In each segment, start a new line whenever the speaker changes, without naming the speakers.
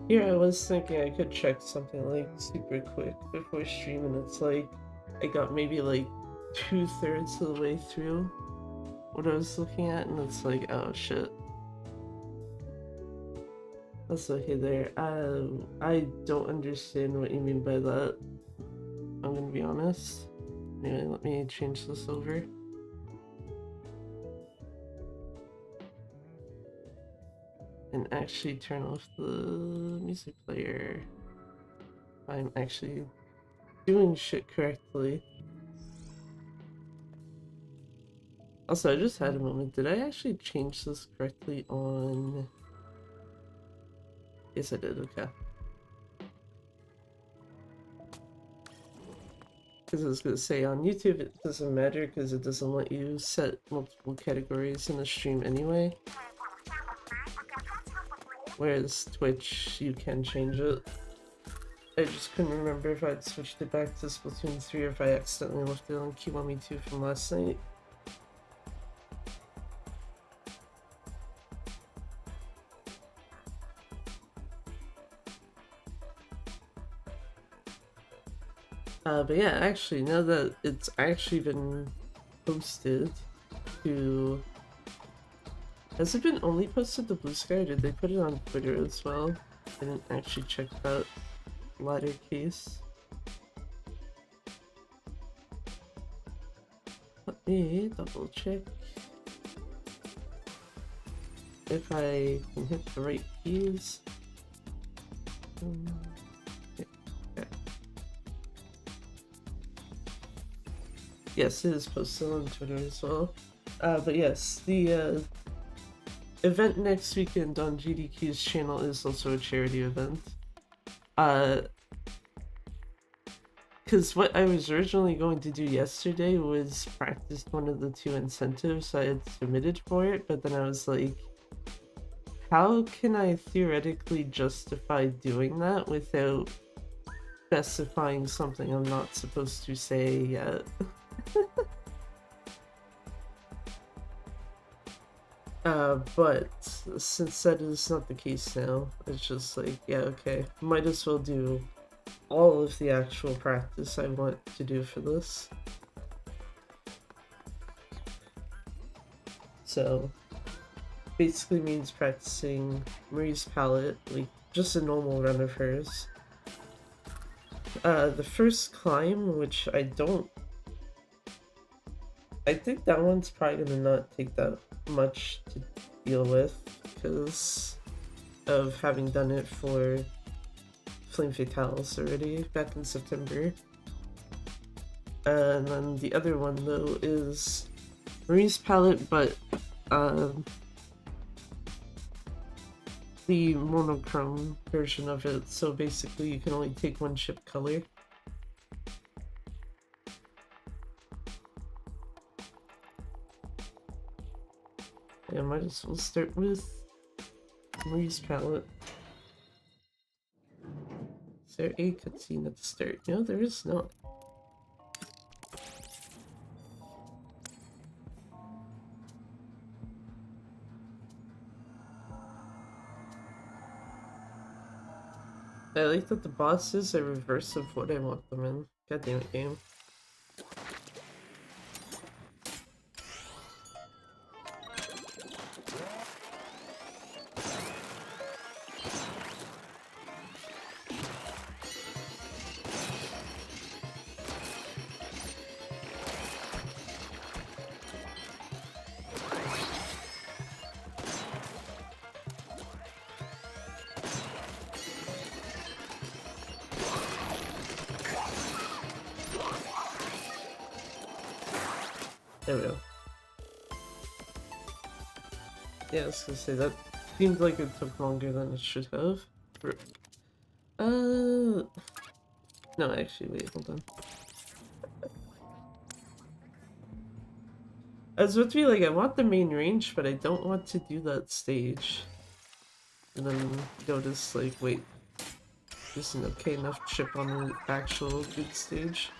Here I was thinking I could check something like super quick before stream, and it's like I got maybe like 2/3 of the way through what I was looking at, and it's like, oh shit. That's okay there. I don't understand what you mean by that. I'm gonna be honest. Anyway, let me change this over. And actually turn off the music player. I'm actually doing shit correctly. Also, I just had a moment. Did I actually change this correctly on... Yes, I did. Okay. Because I was going to say, on YouTube it doesn't matter because it doesn't let you set multiple categories in the stream anyway. Whereas Twitch, you can change it. I just couldn't remember if I'd switched it back to Splatoon 3 or if I accidentally left it on Kiwami 2 from last night. But yeah, actually, now that it's actually been posted to... Has it been only posted to Blue Sky, or did they put it on Twitter as well? I didn't actually check that latter case. Let me double check if I can hit the right keys. Yes, it is posted on Twitter as well. But yes, the event next weekend on GDQ's channel is also a charity event. Because what I was originally going to do yesterday was practice one of the 2 incentives I had submitted for it, but then I was like, how can I theoretically justify doing that without specifying something I'm not supposed to say yet? But since that is not the case now, it's just like, yeah, okay, might as well do all of the actual practice I want to do for this. So, basically means practicing Marie's palette, like just a normal run of hers. The first climb, which I think that one's probably gonna not take that much to deal with because of having done it for Flame Fatales already back in September. And then the other one though is Marie's palette, but the monochrome version of it, so basically you can only take one chip color. Yeah, might as well start with Marie's palette. Is there a cutscene at the start? No, there is not. I like that the bosses are reverse of what I want them in. God damn it, game. There we go. Yeah, I was gonna say, that seemed like it took longer than it should have. No, actually, wait, hold on. I was about to be like, I want the main range, but I don't want to do that stage. And then notice, like, wait, there's an okay enough chip on the actual good stage.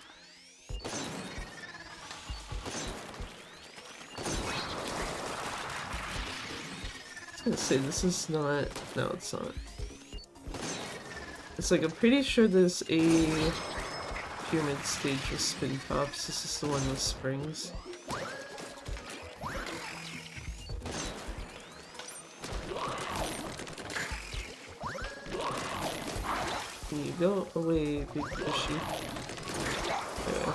I was gonna say, this is not... No, it's not. It's like, I'm pretty sure there's a pyramid stage with spin tops. This is the one with springs. Can you go away, big fishy? There.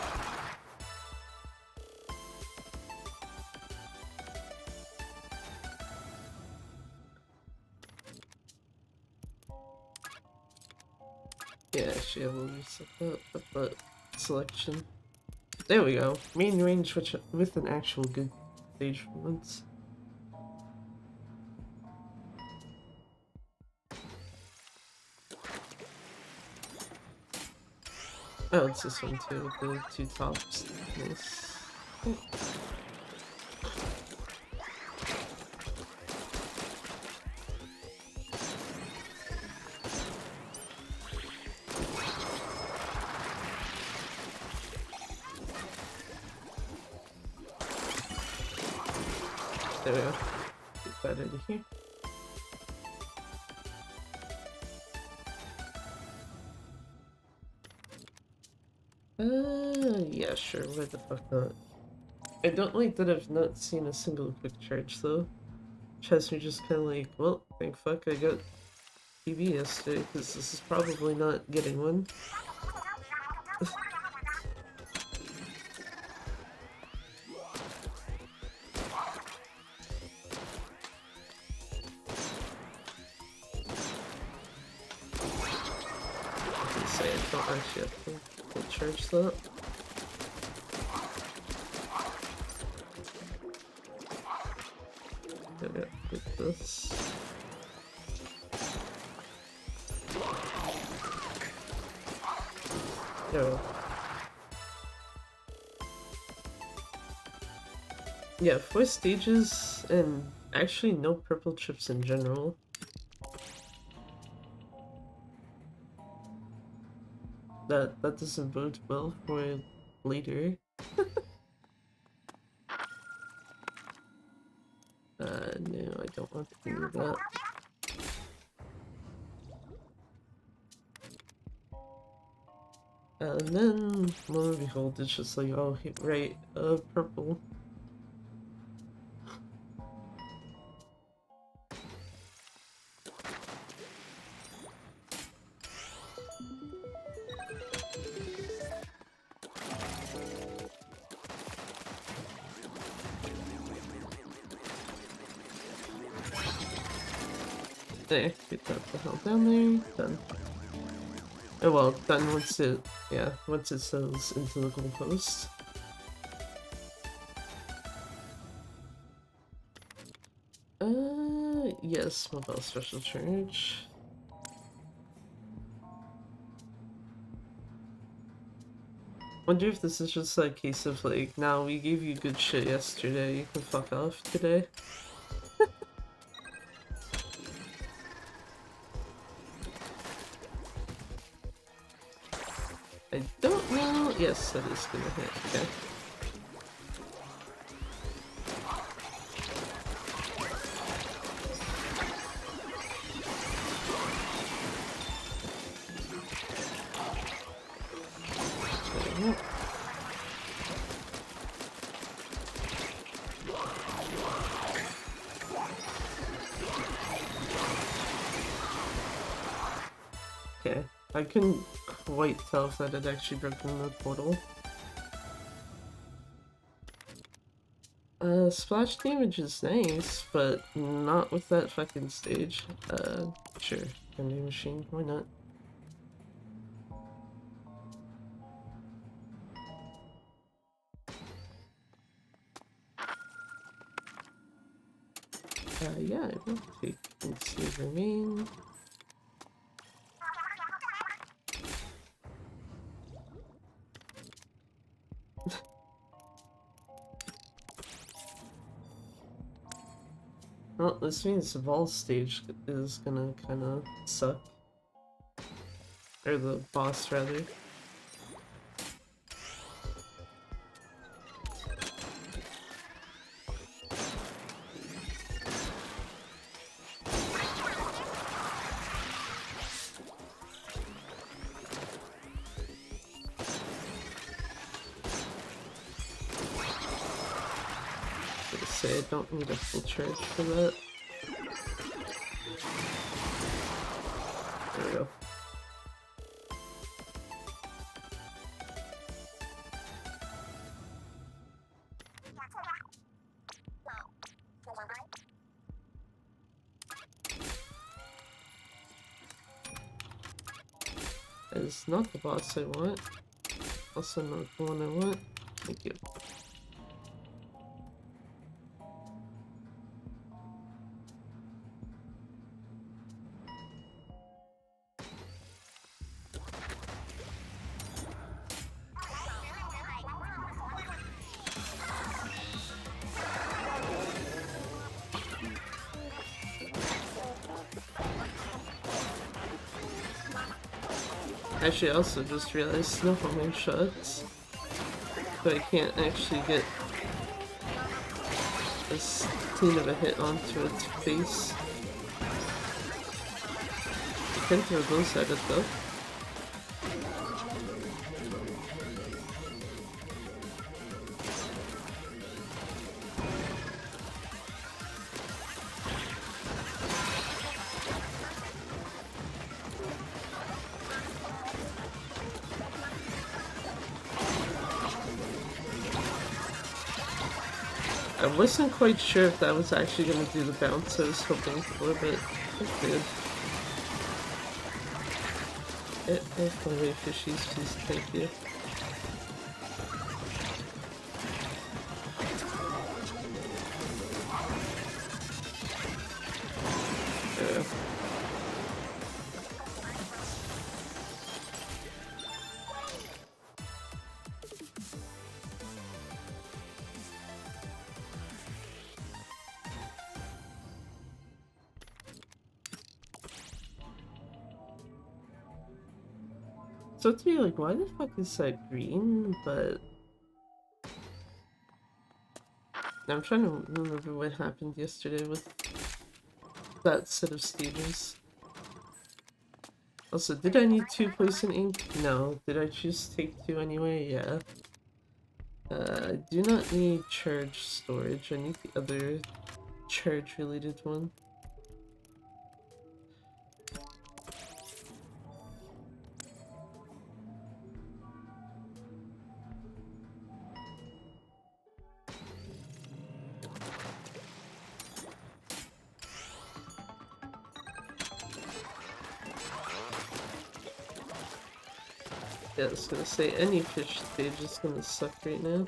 Yeah, actually, I will reset that selection. There we go. Main range with an actual good stage for once. Oh, it's this one too, with the two tops. Nice. Oh. There we go. Get that out of here. Yeah, sure, why the fuck not? I don't like that I've not seen a single quick charge though. Which has me just kinda like, well, thank fuck I got TV yesterday, because this is probably not getting one. I don't actually have to charge that. Gonna get this. No. Yeah, 4 stages and actually no purple chips in general. That doesn't bode well for later. No, I don't want to do that. And then, lo and behold, it's just like, oh, right, purple. There, get that the hell down there, done. Oh well, done once it, yeah, once it settles into the goalpost. Yes, mobile special charge. Wonder if this is just a case of like, now we gave you good shit yesterday, you can fuck off today. I don't know. Yes, that is gonna hit. Okay. Okay, I couldn't quite tell if that had actually broken the portal. Splash damage is nice, but not with that fucking stage. Sure, candy machine, why not? Yeah, I will take and save remain. Well, this means the ball stage is gonna kinda suck. Or the boss, rather. say I don't need a full charge for that. There we go. That is not the boss I want. Also not the one I want. Thank you. Actually, I also just realized no homing shots, but I can't actually get as clean of a hit onto its face. I can throw those at it though. I wasn't quite sure if that was actually going to do the bounce I was hoping for, but it did. Definitely fishies, please, thank you. There. So to be like, why the fuck is that green? But I'm trying to remember what happened yesterday with that set of stages. Also, did I need 2 poison ink? No. Did I choose to take 2 anyway? Yeah. I do not need charge storage. I need the other charge related one. Yeah, I was gonna say, any fish stage is gonna suck right now.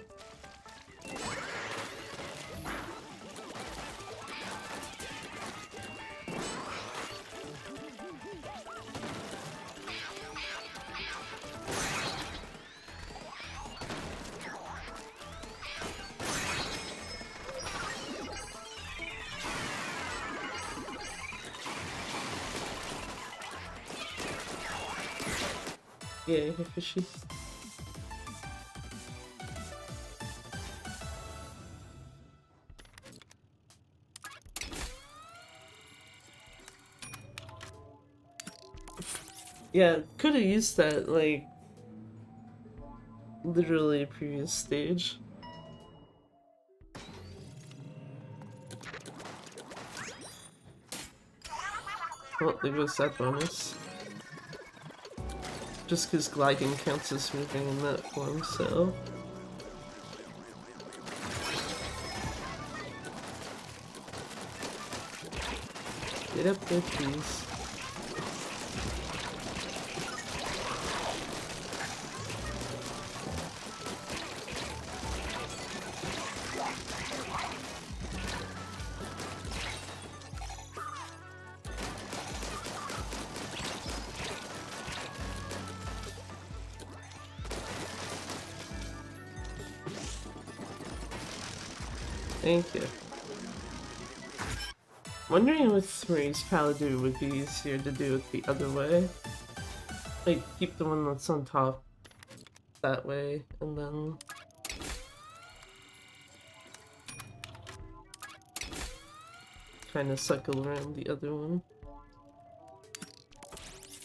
Yeah, fishy. Yeah, could have used that, like, literally previous stage. Well, there goes that bonus. Just because gliding counts as moving in that form, so... Get up there, please. Thank you. Wondering with Marie's Paladin would be easier to do it the other way. Like, keep the one that's on top that way, and then... kind of cycle around the other one.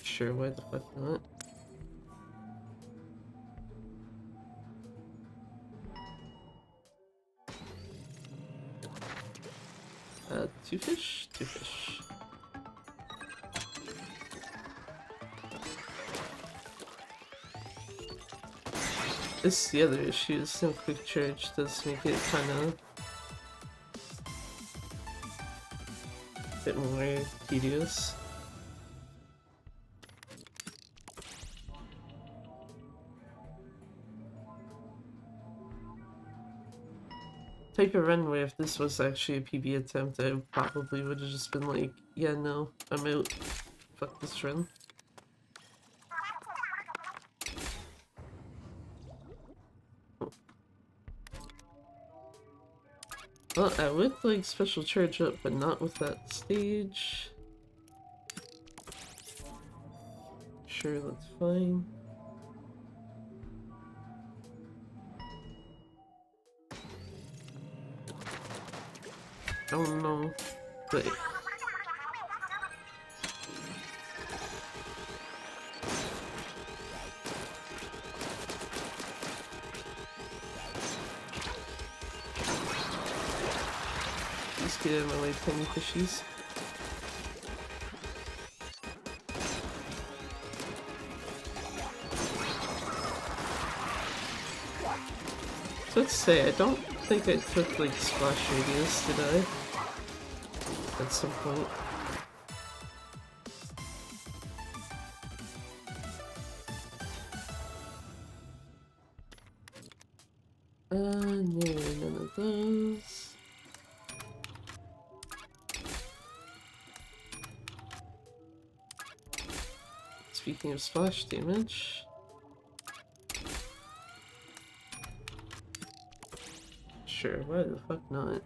Sure, why the fuck not? Two fish? Two fish. This is the other issue, no quick charge does make it kinda a bit more tedious. Take a run where if this was actually a PB attempt, I probably would have just been like, yeah, no, I'm out. Fuck this run. Well, I would like special charge up, but not with that stage. Sure, that's fine. Oh no. Wait. Please get out of my way, tiny fishies. So let's say, I don't think I took like splash radius, did I? At some point. No, none of those. Speaking of splash damage. Sure, why the fuck not?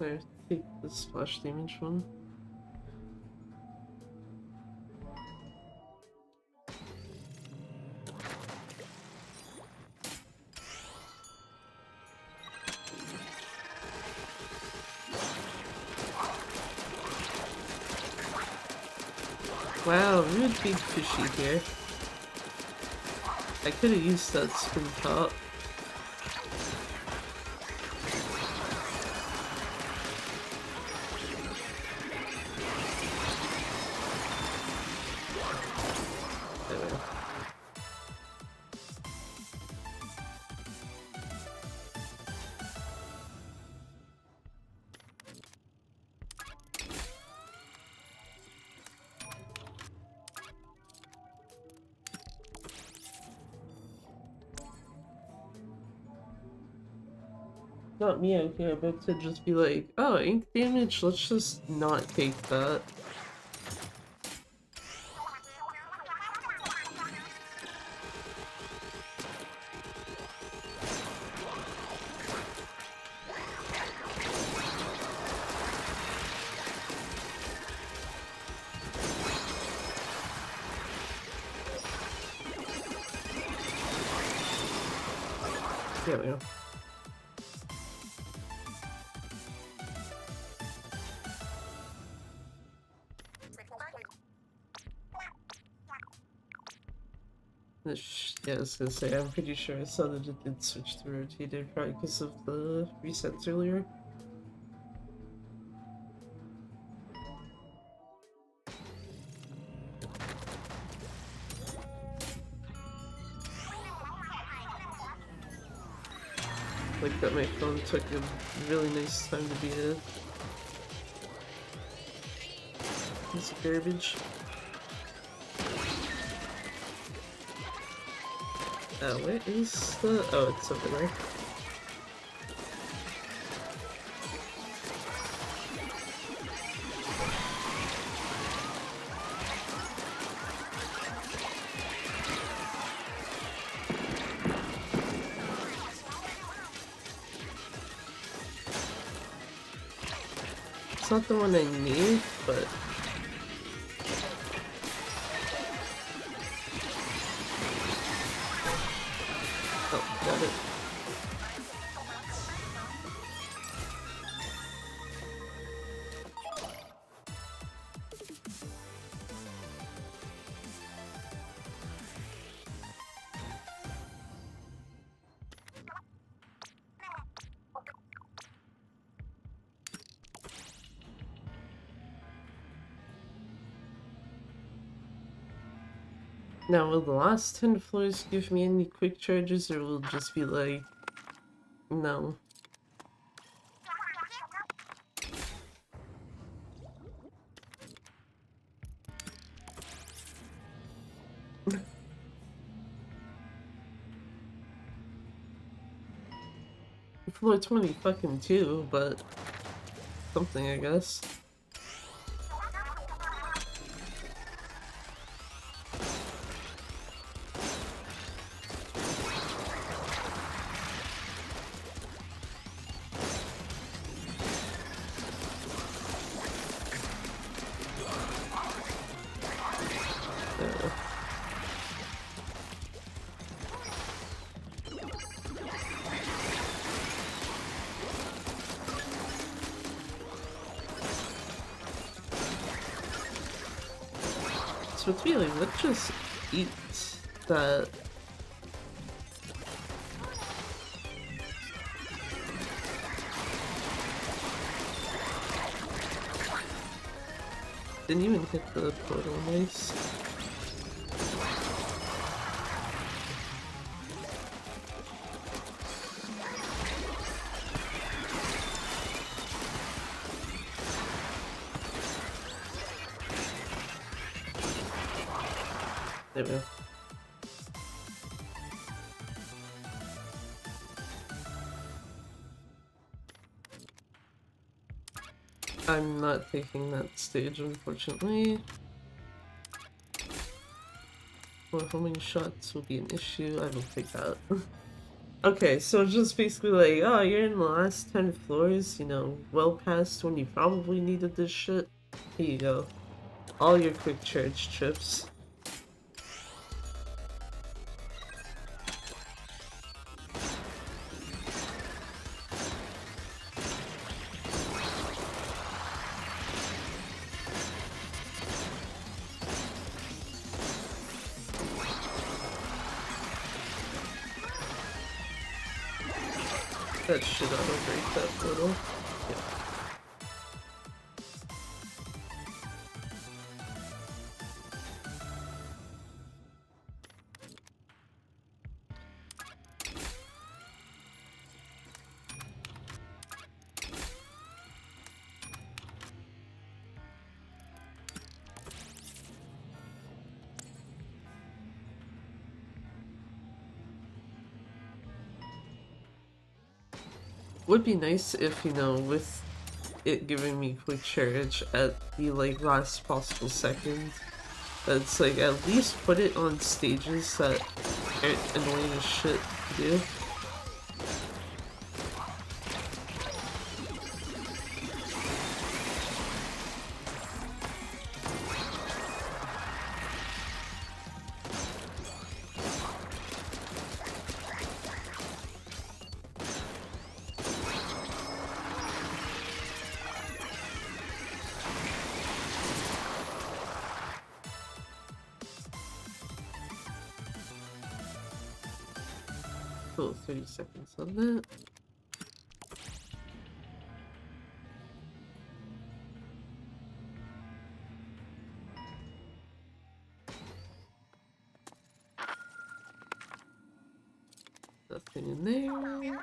There, take the splash damage one. Wow, rude big fishy here. I could have used that spin top. Not me out here, but to just be like, oh, ink damage, let's just not take that. There we go. Yeah, I was gonna say, I'm pretty sure I saw that it did switch to rotated, probably because of the resets earlier. Like that my phone took a really nice time to beat a piece of garbage. Where is the... oh, it's over there. It's not the one I need, but... oh, got it. Now, will the last 10 floors give me any quick charges, or will it just be like, no? Floor 20 fucking too, but something, I guess. So it's really, let's just eat that. Didn't even hit the portal, nice. There we go. I'm not taking that stage, unfortunately. Or homing shots will be an issue. I don't think that. Okay, so just basically like, oh, you're in the last 10 floors, you know, well past when you probably needed this shit. Here you go. All your quick charge trips. That shit ought to break that portal. Yeah. Would be nice if, you know, with it giving me quick charge at the like last possible second, that's like at least put it on stages that aren't annoying as shit to do. Cool, 30 seconds on that. Nothing in there.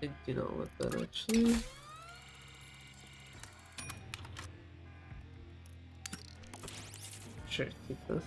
I do not want that actually. Sure, take this.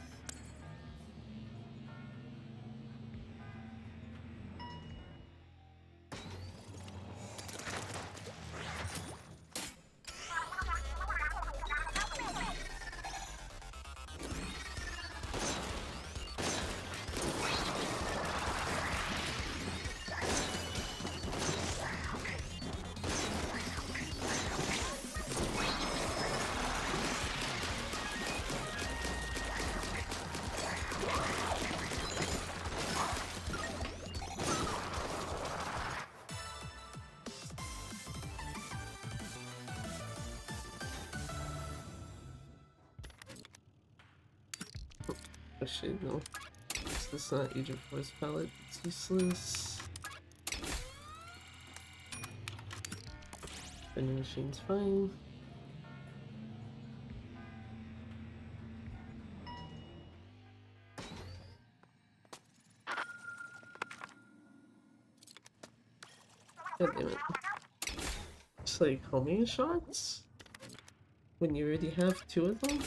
Actually, no. This is not Agent Force palette. It's useless. Vending machine's fine. God damn it. It's like homing shots? When you already have 2 of them?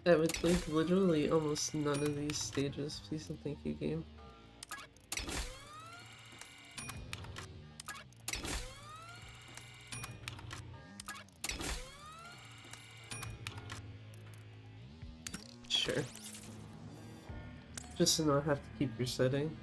I would like literally almost none of these stages. Please and thank you, game. Sure. Just to not have to keep resetting.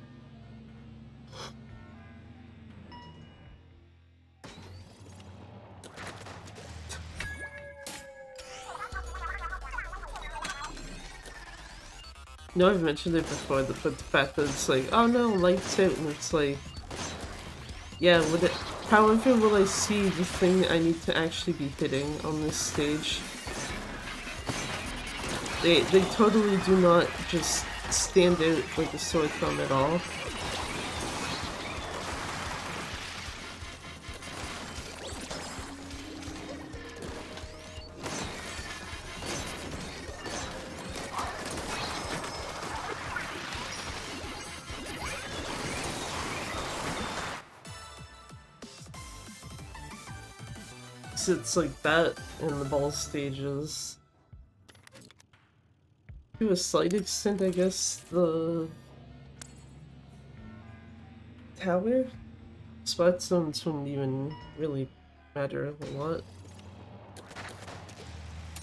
No, I've mentioned it before, but the fact that it's like, oh no, lights hit, and it's like, yeah, would it, however will I see the thing I need to actually be hitting on this stage? They totally do not just stand out like a sore thumb at all. It's like that in the ball stages. To a slight extent, I guess, the tower spot zones wouldn't even really matter a lot.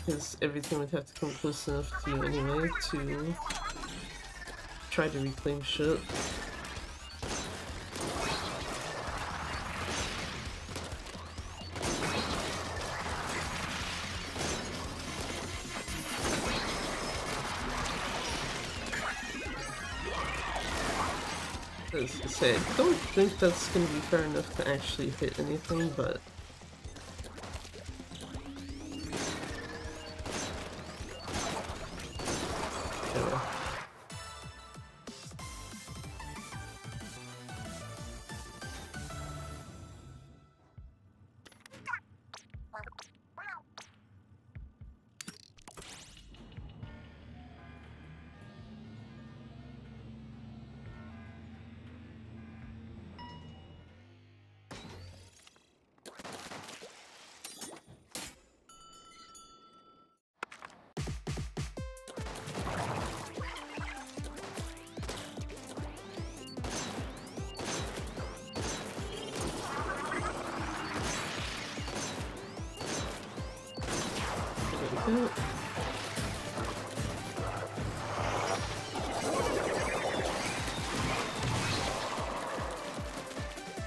Because everything would have to come close enough to you anyway to try to reclaim shit. As I say, I don't think that's going to be far enough to actually hit anything, but... yeah.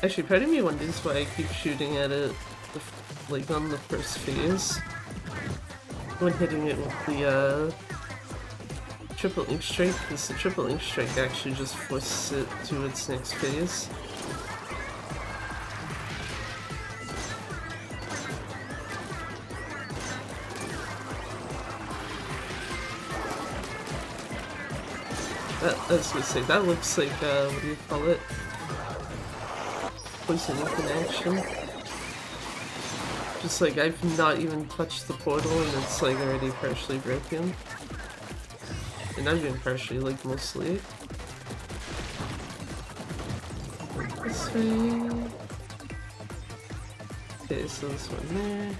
Actually, part of me wonders why I keep shooting at it, like, on the first phase. When hitting it with the, triple ink strike, because the triple ink strike actually just forces it to its next phase. I was gonna say, that looks like, what do you call it? Poison ink in action. Just like, I've not even touched the portal and it's like already partially broken. And not even partially, like mostly. This way. Okay, so this one there.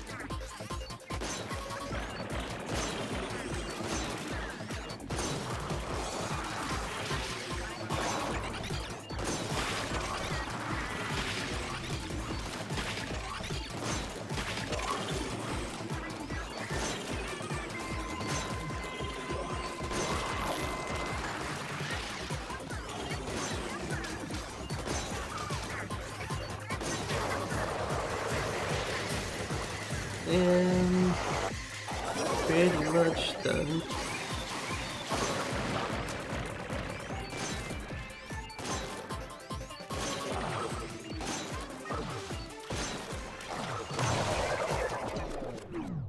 And pretty much done.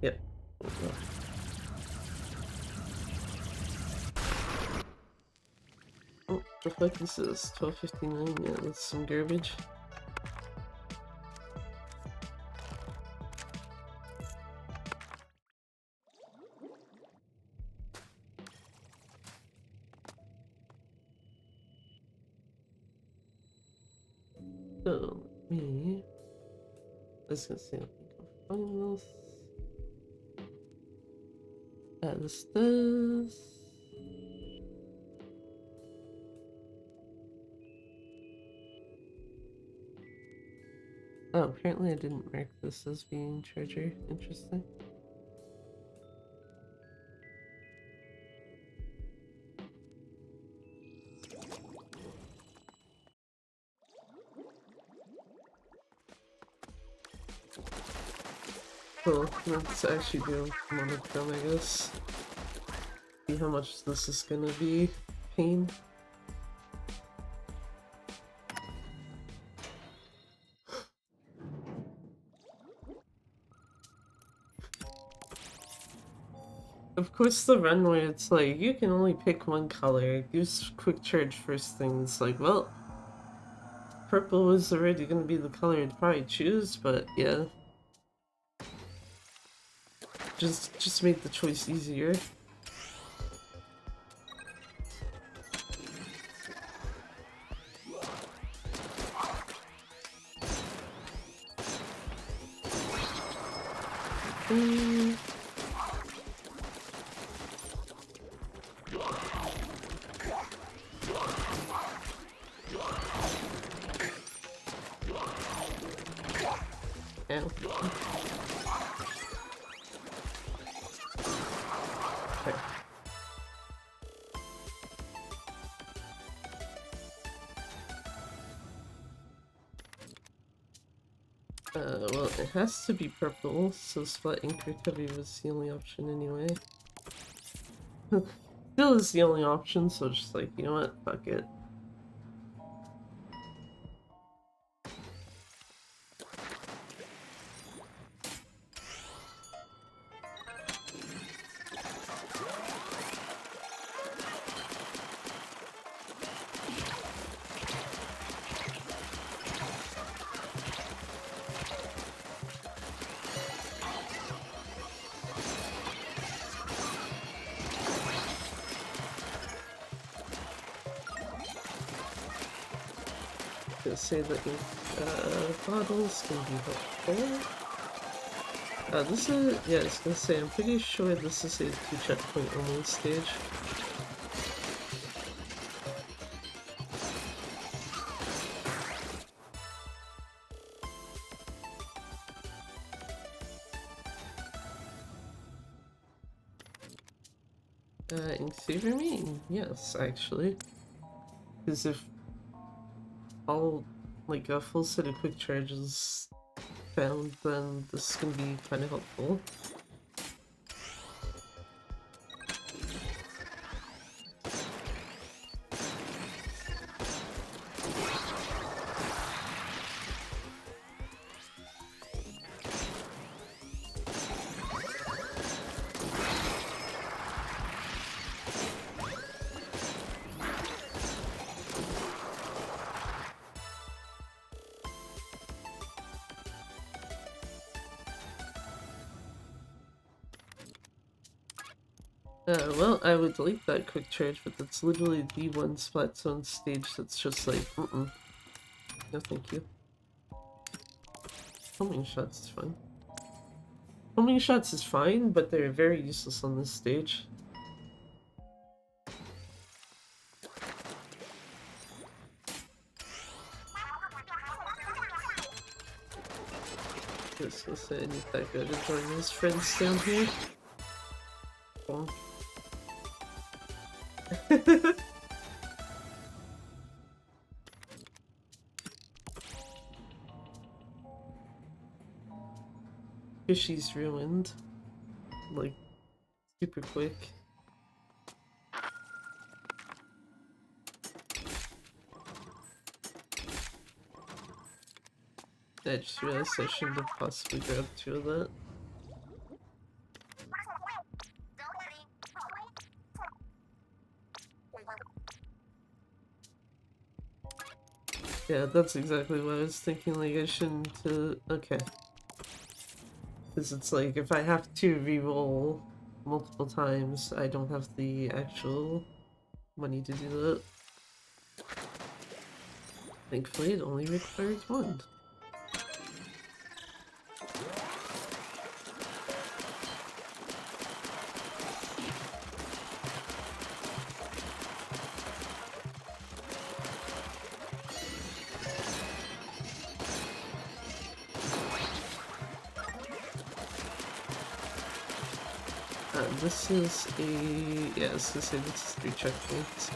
Yep. Oh, the fuck this is 12:59. Yeah, that's some garbage. me. I was gonna say, let me go find this. This. Oh, apparently I didn't mark this as being treasure. Interesting. Cool, let's actually do monochrome, I guess. See how much this is gonna be pain. Of course, the run where it's like, you can only pick one color, use quick charge first thing, it's like, well, purple was already gonna be the color I'd probably choose, but yeah. Just made the choice easier. Well, it has to be purple, so Splat Ink Recovery was the only option anyway. Still is the only option, so just like, you know what, fuck it. Say that bottles can be helpful. This is, yeah, I was gonna say, I'm pretty sure this is a 2 checkpoint only stage. Ink Saver me? Yes, actually. Because if all, like, a full set of quick charges found, then this can be kind of helpful. Well, I would like that quick charge, but that's literally the one Splat Zone stage that's just like, no thank you. Homing shots is fine. Homing shots is fine, but they're very useless on this stage. I was gonna say, I need that guy to join his friends down here. Bonk. Fishy's ruined. Like, super quick. I just realized I shouldn't have possibly grabbed 2 of that. Yeah, that's exactly what I was thinking, like I shouldn't, okay. Because it's like, if I have to re-roll multiple times, I don't have the actual money to do that. Thankfully, it only requires 1. This is a... yeah, I was gonna say this is 3 checkpoints.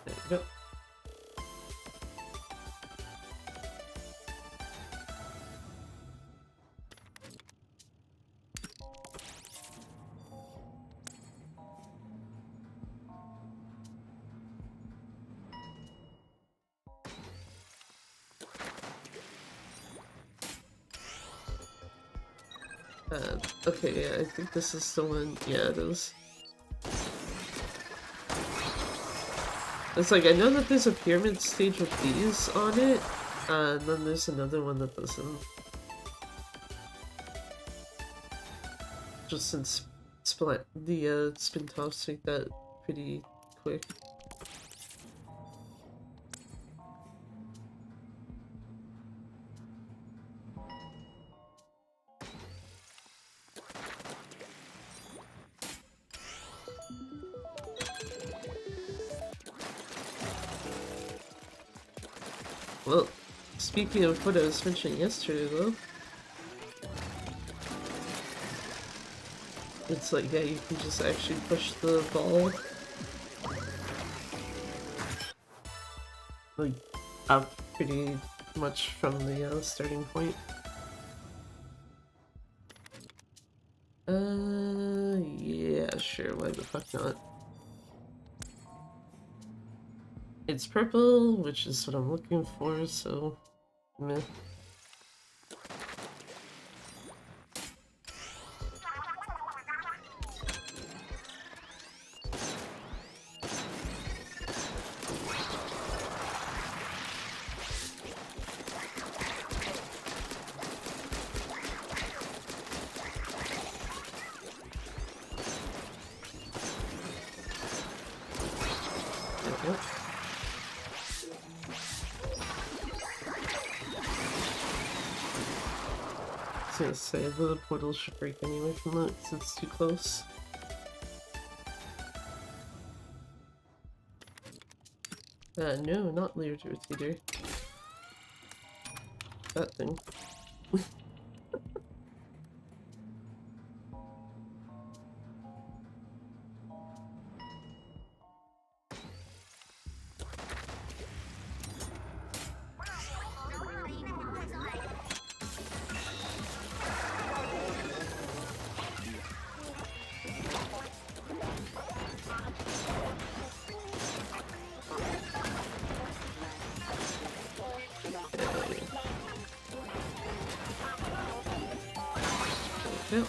There we go. Okay, yeah, I think this is the one. Yeah, it is. It's like, I know that there's a pyramid stage with these on it, and then there's another one that doesn't. Just since the spin tops make that pretty quick. Well, speaking of what I was mentioning yesterday, though, it's like, yeah, you can just actually push the ball like up pretty much from the starting point. Yeah, sure, why the fuck not? It's purple, which is what I'm looking for, so meh. Yep. I was gonna say, the portal should break anyway from that, because it's too close. No, not layered rotator. That thing. Yep.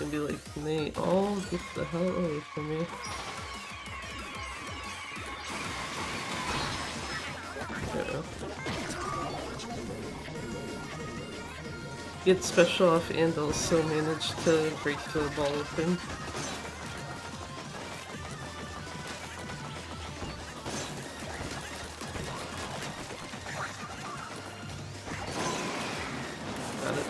And be like, can they all get the hell away from me? Get special off and also manage to break the ball open. Got it.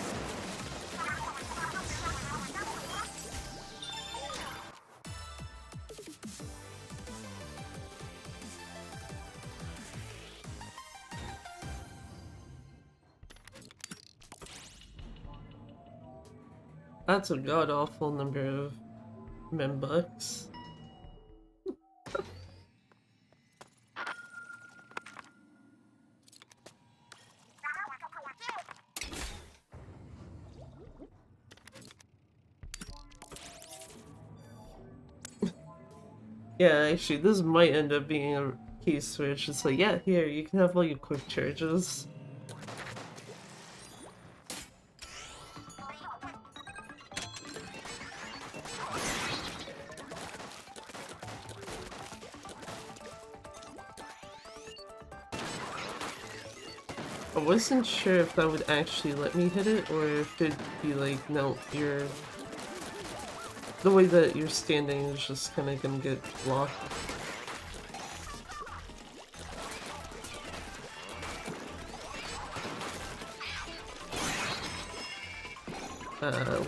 That's a god-awful number of membucks. Yeah, actually, this might end up being a case where it's just like, yeah, here, you can have all your quick charges. I wasn't sure if that would actually let me hit it, or if it'd be like, no, you're the way that you're standing is just kind of gonna get blocked.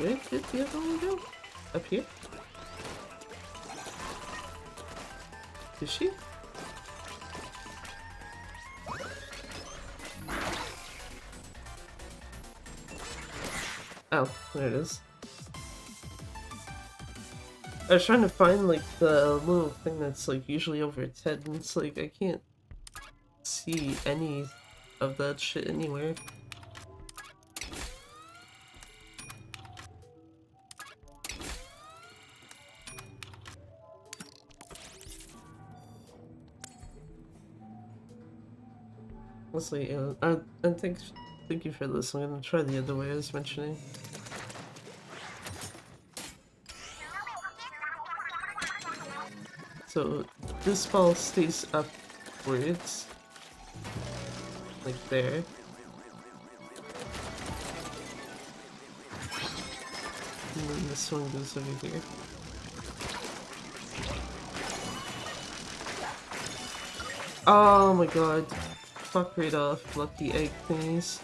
Where did the other one go? Up here? Is she? Oh, there it is. I was trying to find like the little thing that's like usually over its head, and it's like I can't see any of that shit anywhere. Honestly, I think thank you for this. I'm gonna try the other way I was mentioning. So this ball stays upwards, like there. And then this one goes over here. Oh my god. Fuck right off, lucky egg thingies.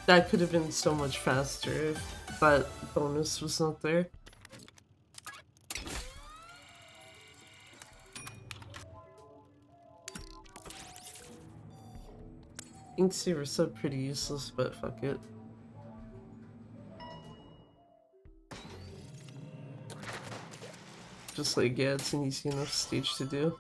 That could have been so much faster if that bonus was not there. Inksaver's so pretty useless, but fuck it. Just like, yeah, it's an easy enough stage to do.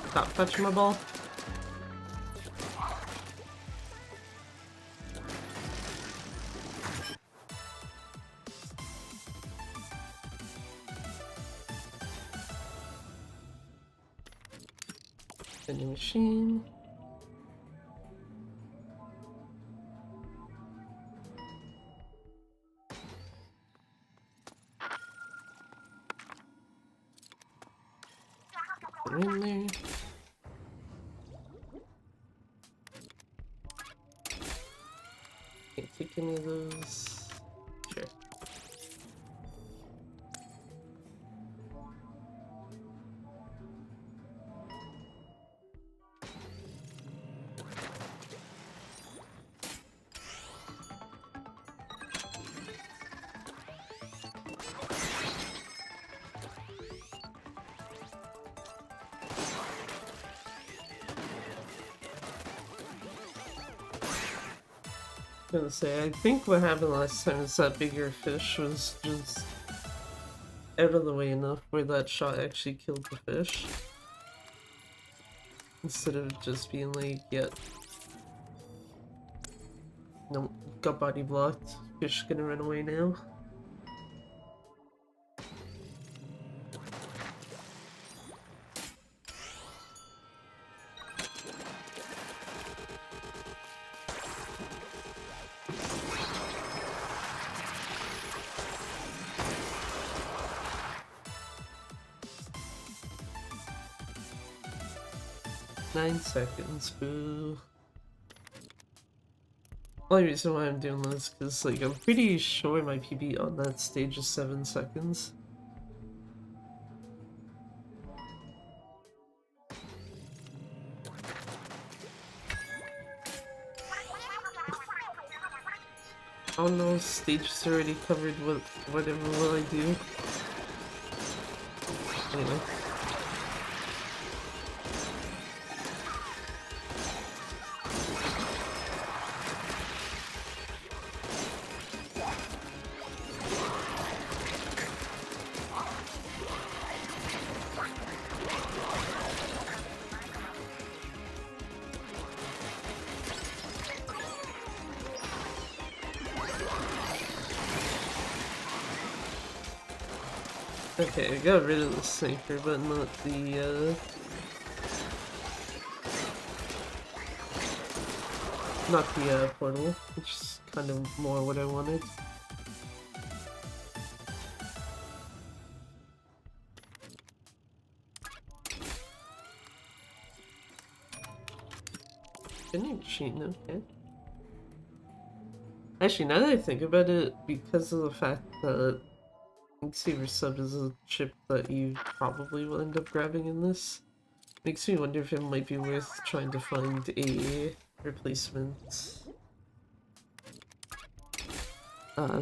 Stop touching my ball. Vending machine. Put it in there. Can't take any of those. Sure. Gonna say, I think what happened last time is that bigger fish was just out of the way enough where that shot actually killed the fish. Instead of just being like, yeah. Nope, got body blocked. Fish gonna run away now. Nine seconds, boo. Only reason why I'm doing this because, like, I'm pretty sure my PB on that stage is 7 seconds. Oh no, stage is already covered with whatever will I do. Anyway. Okay, I got rid of the sniper, but not the, portal, which is kind of more what I wanted. Spinning machine, okay. Actually, now that I think about it, because of the fact that Saber Sub is a chip that you probably will end up grabbing in this, makes me wonder if it might be worth trying to find a replacement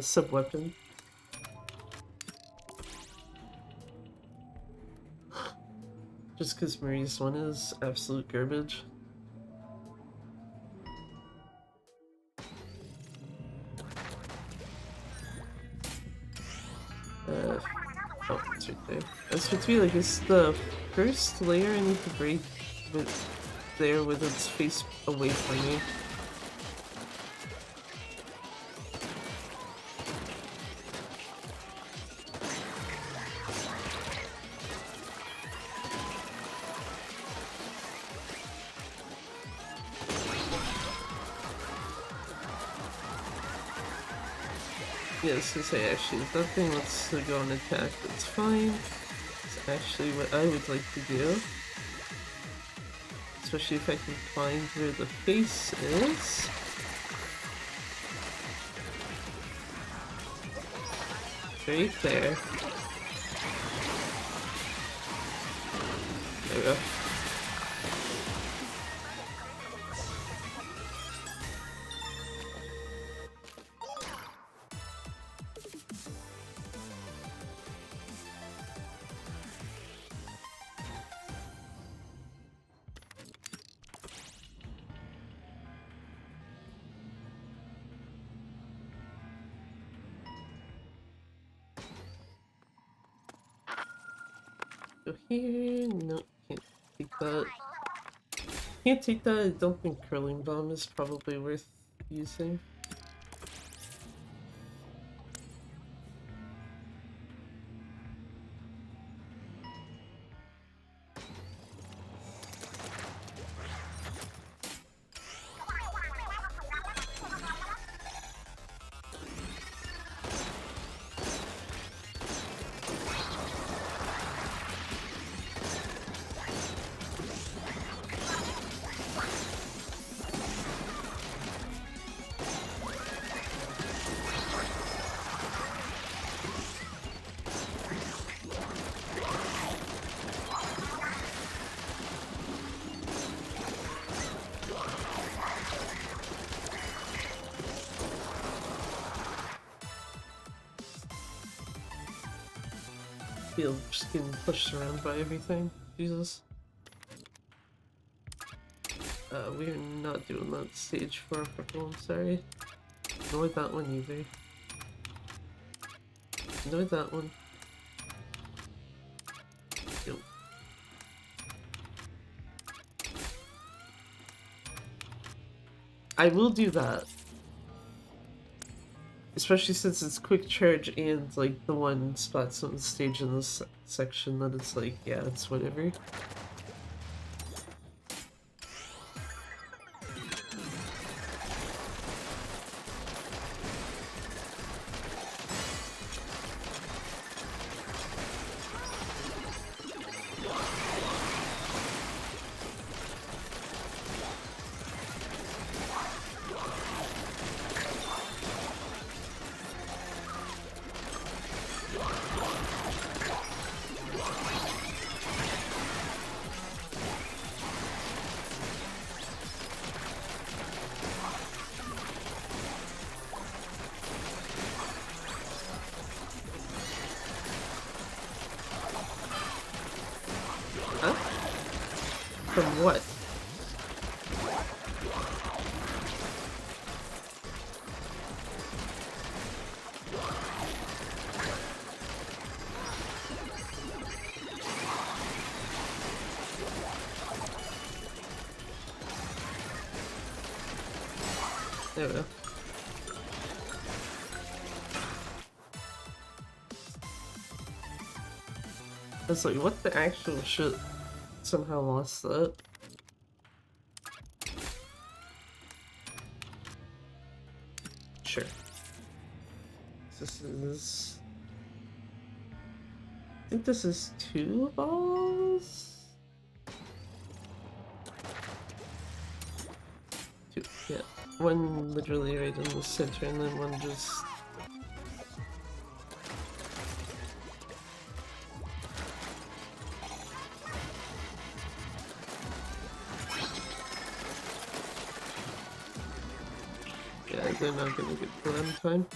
sub-weapon. Just because Marie's one is absolute garbage. Oh, it's right there. That's what's me, like, it's the first layer I need to break with there with its face away from me. Yes, to say actually, if that thing wants to go and attack, that's fine. It's actually what I would like to do. Especially if I can find where the face is. Right there. There we go. Go here. No, can't take that. Can't take that. I don't think curling bomb is probably worth using. Feel just getting pushed around by everything. Jesus. We are not doing that stage 4 purple, I'm sorry. Nor that one either. Nor that one. Nope. I will do that. Especially since it's quick charge and like the one spots on the stage in this section that it's like, yeah, it's whatever. Huh? From what? There we go. was like, what the actual shit? Somehow lost that. Sure. This is... I think this is 2 balls? 2, yeah. One literally right in the center and then one just... Yeah, they're not gonna get for them time.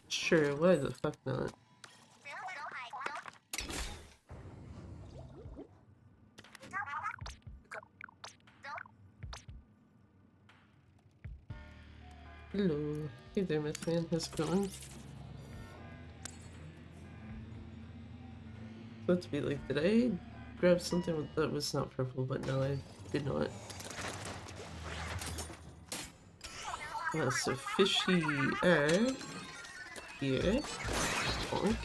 Sure, why the fuck not? Hello. Hey there, Miss Man. How's it going? Supposed to be like, did I grab something that was not purple? But no, I did not. So fishy egg here. Bonk.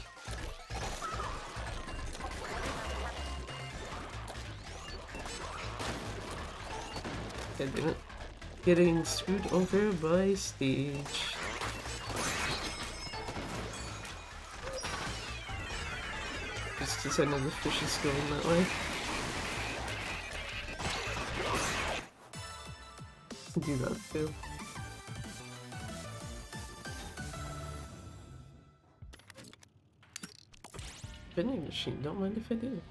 God damn it. Getting screwed over by stage. Just because I know the fish is going that way. Do that too. Vending machine, don't mind if I do.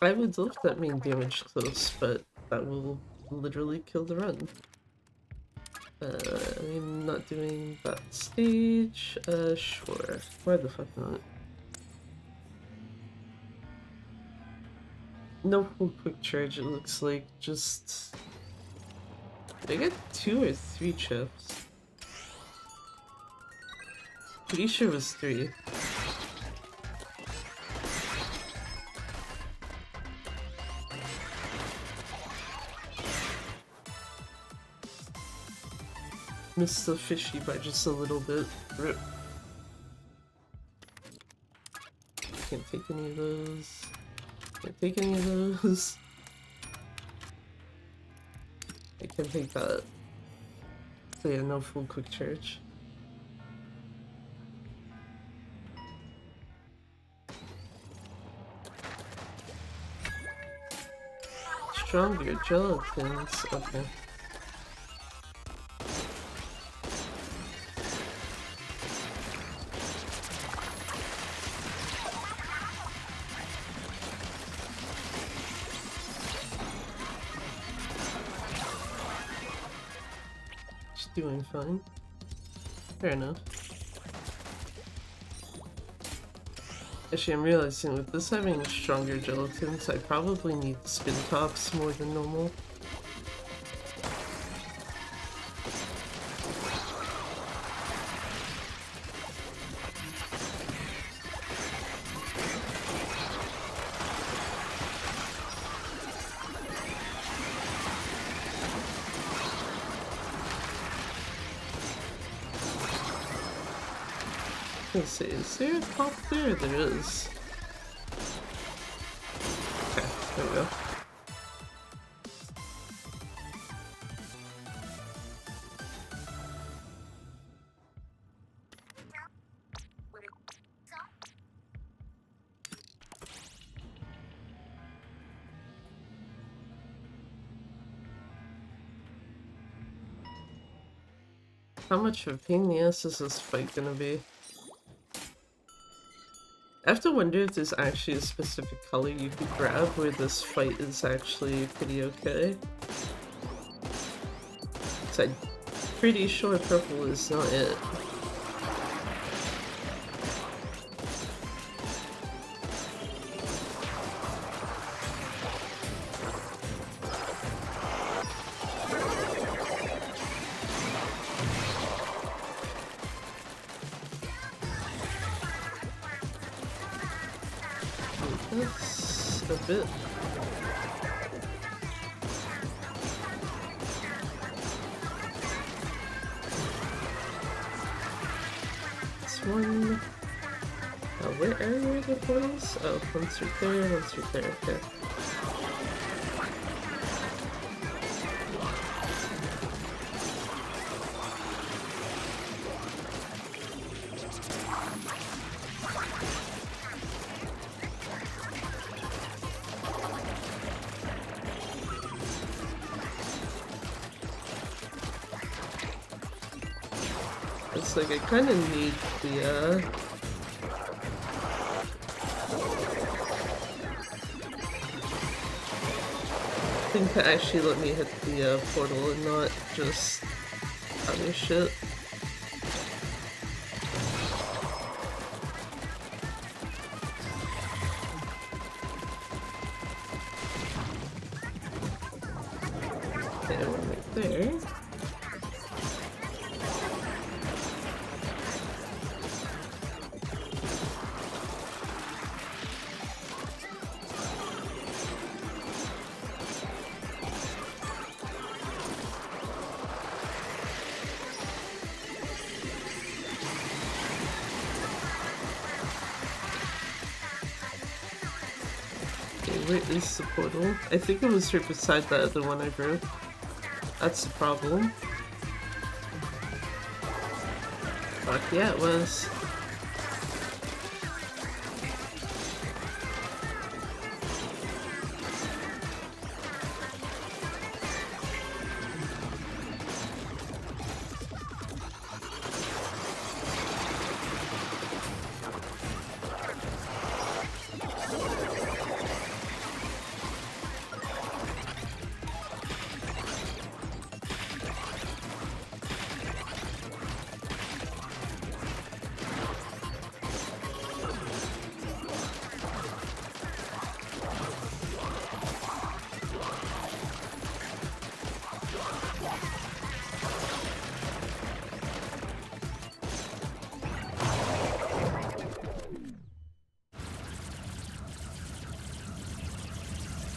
I would love that main damage close, but that will literally kill the run. I'm not doing that stage. Sure. Why the fuck not? No full quick charge, it looks like. Just... Did I get 2 or 3 chips? Pretty sure it was 3. Missed the fishy by just a little bit. Rip. Can't take any of those. Can't take any of those. I can take that. So yeah, no full quick charge. Stronger gelatins. Okay. Doing fine. Fair enough. Actually, I'm realizing with this having stronger gelatins, I probably need spin tops more than normal. Let's see, is there a pop there? There is. Okay, there we go. How much of a pain in the ass is this fight gonna be? I have to wonder if there's actually a specific color you could grab where this fight is actually pretty okay. So I'm pretty sure purple is not it. bit. This one... Oh, where are the portals? Oh, one's right there, one's right there, okay. It's like I kind of need the thing to actually let me hit the portal and not just other shit. Okay, one right there. Where is the portal? I think it was right beside the other one I broke. That's the problem. Fuck yeah, it was.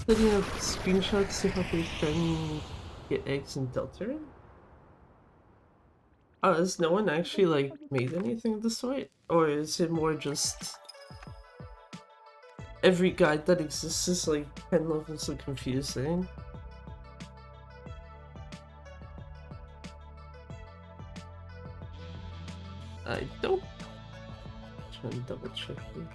Setting up screenshots to help your friend get eggs in Deltarune? Oh, has no one actually like made anything of the sort? Or is it more just every guide that exists is like 10 levels of confusing? I don't... Trying to double check here.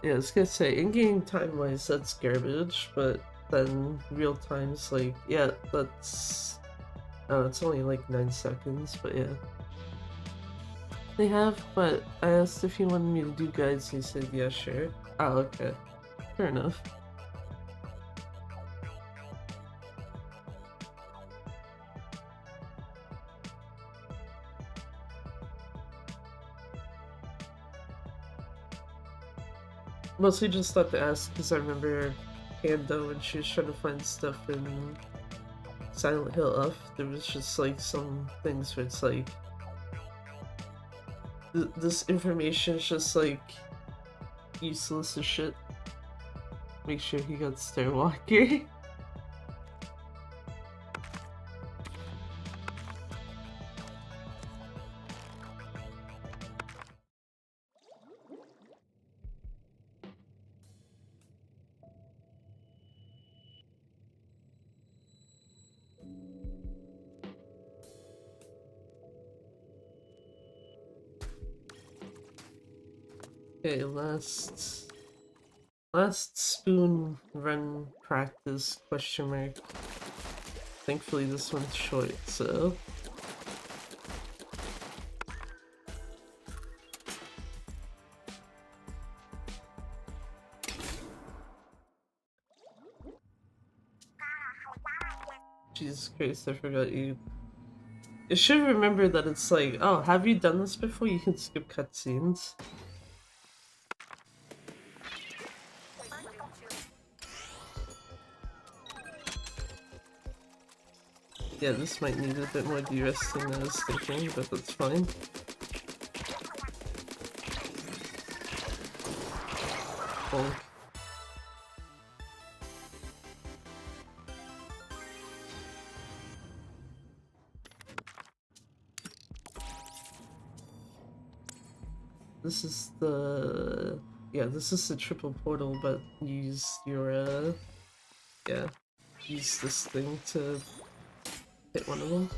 Yeah, I was gonna say, in-game time-wise, that's garbage, but then real time's like, yeah, that's... Oh, it's only like 9 seconds, but yeah. They have, but I asked if he wanted me to do guides, and he said, yeah, sure. Oh, okay. Fair enough. Mostly just thought to ask because I remember Panda when she was trying to find stuff in Silent Hill F, there was just like some things where it's like this information is just like useless as shit. Make sure he got Stairwalker. Okay, last spoon run practice question mark. Thankfully this one's short, so Jesus Christ, I forgot you. You should remember that it's like, oh, have you done this before? You can skip cutscenes. Yeah, this might need a bit more de-resting than I was thinking, but that's fine. bulk. This is the... yeah, this is the triple portal, but use your, yeah, use this thing to hit one of them.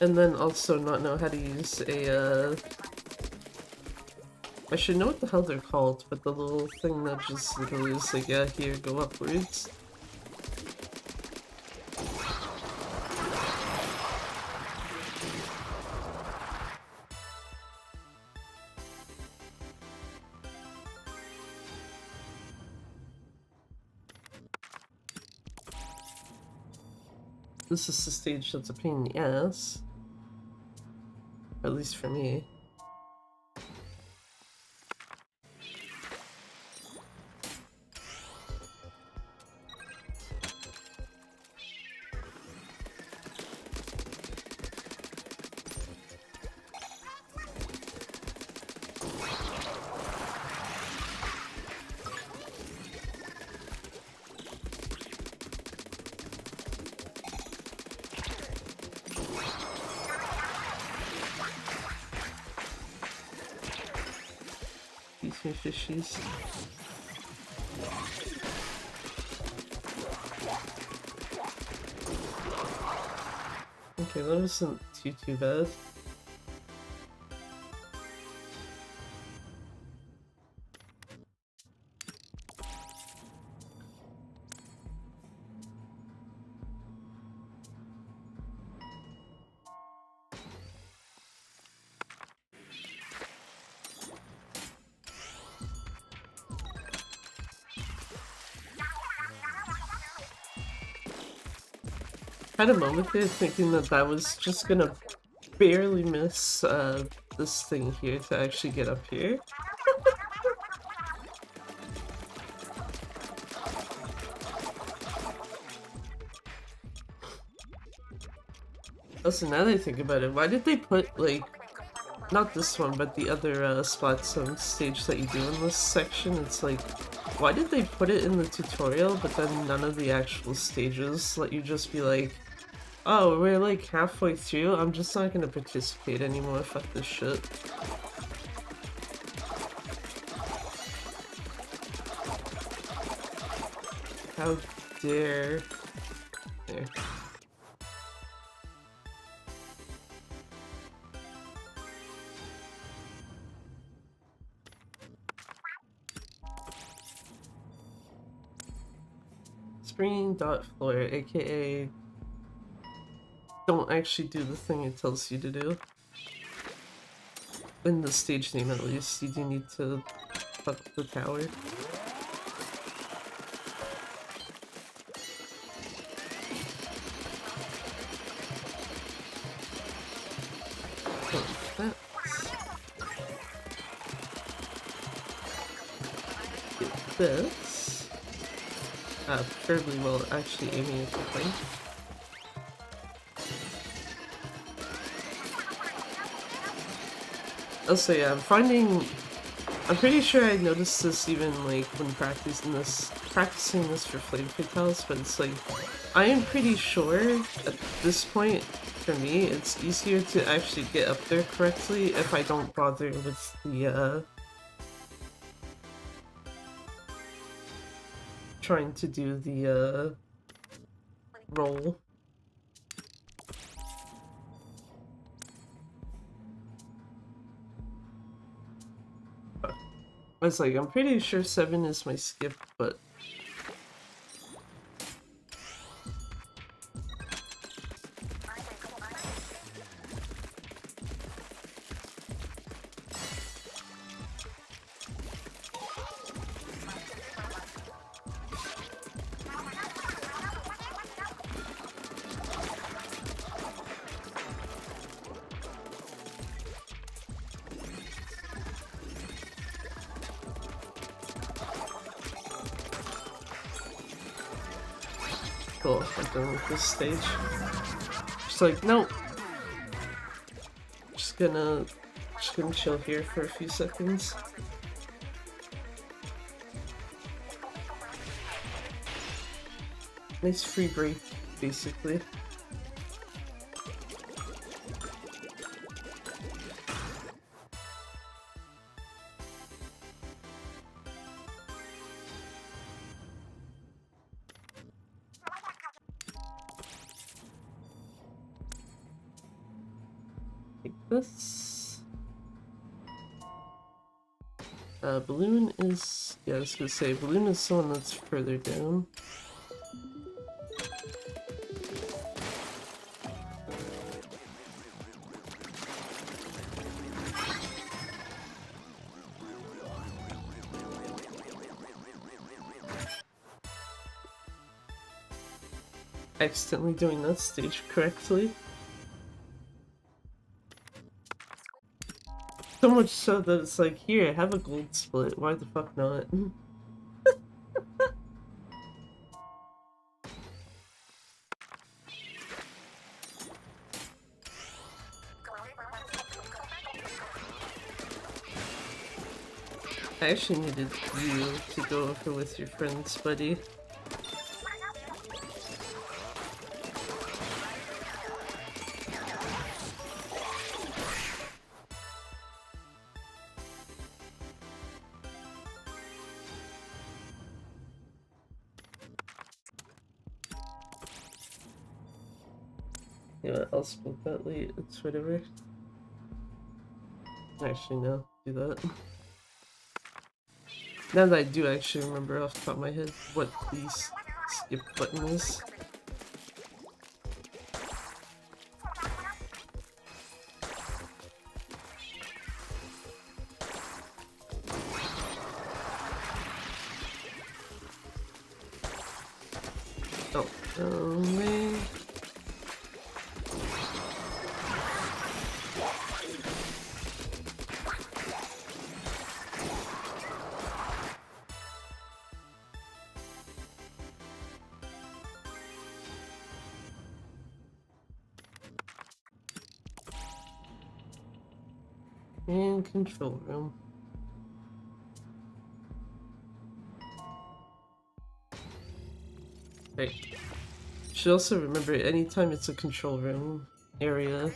And then also not know how to use a, I should know what the hell they're called, but the little thing that just literally is like, yeah, here, go upwards. This is the stage that's a pain in the ass. At least for me. These new fishies. Okay, that wasn't too bad. Had a moment there thinking that I was just gonna barely miss this thing here to actually get up here. Also, now that I think about it, why did they put, like, not this one, but the other Splatoon stage that you do in this section? It's like, why did they put it in the tutorial, but then none of the actual stages let you just be like, oh, we're like halfway through, I'm just not gonna participate anymore, fuck this shit. How dare... There. Spring dot floor, aka don't actually do the thing it tells you to do. In the stage name at least, you do need to fuck the tower. Get this. Preferably while actually aiming at the thing. Also, yeah, I'm pretty sure I noticed this even like when practicing this for flame fatales, but it's like, I am pretty sure at this point, for me, it's easier to actually get up there correctly if I don't bother with the, trying to do the, roll. I was like, I'm pretty sure 7 is my skip, but... Cool, I'm done with this stage. Just like, nope. just gonna chill here for a few seconds. Nice free break, basically. Take this. Balloon is... yeah, I was gonna say, balloon is someone that's further down. Accidentally doing that stage correctly. So much so that it's like, here, have a gold split. Why the fuck not? I actually needed you to go over with your friends, buddy. Yeah, I'll split that late. It's whatever. Actually, no. Do that. Now that I do actually remember off the top of my head what the skip button is. Oh, man. And control room. Right. Should also remember, anytime it's a control room area,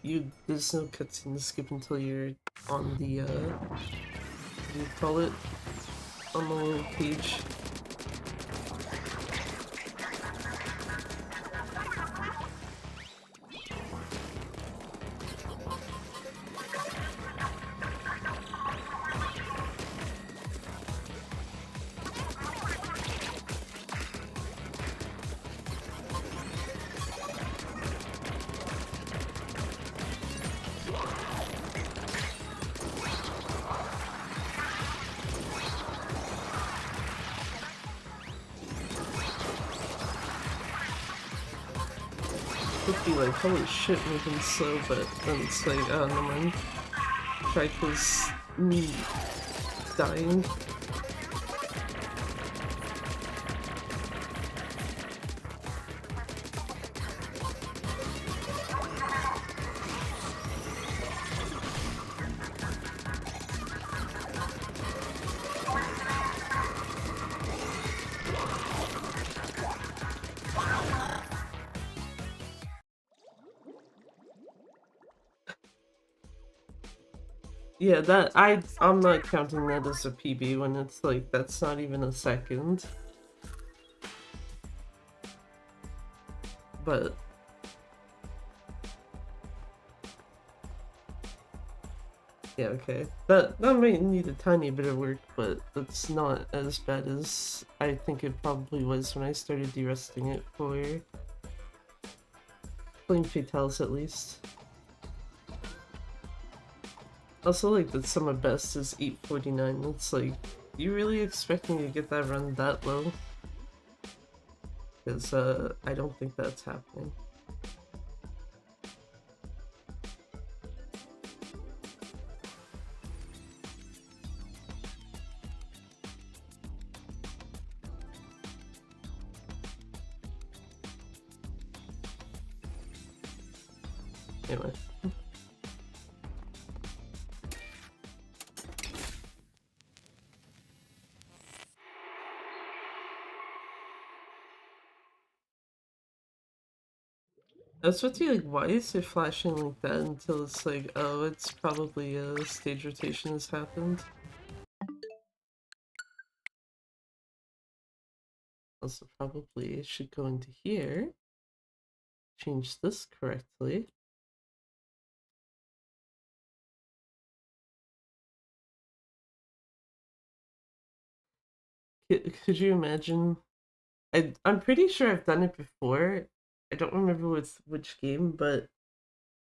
there's no cutscene to skip until you're on the what do you call it? On the little page. Would be like, holy shit, moving slow, but then it's like, oh, no mind. Trico's dying. Yeah, that I'm not counting that as a PB when it's like that's not even a second. But yeah, okay. That might need a tiny bit of work, but that's not as bad as I think it probably was when I started de-resting it for playing Fatales at least. Also, like, that summer best is 849. It's like, you really expecting to get that run that low? Because, I don't think that's happening. Anyway. I was about to be like, why is it flashing like that until it's like, oh, it's probably a stage rotation has happened. Also, probably should go into here, change this correctly. Could you imagine? I'm pretty sure I've done it before. I don't remember which game, but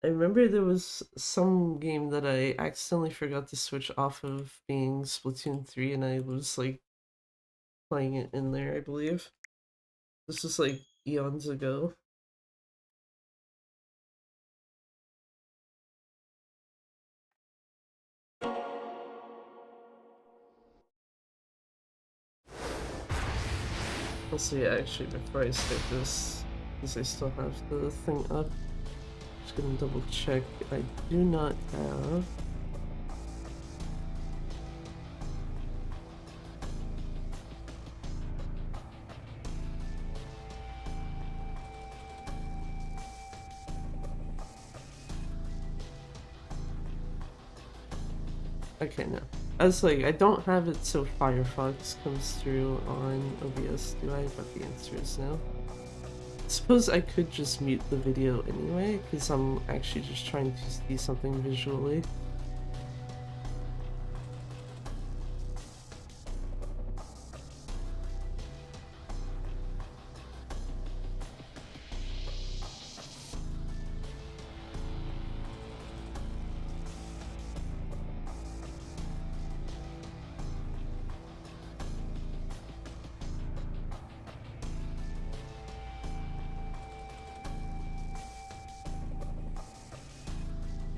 I remember there was some game that I accidentally forgot to switch off of being Splatoon 3 and I was like playing it in there, I believe. This was like eons ago. Also, yeah, actually, before I start this, because I still have the thing up, just gonna double check. I do not have. Okay, no. I was like, I don't have it so Firefox comes through on OBS, do I? But the answer is no. Suppose I could just mute the video anyway, because I'm actually just trying to see something visually.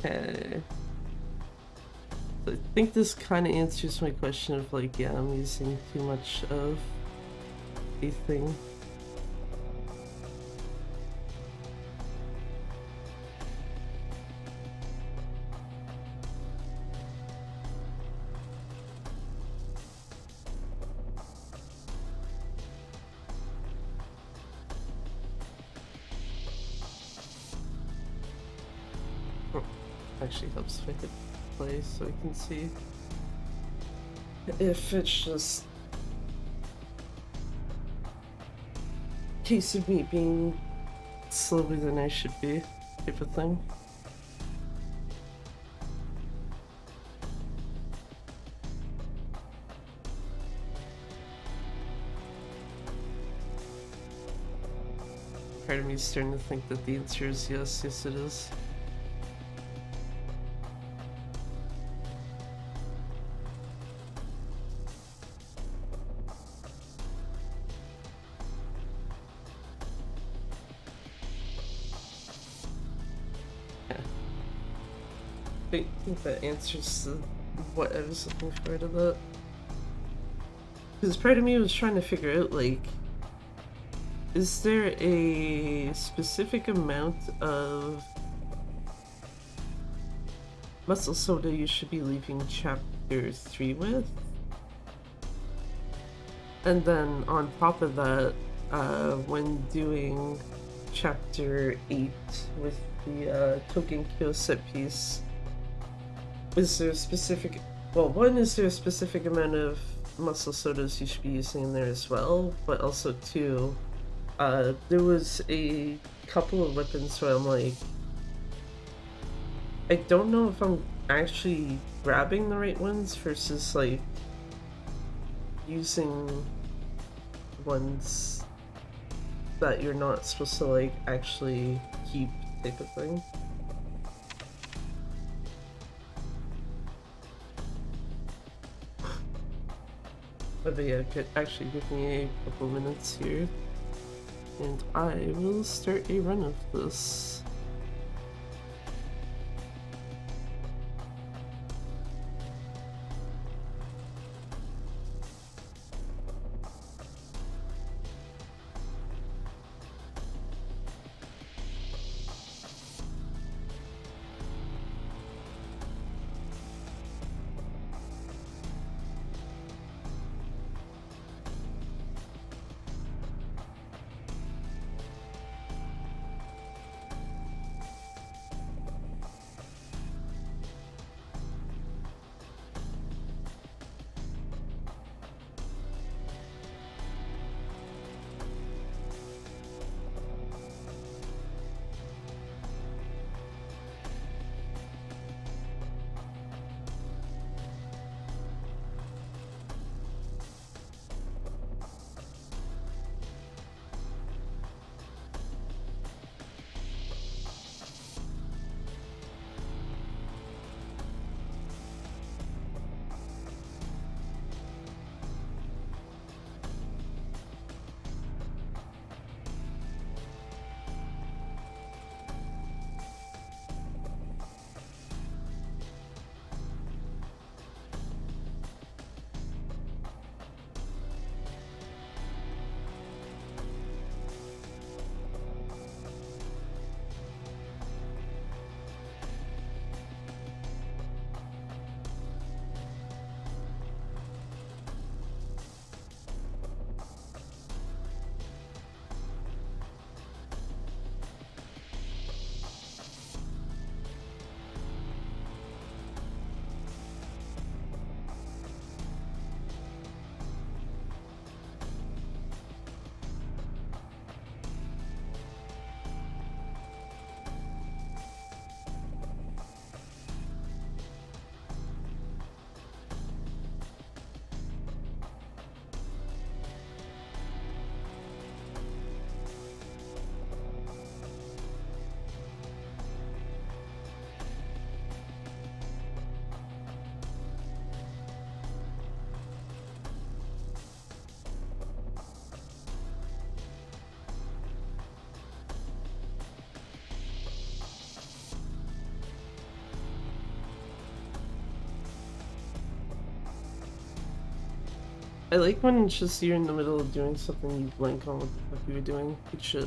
Okay. I think this kind of answers my question of like, yeah, I'm using too much of a thing. Oh, actually helps if I hit play so I can see if it's just a case of me being slower than I should be, type of thing. Part of me is starting to think that the answer is yes, yes it is. I think that answers what I was looking for to that. Because part of me was trying to figure out, like, is there a specific amount of muscle soda you should be leaving chapter 3 with? And then on top of that, when doing chapter 8 with the Token Kyo set piece, is there a specific, well, one, is there a specific amount of muscle sodas you should be using in there as well, but also two, there was a couple of weapons where I'm like, I don't know if I'm actually grabbing the right ones versus like using ones that you're not supposed to like actually keep, type of thing. But yeah, could actually give me a couple minutes here, and I will start a run of this. I like when it's just you're in the middle of doing something, you blank on what the fuck you were doing. Good shit.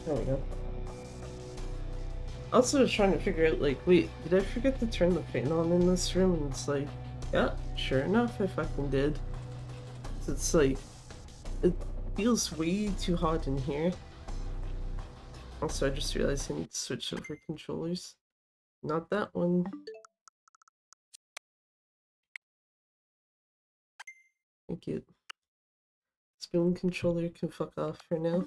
There we go. Also trying to figure out, like, wait, did I forget to turn the fan on in this room? And it's like, yeah, sure enough, I fucking did. So it's like, it feels way too hot in here. Also, I just realized I need to switch over controllers. Not that one. Thank you. Spoon controller can fuck off for now.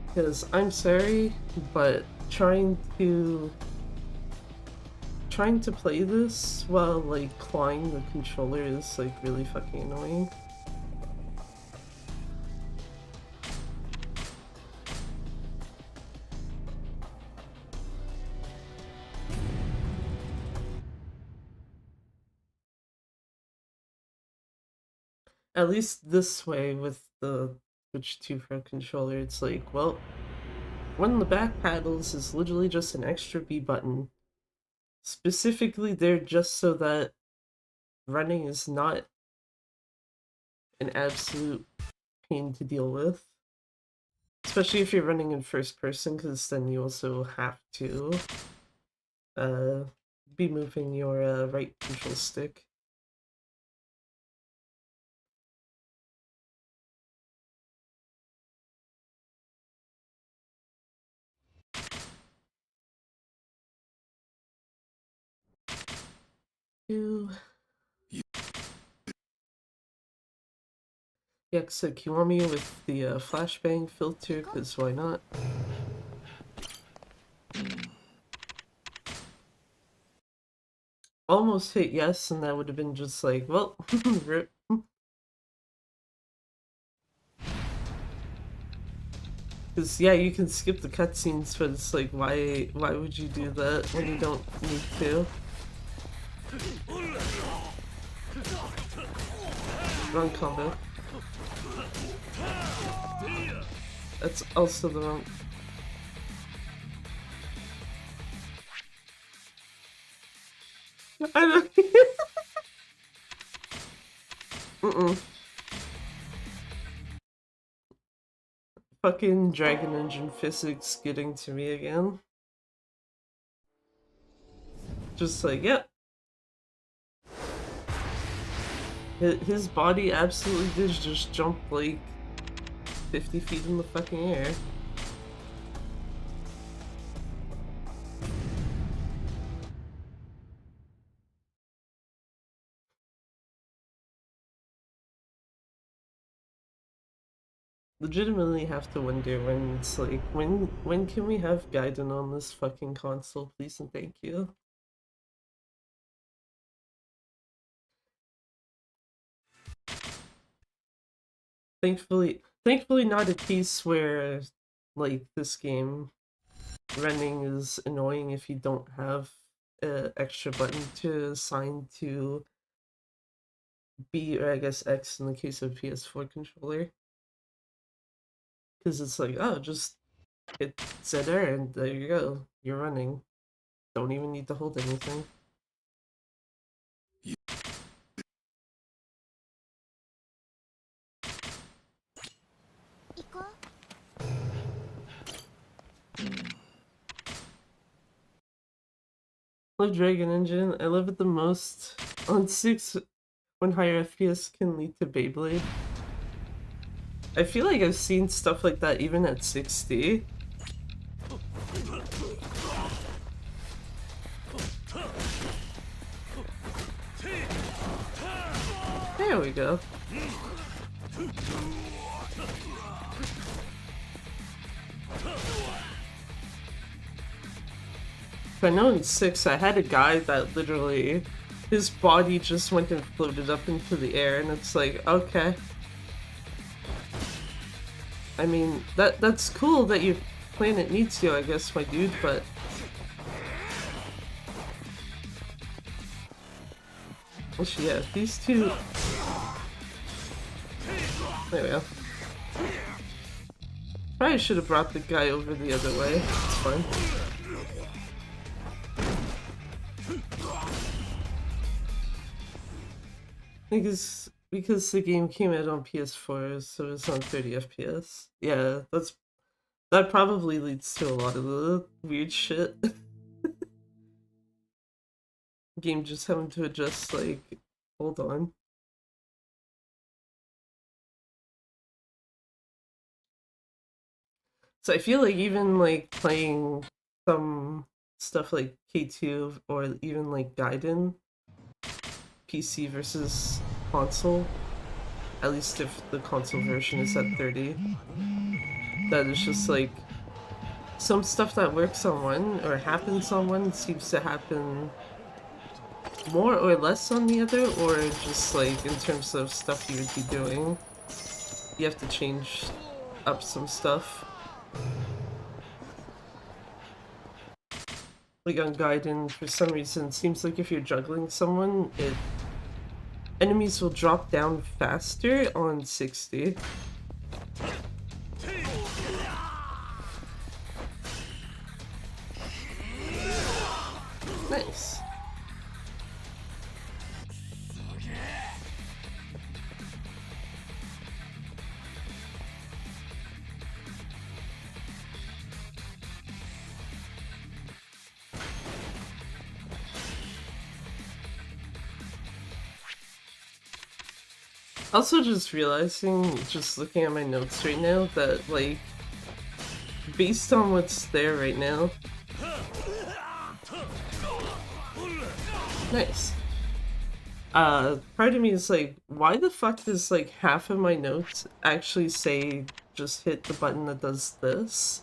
Because I'm sorry, but trying to play this while like clawing the controller is like really fucking annoying. At least this way with the Switch 2 Pro controller, it's like, well, one of the back paddles is literally just an extra B button. Specifically there just so that running is not an absolute pain to deal with. Especially if you're running in first person, because then you also have to be moving your right control stick. Yakuza Kiwami with the flashbang filter, because why not? Almost hit yes, and that would have been just like, well, rip. Because, yeah, you can skip the cutscenes, but it's like, why would you do that when you don't need to? Wrong combo. That's also the wrong... I don't... Fucking Dragon Engine physics getting to me again. Just like, yep. His body absolutely did just jump like 50 feet in the fucking air. Legitimately have to wonder when it's like, when can we have Gaiden on this fucking console, please and thank you. Thankfully not a case where like this game running is annoying if you don't have an extra button to assign to B, or I guess X in the case of PS4 controller. Because it's like, oh, just hit ZR and there you go, you're running. Don't even need to hold anything. Love Dragon Engine. I love it the most on 6 when higher FPS can lead to Beyblade. I feel like I've seen stuff like that even at 60. There we go. I know in 6 I had a guy that literally his body just went and floated up into the air, and it's like, okay. I mean, that's cool that your planet needs you, I guess, my dude, but Actually, yeah, these two... There we go. Probably should have brought the guy over the other way. It's fine. Because the game came out on PS4, so it's on 30 FPS. Yeah, that probably leads to a lot of the weird shit. Game just having to adjust, like, hold on. So I feel like even like playing some stuff like K2 or even like Gaiden, PC versus console, at least if the console version is at 30, that is just like some stuff that works on one or happens on one seems to happen more or less on the other, or just like in terms of stuff you would be doing, you have to change up some stuff. Like on Gaiden, for some reason, it seems like if you're juggling someone, enemies will drop down faster on 60. Nice. Also just realizing, just looking at my notes right now, that like, based on what's there right now... Nice. Part of me is like, why the fuck does like half of my notes actually say just hit the button that does this?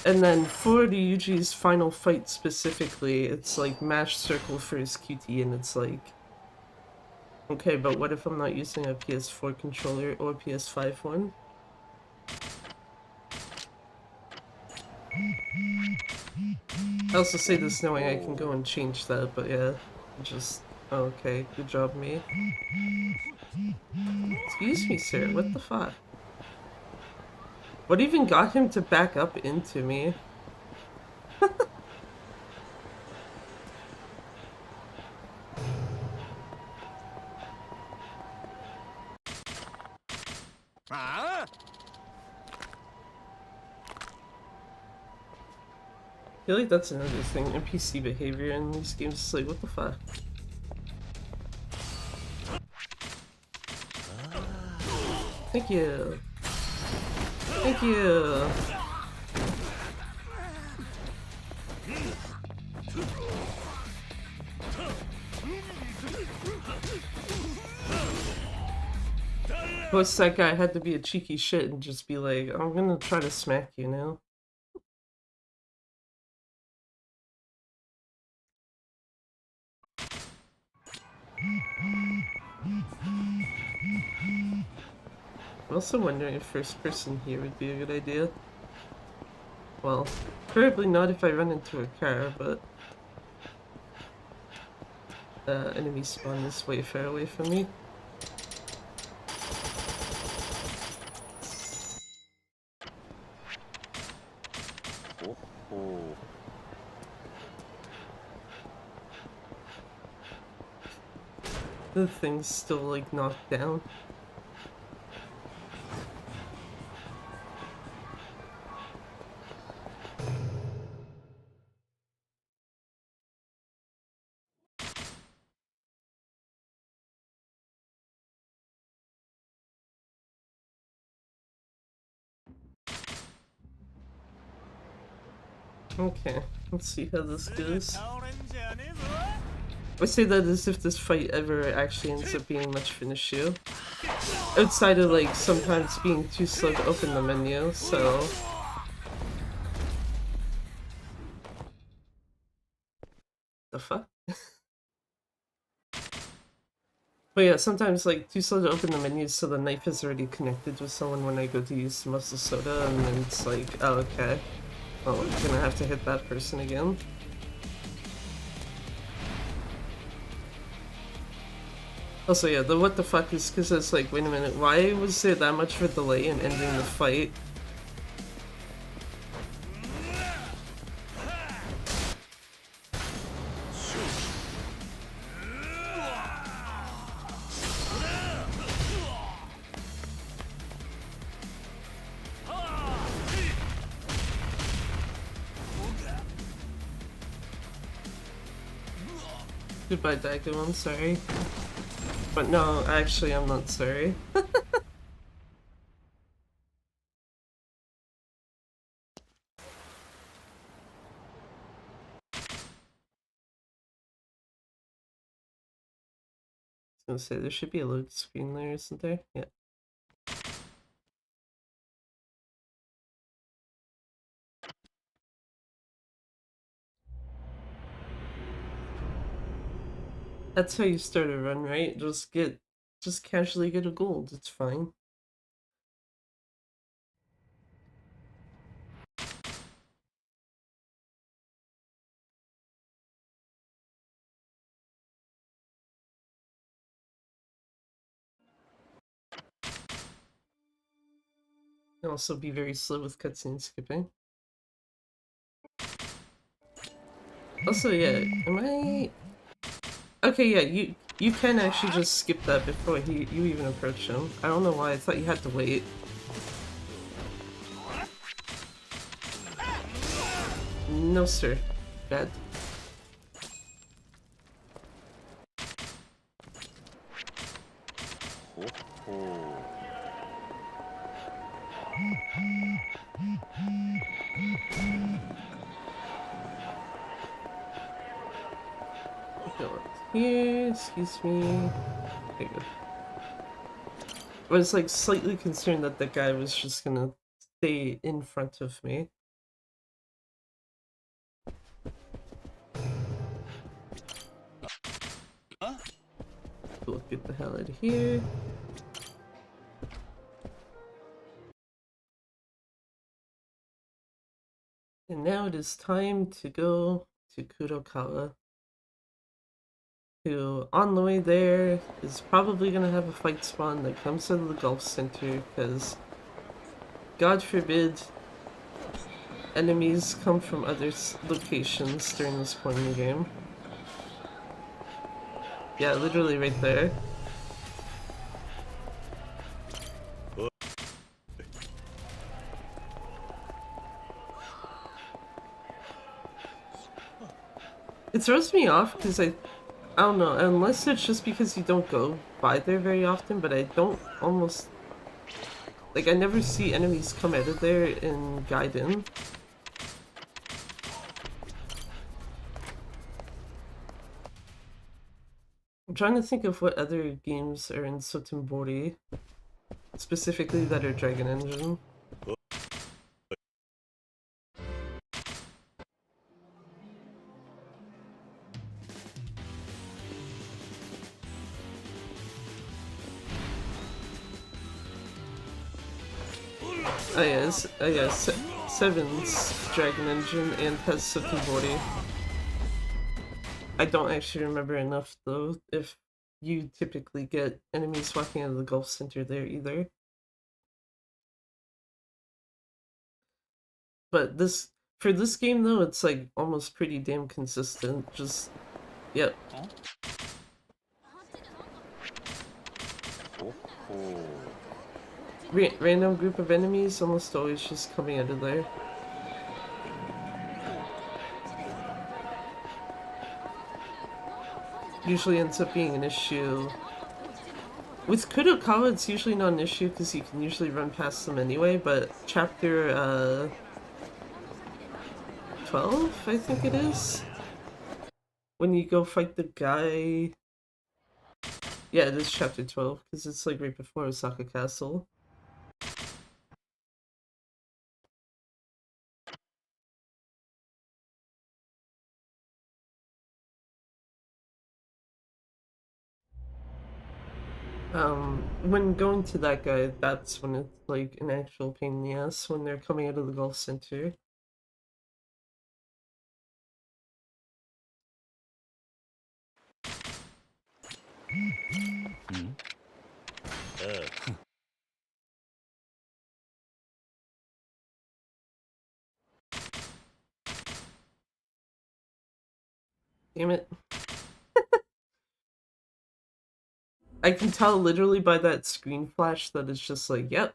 And then for Ryuji's final fight specifically, it's like mash circle for his QT, and it's like, okay, but what if I'm not using a PS4 controller or PS5 one? I also say this knowing I can go and change that, but yeah, just... Okay, good job, me. Excuse me, sir, what the fuck? What even got him to back up into me? I feel like that's another thing, NPC behavior in these games is like, what the fuck? Thank you. Thank you. Plus that guy had to be a cheeky shit and just be like, I'm gonna try to smack you now. I'm also wondering if first person here would be a good idea. Well, probably not if I run into a car, but... enemy spawn is way far away from me. The thing's still like knocked down. Okay, let's see how this goes. I say that as if this fight ever actually ends up being much of an issue. Outside of like sometimes being too slow to open the menu, so... The fuck? But yeah, sometimes like too slow to open the menu, so the knife is already connected with someone when I go to use the muscle soda, and then it's like, oh okay. Well, I'm gonna have to hit that person again. Also, yeah, the what the fuck is because it's like, wait a minute, why was there that much of a delay in ending the fight? Goodbye, Daigo, I'm sorry. But no, actually, I'm not sorry. I was gonna say, there should be a load screen there, isn't there? Yeah. That's how you start a run, right? Just casually get a gold, it's fine. And also be very slow with cutscene skipping. Also, yeah, am I... Okay, yeah, you can actually just skip that before you even approach him. I don't know why, I thought you had to wait. No, sir. Bad. Go up here, excuse me. Okay, good. I was like slightly concerned that the guy was just gonna stay in front of me. We'll get the hell out of here. And now it is time to go to Kurokawa, who on the way there is probably gonna have a fight spawn that comes out of the Gulf Center, because God forbid enemies come from other locations during this point in the game. Yeah, literally right there. It throws me off because I don't know, unless it's just because you don't go by there very often, but I don't almost... Like, I never see enemies come out of there in Gaiden. I'm trying to think of what other games are in Sotenbori, specifically that are Dragon Engine. Oh yes, Seven's Dragon Engine and has Sotenbori. I don't actually remember enough though if you typically get enemies walking out of the Gulf Center there either. But for this game though, it's like almost pretty damn consistent. Just, yep. Random group of enemies almost always just coming out of there. Usually ends up being an issue. With Kudokawa, it's usually not an issue because you can usually run past them anyway, but chapter 12, I think it is? When you go fight the guy... Yeah, it is chapter 12, because it's like right before Osaka Castle. When going to that guy, that's when it's like an actual pain in the ass when they're coming out of the Gulf Center. Damn it. I can tell literally by that screen flash that it's just like, yep,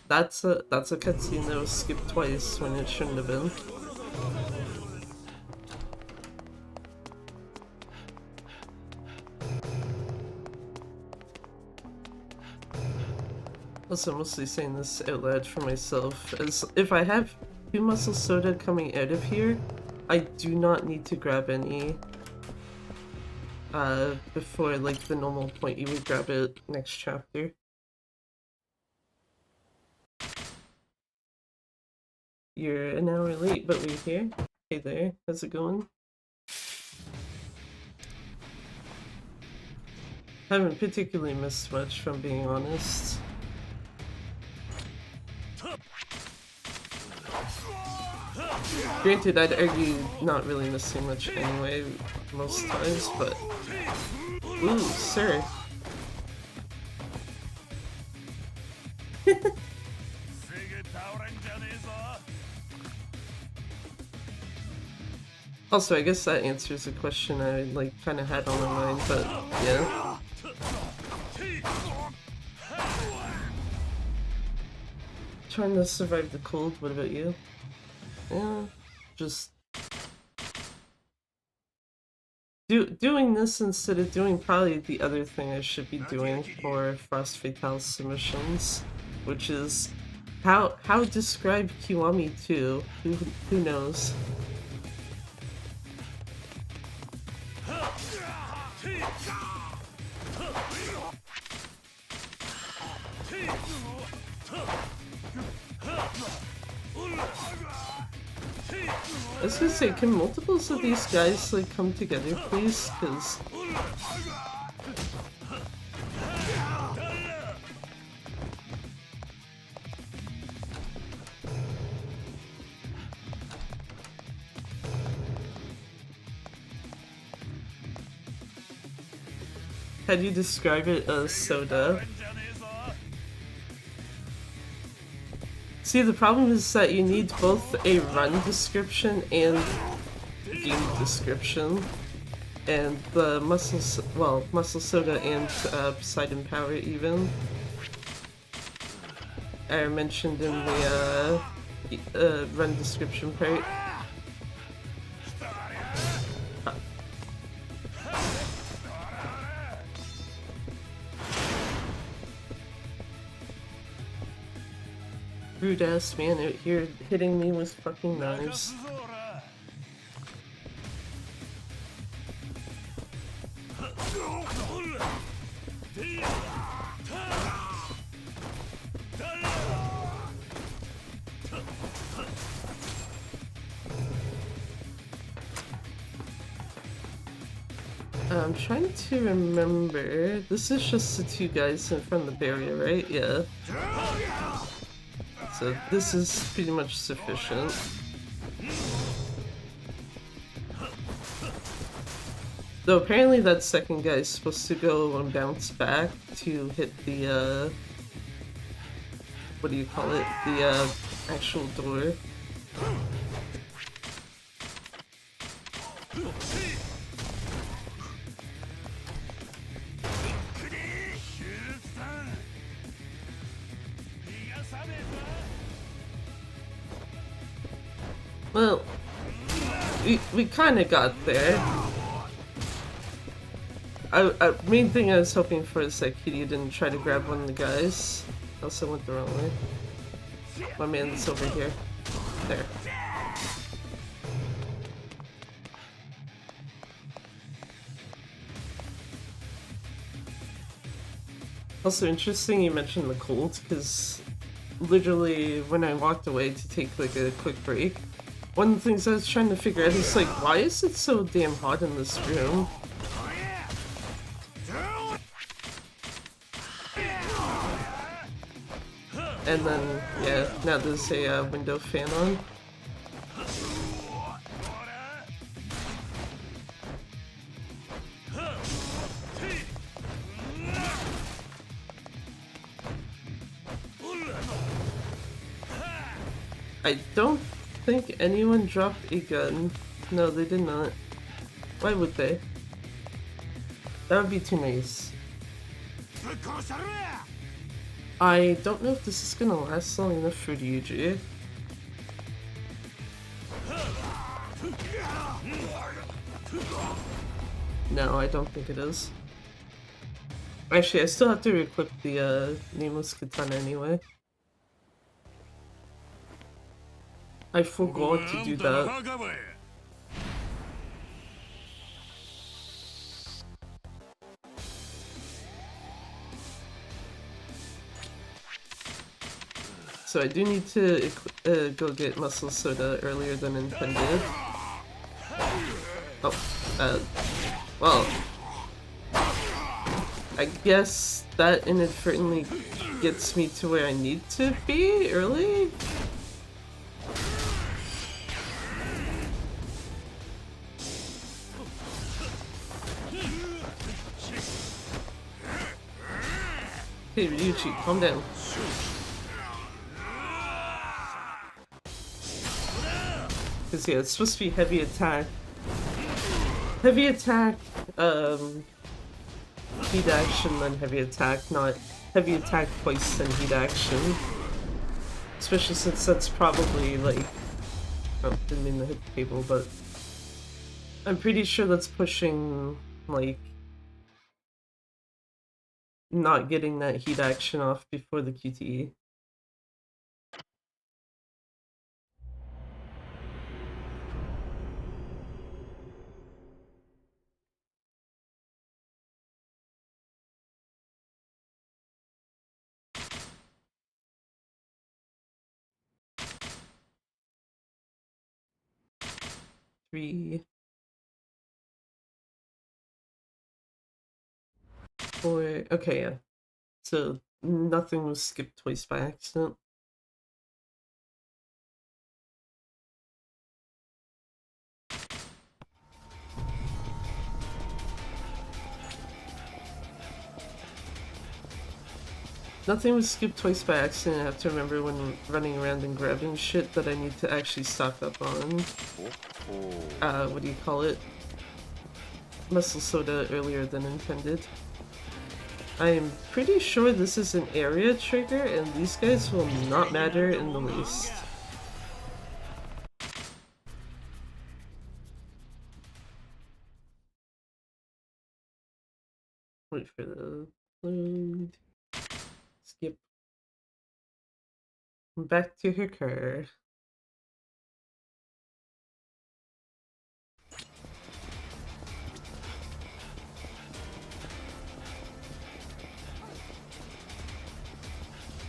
that's a cutscene that was skipped twice when it shouldn't have been. Also, I'm mostly saying this out loud for myself, as if I have 2 muscle soda coming out of here, I do not need to grab any before like the normal point you would grab it next chapter. You're an hour late, but we're here. Hey there, how's it going? Haven't particularly missed much, if I'm being honest. Granted, I'd argue not really missing much anyway, most times, but... Ooh, sir. Also, I guess that answers a question I like kind of had on my mind, but yeah. Trying to survive the cold, what about you? Yeah, just doing this instead of doing probably the other thing I should be doing for Frost Fatale submissions, which is how describe Kiwami 2. Who knows? I was gonna say, can multiples of these guys like come together, please? Because how do you describe it as soda? See, the problem is that you need both a run description and game description. And the muscle soda and Poseidon power even are mentioned in the run description part. Rude ass man out here hitting me with fucking knives. I'm trying to remember. This is just the 2 guys in front of the barrier, right? Yeah. So this is pretty much sufficient. Though apparently that second guy is supposed to go and bounce back to hit the, what do you call it? The, actual door. Well, we kind of got there. Main thing I was hoping for is that Kitty didn't try to grab one of the guys. Also went the wrong way. My man's over here. There. Also interesting you mentioned the cold, because literally when I walked away to take like a quick break, one of the things I was trying to figure out is like, why is it so damn hot in this room? And then, yeah, now there's a window fan on. I don't think anyone dropped a gun. No, they did not. Why would they? That would be too nice. I don't know if this is gonna last long enough for Ryuji. No, I don't think it is. Actually, I still have to equip the nameless katana anyway. I forgot to do that. So I do need to go get muscle soda earlier than intended. Oh, well, I guess that inadvertently gets me to where I need to be early? Hey Ryuji, calm down. Because yeah, it's supposed to be heavy attack. Heavy attack, heat action, then heavy attack, not heavy attack twice, then heat action. Especially since that's probably like... Oh, didn't mean to hit the table, but... I'm pretty sure that's pushing, like... not getting that heat action off before the QTE. Three... 4... Okay, yeah. So, nothing was skipped twice by accident. Nothing was skipped twice by accident. I have to remember when running around and grabbing shit that I need to actually stock up on. What do you call it? Muscle soda earlier than intended. I am pretty sure this is an area trigger and these guys will not matter in the least. Wait for the load. Skip. Back to her car.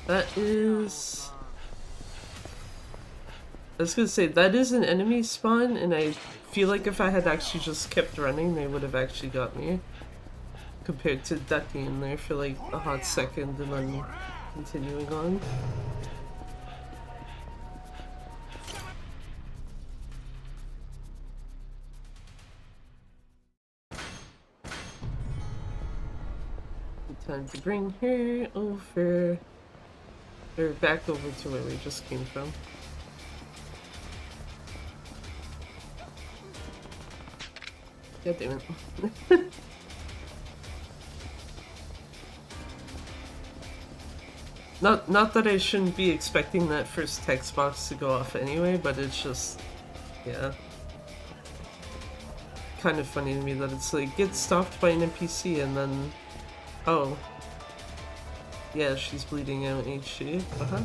That is... I was gonna say, that is an enemy spawn, and I feel like if I had actually just kept running, they would have actually got me. Compared to ducking in there for like a hot second and then continuing on. Time to bring her over, or back over to where we just came from. God damn it. Not that I shouldn't be expecting that first text box to go off anyway, but it's just, yeah. Kind of funny to me that it's like, get stopped by an NPC and then, oh. Yeah, she's bleeding out, ain't she? Uh-huh.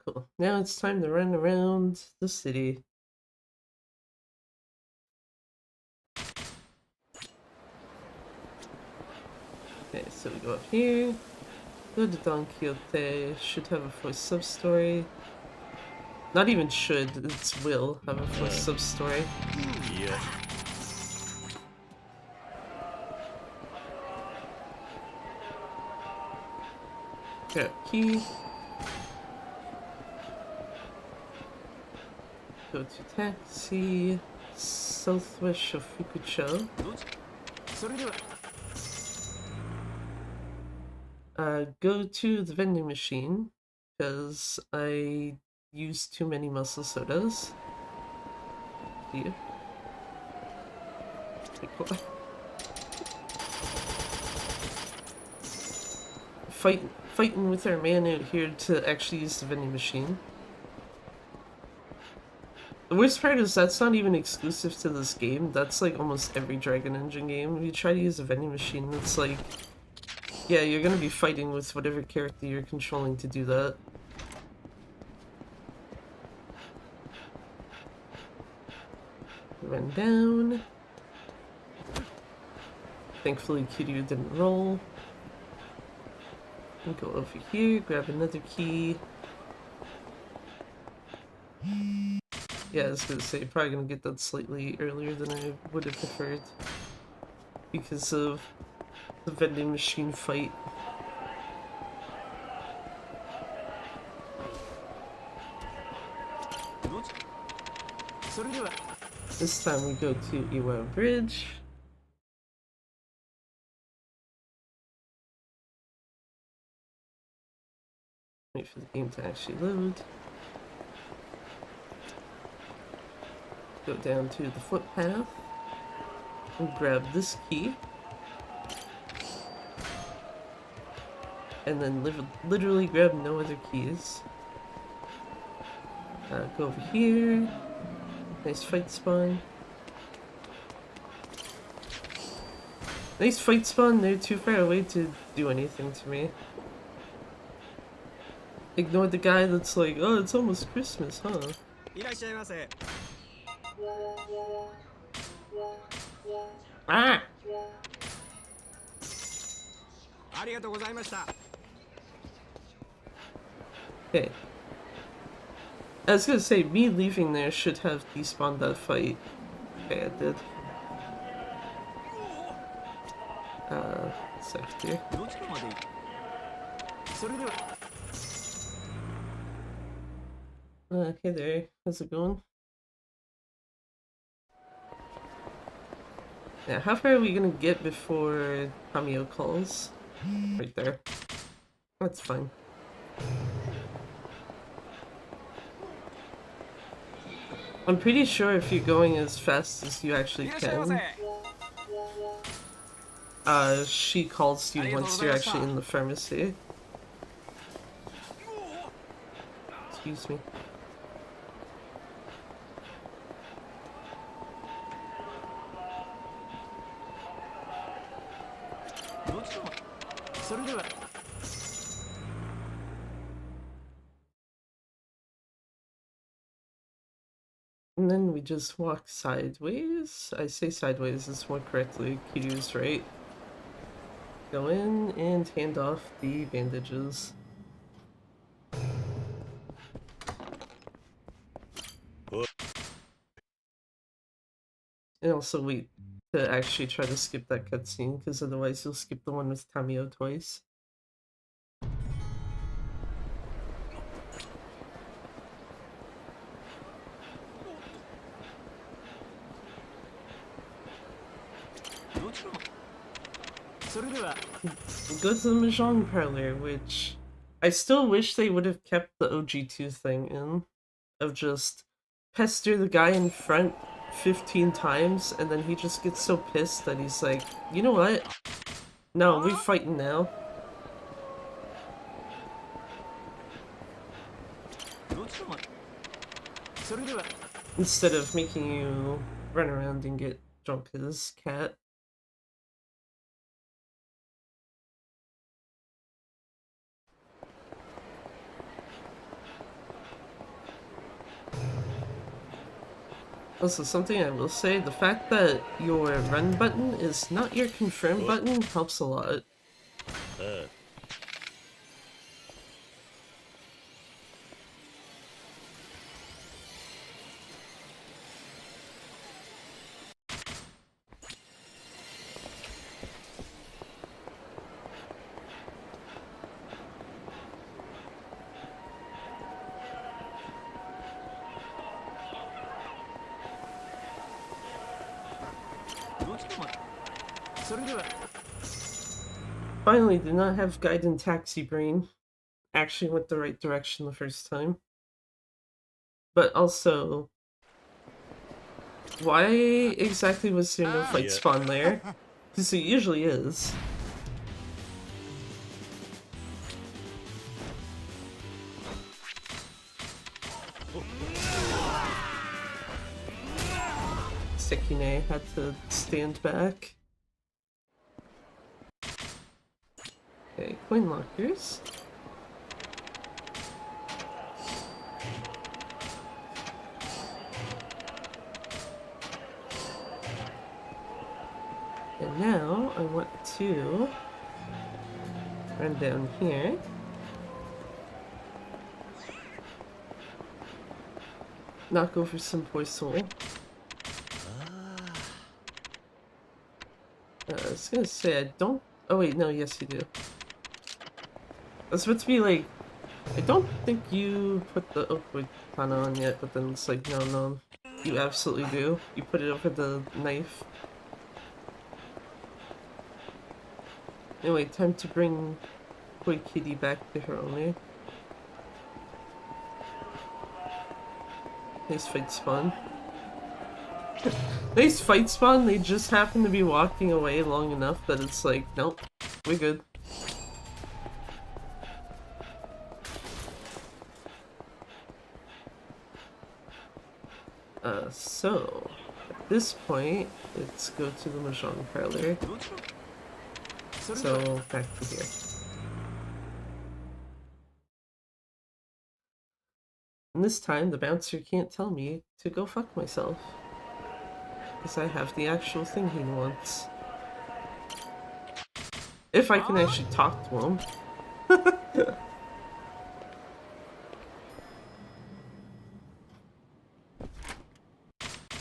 Cool. Now it's time to run around the city. Okay, so we go up here. Go to Don Quixote. Should have a voice sub-story. Not even should, it's will have a voice sub-story.
Yeah.
Grab key. Go to taxi. Southwest of Fukucho. Go to the vending machine, because I used too many muscle sodas. Do you? Like, what? Fighting with our man out here to actually use the vending machine. The worst part is that's not even exclusive to this game. That's like almost every Dragon Engine game. If you try to use a vending machine, it's like, yeah, you're gonna be fighting with whatever character you're controlling to do that. Run down. Thankfully, Kiryu didn't roll. And go over here, grab another key. Yeah, I was gonna say, probably gonna get that slightly earlier than I would have preferred because of the vending machine fight. This time we go to Iwa Bridge. Wait for the game to actually load. Go down to the footpath and grab this key. And then literally grab no other keys. Go over here. Nice fight spawn. Nice fight spawn, they're too far away to do anything to me. Ignore the guy that's like, oh, it's almost Christmas, huh? Ah! Okay. I was gonna say, me leaving there should have despawned that fight. Okay, it did. Sec here. Hey there, how's it going? Yeah, how far are we gonna get before Kamio calls? Right there. That's fine. I'm pretty sure if you're going as fast as you actually can, she calls you once you're actually in the pharmacy. Excuse me. And then we just walk sideways. I say sideways, it's more correctly. Kiryu's right. Go in and hand off the bandages. And also wait to actually try to skip that cutscene, because otherwise you'll skip the one with Tamio twice. Go to the Mahjong parlor, which I still wish they would have kept the OG2 thing in, of just pester the guy in front 15 times and then he just gets so pissed that he's like, you know what? No, we're fighting now. Instead of making you run around and get drunk as cat. Also, something I will say, the fact that your run button is not your confirm button helps a lot. Finally, did not have Gaiden Taxi Brain. Actually went the right direction the first time. But also, why exactly was there no fight spawn there? Because it usually is. Sekine had to stand back. Okay, coin lockers. And now I want to run down here. Knock over some poor soul. I was gonna say I don't. Oh wait, no, yes you do. I was about to be like, I don't think you put the Oakwood Katana on yet, but then it's like, no, you absolutely do. You put it over the knife. Anyway, time to bring Toy Kitty back to her owner. Nice fight spawn. Nice fight spawn, they just happen to be walking away long enough that it's like, nope, we're good. So, at this point, let's go to the Mahjong parlor. So, back to here. And this time, the bouncer can't tell me to go fuck myself. Because I have the actual thing he wants. If I can actually talk to him.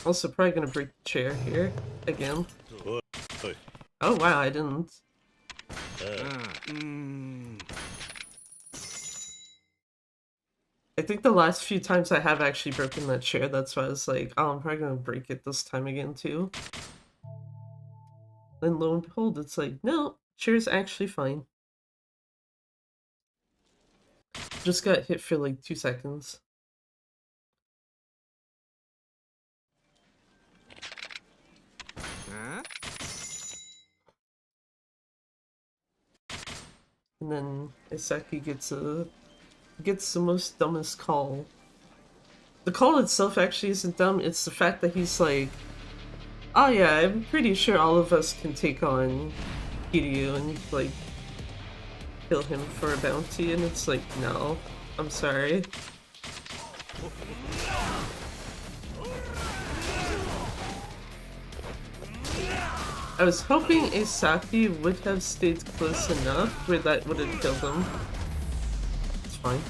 Also, probably gonna break the chair here again. Oh wow, I didn't. I think the last few times I have actually broken that chair, that's why I was like, oh, I'm probably gonna break it this time again too. Then lo and behold, it's like, no, chair's actually fine. Just got hit for like 2 seconds. And then Isaki gets the most dumbest call. The call itself actually isn't dumb, it's the fact that he's like, oh yeah, I'm pretty sure all of us can take on Kiryu and like kill him for a bounty, and it's like, no, I'm sorry. I was hoping Isaki would have stayed close enough where that would have killed him. It's fine.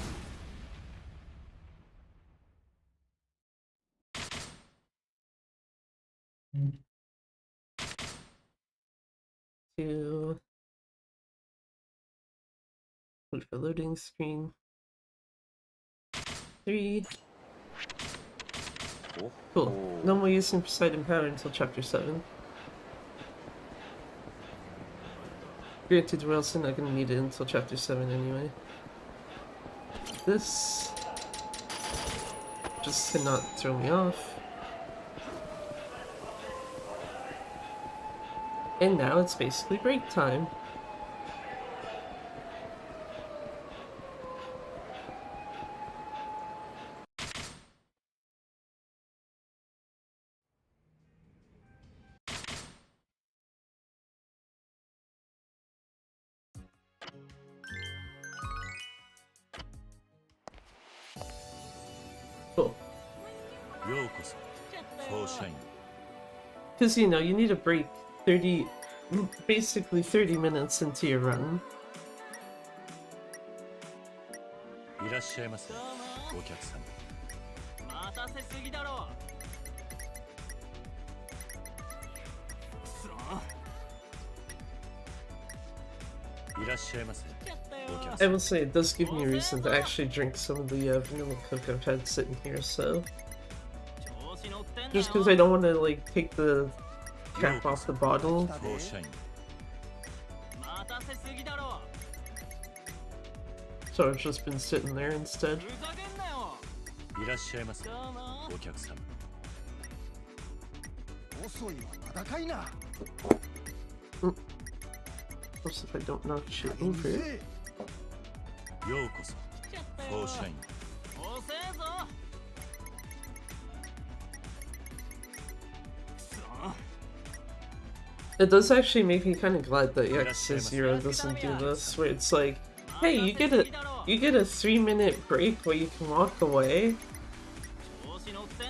Two. Wait for loading screen. 3. Cool. No more using Poseidon power until chapter 7. Granted, we're also not gonna need it until chapter 7 anyway. This just to not throw me off. And now it's basically break time. Cool. Because, you know, you need a break basically 30 minutes into your run. I will say it does give me a reason to actually drink some of the vanilla Coke I've had sitting here, so... Just because I don't want to, like, take the cap off the bottle. So I've just been sitting there instead.
いらっしゃいませお客様遅いは戦いな
Plus, if I don't knock shit over.
ようこそフォーシャイン
It does actually make me kind of glad that Yakuza 0 doesn't do this, where it's like, hey, you get a 3-minute break where you can walk away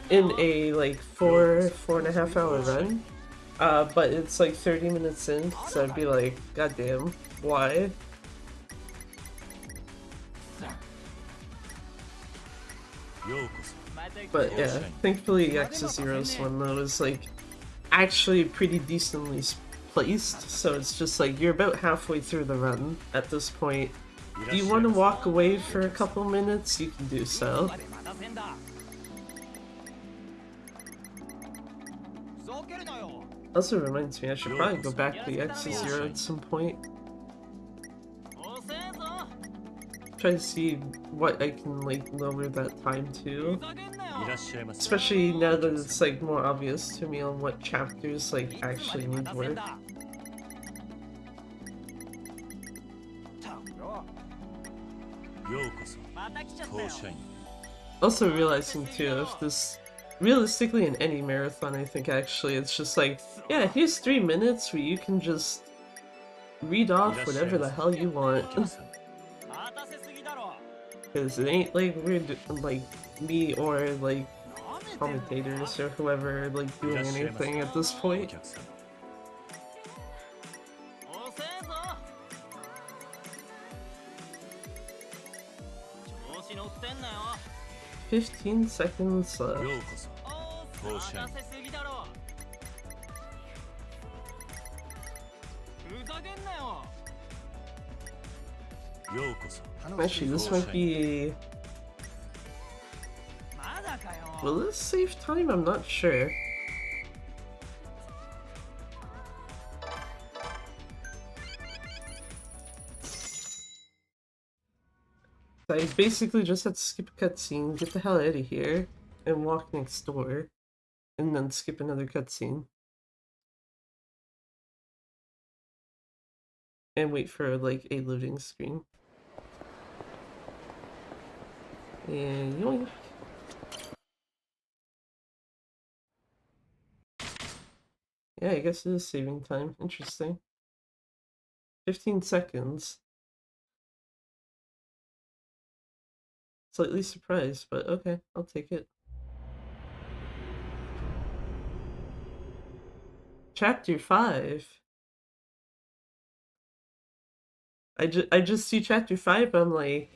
in a like 4.5 hour run. But it's like 30 minutes in, so I'd be like, goddamn, why? But yeah, thankfully Yakuza 0's one though is like actually pretty decently placed, so it's just like you're about halfway through the run at this point. Do you want to walk away for a couple minutes? You can do so. Also reminds me, I should probably go back to Yakuza 0 at some point. Try to see what I can like lower that time to. Especially now that it's like more obvious to me on what chapters like actually need work. Also realizing too, if this realistically in any marathon, I think actually it's just like, yeah, here's 3 minutes where you can just read off whatever the hell you want. Because it ain't like we're like me or like commentators or whoever like doing anything at this point. "15 seconds left." Actually, this might be... Will this save time? I'm not sure. I basically just had to skip a cutscene, get the hell out of here, and walk next door, and then skip another cutscene. And wait for, like, a loading screen. And yoink. Yeah, I guess it is saving time. Interesting. 15 seconds. Slightly surprised, but okay, I'll take it. Chapter 5. I just see chapter 5, I'm like,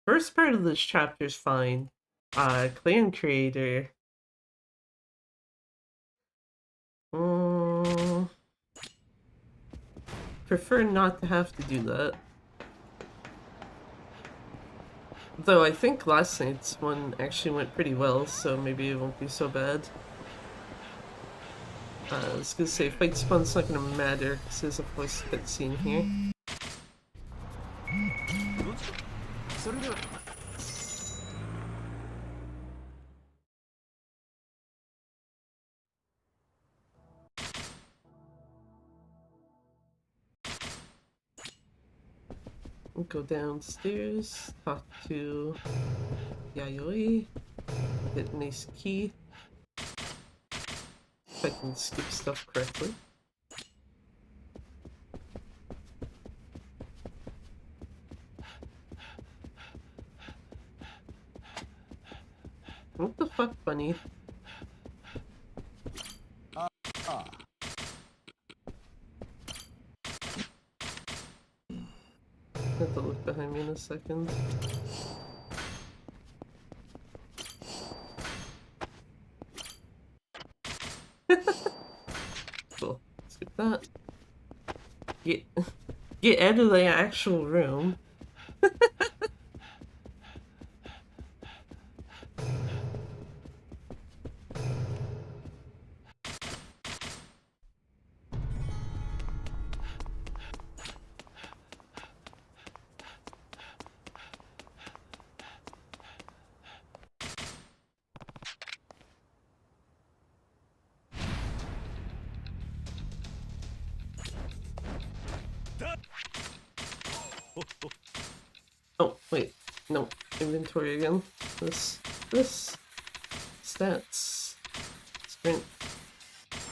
First part of this chapter's fine. Clan creator. Prefer not to have to do that. Though I think last night's one actually went pretty well, so maybe it won't be so bad. I was gonna say, fight spawn's not gonna matter, because there's a voice cutscene here. We'll go downstairs, talk to Yayoi, get a nice key. If I can skip stuff correctly. What the fuck, bunny? I have to look behind me in a second. Cool. Skip that. Get out of the actual room. Wait, no, inventory again. This, stats, sprint,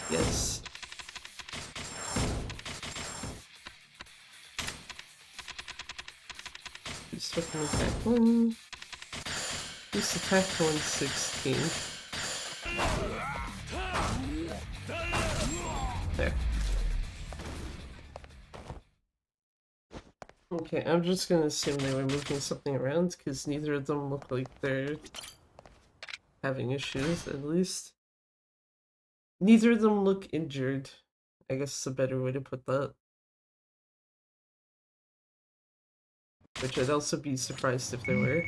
yes. Boost weapon attack 1. Boost attack 116. There. Okay, I'm just gonna assume they were moving something around because neither of them look like they're having issues, at least. Neither of them look injured. I guess it's a better way to put that. Which I'd also be surprised if they were.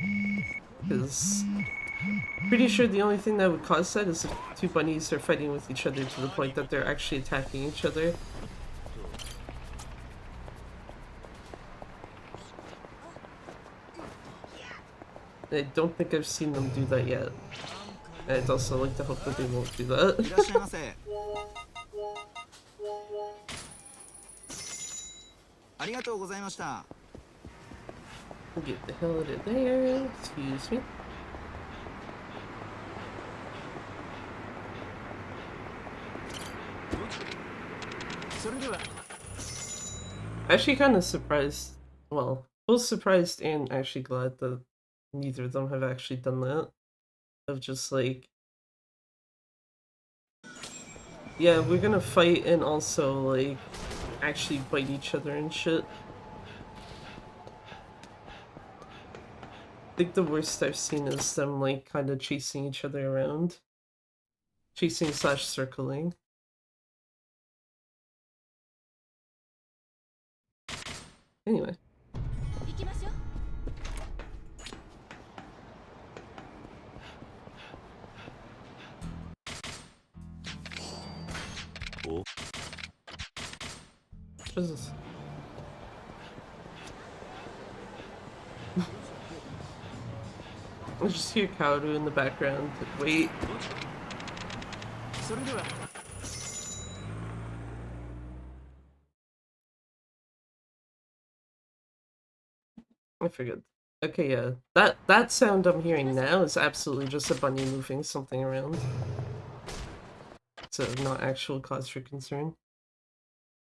Because pretty sure the only thing that would cause that is if two bunnies are fighting with each other to the point that they're actually attacking each other. I don't think I've seen them do that yet. I'd also like to hope that they won't do that. Get the hell out of there. Excuse me. Actually kind of surprised. Well, both surprised and actually glad that neither of them have actually done that. Of just like, yeah, we're gonna fight and also like actually bite each other and shit. I think the worst I've seen is them like kind of chasing each other around. Chasing / circling. Anyway.
Oh.
Jesus. I just hear Kaoru in the background. Wait. I forget. Okay, yeah. That sound I'm hearing now is absolutely just a bunny moving something around. So not actual cause for concern.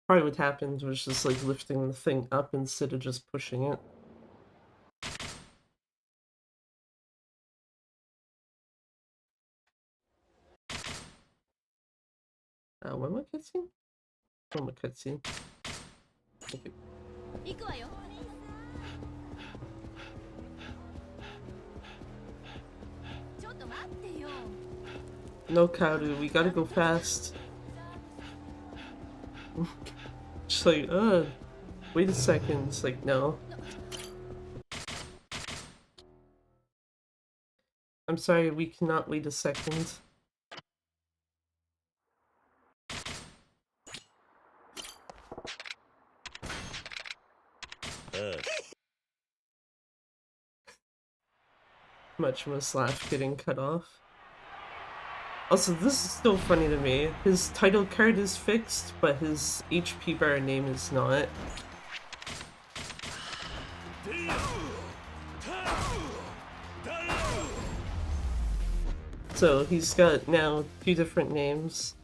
Probably what happened was just like lifting the thing up instead of just pushing it. One more cutscene? One more cutscene. Okay. No, Kaoru, we gotta go fast. Just like, wait a second. It's like, no. I'm sorry, we cannot wait a second. Much must laugh getting cut off. Also, this is still funny to me. His title card is fixed, but his HP bar name is not. So he's got now 2 different names.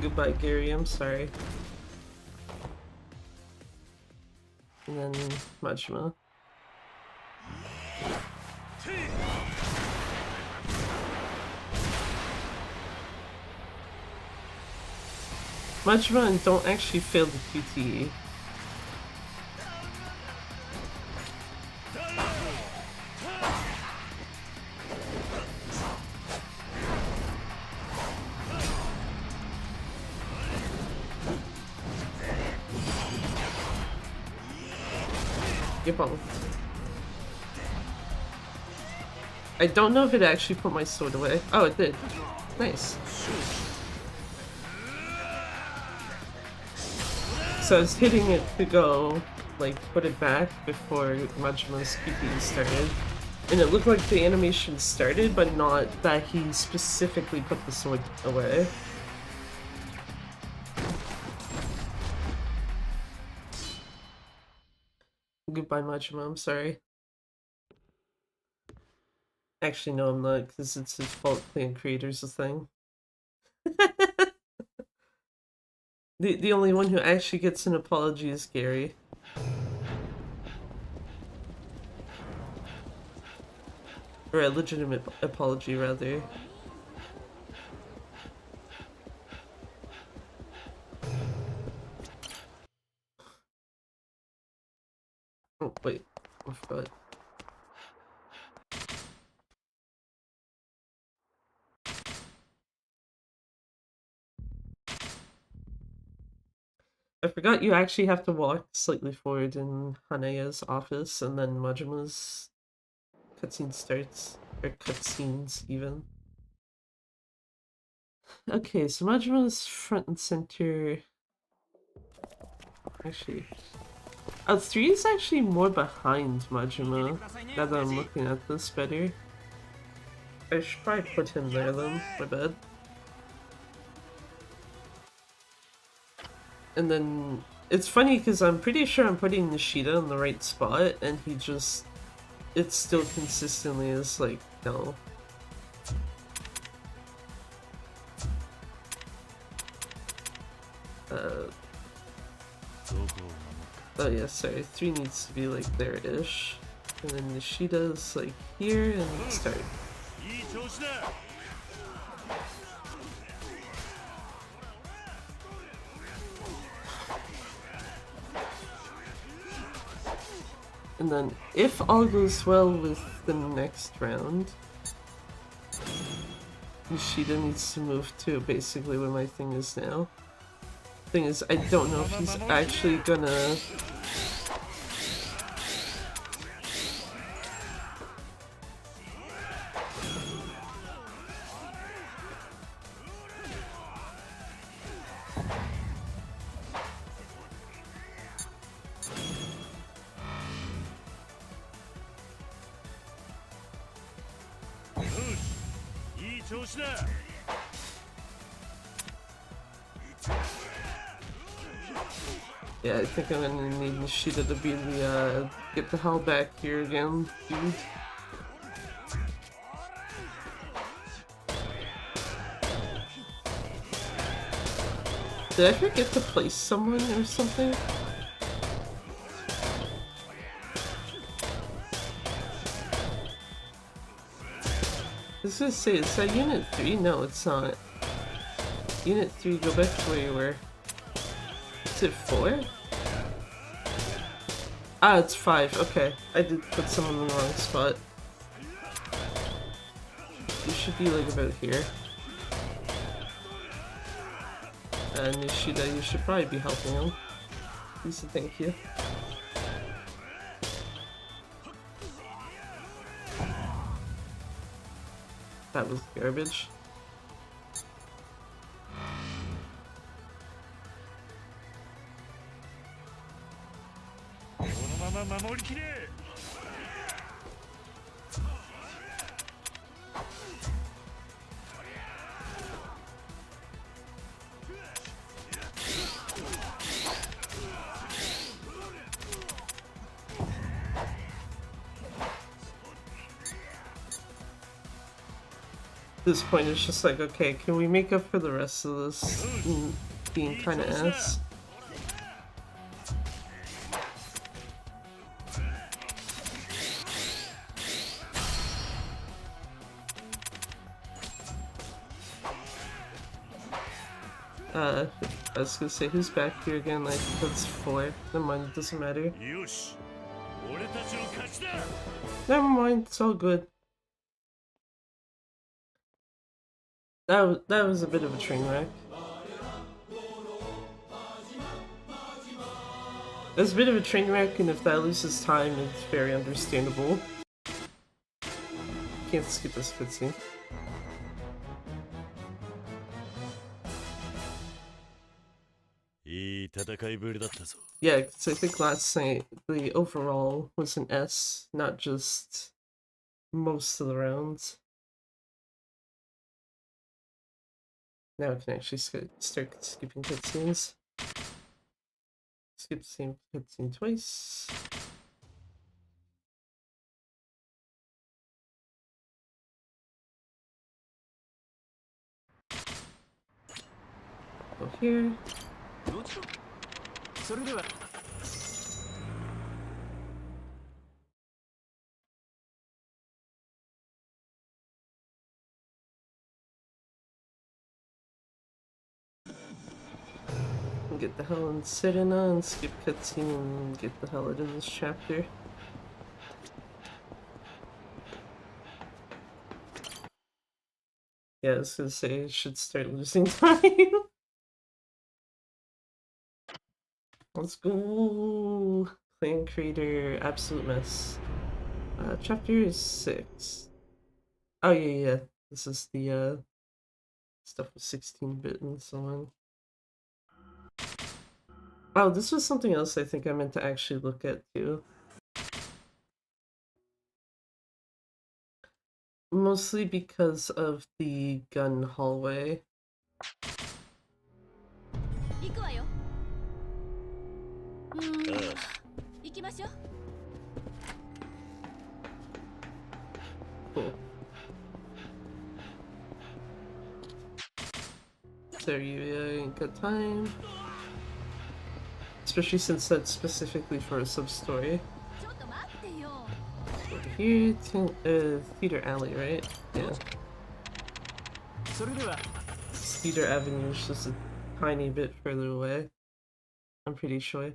Goodbye, Gary, I'm sorry. And then Majima. Majima and don't actually fail the QTE. I don't know if it actually put my sword away. Oh, it did. Nice. So I was hitting it to go like put it back before Majima's PP started. And it looked like the animation started, but not that he specifically put the sword away. Goodbye, Majima, I'm sorry. Actually, no, I'm not, because it's his fault clan creators a thing. The only one who actually gets an apology is Gary. Or a legitimate apology, rather. Oh, wait. I forgot. I forgot you actually have to walk slightly forward in Hanaya's office, and then Majima's cutscene starts. Or cutscenes, even. Okay, so Majima's front and center. Actually. 3 is actually more behind Majima, now that I'm looking at this better. I should probably put him there then, my bad. And then, it's funny because I'm pretty sure I'm putting Nishida in the right spot, and he just, it still consistently is like, no. Oh yeah, sorry, 3 needs to be like there-ish. And then Nishida's like here, and start. And then, if all goes well with the next round, Nishida needs to move to basically where my thing is now. Thing is, I don't know if he's actually gonna... Yeah, I think I'm gonna need Nishida to be the, get the hell back here again, dude. Did I forget to place someone or something? I was gonna say, is that Unit 3? No, it's not. Unit 3, go back to where you were. Is it 4? Ah, it's 5. Okay. I did put someone in the wrong spot. You should be like about here. Nishida, you should probably be helping him. Please and thank you. That was garbage. At this point, it's just like, okay, can we make up for the rest of this being kind of ass? I was gonna say, who's back here again? Like, that's 4. Never mind, it doesn't matter. Never mind, it's all good. That was a bit of a train wreck. It was a bit of a train wreck, and if that loses time, it's very understandable. Can't skip this cutscene.
いい戦いぶりだったぞ。
Yeah, because I think last night the overall was an S, not just most of the rounds. Now I can actually start skipping cutscenes. Skip the same cutscene twice. Go here. Get the hell in Serena and skip cutscene and get the hell out of this chapter. Yeah, I was gonna say I should start losing time. Let's go! Clan creator, absolute mess. Chapter 6. Oh yeah. This is the stuff with 16-bit and so on. Oh, this was something else I think I meant to actually look at too. Mostly because of the gun hallway. Cool. So you ain't got time. Especially since that's specifically for a sub-story. Over here, Theater Alley, right? Yeah. Theater Avenue is just a tiny bit further away. I'm pretty sure.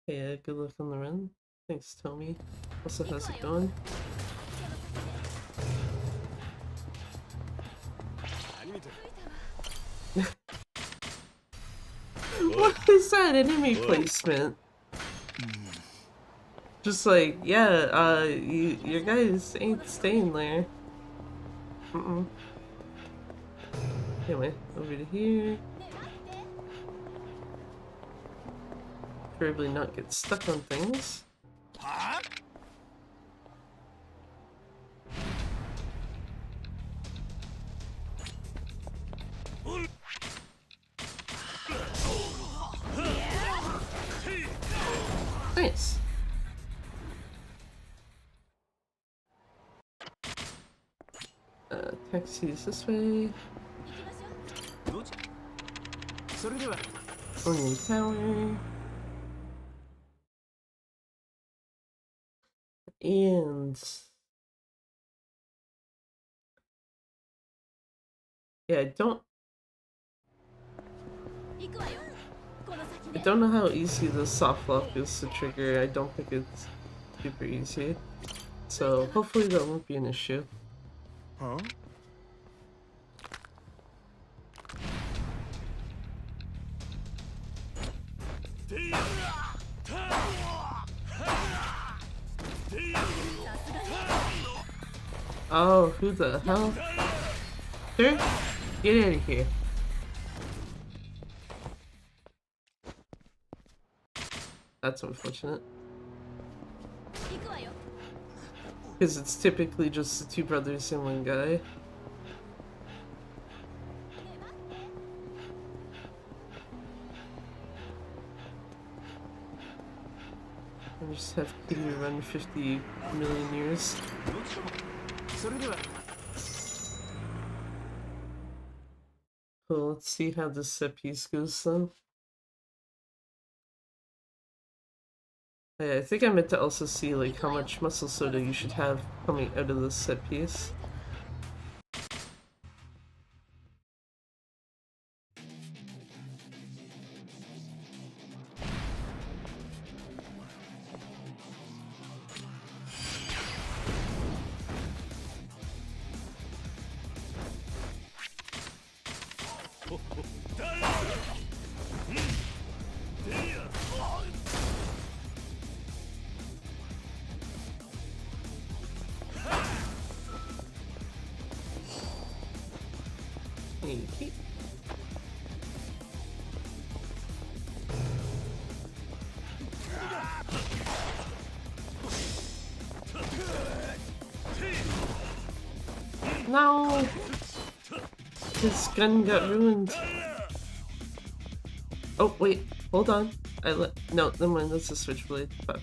Hey, good luck on the run. Thanks, Tommy. Also, how's it going? What is that enemy placement? Just like, yeah, your guys ain't staying there. Anyway, over to here. Preferably not get stuck on things. Nice. Taxis this way. Onion Tower. And yeah, I don't know how easy the soft lock is to trigger. I don't think it's super easy. So hopefully that won't be an issue.
Huh?
Oh, who the hell? Sure? Get out of here. That's unfortunate. Because it's typically just the two brothers and one guy. I just have to run 50 million years. Cool, let's see how this set piece goes then. Yeah, I think I meant to also see like how much muscle soda you should have coming out of this set piece. His gun got ruined. Oh, wait. Hold on. No, never mind. That's a switchblade. Fuck.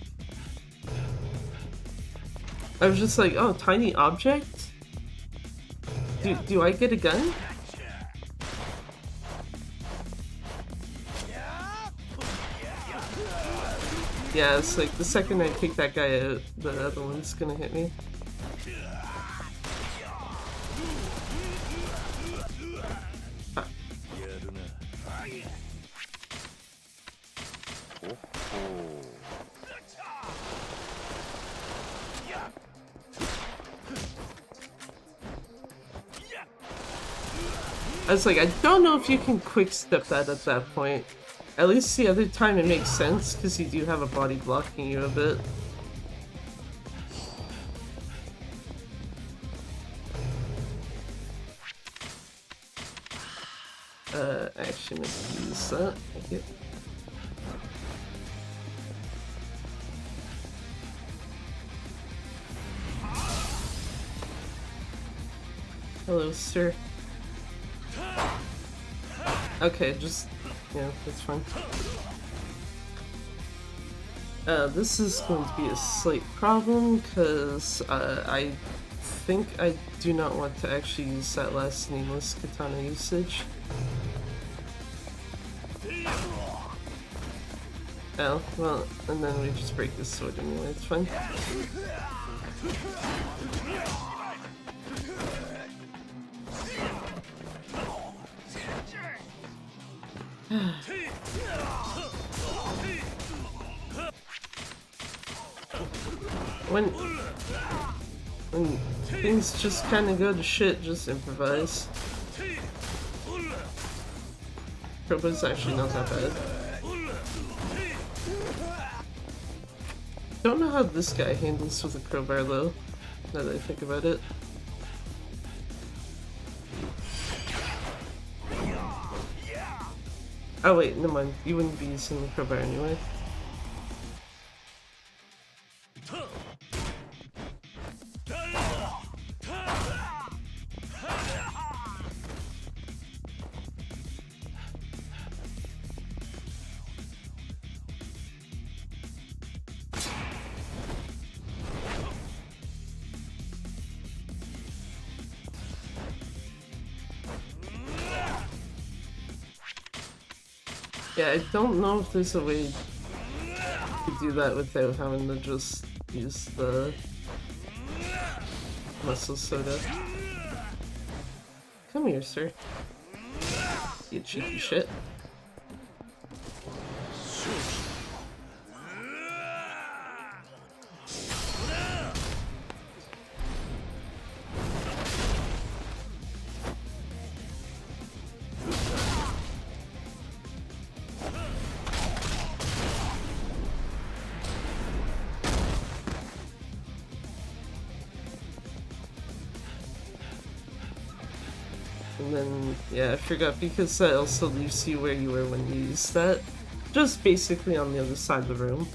I was just like, oh, tiny object? Do I get a gun? Yeah, it's like the second I take that guy out, the other one's gonna hit me. I was like, I don't know if you can quick step that at that point. At least the other time it makes sense, because you do have a body blocking you a bit. Actually, let's use that. Thank you. Hello, sir. Okay, just... yeah, that's fine. This is going to be a slight problem, because I think I do not want to actually use that last nameless katana usage. Oh, well, and then we just break this sword anyway, it's fine. When things just kind of go to shit, just improvise. Crowbar's actually not that bad. Don't know how this guy handles with a crowbar though, now that I think about it. Oh wait, never mind. You wouldn't be using the crowbar anyway. Yeah, I don't know if there's a way to do that without having to just use the muscle soda. Come here, sir. You cheeky shit. And then, yeah, I forgot because that also leaves you where you were when you used that. Just basically on the other side of the room.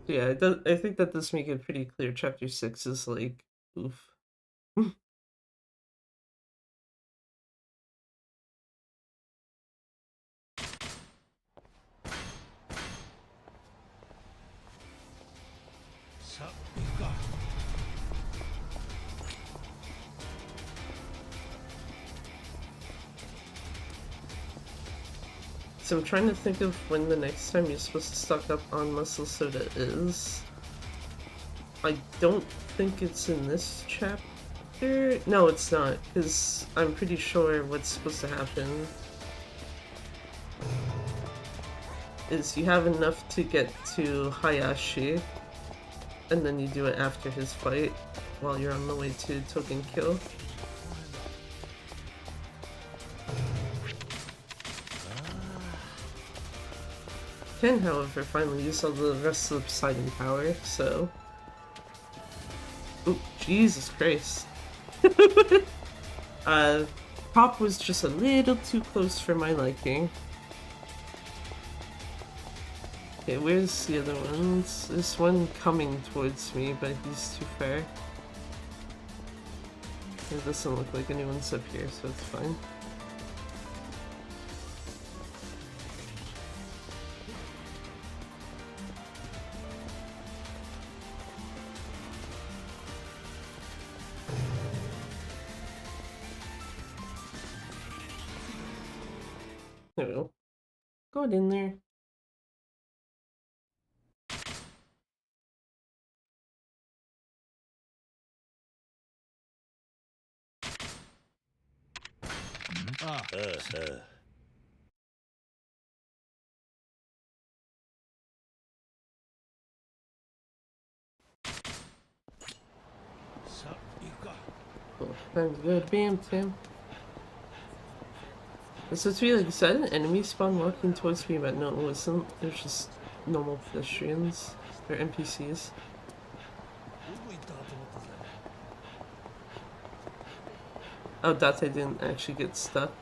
Yeah, I think that does make it pretty clear. Chapter 6 is like, oof. So I'm trying to think of when the next time you're supposed to stock up on muscle soda is. I don't think it's in this chapter. No, it's not, because I'm pretty sure what's supposed to happen is you have enough to get to Hayashi, and then you do it after his fight while you're on the way to Token Kill. Can, however, finally use all the rest of the Poseidon power, so... Oop, Jesus Christ. Uh, Pop was just a little too close for my liking. Okay, where's the other ones? There's one coming towards me, but he's too far. It doesn't look like anyone's up here, so it's fine. There we go. Go in there. Cool. Time to go to Bam Tam. This was really like, is that an enemy spawn walking towards me? But no, it wasn't. It was just normal pedestrians. Or NPCs. Oh, Date didn't actually get stuck.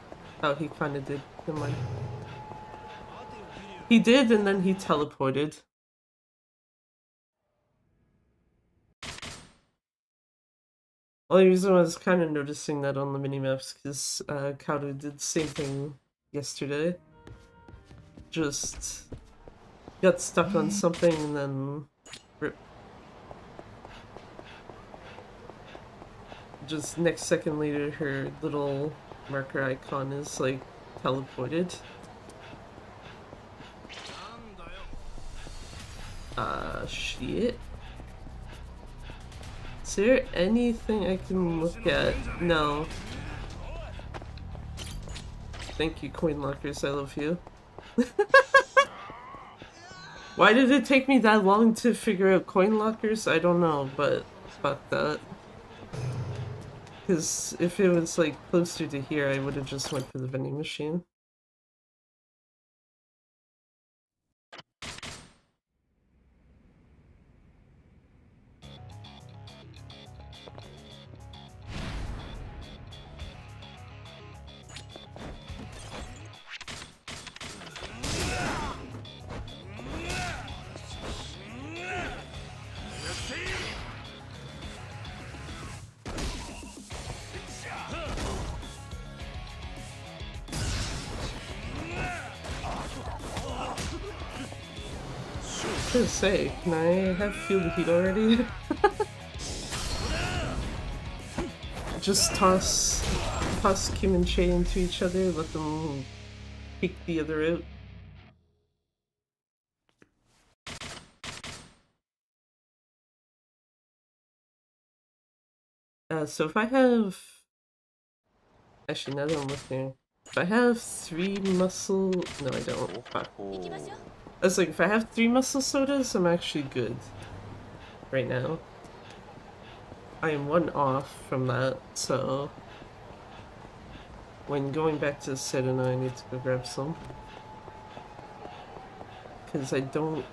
Oh, he kinda did. Never mind. He did, and then he teleported. Only reason I was kind of noticing that on the minimaps because Kaoru did the same thing yesterday. Just got stuck on something and then rip. Just next second later, her little marker icon is like teleported. Shit. Is there anything I can look at? No. Thank you, coin lockers. I love you. Why did it take me that long to figure out coin lockers? I don't know, but fuck that. Because if it was like closer to here, I would have just went for the vending machine. I was gonna say, can I have feel the heat already? Just toss Kim and Shay into each other, let them peek the other out. So if I have... Actually, now that I'm looking... If I have 3 muscle... No, I don't. Fuck. I was like, if I have 3 muscle sodas, I'm actually good. Right now. I am 1 off from that, so... When going back to Serena, I need to go grab some. Because I don't...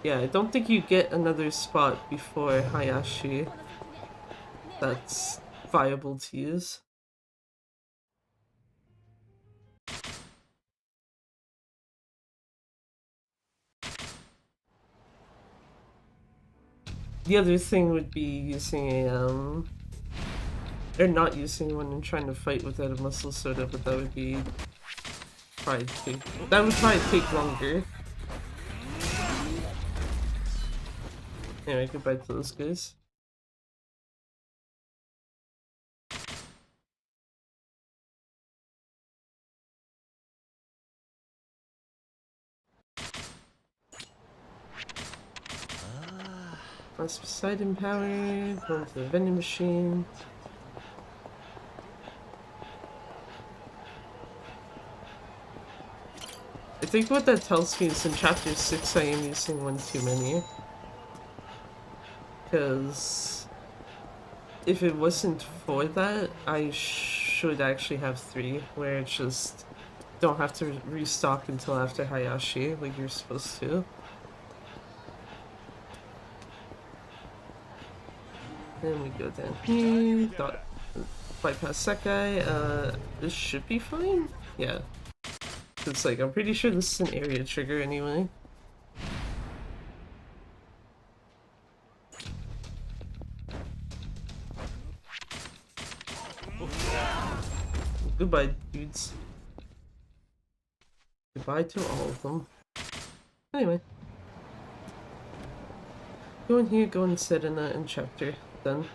Yeah, I don't think you get another spot before Hayashi that's viable to use. The other thing would be using a, or not using one and trying to fight without a muscle soda, but that would be... that would probably take longer. Anyway, goodbye to those guys. Last Poseidon power, going to the vending machine. I think what that tells me is in chapter 6 I am using one too many. Because if it wasn't for that, I should actually have 3, where it's just don't have to restock until after Hayashi, like you're supposed to. Then we go down here, bypass that guy. This should be fine? Yeah. It's like, I'm pretty sure this is an area trigger anyway. Goodbye, dudes. Goodbye to all of them. Anyway. Go in here, go and sit in that in chapter, then.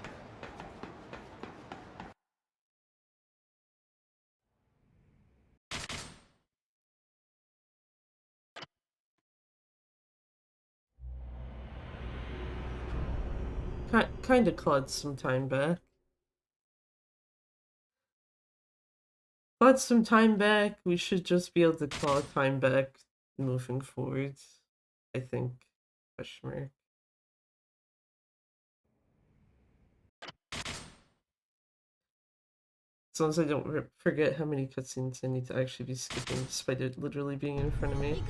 Kinda clawed some time back. Clawed some time back, we should just be able to claw time back moving forward, I think. Question mark. As long as I don't forget how many cutscenes I need to actually be skipping, despite it literally being in front of me.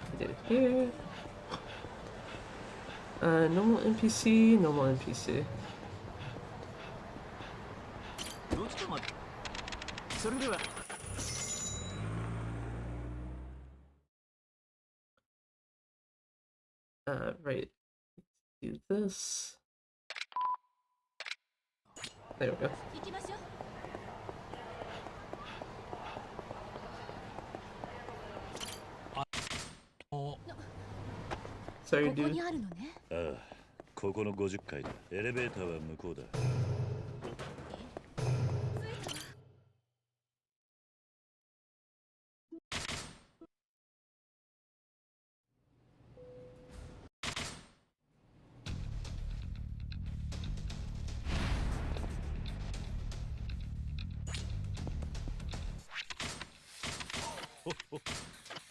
I did it here. Normal NPC, normal NPC. Right. Do this. There we go. Sorry, dude.
ああ、ここの50階だ。エレベーターは向こうだ。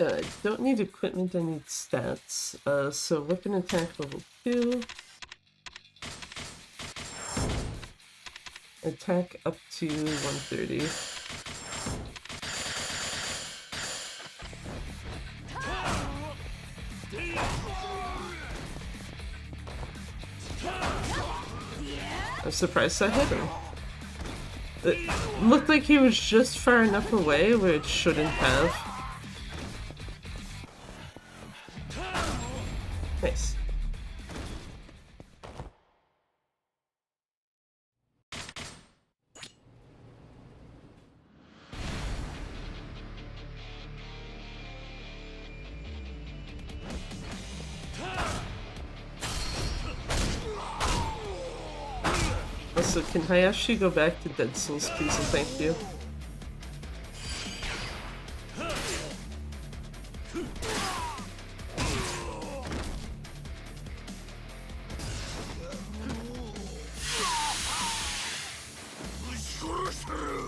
I don't need equipment, I need stats. So weapon attack level 2. Attack up to 130. I'm surprised I hit him. It looked like he was just far enough away where it shouldn't have. Nice. Also, can Hayashi go back to Dead Souls, please and thank you?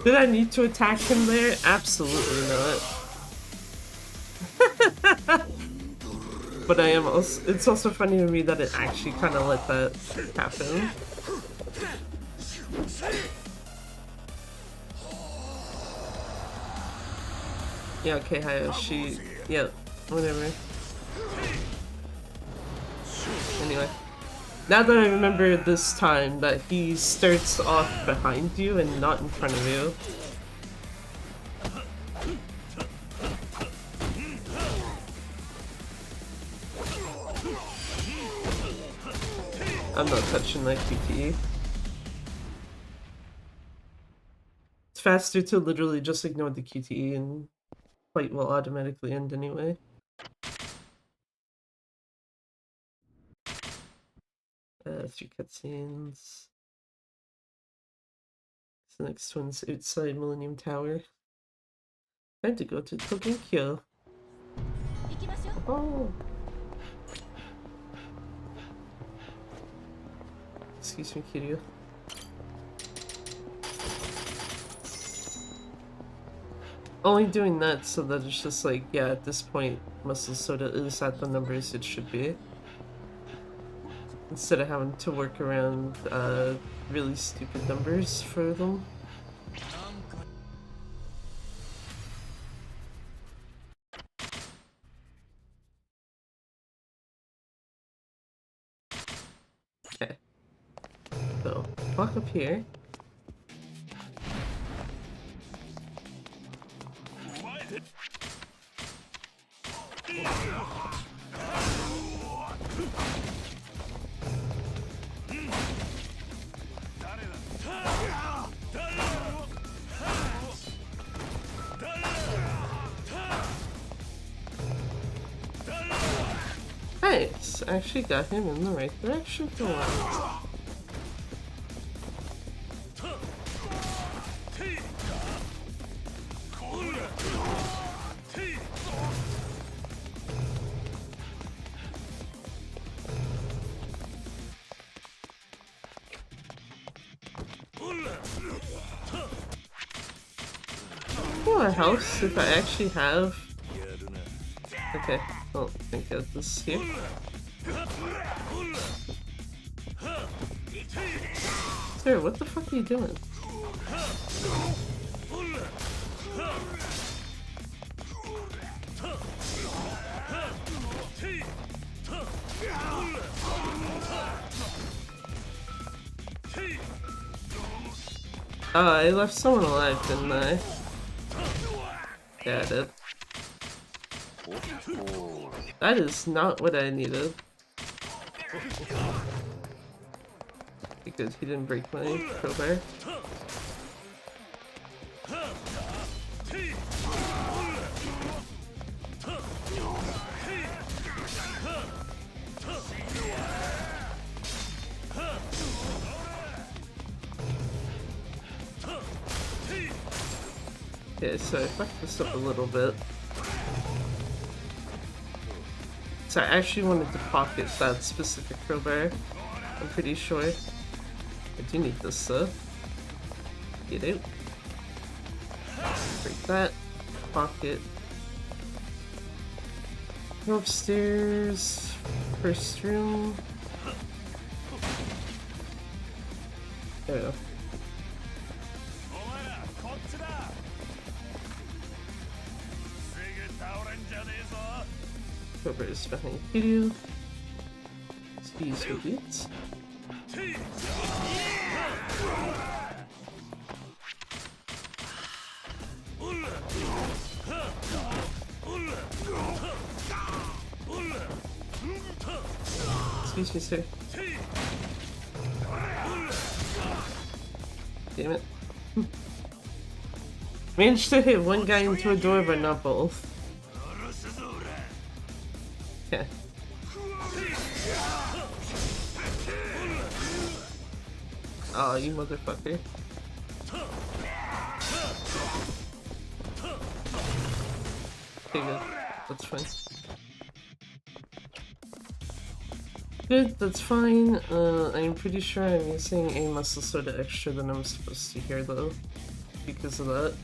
Did I need to attack him there? Absolutely not. But I am also, it's also funny to me that it actually kind of let that happen. Yeah, okay, Hayashi. Yeah, whatever. Anyway. Now that I remember this time that he starts off behind you and not in front of you. I'm not touching that QTE. It's faster to literally just ignore the QTE and fight will automatically end anyway. Three cutscenes. The next one's outside Millennium Tower. Time to go to Tokyo. Oh. Excuse me, Kiryu. Only doing that so that it's just like, yeah, at this point, Muscle Soda is at the numbers it should be. Instead of having to work around really stupid numbers for them. So, walk up here. Nice! I actually got him in the right direction for once. A house if I actually have. Okay, well, I think I got this here. Sir, what the fuck are you doing? I left someone alive, didn't I? Yeah, I did. That is not what I needed. Because he didn't break my crowbar. Okay, so I fucked this up a little bit. So I actually wanted to pocket that specific crowbar. I'm pretty sure. I do need this though. Get out. Break that. Pocket. Go upstairs. First room. There we go. Crowbar is behind you. Skis for boots. Excuse me, sir. Damn it. Managed to hit one guy into a door, but not both. Okay. Oh, you motherfucker. Okay, good. That's fine. Good, that's fine. I'm pretty sure I'm using a muscle soda extra than I'm supposed to here, though. Because of that.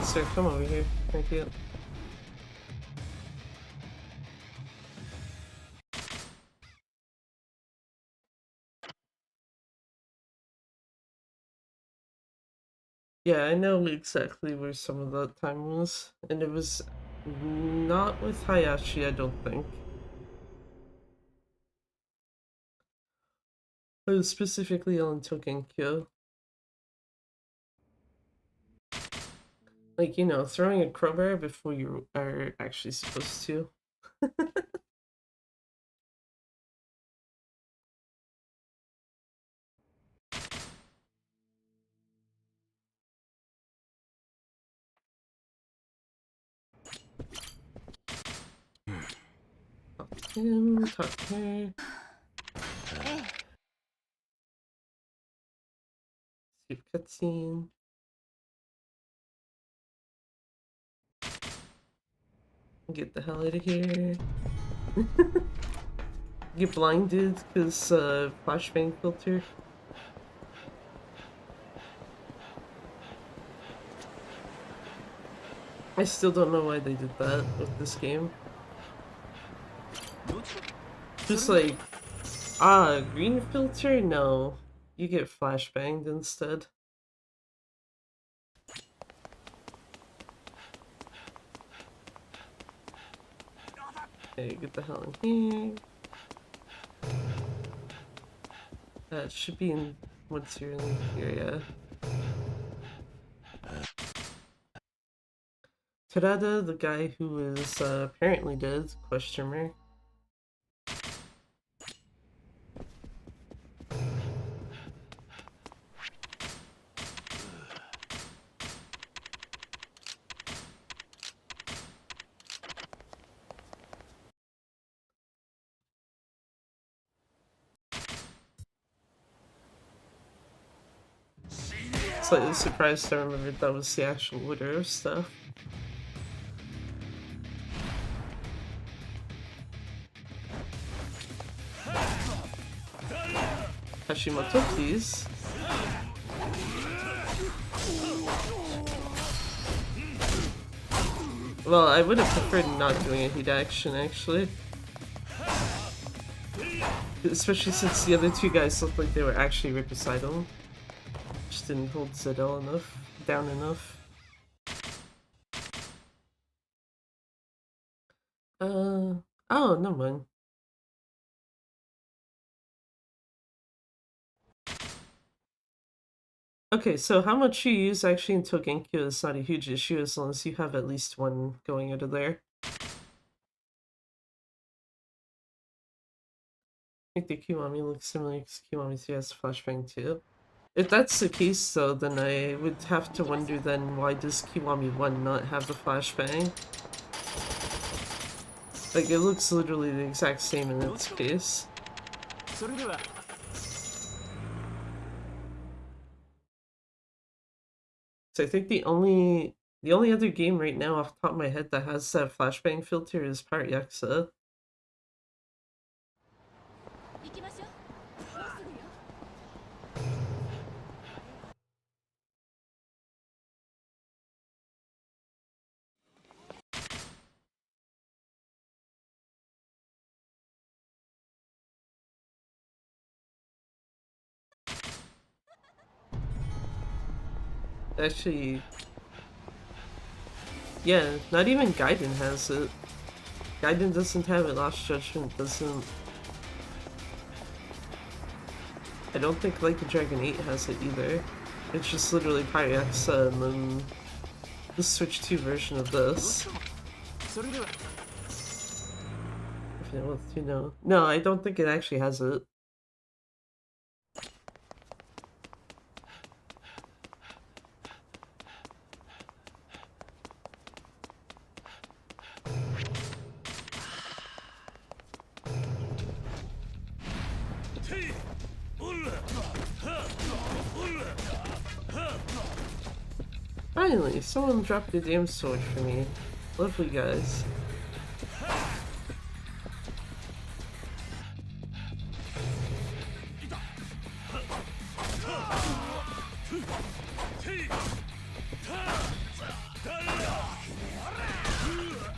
Sir, come over here. Thank you. Yeah, I know exactly where some of that time was, and it was not with Hayashi, I don't think. It was specifically on Tokenkyo. Like, you know, throwing a crowbar before you are actually supposed to. Talk to him, talk to her. Skip cutscene. Get the hell out of here. Get blinded because flashbang filter. I still don't know why they did that with this game. Just like, green filter? No. You get flashbanged instead. Okay, get the hell in here. That should be in once you're in here, yeah. Terada, the guy who is apparently dead, question mark. Slightly surprised I remembered that was the actual order of stuff. Hashimoto, please. Well, I would have preferred not doing a heat action, actually. Especially since the other two guys looked like they were actually right beside him. Just didn't hold Zedel enough, down enough. Oh, no mind. Okay, so how much you use actually into Genki is not a huge issue as long as you have at least one going out of there. I think the Kiwami looks similar because Kiwami 3 has flashbang too. If that's the case though, then I would have to wonder then why does Kiwami 1 not have the flashbang? Like, it looks literally the exact same in its case. So I think the only other game right now off the top of my head that has that flashbang filter is Pirate Yakuza. Actually, yeah, not even Gaiden has it. Gaiden doesn't have it, Lost Judgment doesn't. I don't think Like a Dragon 8 has it either. It's just literally Pirate Yakuza and then the Switch 2 version of this. No, I don't think it actually has it. Finally, someone dropped the damn sword for me. Lovely guys.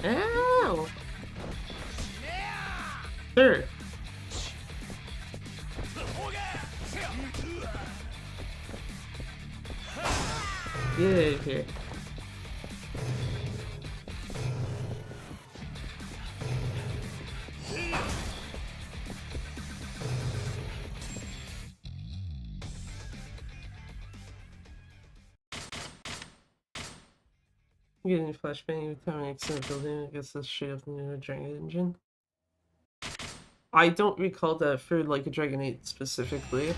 Ow! Sure. Yeah, here. I'm getting a flashbang every time I exit a building. I guess that's straight up the new Dragon Engine. I don't recall that for Like a Dragon 8 specifically.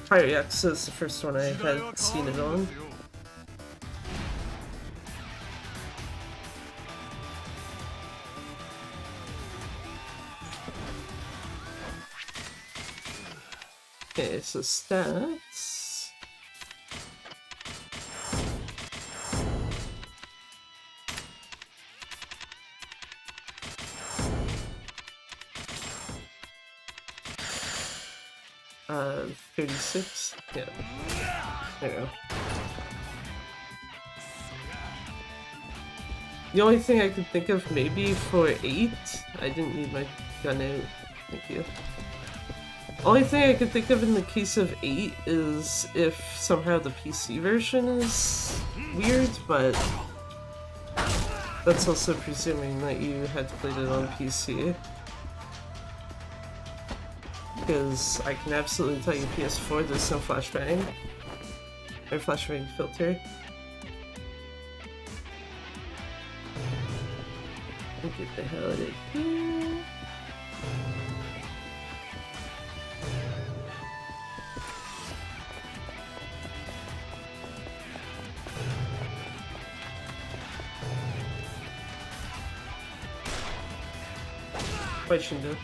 Pirate Yakuza is the first one I had seen it on. Okay, so stats. Uh, 36? Yeah. There we go. The only thing I could think of maybe for 8, I didn't need my gun out. Thank you. Only thing I could think of in the case of 8 is if somehow the PC version is weird, but that's also presuming that you had played it on PC. Because I can absolutely tell you PS4 there's no flashbang. Or flashbang filter. I'll get the hell out of here. Why shouldn't do?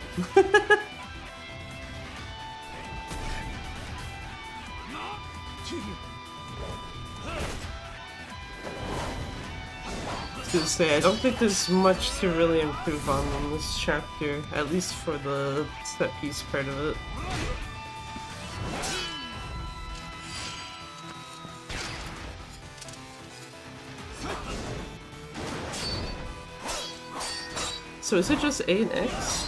To say, I don't think there's much to really improve on in this chapter, at least for the set piece part of it. So is it just A and X?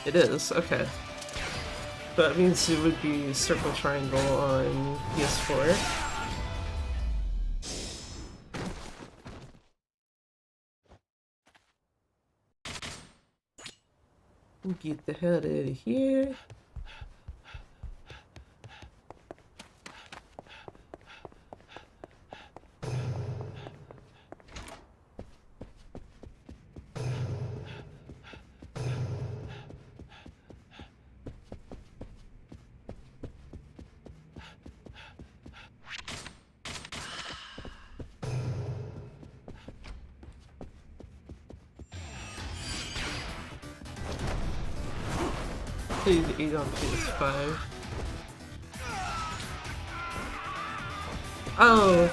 It is, okay. That means it would be circle triangle on PS4. Get the hell out of here. Played 8 on PS5. Oh,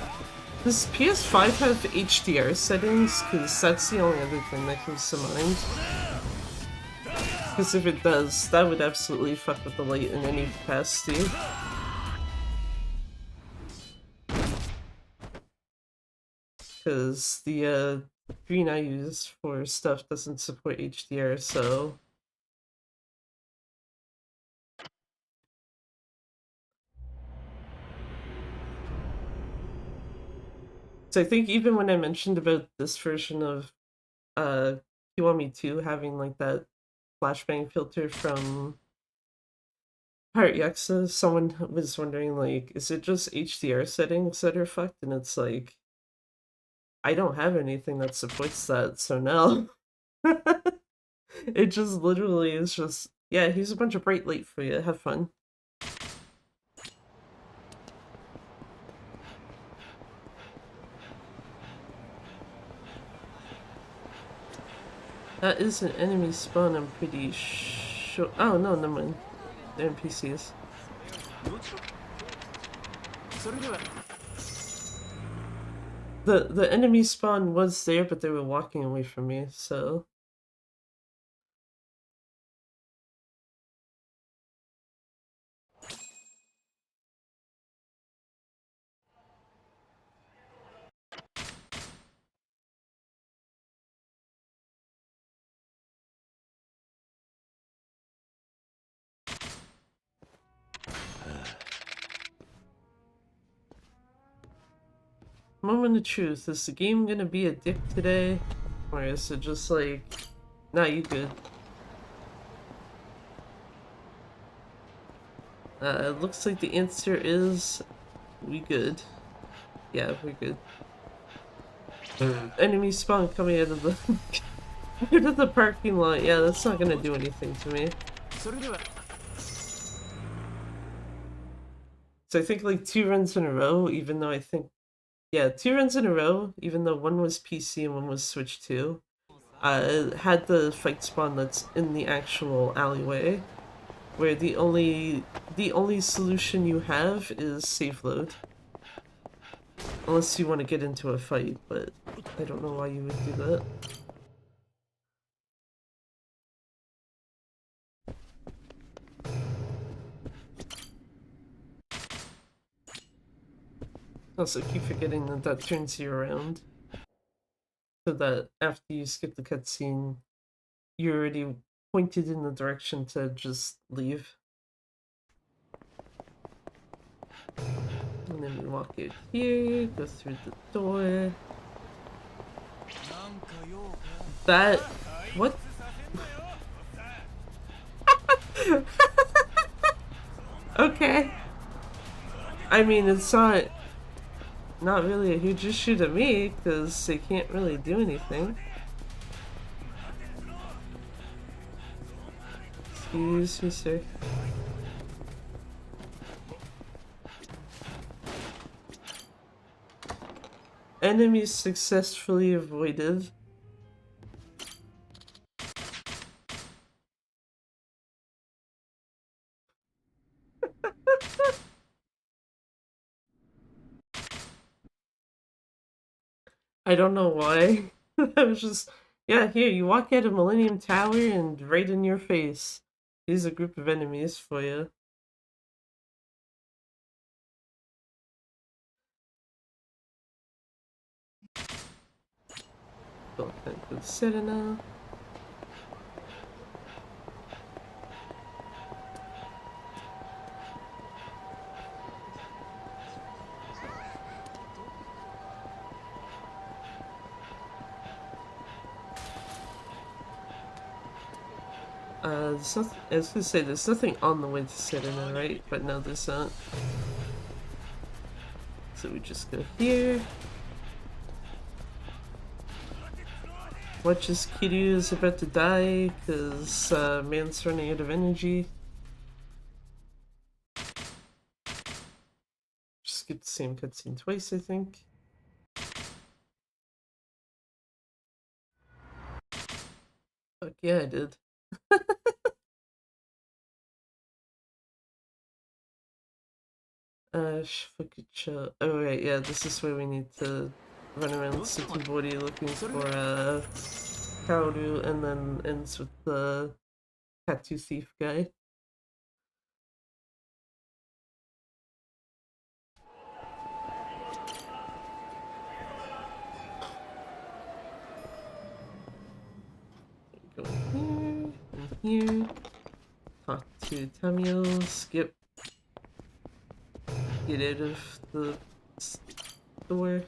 does PS5 have HDR settings? Because that's the only other thing that comes to mind. Because if it does, that would absolutely fuck with the light in any capacity. Because the screen I use for stuff doesn't support HDR, so... So I think even when I mentioned about this version of Kiwami 2 having like that flashbang filter from Pirate Yakuza, someone was wondering like, is it just HDR settings that are fucked? And it's like, I don't have anything that supports that, so no. It just literally is just, yeah, here's a bunch of bright light for you, have fun. That is an enemy spawn, I'm pretty sure. Oh, no, never mind. They're NPCs. The enemy spawn was there, but they were walking away from me, so... Moment of truth, is the game gonna be a dick today? Or is it just like, nah, you good? It looks like the answer is, we good. Yeah, we're good. Enemy spawn coming out of the out of the parking lot. Yeah, that's not gonna do anything to me. So I think like 2 runs in a row, even though I think, yeah, 2 runs in a row, even though one was PC and one was Switch 2, had the fight spawn that's in the actual alleyway, where the only solution you have is save load. Unless you want to get into a fight, but I don't know why you would do that. Also, keep forgetting that that turns you around. so that after you skip the cutscene, you're already pointed in the direction to just leave. And then we walk out here, go through the door. That... what? Okay. I mean, it's not really a huge issue to me, because they can't really do anything. Excuse me, sir. Enemies successfully avoided. I don't know why. I was just, yeah, here, you walk out of Millennium Tower and right in your face. Here's a group of enemies for you. Go back to the Serena. I was gonna say, there's nothing on the way to Serena, right? But no, there's not. So we just go here. Watch as Kiryu is about to die, because man's running out of energy. Just skip the same cutscene twice, I think. Fuck yeah, I did. Shifukucho. Oh right, yeah, this is where we need to run around Tsukibori looking for Kaoru, and then ends with the tattoo thief guy. Go in here, and here. Talk to Tamio, skip. Get out of the door.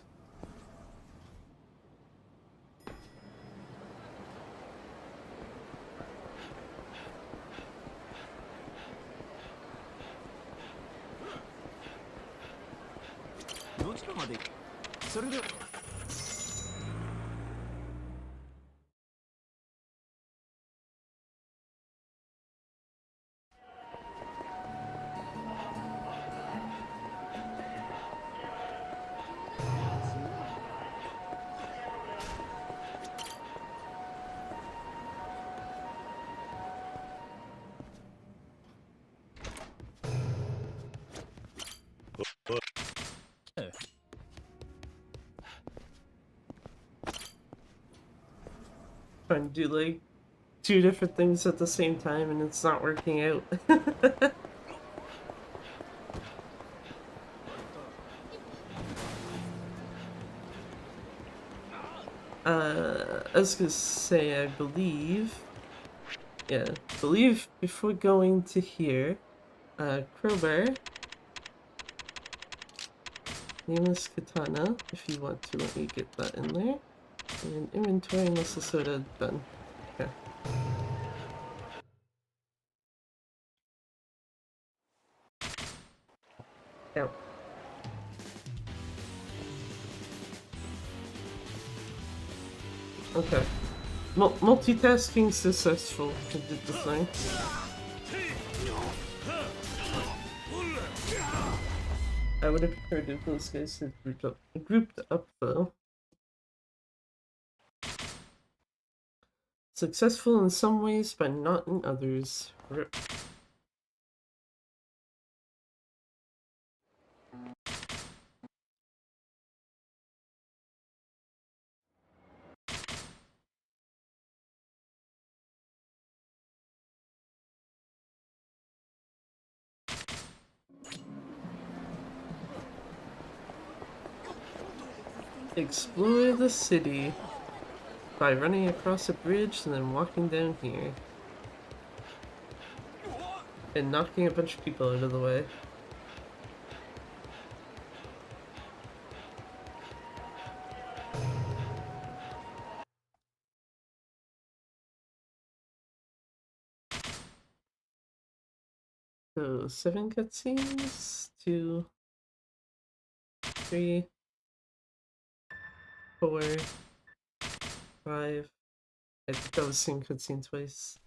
Trying to do like 2 different things at the same time and it's not working out. I was gonna say, I believe, before going to here, crowbar, nameless katana, if you want to let me get that in there, and inventory muscle soda, done. Okay. Out. Okay. Multitasking successful. I did the thing. I would have preferred if those guys had grouped up though. Successful in some ways, but not in others. Rip. Explore the city. by running across a bridge and then walking down here. And knocking a bunch of people out of the way. So 7 cutscenes, 2, 3, 4, 5. I think that was the same cutscene twice.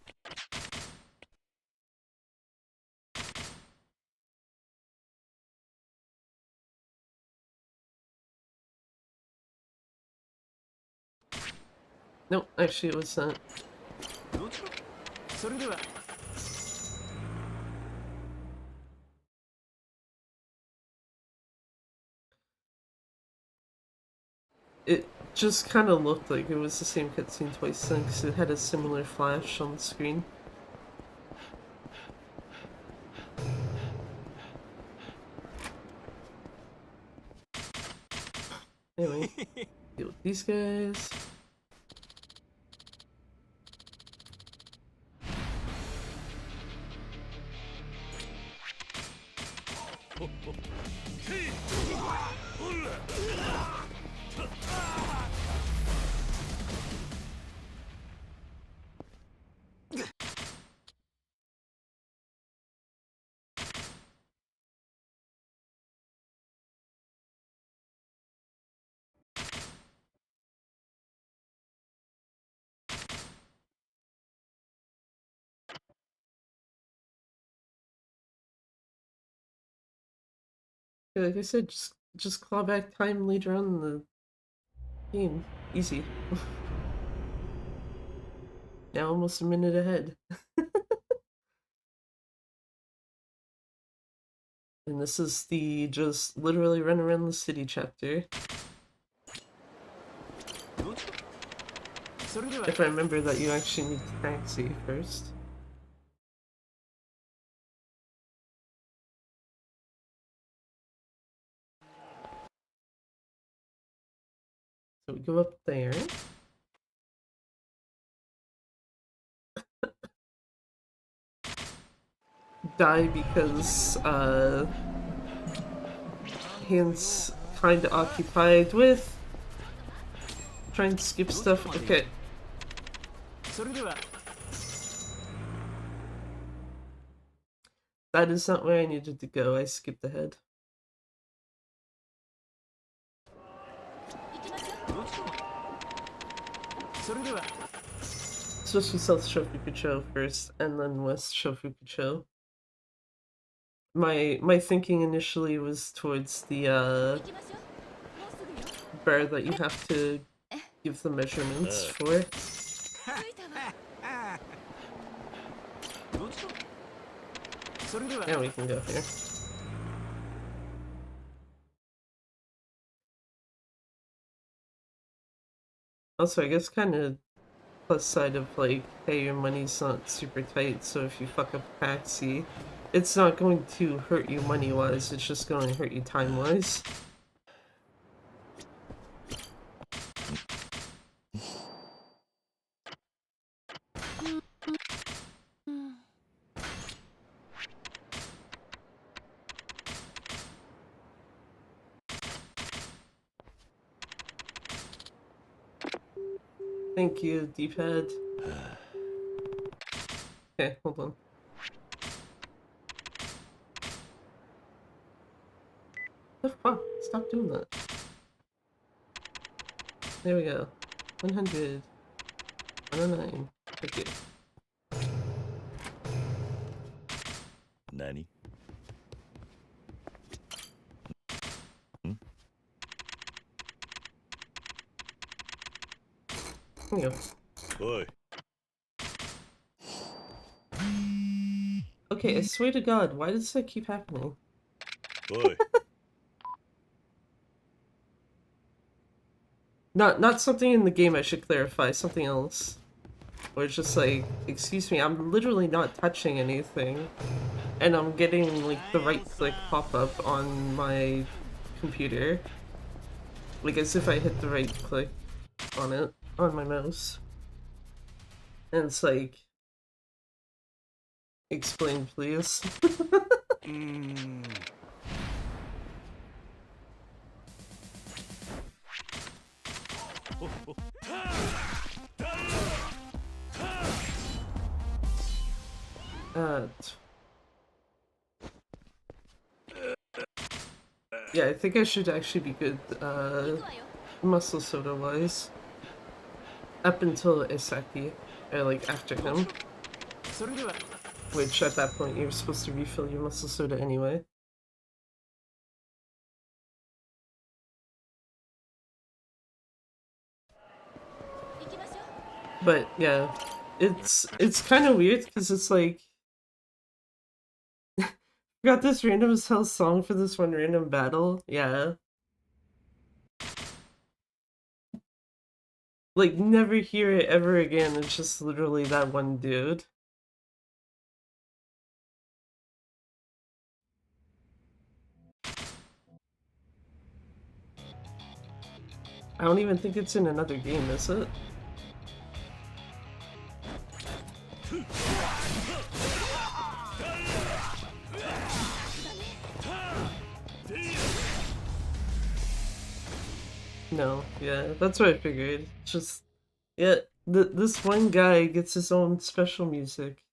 No, actually it was not. It just kind of looked like it was the same cutscene twice then, because it had a similar flash on the screen. Anyway, deal with these guys. Yeah, like I said, just claw back time later on in the game. Easy. Now almost a minute ahead. And this is the just literally run around the city chapter. If I remember that you actually need to taxi first. So we go up there. Die because hands kinda occupied with trying to skip stuff. Okay. That is not where I needed to go. I skipped ahead. Especially South Shofukucho first, and then West Shofukucho. My thinking initially was towards the bar that you have to give the measurements for. Now we can go here. Also, I guess kind of plus side of like, hey, your money's not super tight, so if you fuck up a taxi, it's not going to hurt you money-wise, it's just going to hurt you time-wise. Thank you, D-pad. Okay, hold on. The fuck? Stop doing that. There we go. 100. 109. Okay.
Nani?
There we go.
Oi.
Okay, I swear to God, why does that keep happening?
Oi.
Not something in the game I should clarify, something else. Or it's just like, excuse me, I'm literally not touching anything. And I'm getting like the right click pop up on my computer. Like as if I hit the right click on it. on my mouse. And it's like, explain please. Yeah, I think I should actually be good, muscle soda wise. Up until Isaki, or like after him. Which at that point you're supposed to refill your muscle soda anyway. But yeah, it's kind of weird because it's like got this random as hell song for this one random battle. Yeah. Like never hear it ever again. It's just literally that one dude. I don't even think it's in another game, is it? No, yeah, that's what I figured. Just, yeah, this one guy gets his own special music.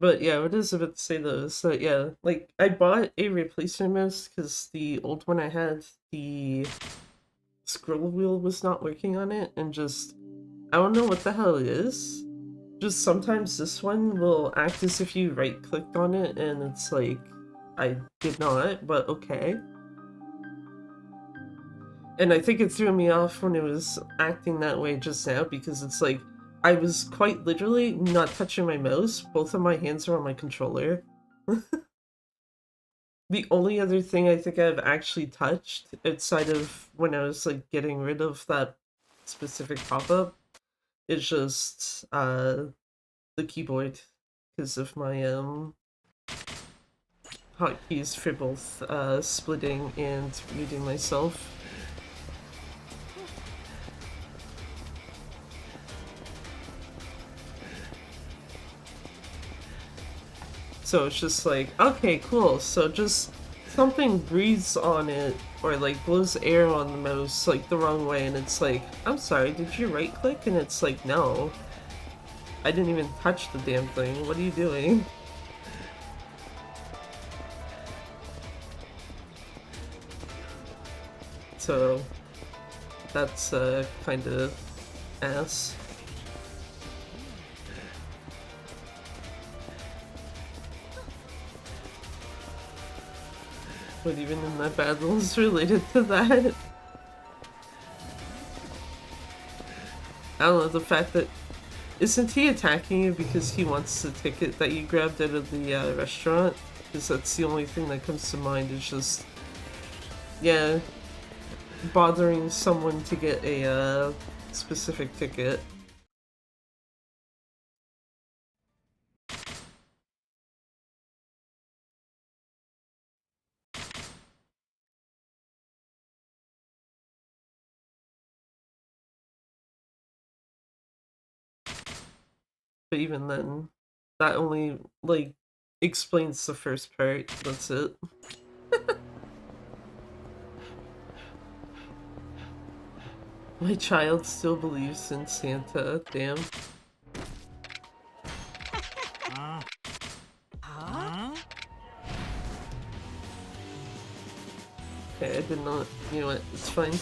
But yeah, what is about to say though is that yeah, like I bought a replacement mouse because the old one I had, the scroll wheel was not working on it, and just I don't know what the hell it is. Just sometimes this one will act as if you right clicked on it, and it's like I did not, but okay. And I think it threw me off when it was acting that way just now because it's like I was quite literally not touching my mouse. Both of my hands are on my controller. The only other thing I think I've actually touched outside of when I was like getting rid of that specific pop-up is just the keyboard because of my hotkeys for both splitting and muting myself. So it's just like, okay, cool. So just something breathes on it or like blows air on the mouse like the wrong way, and it's like, I'm sorry, did you right click? And it's like, no, I didn't even touch the damn thing. What are you doing? So that's kind of ass. But even in my battles related to that, I don't know, the fact that isn't he attacking you because he wants the ticket that you grabbed out of the restaurant? Because that's the only thing that comes to mind is just, yeah, bothering someone to get a specific ticket. But even then, that only, like, explains the first part. That's it. My child still believes in Santa. Damn. Okay, I did not. You know what? It's fine.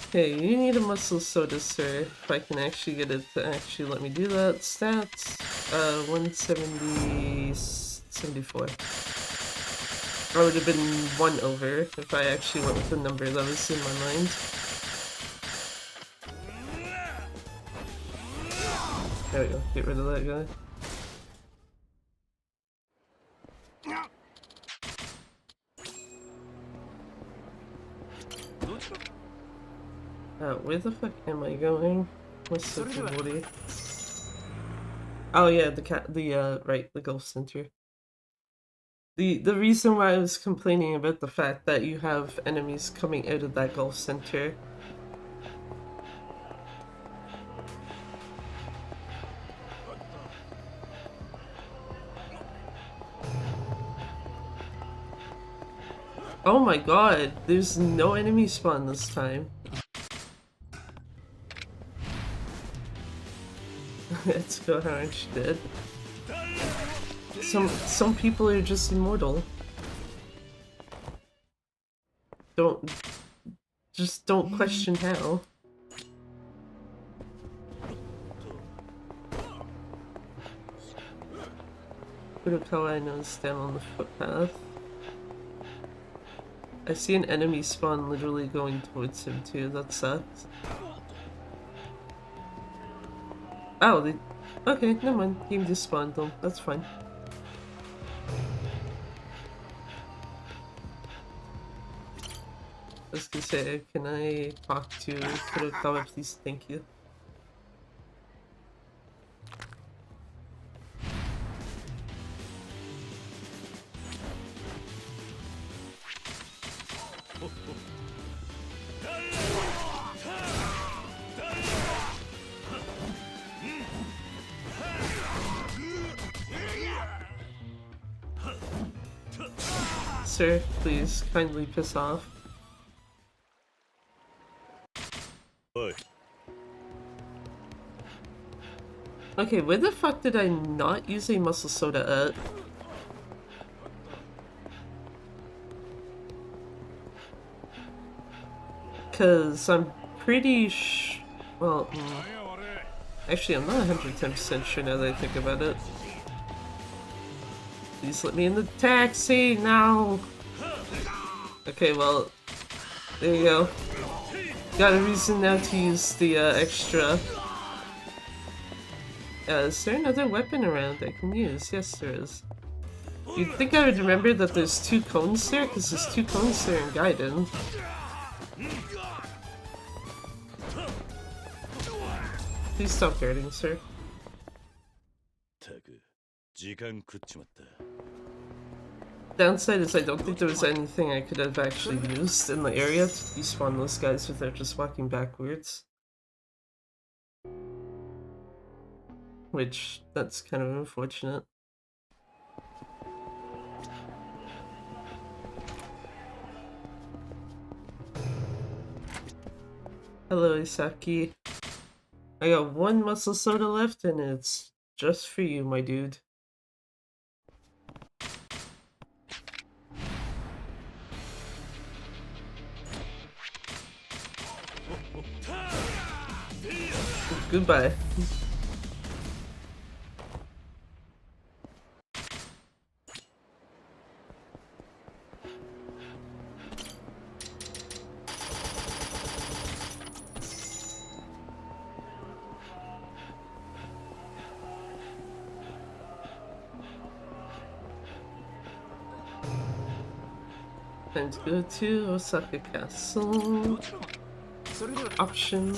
Okay, you need a muscle soda, sir. If I can actually get it to actually let me do that. Stats, 170, 74. I would have been 1 over if I actually went with the number that was in my mind. There we go, get rid of that guy. Where the fuck am I going? What's the body? Oh yeah, the golf center. The reason why I was complaining about the fact that you have enemies coming out of that golf center. Oh my god, there's no enemy spawn this time. Let's go, how aren't you dead? Some people are just immortal. Don't question how. Kurokawa I know is down on the footpath. I see an enemy spawn literally going towards him too, that sucks. Oh, okay, never mind. Game just spawned them, that's fine. I was gonna say, can I talk to Kurokawa please? Thank you. Sir, please kindly piss off.
Oi.
Okay, where the fuck did I not use a muscle soda at? Cause I'm pretty well, actually I'm not 110% sure now that I think about it. Please let me in the taxi now! Okay, well, there you go. Got a reason now to use the extra. Is there another weapon around I can use? Yes, there is. You'd think I would remember that there's 2 cones there, because there's 2 cones there in Gaiden. Please stop guarding, sir. Downside is I don't think there was anything I could have actually used in the area to despawn those guys without just walking backwards. Which, that's kind of unfortunate. Hello, Isaki. I got 1 muscle soda left and it's just for you, my dude. Goodbye. Time to go to Osaka Castle. Option.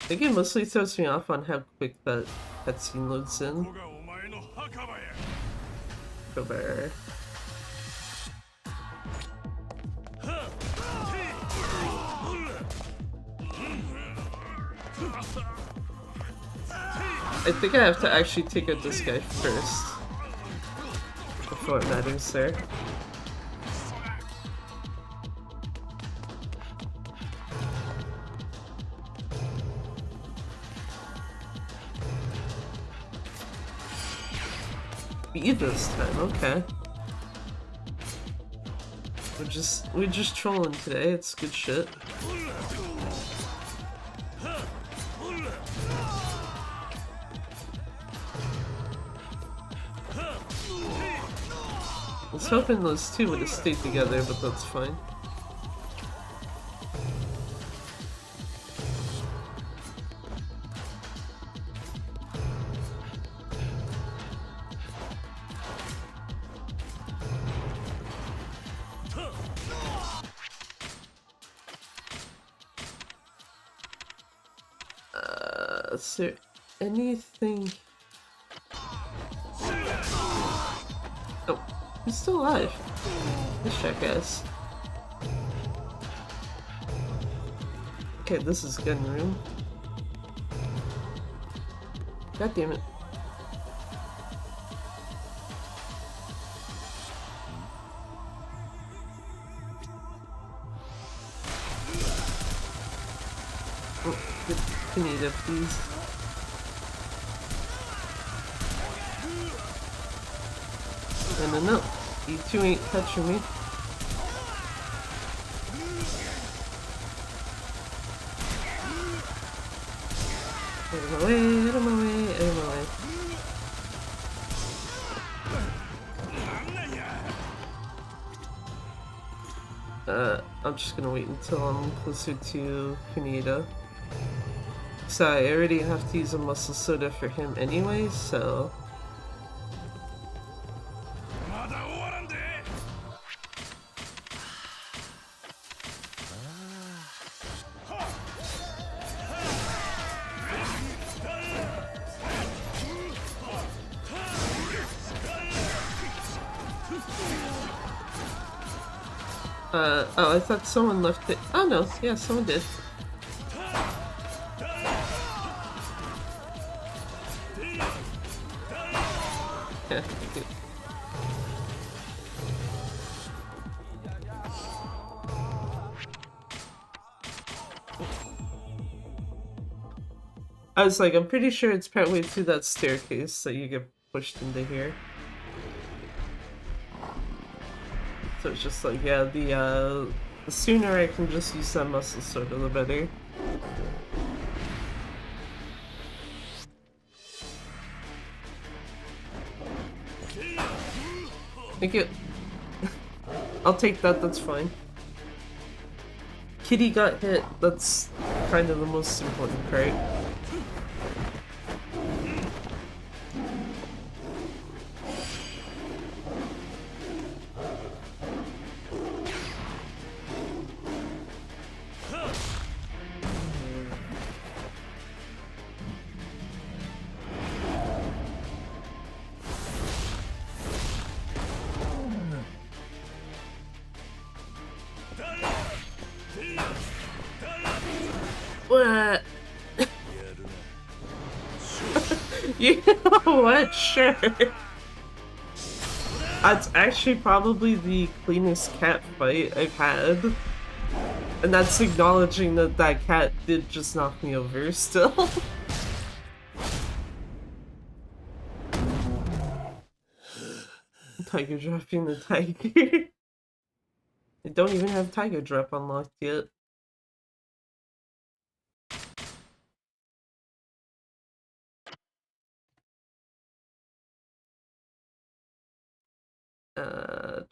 I think it mostly throws me off on how quick that cutscene loads in. Go there. I think I have to actually take out this guy first. Before it matters there. B this time, okay. We're just trolling today, it's good shit. I was hoping those two would have stayed together, but that's fine. Is there anything? Oh, he's still alive. This jackass. Okay, this is gun room. God damn it. Oh, get Pineda, please. No. You two ain't touching me. Out of my way, out of my way, out of my way. I'm just gonna wait until I'm closer to Pineda. So I already have to use a muscle soda for him anyway, so... oh, I thought someone left it. Oh no, yeah, someone did. Yeah, good. I was like, I'm pretty sure it's partway through that staircase that you get pushed into here. So it's just like, yeah, the sooner I can just use that muscle soda, the better. Thank you. I'll take that, that's fine. Kitty got hit, that's kind of the most important part. What? You know what? Sure. That's actually probably the cleanest cat fight I've had. And that's acknowledging that that cat did just knock me over still. Tiger dropping the tiger. I don't even have tiger drop unlocked yet.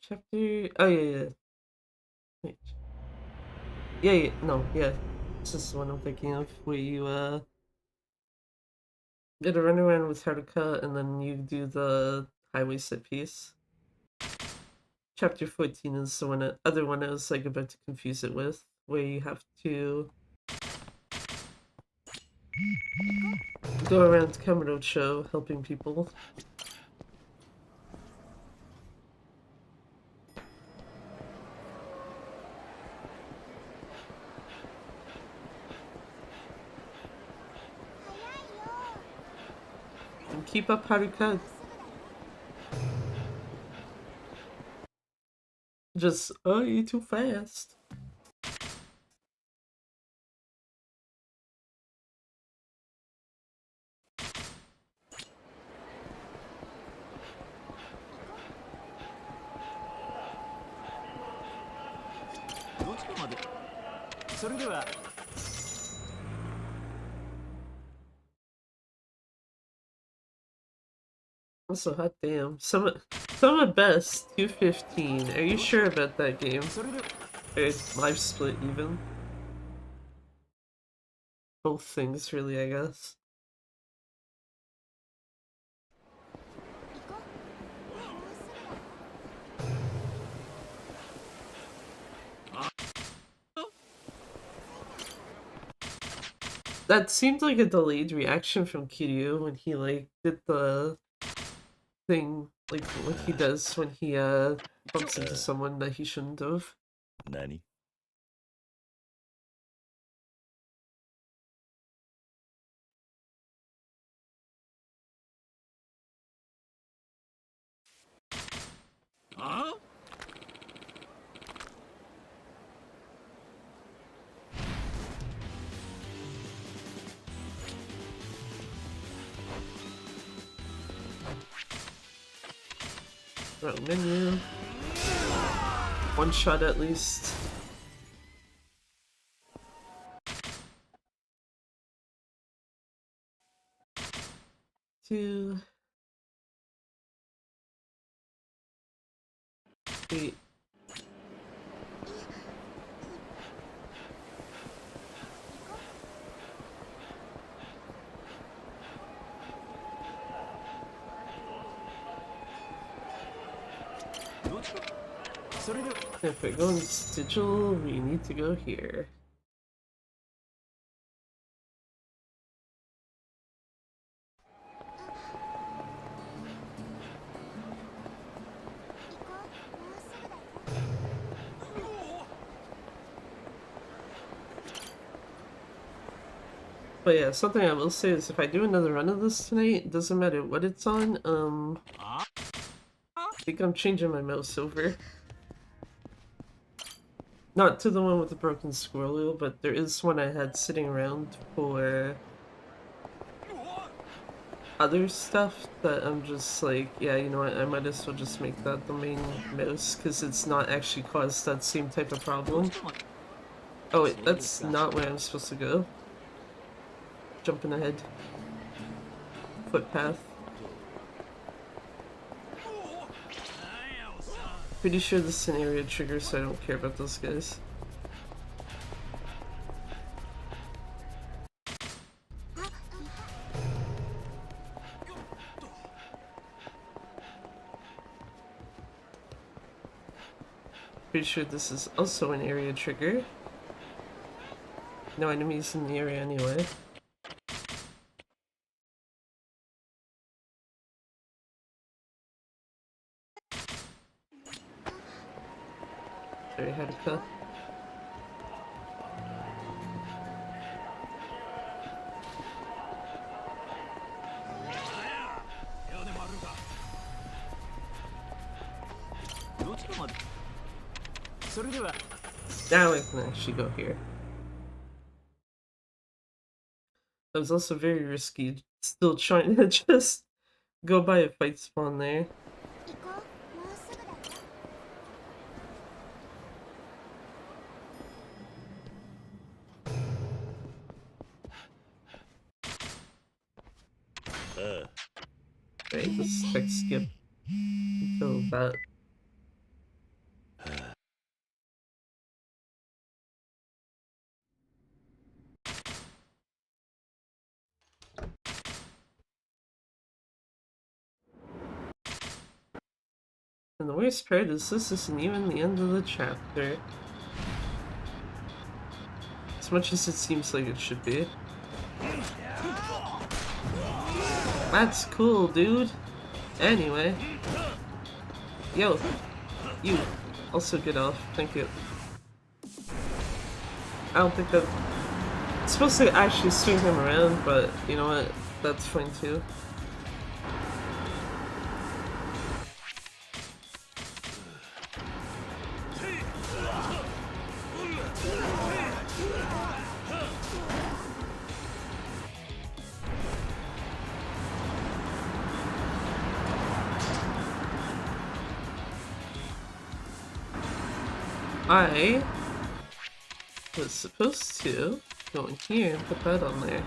Chapter... Oh, yeah. Wait. Yeah, no, yeah. This is the one I'm thinking of, where you, get a run around with Haruka, and then you do the highway set piece. Chapter 14 is the other one I was, like, about to confuse it with, where you have to go around Kamurocho helping people. And keep up, Haruka. Just, oh, you're too fast. Also, hot damn. Some best 215. Are you sure about that game? Or live split even? Both things really, I guess. That seemed like a delayed reaction from Kiryu when he like did the thing like what he does when he bumps into someone that he shouldn't have.
何
Wrong menu. One shot at least. Two. 8. If we're going digital, we need to go here. But yeah, something I will say is if I do another run of this tonight, it doesn't matter what it's on, I think I'm changing my mouse over. Not to the one with the broken scroll wheel, but there is one I had sitting around for other stuff that I'm just like, yeah, you know what, I might as well just make that the main mouse, because it's not actually caused that same type of problem. Oh wait, that's not where I'm supposed to go. Jumping ahead. Footpath. Pretty sure this is an area trigger, so I don't care about those guys. Pretty sure this is also an area trigger. No enemies in the area anyway. Sorry, Haruka. Now I can actually go here. That was also very risky, still trying to just go by a fight spawn there. Right, let's text skip until that. And the worst part is this isn't even the end of the chapter. As much as it seems like it should be. That's cool, dude. Anyway. Yo. You. Also get off. Thank you. I don't think that... It's supposed to actually swing him around, but you know what? That's fine too. I was supposed to go in here and put that on there.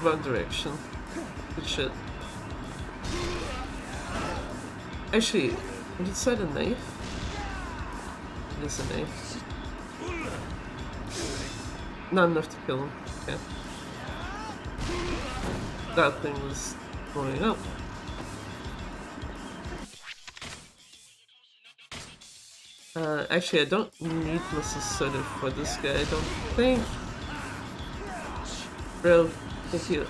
Wrong direction. Good shit. Actually, is that a knife? It is a knife. Not enough to kill him. Okay. That thing was blowing up. Actually, I don't need Mrs. Soda for this guy, I don't think. Bro, thank you.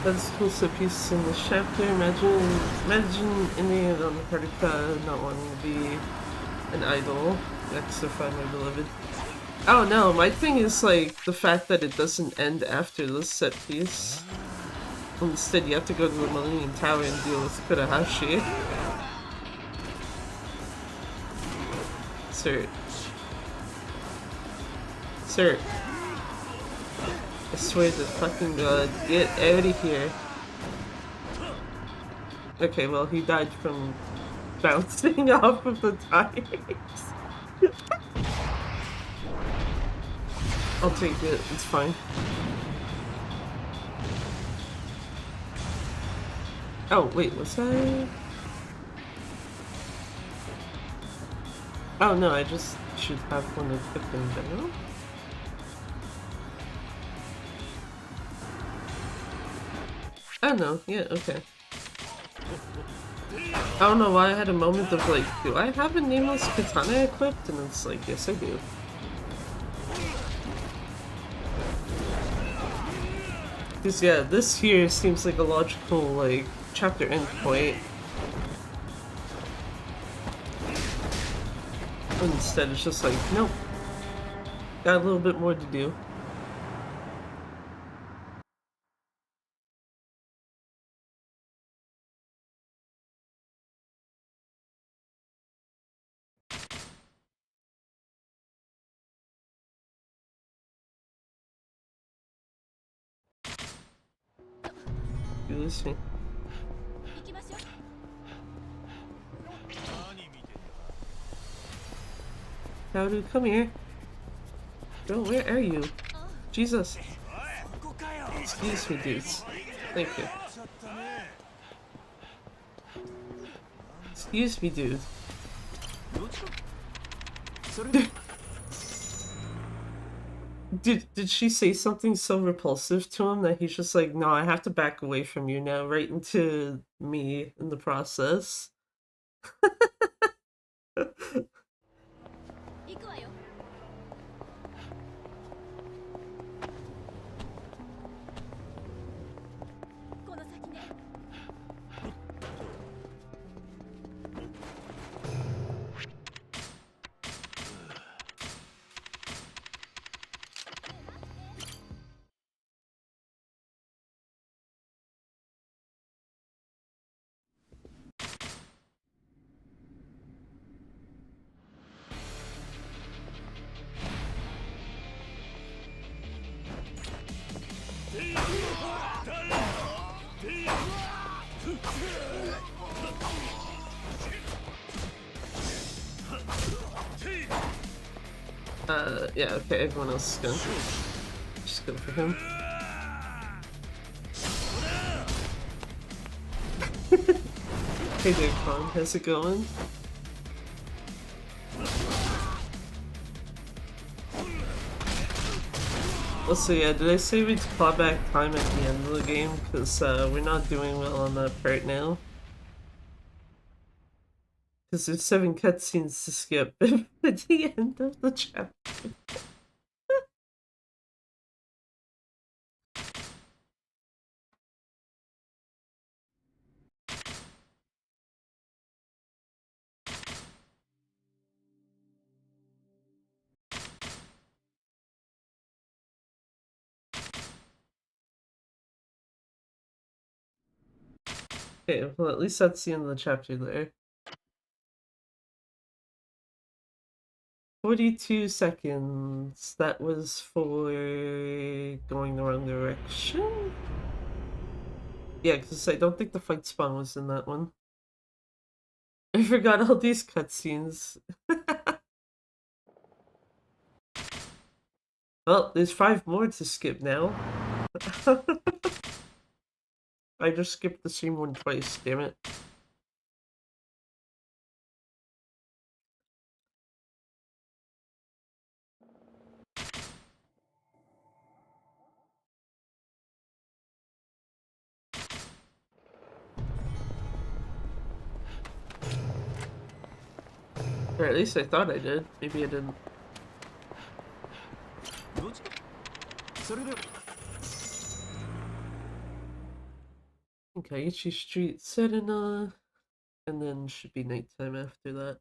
That's cool, so peace in the chapter. Imagine ending it on the Harika not wanting to be an idol next to find my beloved. Oh no, my thing is like the fact that it doesn't end after this set piece. Instead, you have to go to the Millennium Tower and deal with Kurahashi. Sir. Sir. I swear to fucking god, get out of here. Okay, well, he died from bouncing off of the tires. I'll take it, it's fine. Oh, wait, was I? Oh no, I just should have one equipped in general. Oh no, yeah, okay. I don't know why I had a moment of like, do I have a nameless katana equipped? And it's like, yes I do. Because yeah, this here seems like a logical like chapter end point. Instead it's just like, nope. Got a little bit more to do. You lose me. Haru, come here. Bro, where are you? Jesus. Excuse me, dudes. Thank you. Excuse me, dude. Did she say something so repulsive to him that he's just like, no, I have to back away from you now, right into me in the process? Yeah, okay, everyone else is gone. Just go for him. Hey there, Con, how's it going? Also, yeah, did I say we'd claw back time at the end of the game? Because we're not doing well on that part now. Because there's 7 cutscenes to skip at the end of the chapter. Okay, well at least that's the end of the chapter there. 42 seconds. That was for going the wrong direction? Yeah, because I don't think the fight spawn was in that one. I forgot all these cutscenes. Well, there's 5 more to skip now. I just skipped the same one twice, damn it. Or at least I thought I did. Maybe I didn't. Okay, Aichi Street, Serena, and then should be nighttime after that.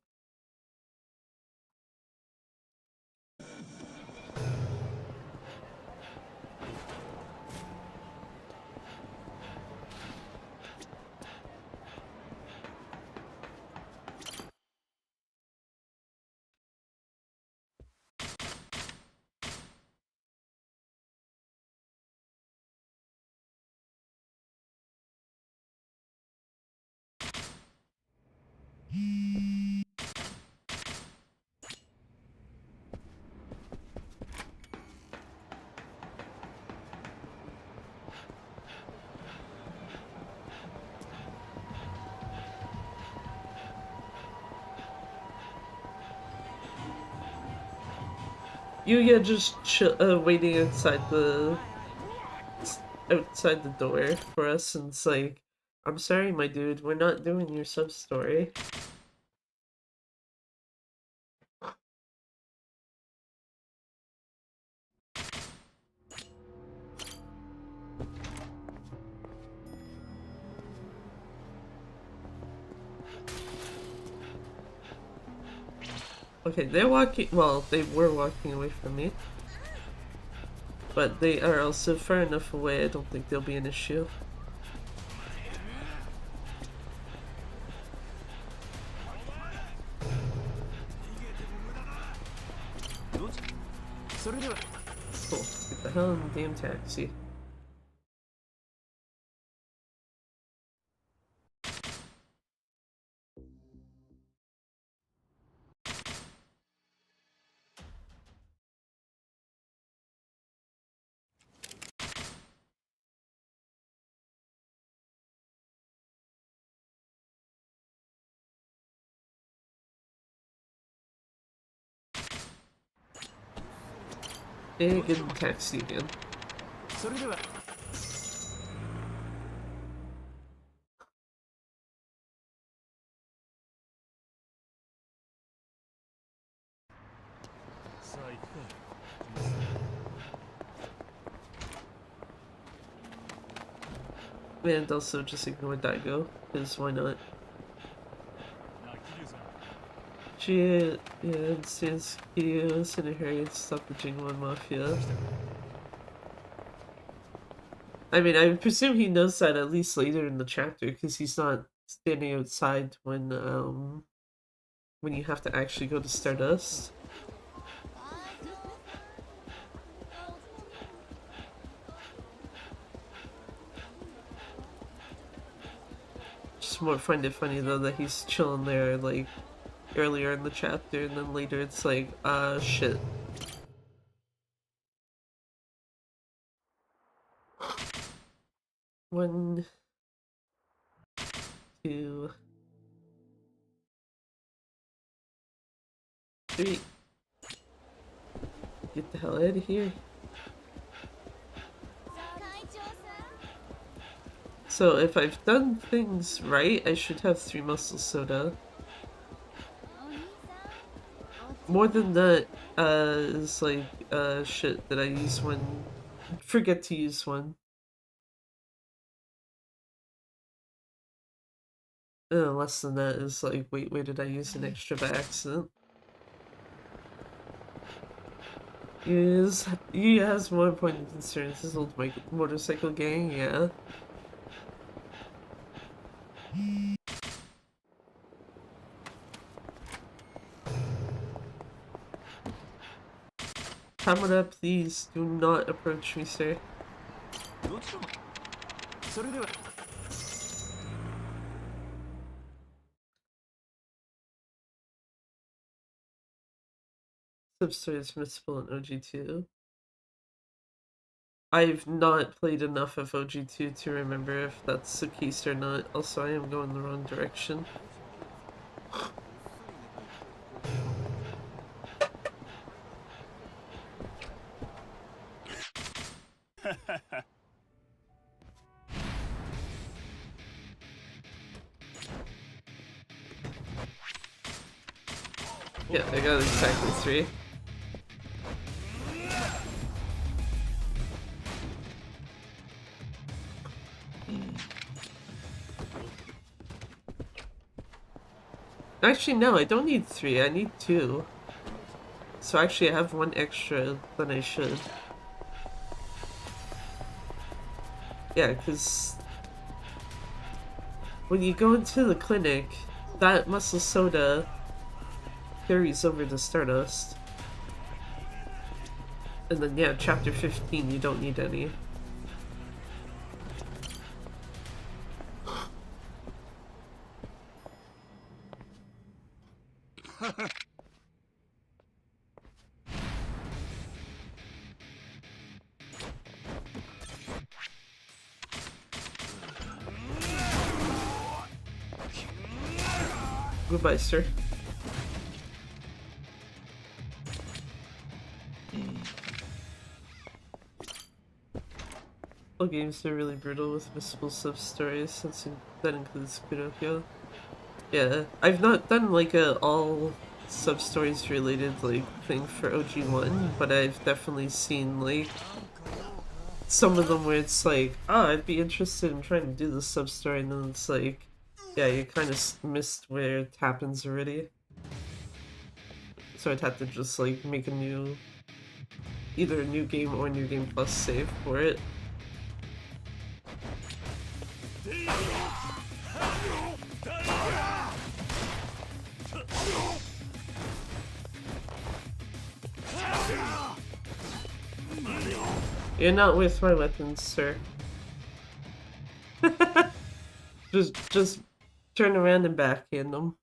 Yuya just waiting outside the door for us, and it's like, I'm sorry, my dude, we're not doing your sub story. Okay, they're walking. Well, they were walking away from me, but they are also far enough away. I don't think there'll be an issue. Cool. Get the hell in the damn taxi. Hey, get in the taxi again. And also just ignore Daigo, because why not? She understands Kiryu's in a hurry to stop the Jingwon Mafia. I mean, I presume he knows that at least later in the chapter, because he's not standing outside when you have to actually go to Stardust. Just more find it funny though that he's chilling there like earlier in the chapter, and then later it's like, shit. One, two, three. Get the hell out of here. So if I've done things right, I should have 3 muscle soda. More than that, is like, shit that I use one. Forget to use one. Less than that is like, wait, where did I use an extra by accident? He has more important concerns. His old motorcycle gang, yeah. Hamura, please do not approach me, sir. Substory is permissible in OG2. I've not played enough of OG2 to remember if that's the case or not. Also, I am going the wrong direction. Yeah, I got exactly 3. Actually, no, I don't need 3. I need 2. So actually, I have 1 extra than I should. Yeah, because when you go into the clinic, that muscle soda carries over to Stardust. And then, yeah, chapter 15, you don't need any. Goodbye, sir. All games are really brutal with missable sub-stories, since that includes Pinocchio. Yeah, I've not done like a all sub-stories related like thing for OG1, but I've definitely seen like some of them where it's like, oh, I'd be interested in trying to do this sub-story, and then it's like, yeah, you kind of missed where it happens already. So I'd have to just like make a new, either a new game or New Game Plus save for it. You're not with my weapons, sir. just turn around and backhand them.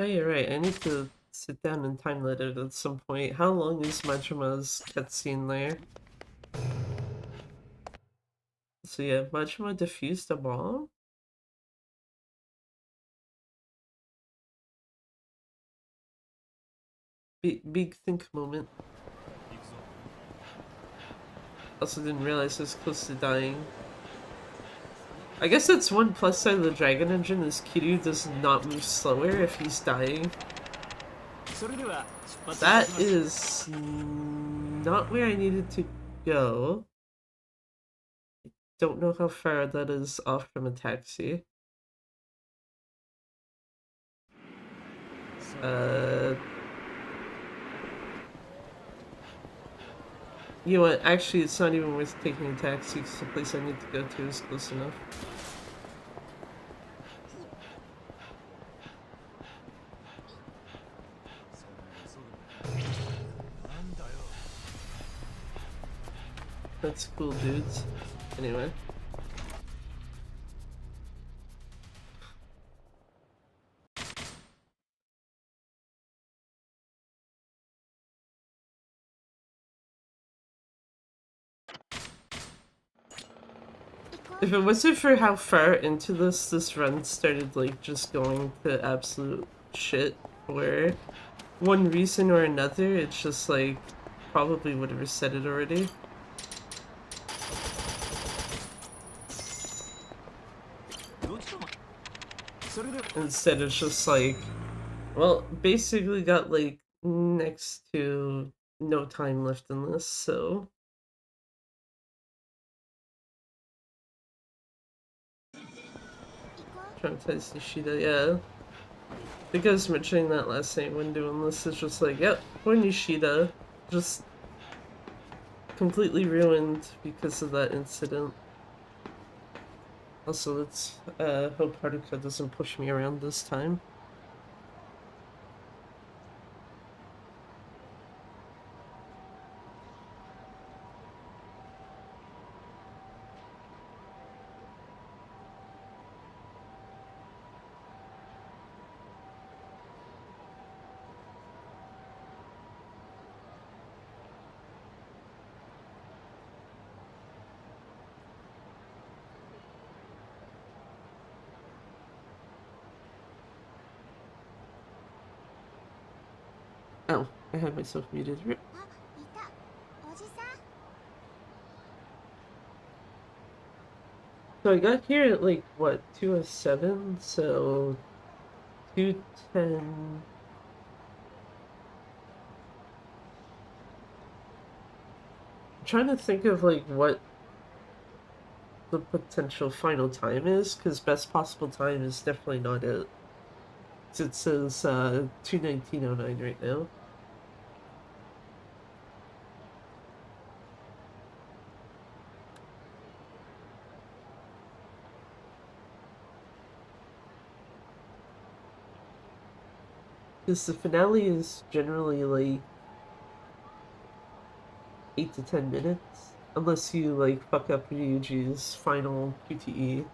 Oh, you're right. I need to sit down and time let it at some point. How long is Majima's cutscene there? So yeah, Majima defused a bomb? Big think moment. Also didn't realize I was close to dying. I guess that's one plus side of the Dragon Engine is Kiryu does not move slower if he's dying. That is not where I needed to go. Don't know how far that is off from a taxi. You know what? Actually, it's not even worth taking a taxi because the place I need to go to is close enough. That's cool, dudes. Anyway. If it wasn't for how far into this run started like just going to absolute shit for one reason or another, it's just like probably would have reset it already. Instead it's just like, well, basically got like next to no time left in this, so Traumatize Nishida, yeah. I think I was mentioning that last night when doing this. It's just like, yep, poor Nishida. Just completely ruined because of that incident. Also, let's hope Haruka doesn't push me around this time. I had myself muted. So I got here at like what 2:07, so 2:10. I'm trying to think of like what the potential final time is, because best possible time is definitely not it. It says 2:19:09 right now. Because the finale is generally like 8 to 10 minutes, unless you like fuck up Ryuji's final QTE.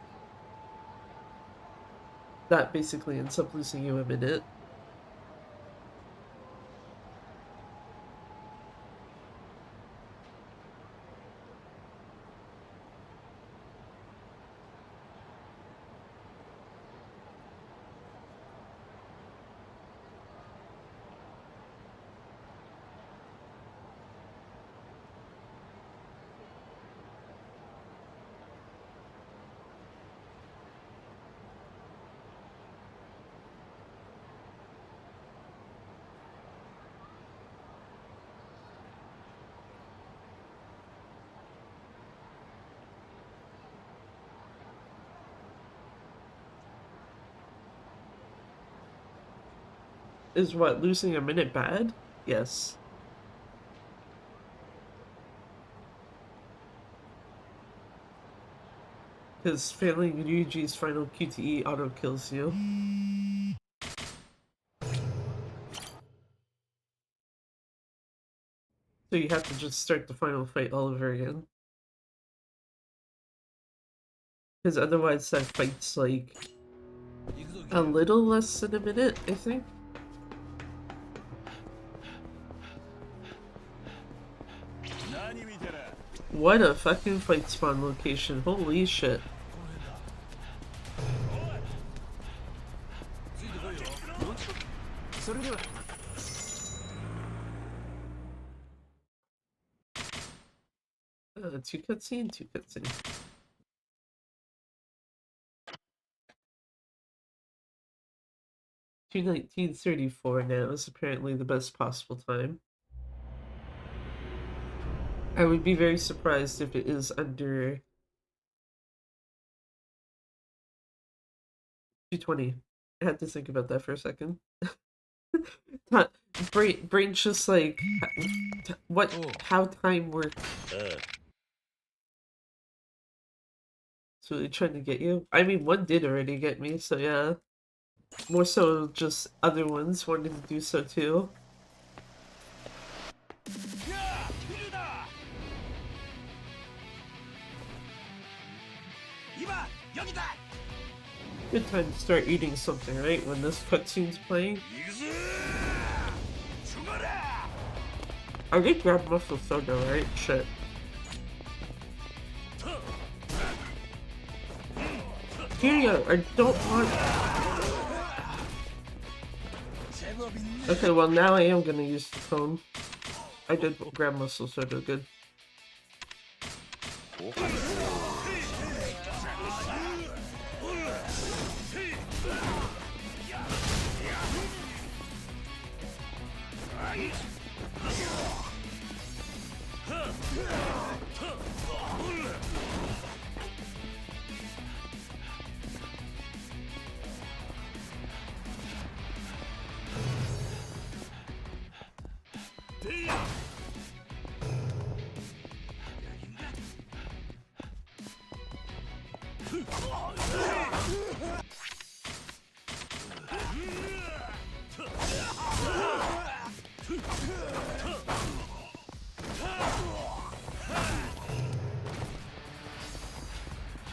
That basically ends up losing you a minute. Is what, losing a minute bad? Yes. Because failing Ryuji's final QTE auto kills you. So you have to just start the final fight all over again. Because otherwise that fight's like a little less than a minute, I think. What a fucking fight spawn location, holy shit. Two cutscene, two cutscene. 2:19:34 now is apparently the best possible time. I would be very surprised if it is under 2:20. I had to think about that for a second. Brain's just like, how time works. So they're trying to get you? I mean, one did already get me, so yeah. More so just other ones wanted to do so too. Good time to start eating something, right? When this cutscene's playing. I did grab muscle soda, right? Shit. Here, I don't want... Okay, well now I am gonna use the phone. I did grab muscle soda, good.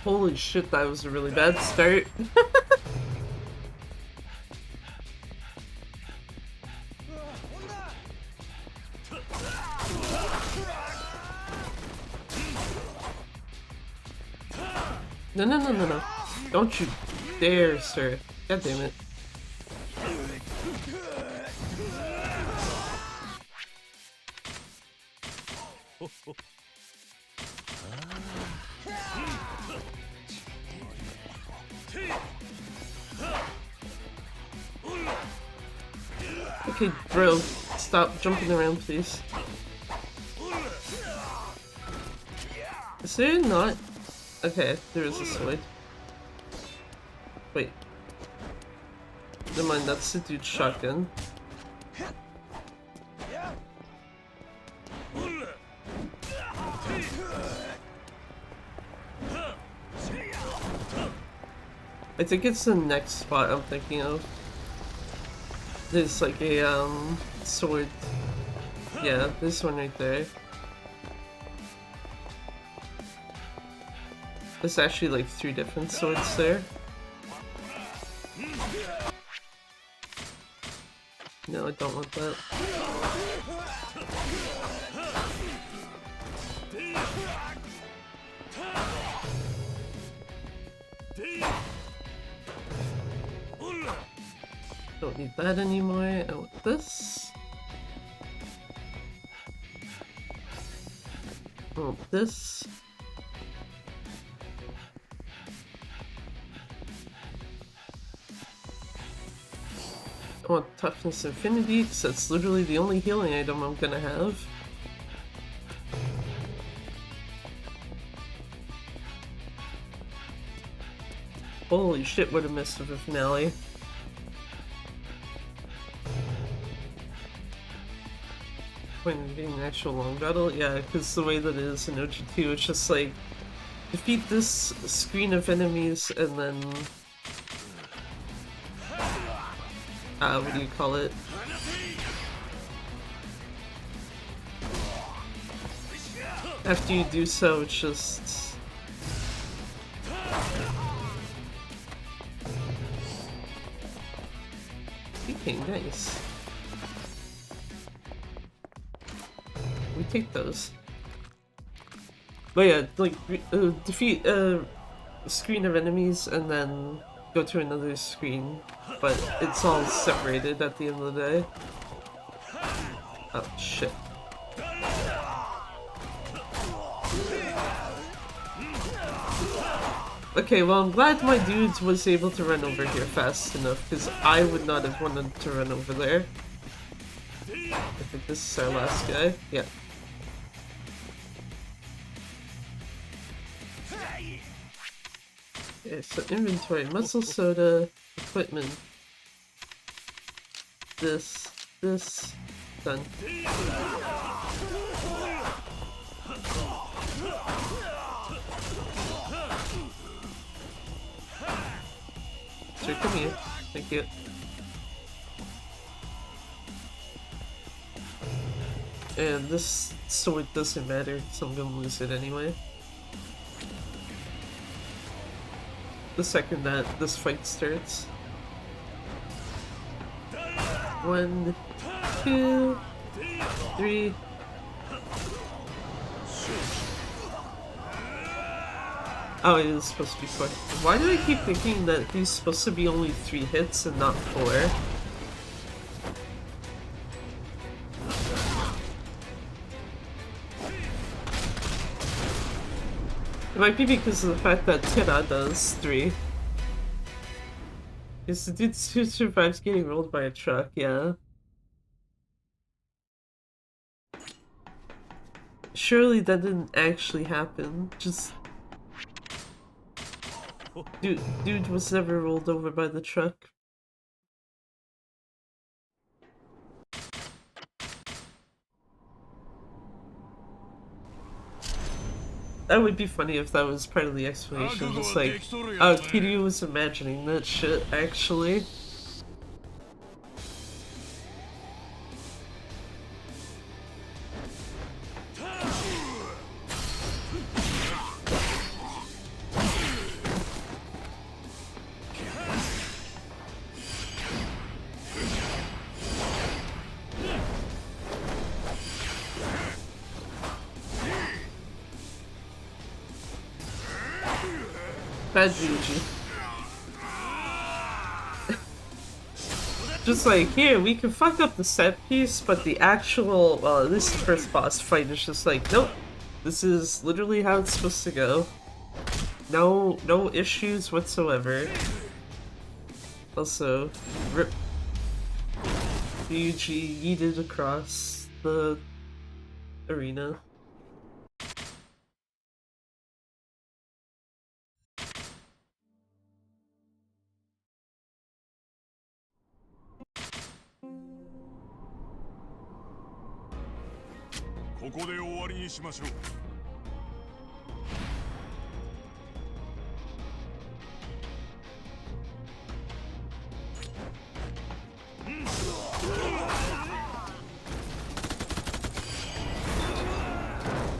Holy shit, that was a really bad start. No. Don't you dare, sir. God damn it. Okay, bro, stop jumping around, please. Is there not? Okay, there is a sword. Wait. Never mind, that's the dude's shotgun. I think it's the next spot I'm thinking of. There's like a sword. Yeah, this one right there. There's actually like 3 different swords there. No, I don't want that. Don't need that anymore. I want this. I want this. I want Toughness Infinity, because that's literally the only healing item I'm gonna have. Holy shit, what a mess of a finale. When being an actual long battle? Yeah, because the way that it is in OG2, it's just like, defeat this screen of enemies and then... what do you call it? After you do so, it's just... Okay, nice. We take those. But yeah, like, defeat a screen of enemies and then go to another screen, but it's all separated at the end of the day. Oh, shit. Okay, well, I'm glad my dude was able to run over here fast enough, because I would not have wanted to run over there. I think this is our last guy. Yeah. Okay, so inventory, muscle soda, equipment. This, done. Sure, come here. Thank you. And this sword doesn't matter, so I'm gonna lose it anyway. The second that this fight starts. 1, 2, 3. Oh, it is supposed to be 4. Why do I keep thinking that he's supposed to be only 3 hits and not 4? It might be because of the fact that Tira does 3. Because the dude who survives getting rolled by a truck, yeah. Surely that didn't actually happen. Just... Dude was never rolled over by the truck. That would be funny if that was part of the explanation, just like, oh, Kiryu was imagining that shit, actually. Bad Juju. Just like, here, we can fuck up the set piece, but the actual, well, this first boss fight is just like, nope. This is literally how it's supposed to go. No issues whatsoever. Also, rip Ryuji yeeted across the arena.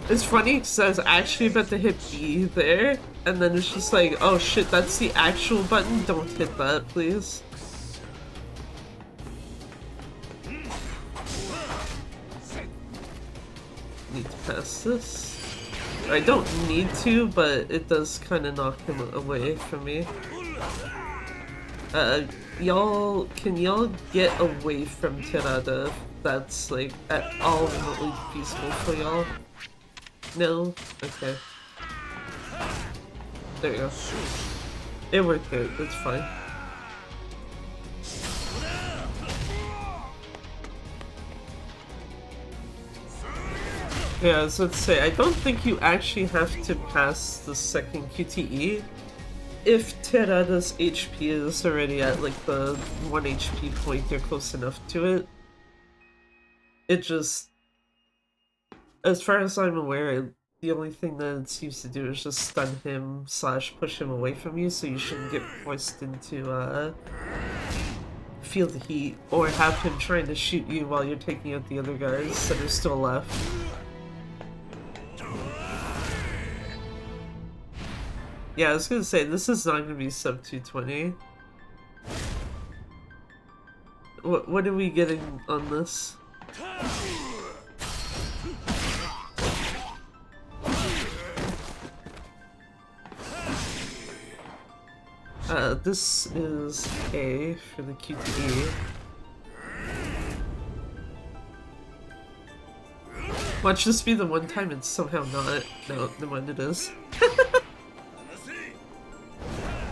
It's funny because I was actually about to hit B there, and then it's just like, oh shit, that's the actual button. Don't hit that, please. Need to pass this. I don't need to, but it does kind of knock him away from me. Can y'all get away from Terada if that's like at all remotely feasible for y'all? No? Okay. There you go. It worked out, that's fine. Yeah, I was about to say, I don't think you actually have to pass the second QTE if Terada's HP is already at like the 1 HP point, you're close enough to it. It just, as far as I'm aware, the only thing that it seems to do is just stun him / push him away from you, so you shouldn't get forced into feel the heat or have him trying to shoot you while you're taking out the other guys that are still left. Yeah, I was gonna say, this is not gonna be sub 220. What are we getting on this? This is A for the QTE. Watch this be the one time it's somehow not. No, never mind, it is.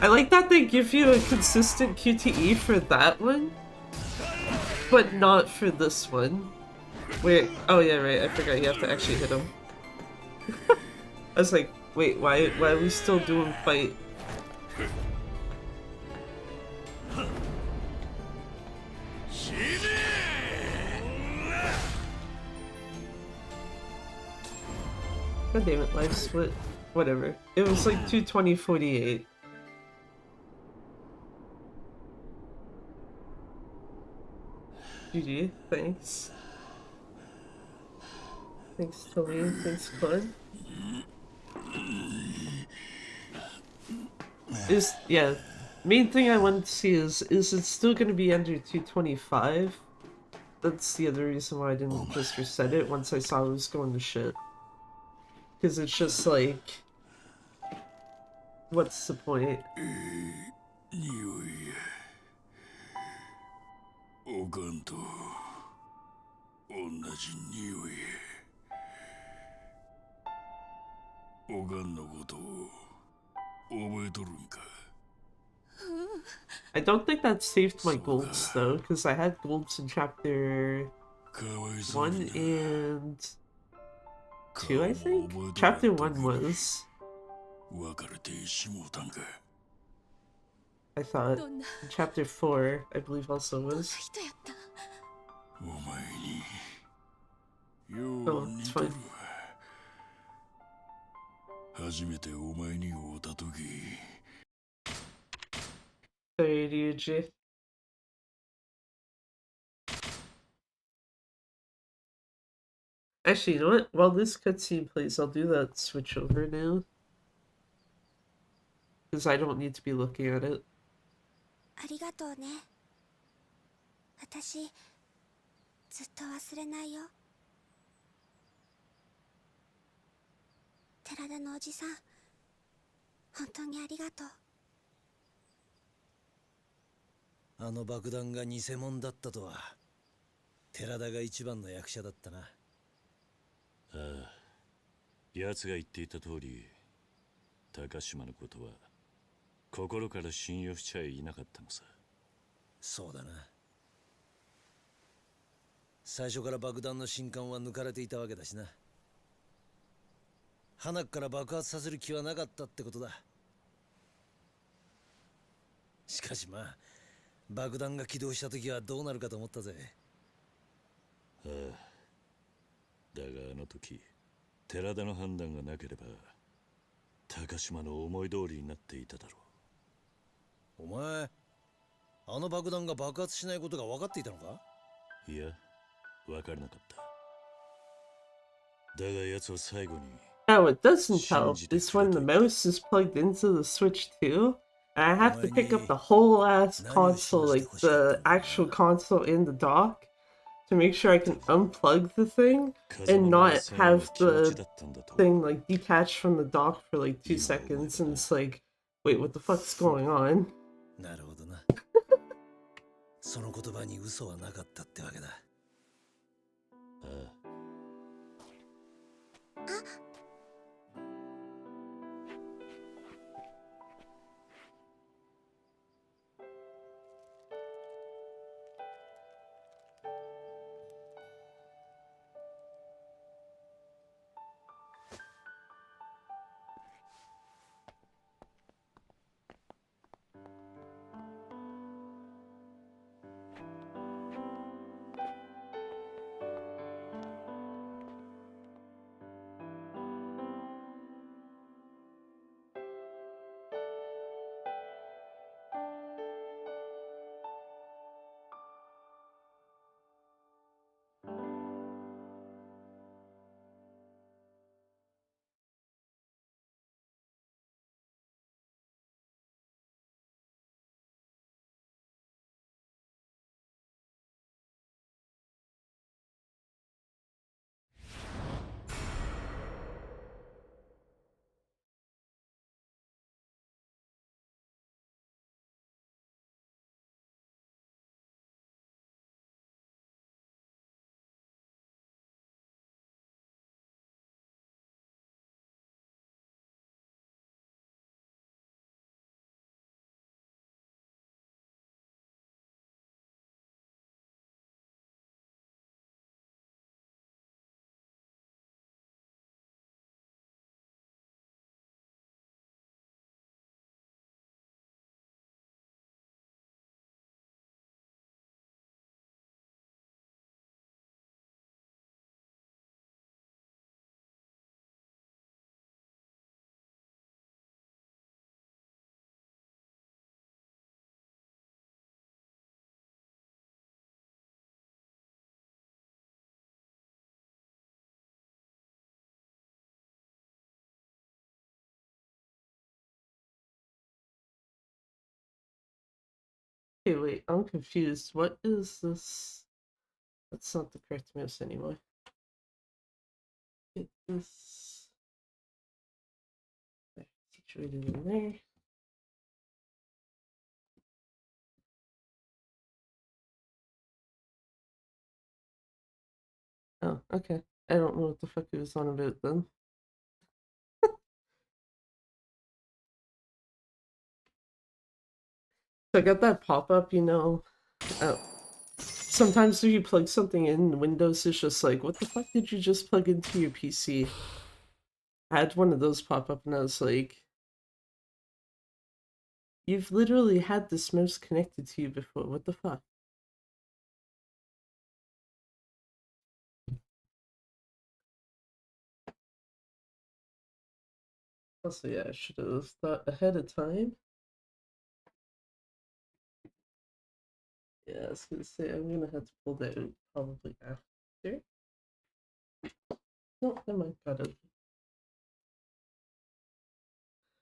I like that they give you a consistent QTE for that one, but not for this one. Wait, oh yeah, right, I forgot you have to actually hit him. I was like, wait, why are we still doing fight? God damn it, life split. Whatever. It was like 220-48. GG, thanks. Thanks, Tony. Thanks, Clon. Yeah. Main thing I wanted to see is it still gonna be under 225? That's the other reason why I didn't just reset it once I saw it was going to shit. Because it's just like, what's the point? I don't think that saved my golds though, because I had golds in chapter 1 and 2, I think? Chapter 1 was. I thought. And chapter 4, I believe also was. Oh, it's fine. Sorry, Ryuji. Actually, you know what? While this cutscene plays, I'll do that switch over now. Because I don't need to be looking at it.
ありがとうね。私、ずっと忘れないよ。寺田のおじさん、本当にありがとう。
あの爆弾が偽物だったとは、寺田が一番の役者だったな。
ああ、奴が言っていた通り、高島のことは心から信用しちゃいなかったのさ。
そうだな。最初から爆弾の信管は抜かれていたわけだしな。花から爆発させる気はなかったってことだ。しかしまあ爆弾が起動した時はどうなるかと思ったぜ。
ああ、だがあの時寺田の判断がなければ高島の思い通りになっていただろ
お前あの爆弾が爆発しないことが分かっていたのか？
う。いや、分からなかった。だが奴は最後に
Oh, it doesn't help is when the mouse is plugged into the Switch too. And I have to pick up the whole ass console, like the actual console in the dock, to make sure I can unplug the thing and not have the thing like detached from the dock for like 2 seconds. And it's like, wait, what the fuck's going on?
なるほどな。その言葉に嘘はなかったってわけだ。
ああ。
Okay, wait, I'm confused. What is this? That's not the correct mouse anymore. Get this there, situated in there. Oh, okay. I don't know what the fuck it was on about then. So I got that pop-up, you know. Sometimes if you plug something in Windows, it's just like, what the fuck did you just plug into your PC? I had one of those pop up and I was like, you've literally had this mouse connected to you before, what the fuck? Also, yeah, I should have thought ahead of time. Yeah, I was gonna say, I'm gonna have to pull that out probably after. No, never mind, got it.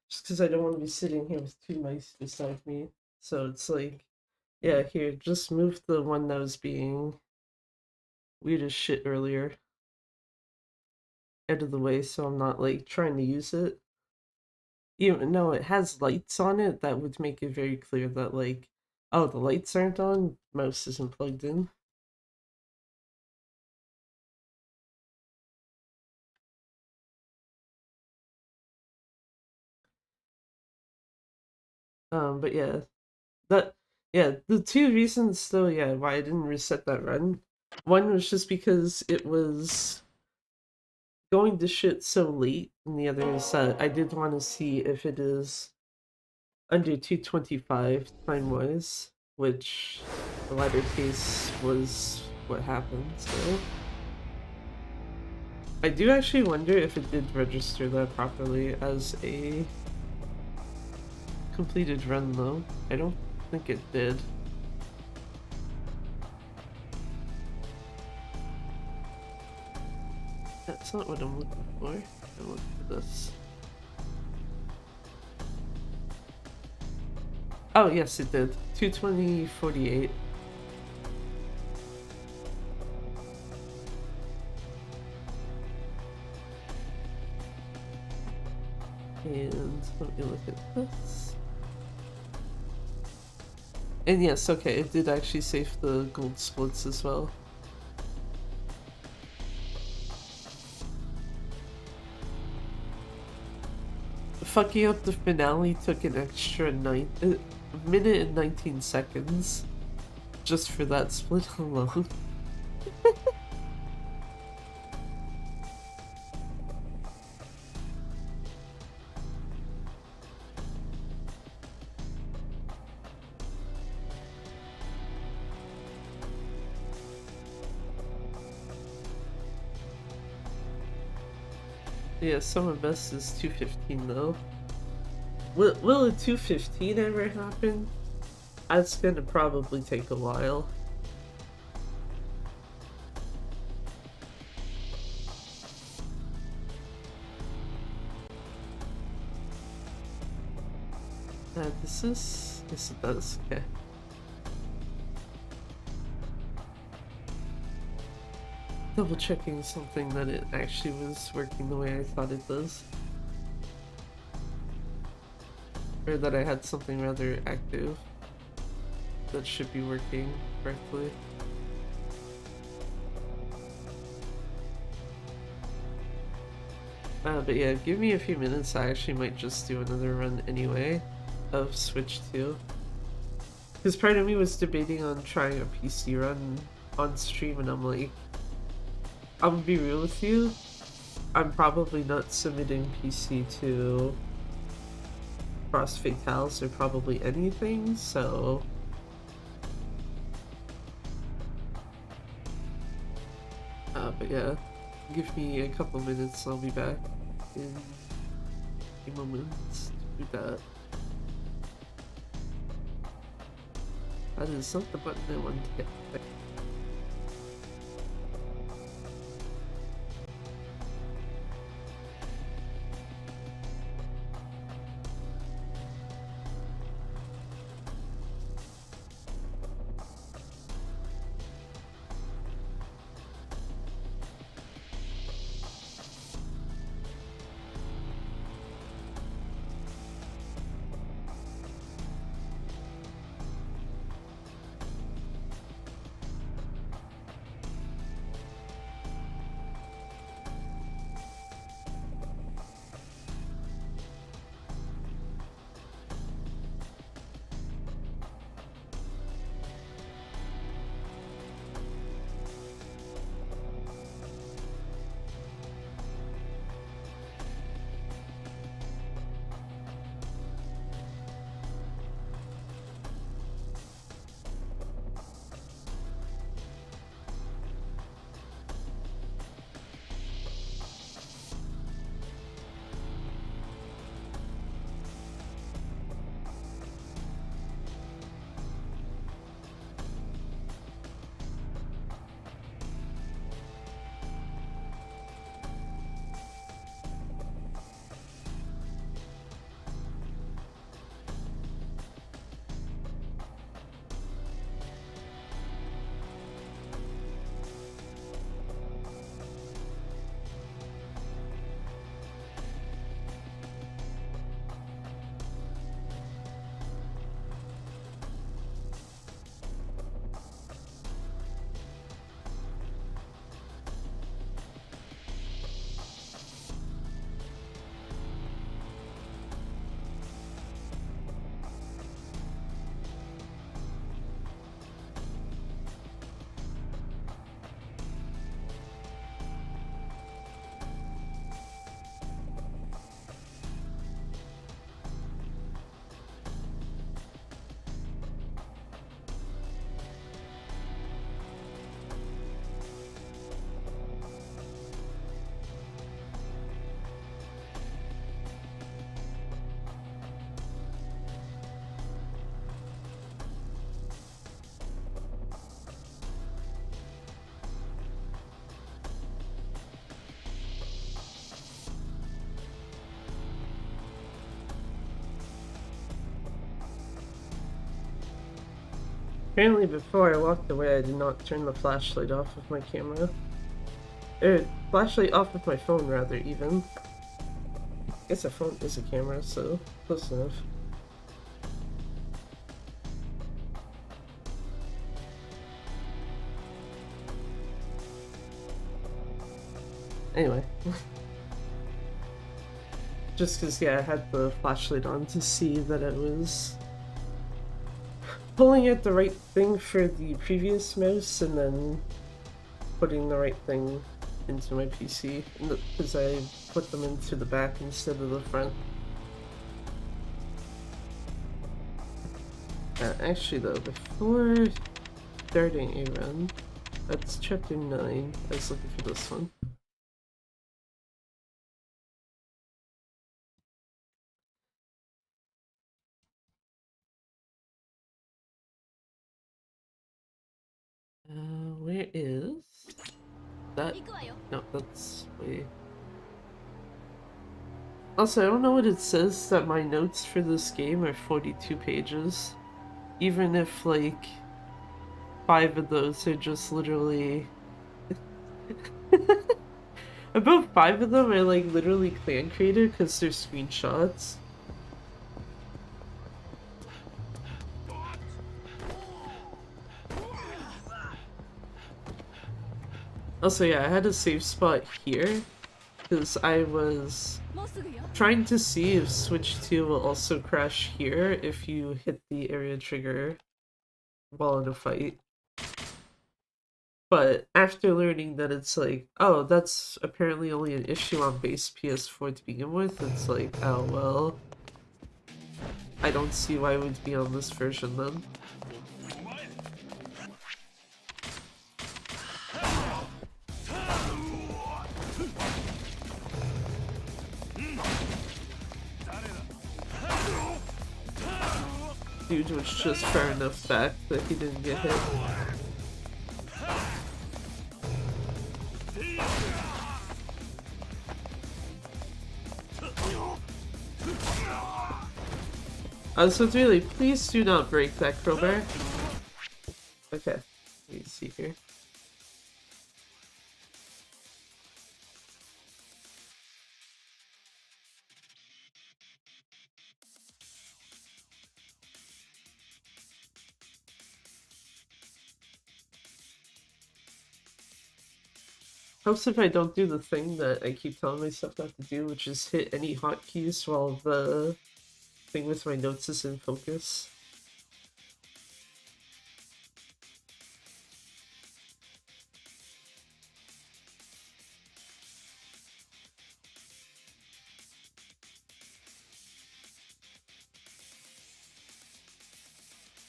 Just because I don't want to be sitting here with two mice beside me. So it's like, yeah, here, just move the one that was being weird as shit earlier out of the way so I'm not like trying to use it. Even though it has lights on it, that would make it very clear that like, oh, the lights aren't on, mouse isn't plugged in. But yeah, that yeah, the two reasons though, yeah, why I didn't reset that run. One was just because it was going to shit so late, and the other is that I did want to see if it is under 225 time wise, which the latter case was what happened, so. I do actually wonder if it did register that properly as a completed run though. I don't think it did. That's not what I'm looking for. I'm looking for this. Oh yes, it did. 220.48. And let me look at this. And yes, okay, it did actually save the gold splits as well. Fucking up the finale took an extra minute and 19 seconds just for that split alone. Yeah, summer best is 215 though. Will a 215 ever happen? That's gonna probably take a while. This is... Yes, it does. Okay. Double checking something that it actually was working the way I thought it does. Or that I had something rather active that should be working correctly. But yeah, give me a few minutes. I actually might just do another run anyway of Switch 2. Because part of me was debating on trying a PC run on stream, and I'm like, I'm gonna be real with you, I'm probably not submitting PC to Cross Fatales or probably anything, so... but yeah, give me a couple minutes and I'll be back in a moment to do that. That is not the button I wanted to hit. Apparently before I walked away I did not turn the flashlight off of my camera. Flashlight off of my phone rather, even. I guess a phone is a camera, so close enough. Anyway. Just because, yeah, I had the flashlight on to see that it was pulling out the right thing for the previous mouse and then putting the right thing into my PC, because I put them into the back instead of the front. Actually though, before starting a run, that's chapter 9, I was looking for this one. Where is that? No, that's way. Also, I don't know what it says that my notes for this game are 42 pages. Even if, like, 5 of those are just literally... About 5 of them are, like, literally clan created because they're screenshots. Also, yeah, I had a safe spot here because I was trying to see if Switch 2 will also crash here if you hit the area trigger while in a fight. But after learning that it's like, oh, that's apparently only an issue on base PS4 to begin with, it's like, oh, well, I don't see why it would be on this version then. Dude was just far enough back that he didn't get hit. So it's really, please do not break that crowbar. Okay, let me see here. Helps if I don't do the thing that I keep telling myself not to do, which is hit any hotkeys while the thing with my notes is in focus.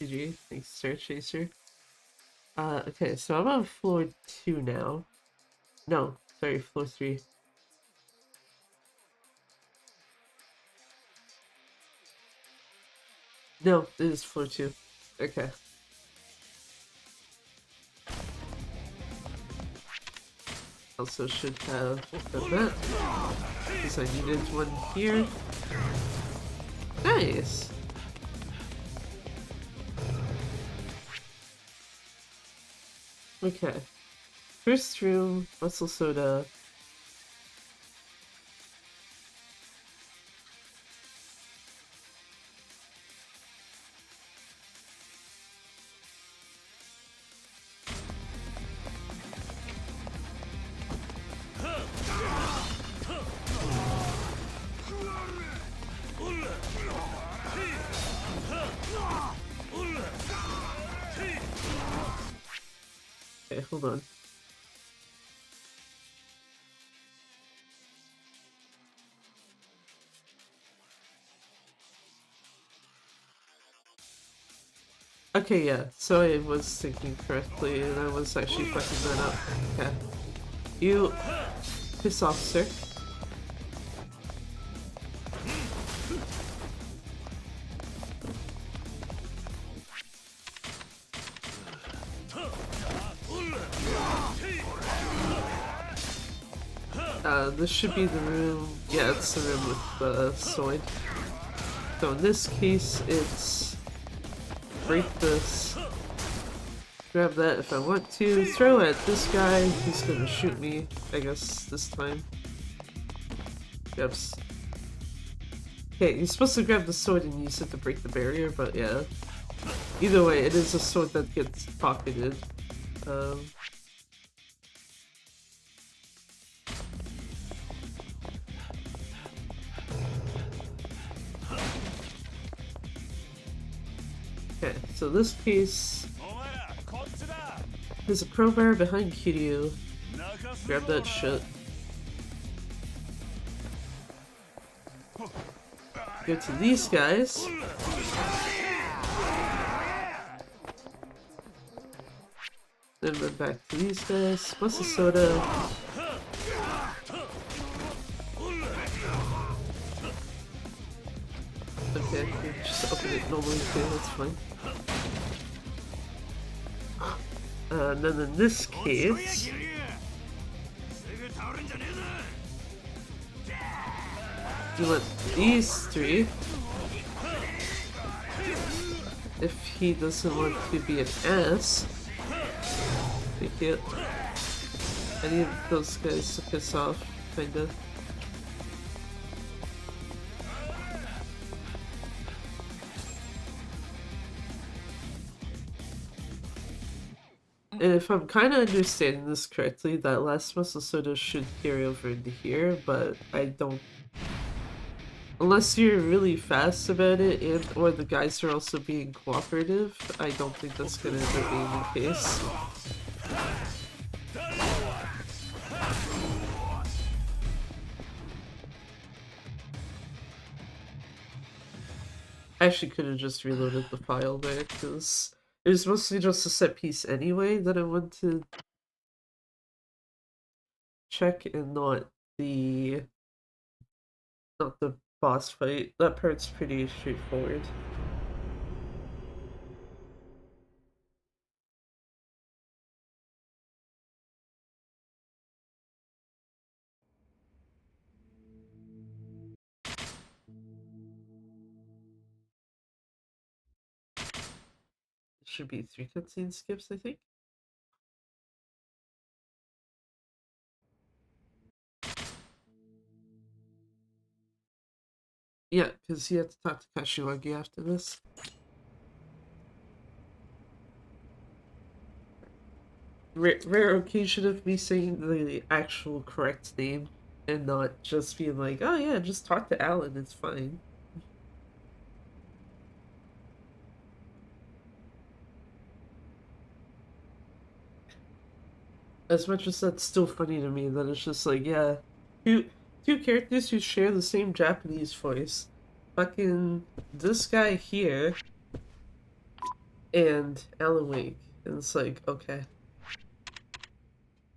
GG, thanks Star Chaser. Okay, so I'm on floor 2 now. No, sorry, floor 3. No, this is floor 2. Okay. Also should have done that, because I needed one here. Nice! Okay. First room, muscle soda. Okay, hold on. Okay, yeah, so I was thinking correctly, and I was actually fucking that up. Okay. You piss off, sir. This should be the room. Yeah, it's the room with the sword. So in this case, it's break this, grab that if I want to. Throw at this guy. He's gonna shoot me, I guess, this time. Grabs. Okay, you're supposed to grab the sword and use it to break the barrier, but yeah. Either way, it is a sword that gets pocketed. Okay, so this piece there's a crowbar behind Kiryu. Grab that shit. Go to these guys. Then run back to these guys. What's the soda? Okay, you just open it normally too, that's fine. And then in this case, you want these three. If he doesn't want to be an ass, take it. Any of those guys to piss off, kinda. And if I'm kind of understanding this correctly, that last muscle soda should carry over into here, but I don't. Unless you're really fast about it, and or the guys are also being cooperative, I don't think that's gonna end up being the case. I actually could have just reloaded the file there, because it was mostly just a set piece anyway that I wanted to check, and not the boss fight. That part's pretty straightforward. Should be 3 cutscene skips, I think. Yeah, because you have to talk to Kashiwagi after this. Rare occasion of me saying the actual correct name and not just being like, oh yeah, just talk to Alan, it's fine. As much as that's still funny to me, that it's just like, yeah, two characters who share the same Japanese voice. Fucking this guy here and Alan Wake. And it's like, okay.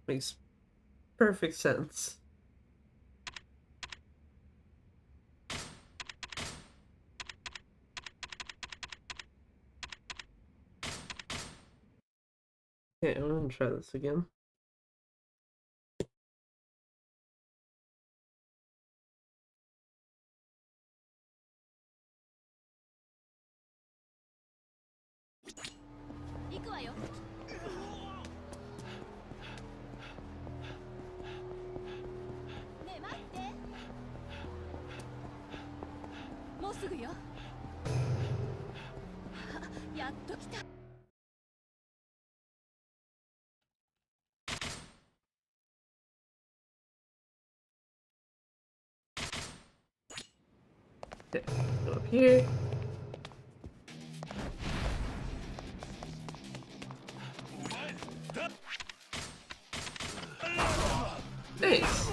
Makes perfect sense. Okay, I'm gonna try this again. Okay, go up here. Nice.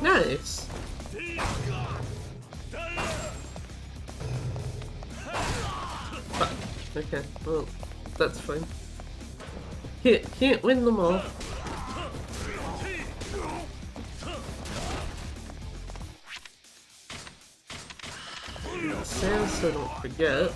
Nice. Fuck. Okay, well, that's fine. Can't win them all. Sound so I don't forget.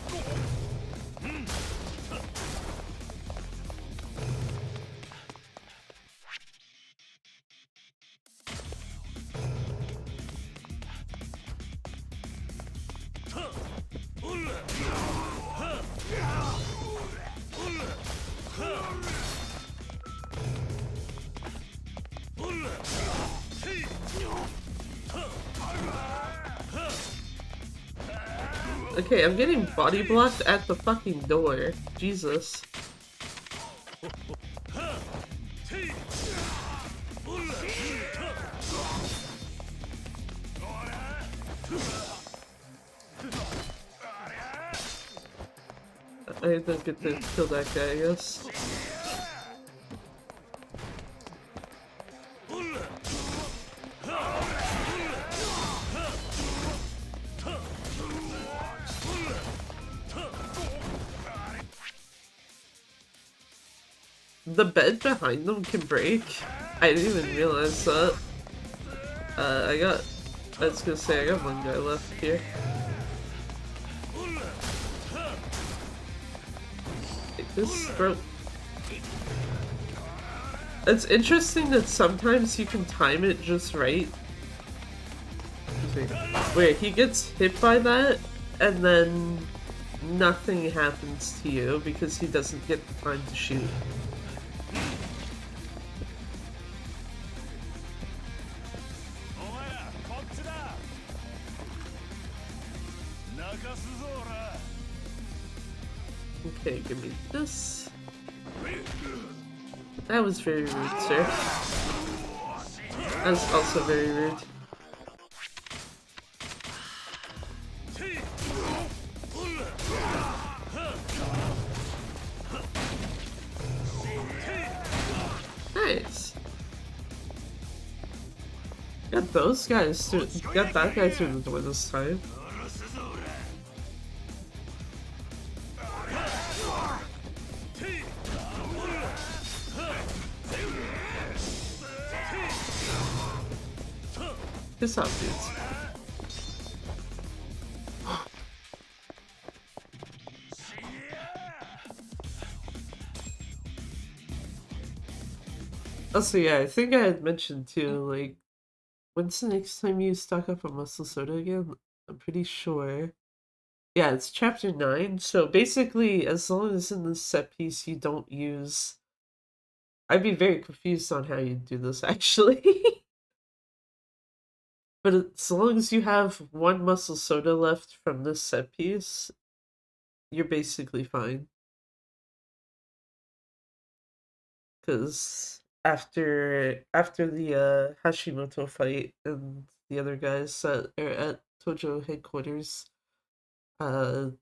Okay, I'm getting body blocked at the fucking door. Jesus. I don't get to kill that guy, I guess. The bed behind them can break. I didn't even realize that. I was gonna say, I got one guy left here. Take this throat. It's interesting that sometimes you can time it just right. Where he gets hit by that, and then nothing happens to you because he doesn't get the time to shoot. Okay, give me this. That was very rude, sir. That was also very rude. Nice. Got those guys through. Got that guy through the door this time. Piss off, dudes. Also, yeah, I think I had mentioned too, like, when's the next time you stock up on muscle soda again? I'm pretty sure. Yeah, it's chapter 9, so basically, as long as in this set piece you don't use... I'd be very confused on how you do this, actually. But as long as you have one muscle soda left from this set piece, you're basically fine. Because after the Hashimoto fight and the other guys that are at Tojo headquarters, you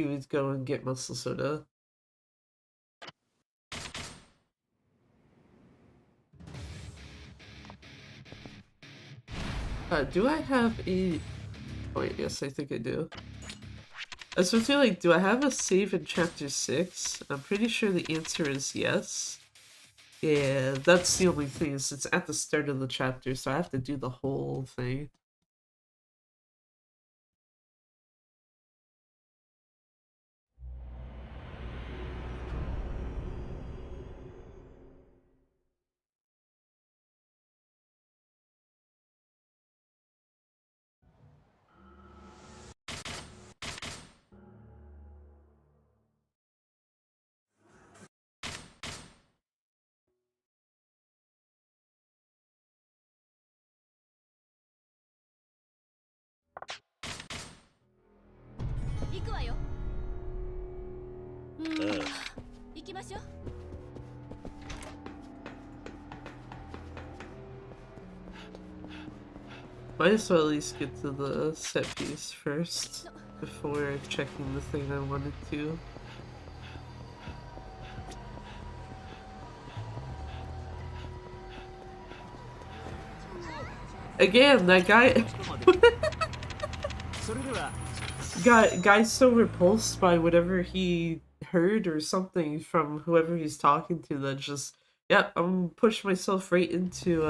would go and get muscle soda. Do I have a... Oh wait, yes, I think I do. I was feel like, do I have a save in chapter 6? I'm pretty sure the answer is yes. Yeah, that's the only thing, is it's at the start of the chapter, so I have to do the whole thing. Might as well at least get to the set piece first, before checking the thing I wanted to. Again, that guy... Guy's so repulsed by whatever he heard or something from whoever he's talking to that just... Yep, I'm push myself right into,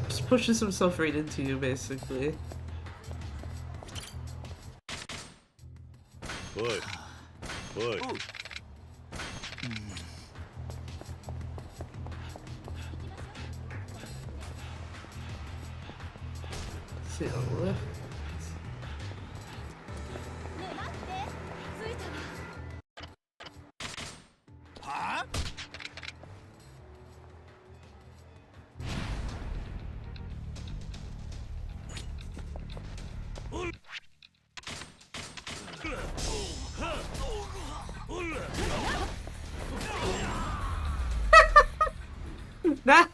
just pushes himself right into you, basically.
Oi. Oi.
See on the left. Nice!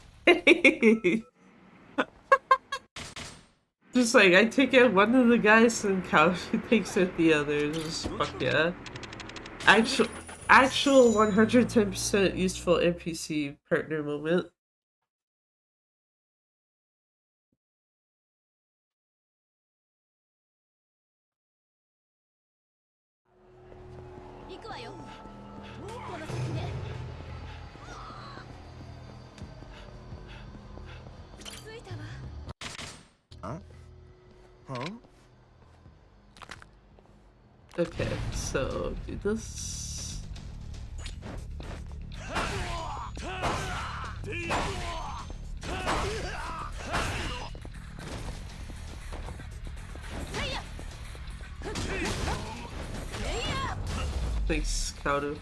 Just like, I take out one of the guys and Kawhi takes out the other. Just fuck yeah. Actual 110% useful NPC partner moment. Okay, so do this. Thanks, Kauto.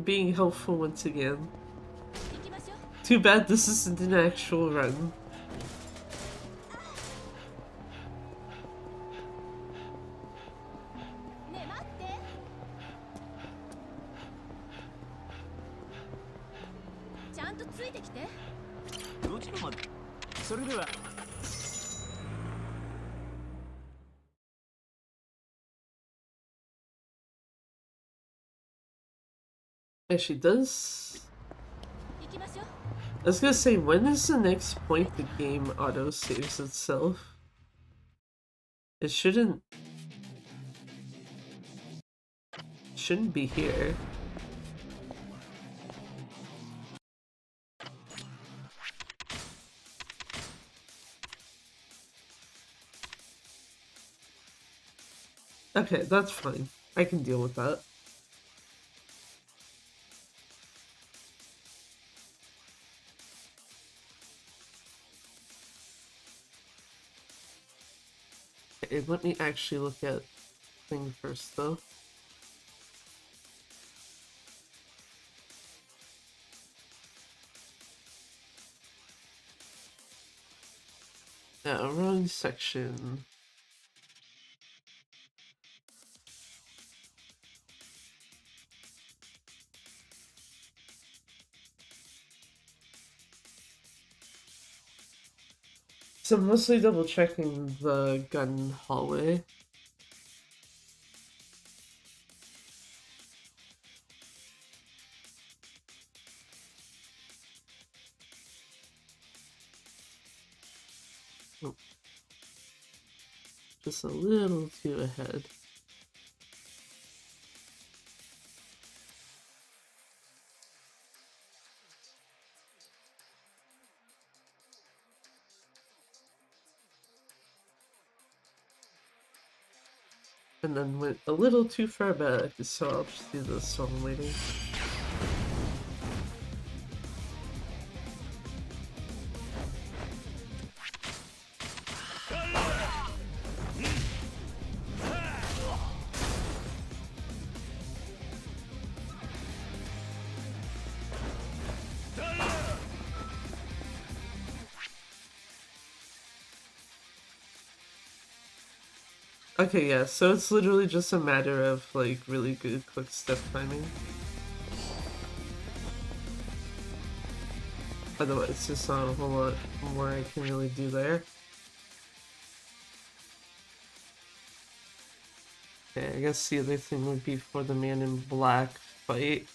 Being helpful once again. Too bad this isn't an actual run. Actually, does... I was gonna say, when is the next point the game auto-saves itself? It shouldn't be here. Okay, that's fine. I can deal with that. Okay, let me actually look at thing first though. Wrong section. So I'm mostly double checking the gun hallway. Oh. Just a little too ahead. And then went a little too far back, so I'll just do this while I'm waiting. Okay, yeah, so it's literally just a matter of, like, really good quick step timing. Otherwise, there's not a whole lot more I can really do there. Okay, I guess the other thing would be for the man in black fight.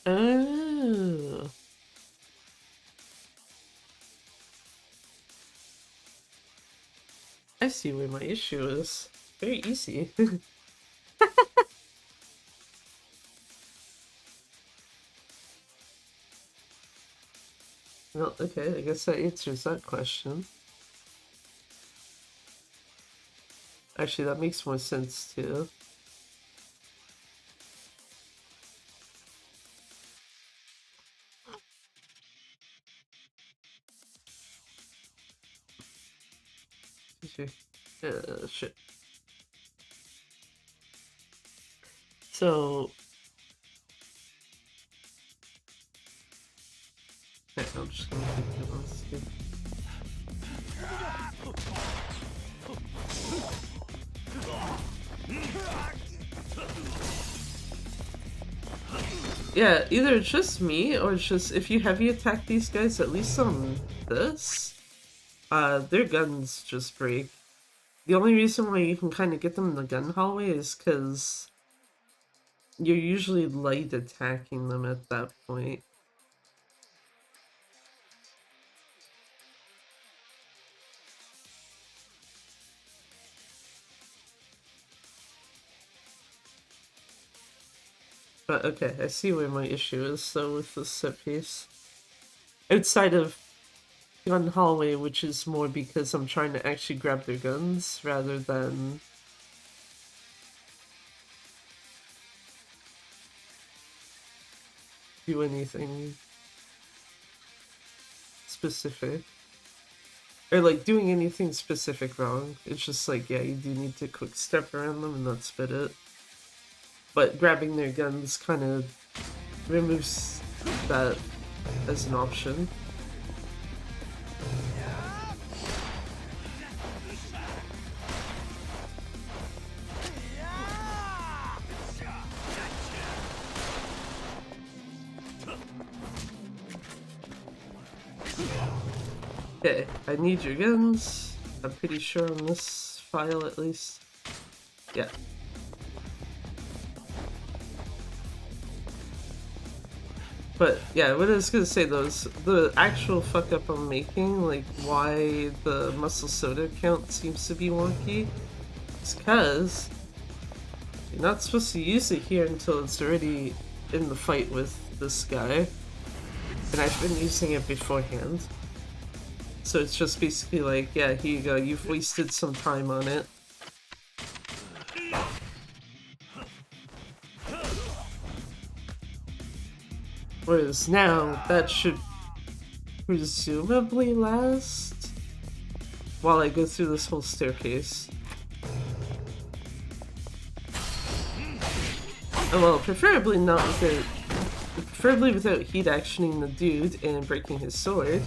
Oh. I see where my issue is. Very easy. Well, okay, I guess that answers that question. Actually, that makes more sense too. Shit. So, to. Yeah, either it's just me or it's just if you heavy attack these guys, at least on this, their guns just break. The only reason why you can kind of get them in the gun hallway is because you're usually light attacking them at that point. But okay, I see where my issue is though with this set piece. Outside of gun hallway, which is more because I'm trying to actually grab their guns rather than do anything specific. Or like doing anything specific wrong. It's just like, yeah, you do need to quick step around them and that's about it. But grabbing their guns kind of removes that as an option. Okay, I need your guns. I'm pretty sure on this file at least. Yeah. But yeah, what I was gonna say though is the actual fuck up I'm making, like why the muscle soda count seems to be wonky, is because you're not supposed to use it here until it's already in the fight with this guy. And I've been using it beforehand. So it's just basically like, yeah, here you go, you've wasted some time on it. Whereas now, that should presumably last while I go through this whole staircase. Oh, well, preferably without heat actioning the dude and breaking his sword.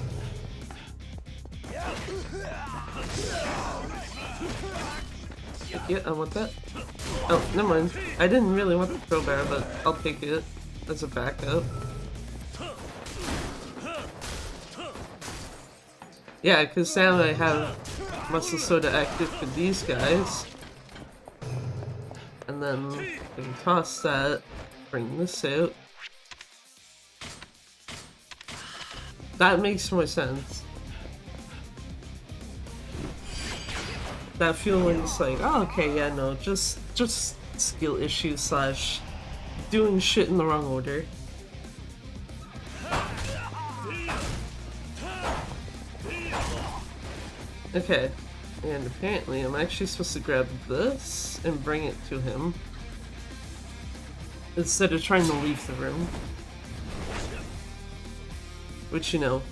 Yeah, I want that. Oh, never mind. I didn't really want the crowbar, but I'll take it as a backup. Yeah, because now I have muscle soda active for these guys. And then I can toss that, bring this out. That makes more sense. That feeling's like, oh, okay, yeah, no, just skill issue slash doing shit in the wrong order. Okay, and apparently I'm actually supposed to grab this and bring it to him instead of trying to leave the room. Which, you know,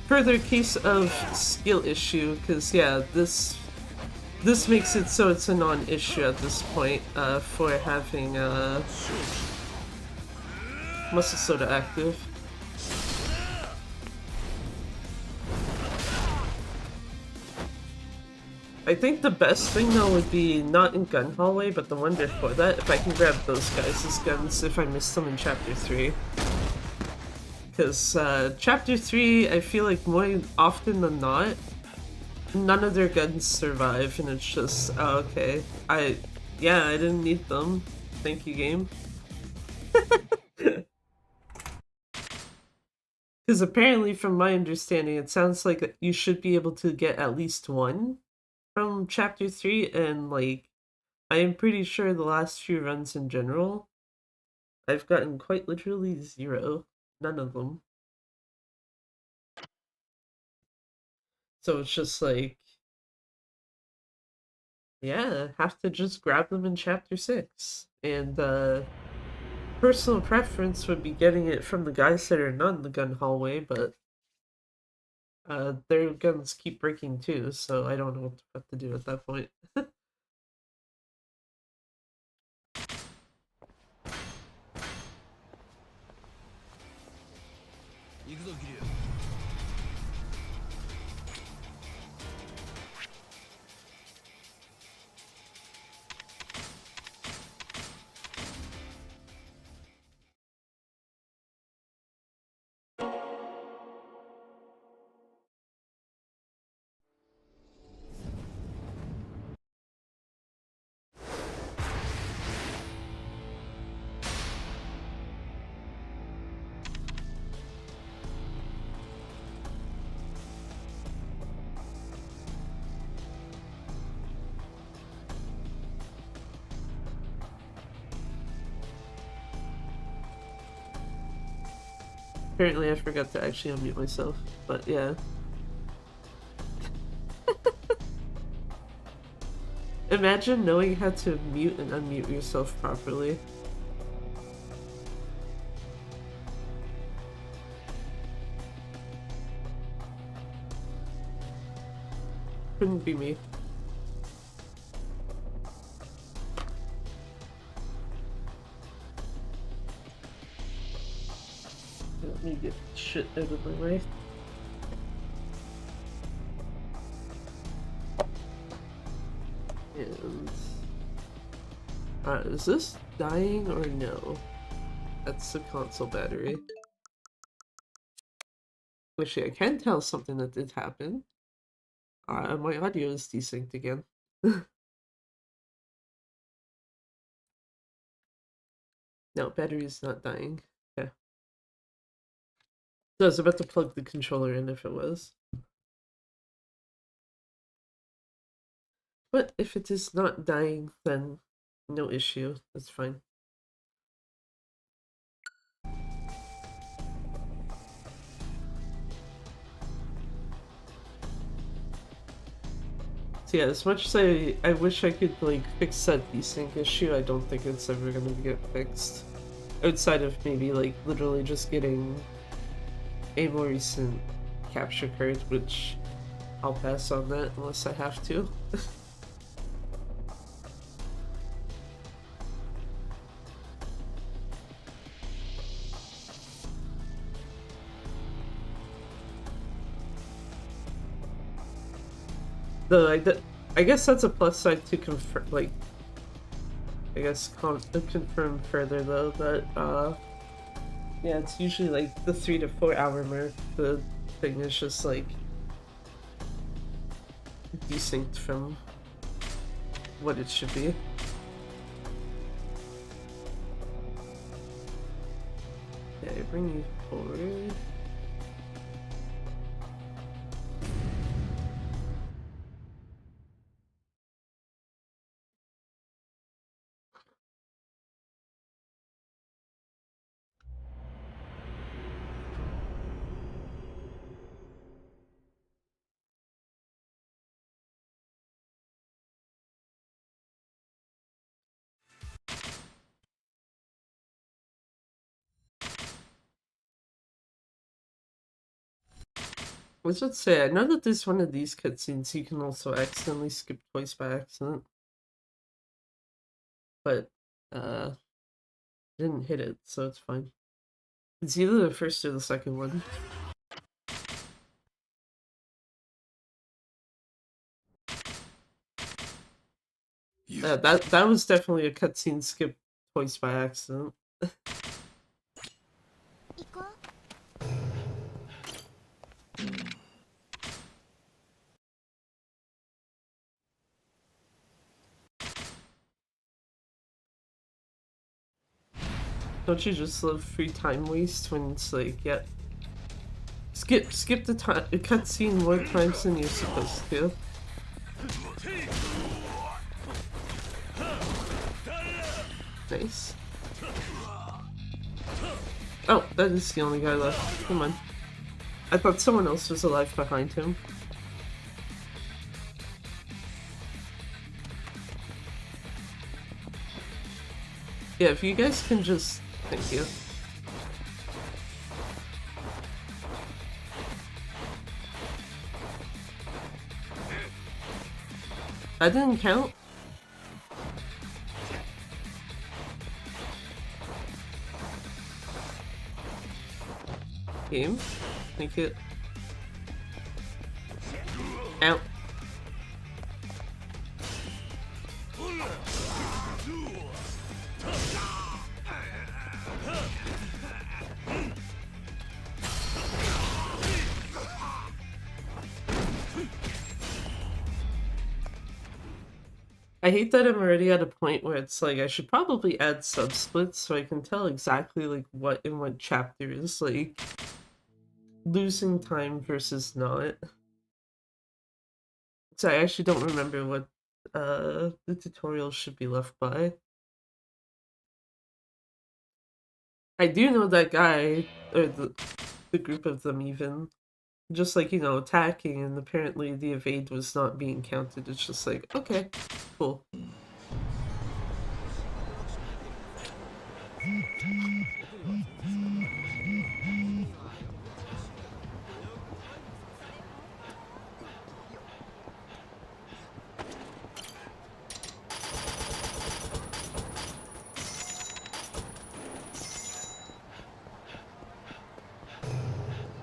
further case of skill issue, because yeah, this makes it so it's a non-issue at this point for having muscle soda active. I think the best thing though would be not in gun hallway, but the one before that, if I can grab those guys' guns if I missed them in chapter 3. Because chapter 3, I feel like more often than not, none of their guns survive, and it's just, oh, okay. I didn't need them. Thank you, game. Because apparently, from my understanding, it sounds like you should be able to get at least one from chapter 3, and like, I am pretty sure the last few runs in general, I've gotten quite literally 0. None of them. So it's just like, yeah, have to just grab them in chapter 6. And personal preference would be getting it from the guys that are not in the gun hallway, but their guns keep breaking too, so I don't know what to do at that point. Apparently I forgot to actually unmute myself, but yeah. Imagine knowing how to mute and unmute yourself properly. Couldn't be me. Let me get shit out of my way. And is this dying or no? That's the console battery. Actually, I can tell something that did happen. My audio is desynced again. No, battery is not dying. Yeah. So I was about to plug the controller in if it was. But if it is not dying, then no issue. That's fine. So yeah, as much as I wish I could like fix that desync issue, I don't think it's ever gonna get fixed. Outside of maybe like literally just getting a more recent capture card, which I'll pass on that unless I have to. Though I guess that's a plus side to confirm, like, I guess confirm further though that yeah, it's usually like the 3 to 4 hour mark. The thing is just like desynced from what it should be. Okay, bring you forward. Let's just say, I know that there's one of these cutscenes you can also accidentally skip twice by accident. But, didn't hit it, so it's fine. It's either the first or the second one. That was definitely a cutscene skip twice by accident.
行こう。
Don't you just love free time waste when it's like, yeah, skip the time cutscene more times than you're supposed to. Nice. Oh, that is the only guy left. Come on. I thought someone else was alive behind him. Yeah, if you guys can just... Thank you. That didn't count? Game? Thank you. Out. I hate that I'm already at a point where it's like I should probably add sub-splits so I can tell exactly like what in what chapter is like losing time versus not. So I actually don't remember what the tutorial should be left by. I do know that guy, or the group of them even. Just like, you know, attacking, and apparently the evade was not being counted. It's just like, okay, cool.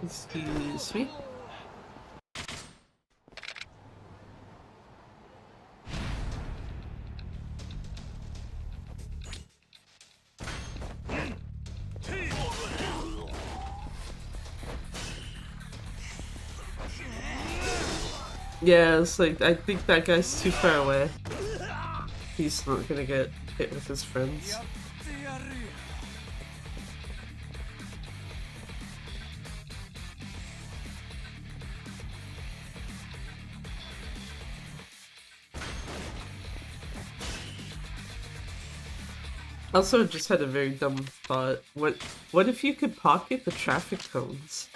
Excuse me. Yeah, it's like, I think that guy's too far away. He's not gonna get hit with his friends. Also, just had a very dumb thought. What if you could pocket the traffic cones?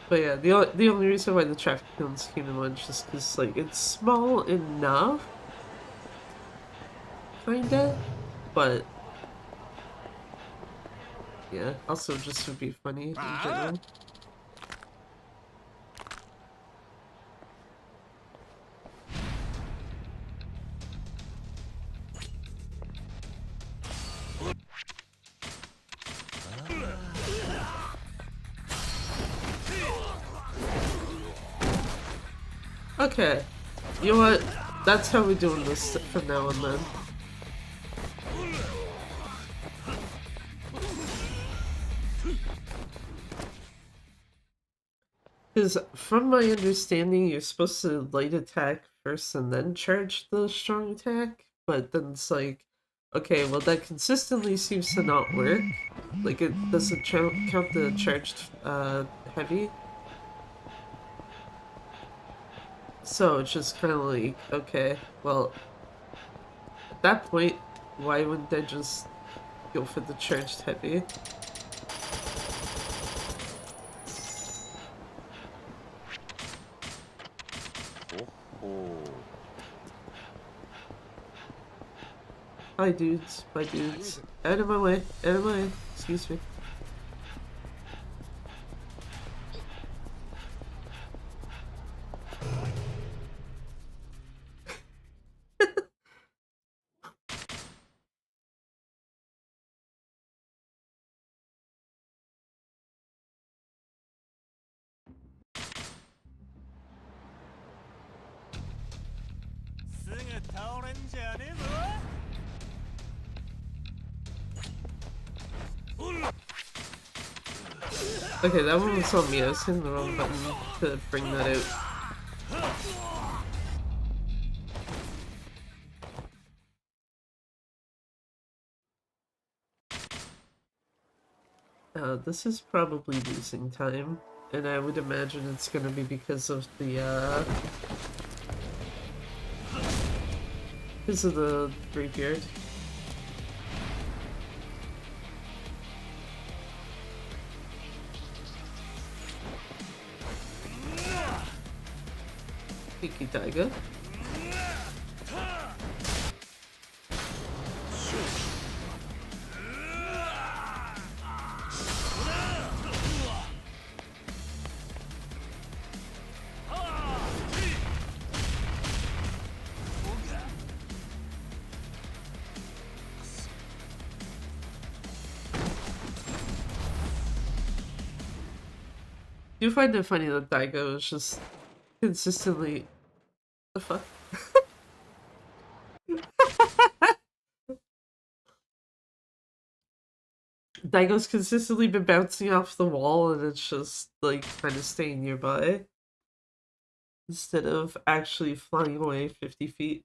But yeah, the only reason why the traffic cones came in mind is just because, like, it's small enough, kinda, but yeah, also just would be funny in general. Okay, you know what? That's how we're doing this from now on then. Because from my understanding, you're supposed to light attack first and then charge the strong attack, but then it's like, okay, well that consistently seems to not work. Like, it doesn't count the charged heavy. So it's just kind of like, okay, well, at that point, why wouldn't I just go for the charged heavy? Hi dudes, bye dudes. Out of my way, out of my way, excuse me. Okay, that one was on me. I was hitting the wrong button to bring that out. This is probably losing time, and I would imagine it's gonna be because of the graveyard. Tiki Tiger. Do you find it funny that Daigo is just consistently... The fuck? Daigo's consistently been bouncing off the wall and it's just, like, kind of staying nearby. Instead of actually flying away 50 feet.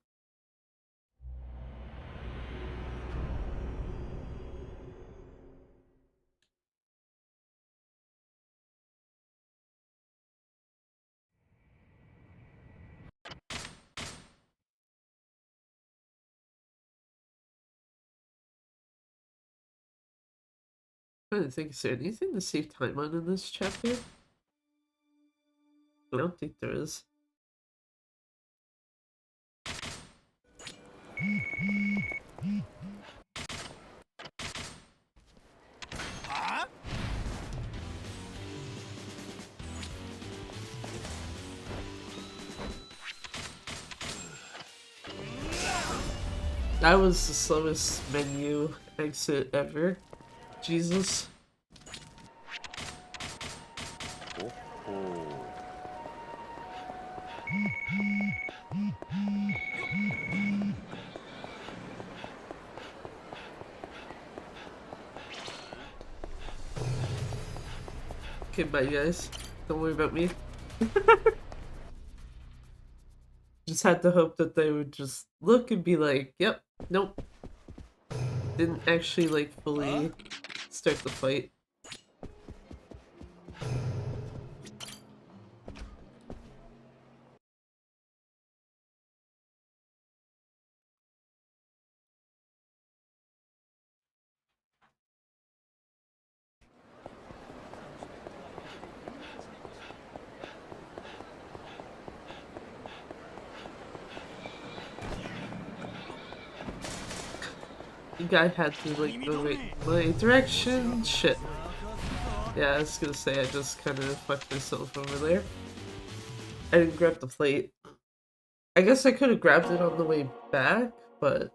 I don't think, is there anything to save time on in this chapter? I don't think there is. That was the slowest menu exit ever. Jesus. Okay, bye guys. Don't worry about me. Just had to hope that they would just look and be like, yep, nope. Didn't actually, like, fully start the fight. The guy had to, like, go my direction. Shit. Yeah, I was gonna say I just kind of fucked myself over there. I didn't grab the plate. I guess I could have grabbed it on the way back, but...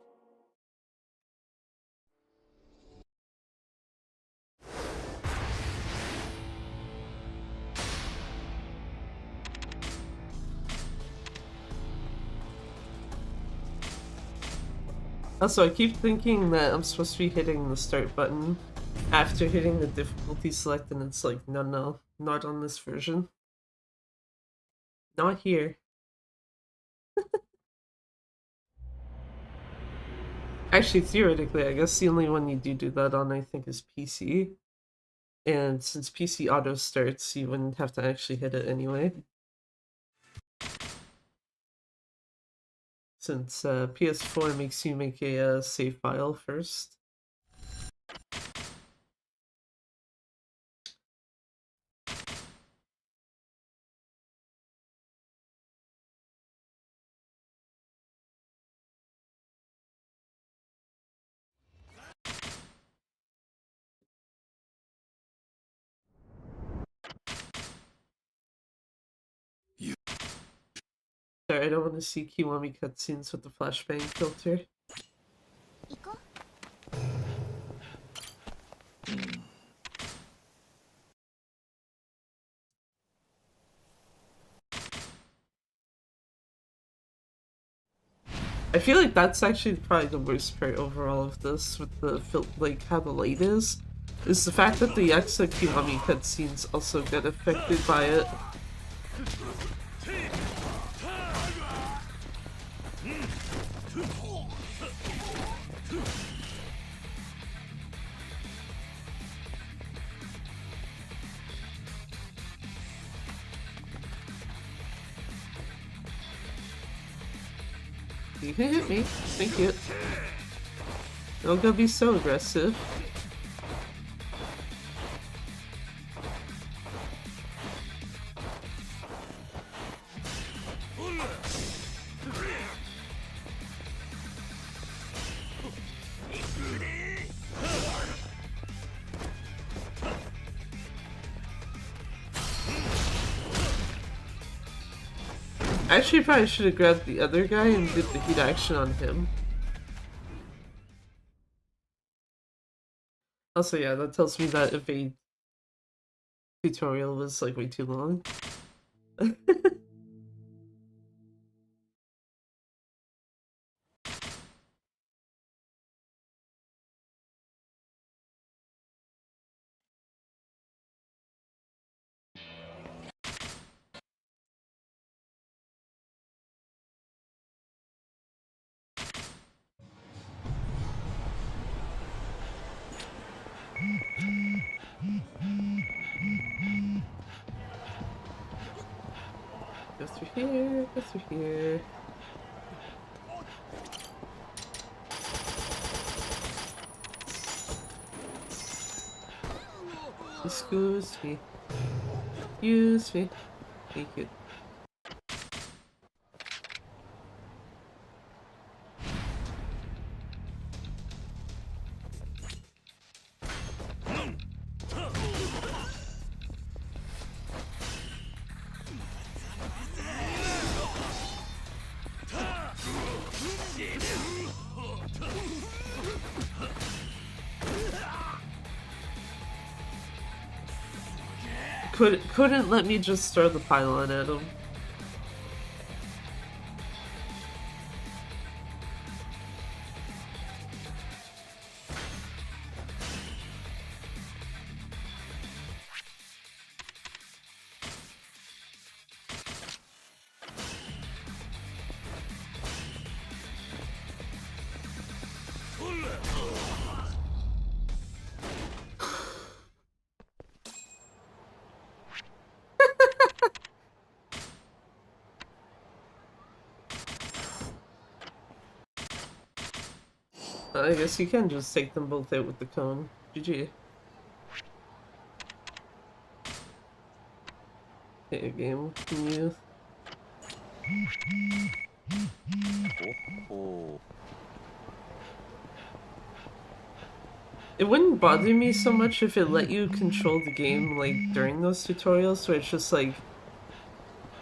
Also, I keep thinking that I'm supposed to be hitting the start button after hitting the difficulty select, and it's like, no, not on this version. Not here. Actually, theoretically, I guess the only one you do that on, I think, is PC. And since PC auto starts, you wouldn't have to actually hit it anyway. Since PS4 makes you make a save file first. Sorry, I don't want to see Kiwami cutscenes with the flashbang filter.
行こう。
I feel like that's actually probably the worst part overall of this, with the like how the light is the fact that the Yakuza Kiwami cutscenes also get affected by it. You can hit me. Thank you. Don't go be so aggressive. Actually, probably should have grabbed the other guy and did the heat action on him. Also, yeah, that tells me that evade tutorial was like way too long. here, go through here. Excuse me. Excuse me. Thank you. Couldn't let me just throw the pylon at him. I guess you can just take them both out with the cone. GG. Okay, game. Continue. It wouldn't bother me so much if it let you control the game, like, during those tutorials, where it's just like,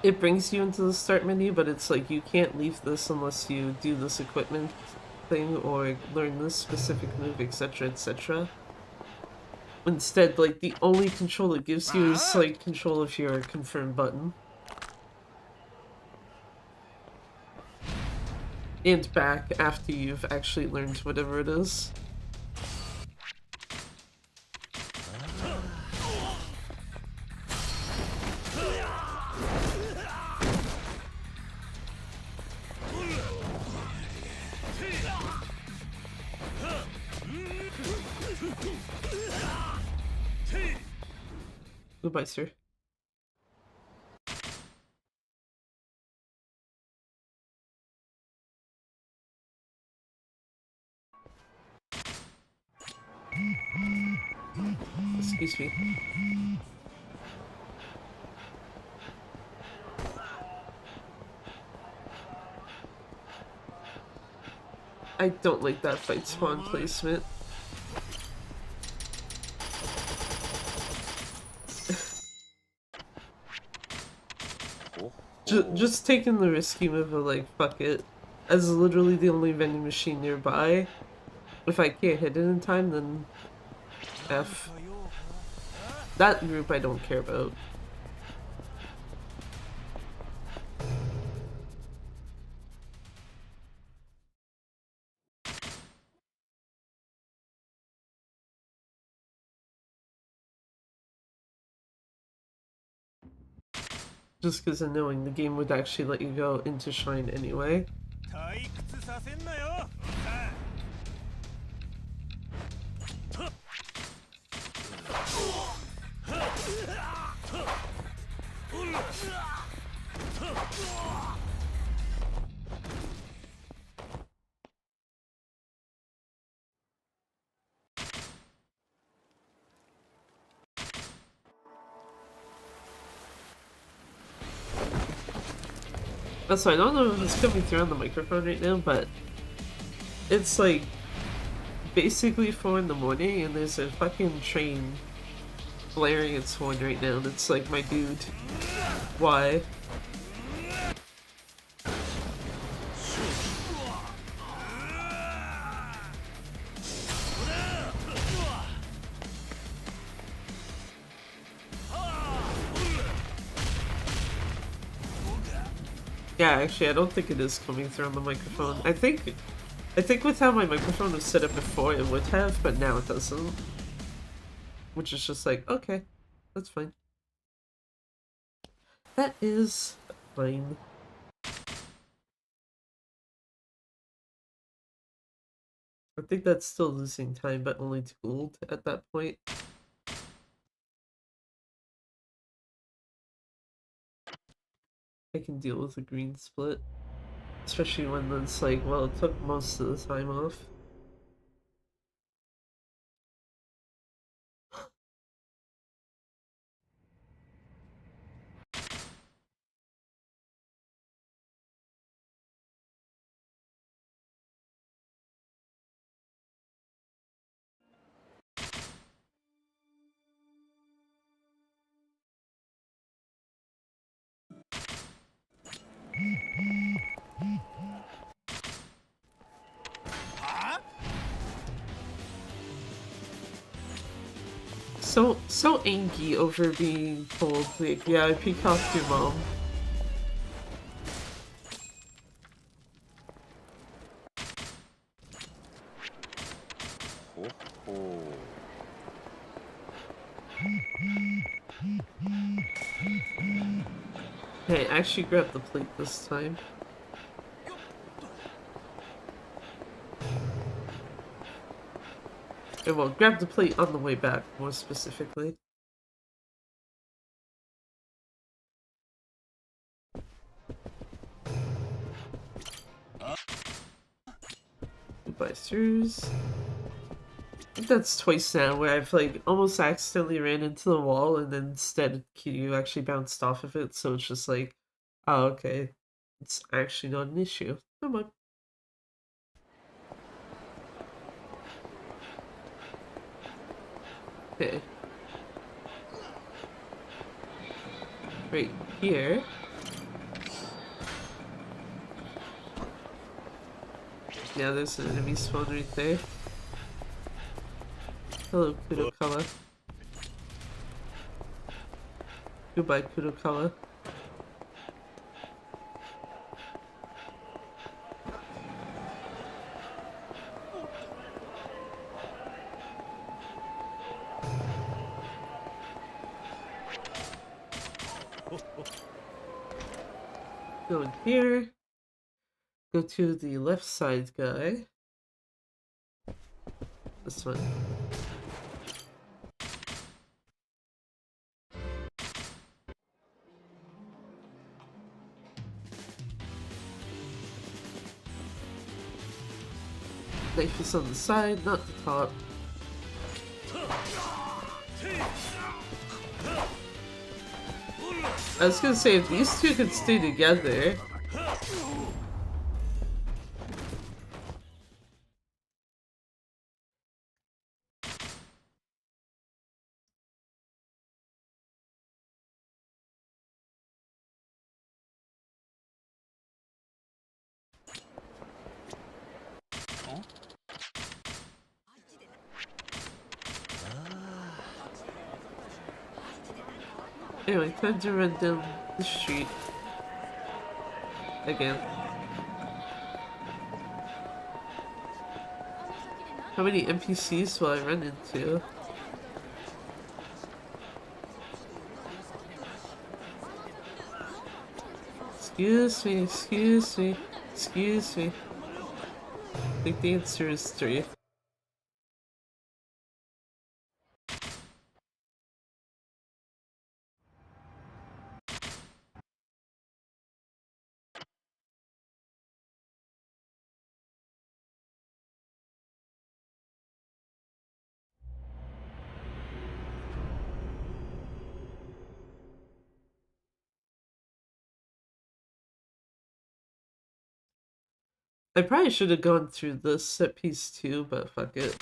it brings you into the start menu, but it's like, you can't leave this unless you do this equipment thing or learn this specific move, etc., etc. Instead, like, the only control it gives you is, like, control of your confirm button. And back after you've actually learned whatever it is. Goodbye, sir. Excuse me. I don't like that fight spawn placement. Just taking the risky move of like, fuck it. As literally the only vending machine nearby. If I can't hit it in time, then F. That group I don't care about. Just because of knowing the game would actually let you go into Shrine anyway. Also, I don't know if it's coming through on the microphone right now, but it's like basically 4 in the morning and there's a fucking train blaring its horn right now and it's like, my dude, why? Yeah, actually, I don't think it is coming through on the microphone. I think with how my microphone was set up before, it would have, but now it doesn't. Which is just like, okay, that's fine. That is fine. I think that's still losing time, but only to gold at that point. I can deal with a green split. Especially when it's like, well, it took most of the time off. So angry over being told, like, yeah, I peek off your mom. Hey, I actually grabbed the plate this time. Okay, well, grab the plate on the way back, more specifically. Goodbye, sirs. I think that's twice now where I've like almost accidentally ran into the wall and then instead Kiryu actually bounced off of it, so it's just like, oh, okay. It's actually not an issue. Come on. Okay. Right here. Yeah, there's an enemy spawn right there. Hello, Kudokawa. Goodbye, Kudokawa. Go in here. Go to the left side guy. This one. Knife is on the side, not the top. I was gonna say, if these two could stay together... Anyway, time to run down the street. Again. How many NPCs will I run into? Excuse me, excuse me, excuse me. I think the answer is 3. I probably should have gone through this set piece too, but fuck it.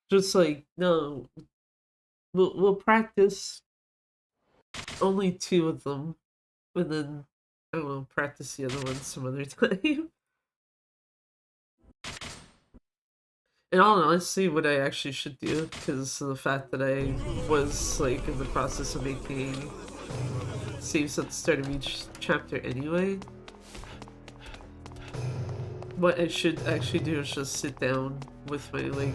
Just like, no. We'll practice only 2 of them, and then, I don't know, practice the other ones some other time. In all honesty, what I actually should do, because of the fact that I was, like, in the process of making saves at the start of each chapter anyway, what I should actually do is just sit down with my, like,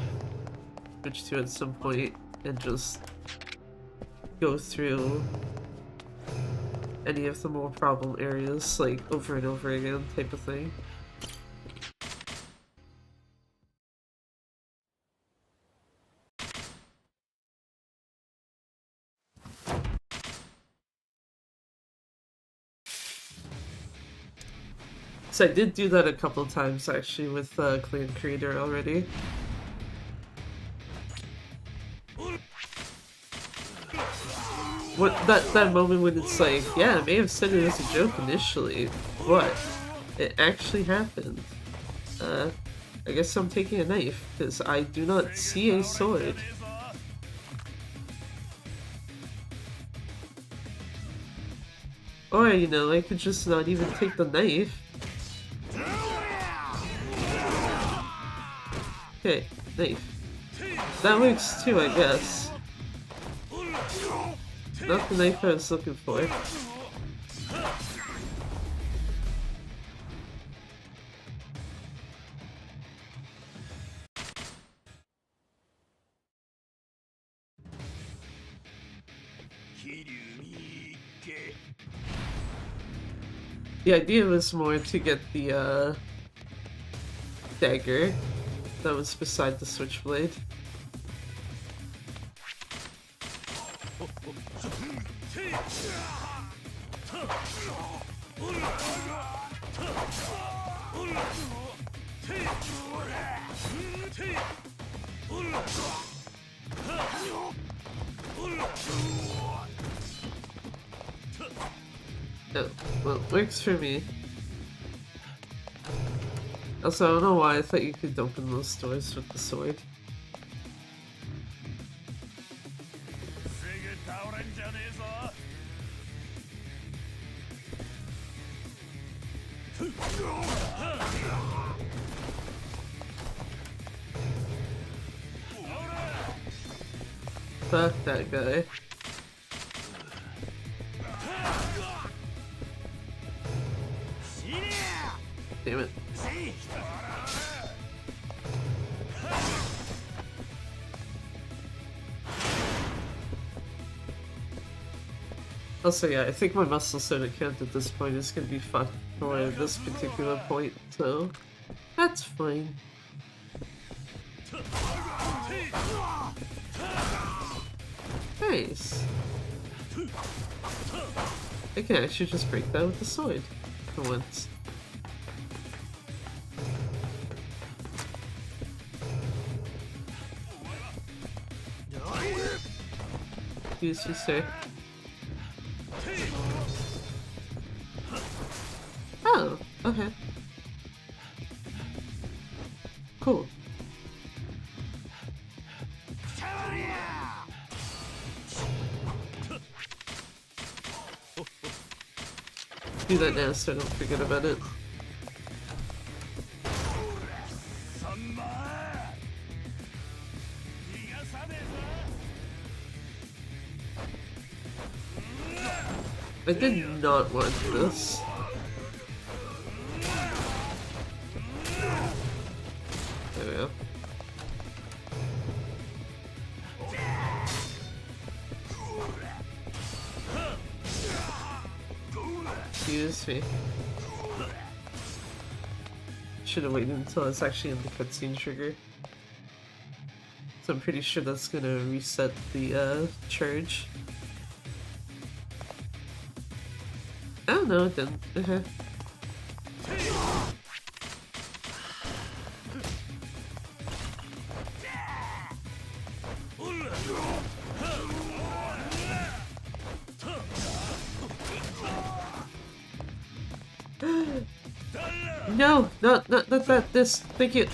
Switch 2 at some point and just go through any of the more problem areas, like, over and over again type of thing. So I did do that a couple times actually with Clan Creator already. What that moment when it's like, yeah, I may have said it as a joke initially, but it actually happened. I guess I'm taking a knife because I do not see a sword. Or, you know, I could just not even take the knife. Okay, knife. That works too, I guess. Not the knife I was looking for. The idea was more to get the dagger that was beside the switchblade. Oh, well, works for me. Also, I don't know why I thought you could open those doors with the sword. Fuck that guy. Damn it. Also, yeah, I think my muscle soda count at this point is gonna be fucked for this particular point, so that's fine. Nice. I can actually just break that with the sword for once. Excuse you, sir. Oh, okay. Cool. Do that now so I don't forget about it. I did not want this. There we go. Excuse me. Should have waited until it's actually in the cutscene trigger. So I'm pretty sure that's gonna reset the charge. Oh no, it didn't. Okay. No, not that, this, thank you.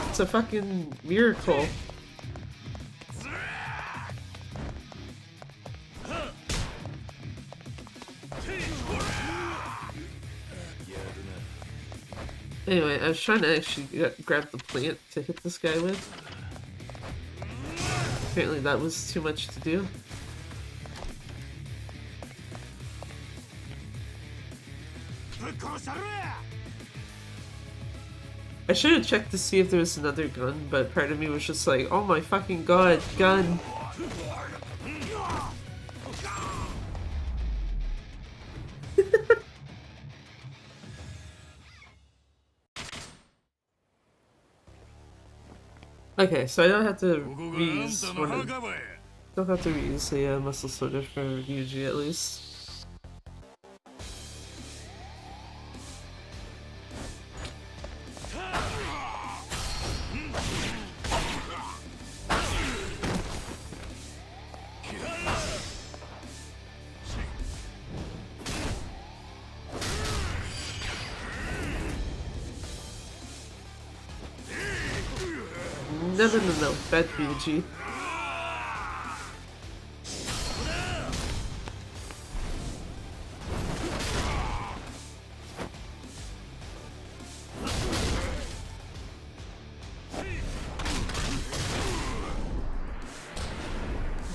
It's a fucking miracle. Anyway, I was trying to actually grab the plant to hit this guy with. Apparently that was too much to do. I should have checked to see if there was another gun, but part of me was just like, oh my fucking god, gun! Okay, so I don't have to reuse one of, don't have to reuse the muscle soda for Yuji at least. No. Bad BG.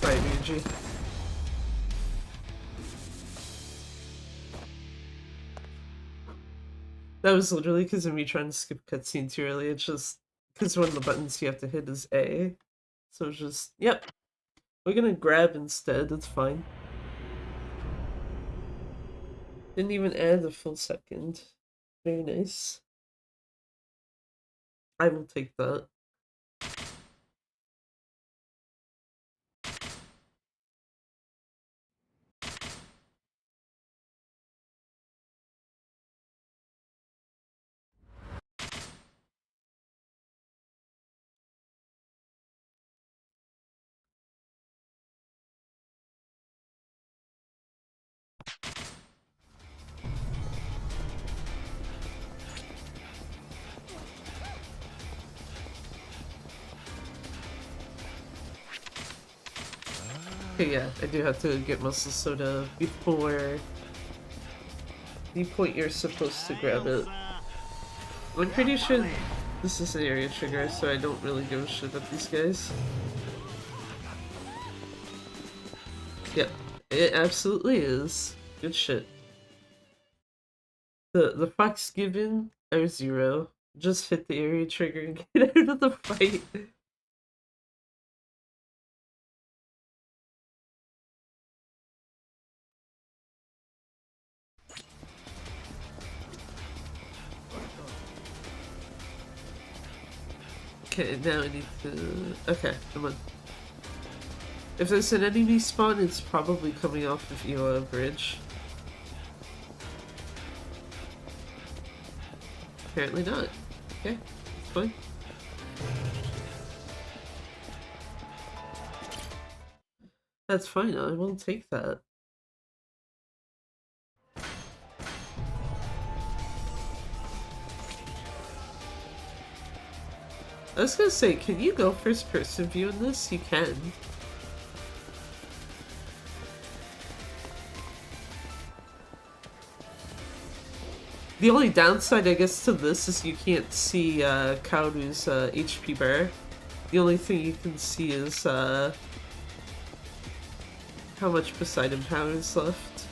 Bye, BG. That was literally because of me trying to skip cutscene too early. It's just because one of the buttons you have to hit is A. So it's just, yep. We're gonna grab instead, that's fine. Didn't even add a full second. Very nice. I will take that. Okay, yeah, I do have to get muscle soda before the point you're supposed to grab it. I'm pretty sure this is an area trigger, so I don't really give a shit about these guys. Yep, it absolutely is. Good shit. The facts given are 0. Just hit the area trigger and get out of the fight. Okay, now I need to... Okay, come on. If there's an enemy spawn, it's probably coming off of Iowa Bridge. Apparently not. Okay, it's fine. That's fine, I will take that. I was gonna say, can you go first person view in this? You can. The only downside, I guess, to this is you can't see Kaoru's HP bar. The only thing you can see is how much Poseidon power is left.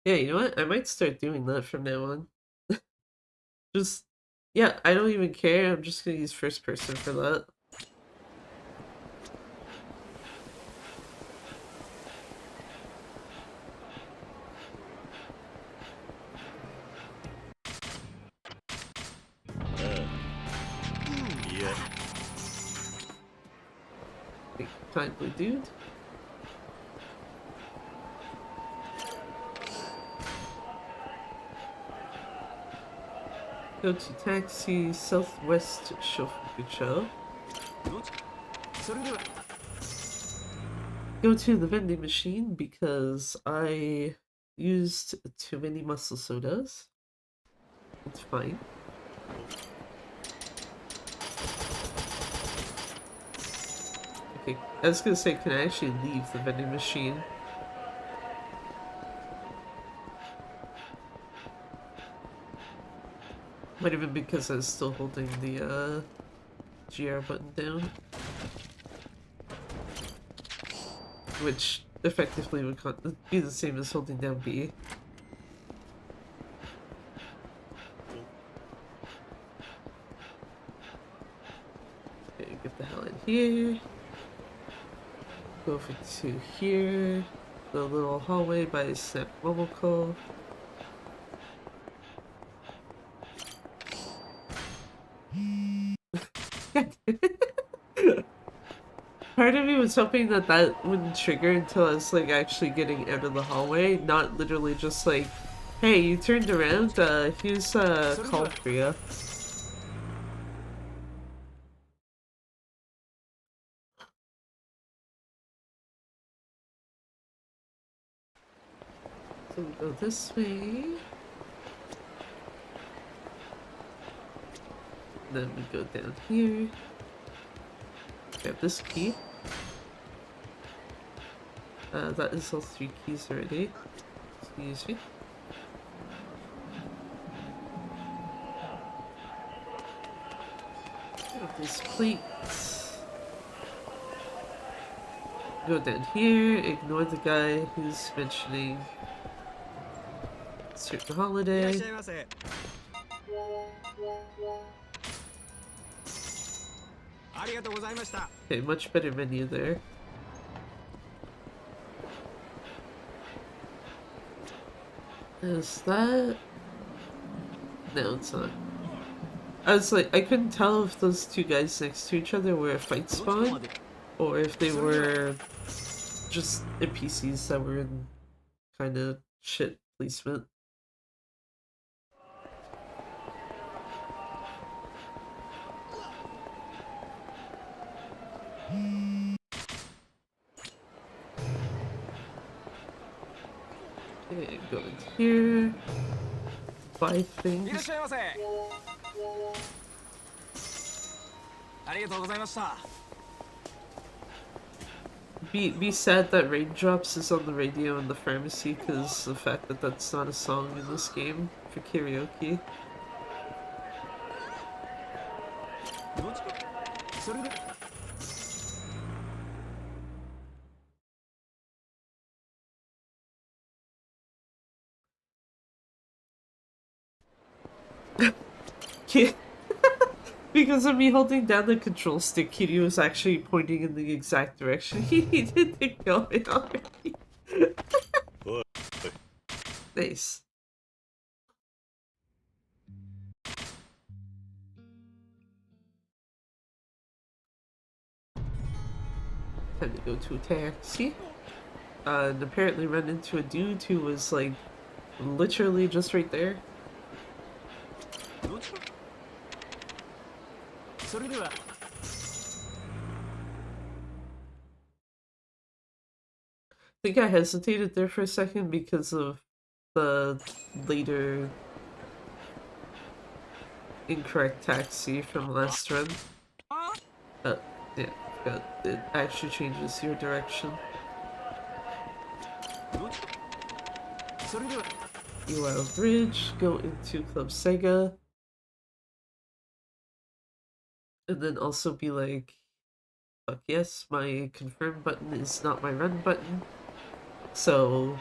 Yeah, you know what? I might start doing that from now on. Just, yeah, I don't even care. I'm just gonna use first person for that.
Yeah.
Hey, kindly, dude. Go to taxi southwest Shofukucho. Go to the vending machine because I used too many muscle sodas. It's fine. Okay, I was gonna say, can I actually leave the vending machine? Might have been because I was still holding the GR button down. Which effectively would be the same as holding down B. Okay, get the hell in here. Go over to here. The little hallway by Snap Momoko. Part of me was hoping that that wouldn't trigger until I was like actually getting out of the hallway, not literally just like, hey, you turned around, here's a call for you. So we go this way. Then we go down here. Grab this key. That is all 3 keys already. Excuse me. Grab this plate. Go down here, ignore the guy who's mentioning certain holiday. Okay, much better menu there. Is that... No, it's not. I was like, I couldn't tell if those 2 guys next to each other were a fight spawn, or if they were just NPCs that were in kind of shit placement. Okay, go in here. Buy things. Be sad that Raindrops is on the radio in the pharmacy because the fact that that's not a song in this game for karaoke. Because of me holding down the control stick, Kitty was actually pointing in the exact direction he needed to go in already. Nice. Time to go to a taxi. And apparently run into a dude who was like literally just right there. I think I hesitated there for a second because of the later incorrect taxi from last run. Yeah, forgot. It actually changes your direction. UL Bridge, go into Club Sega. And then also be like, fuck yes, my confirm button is not my run button. So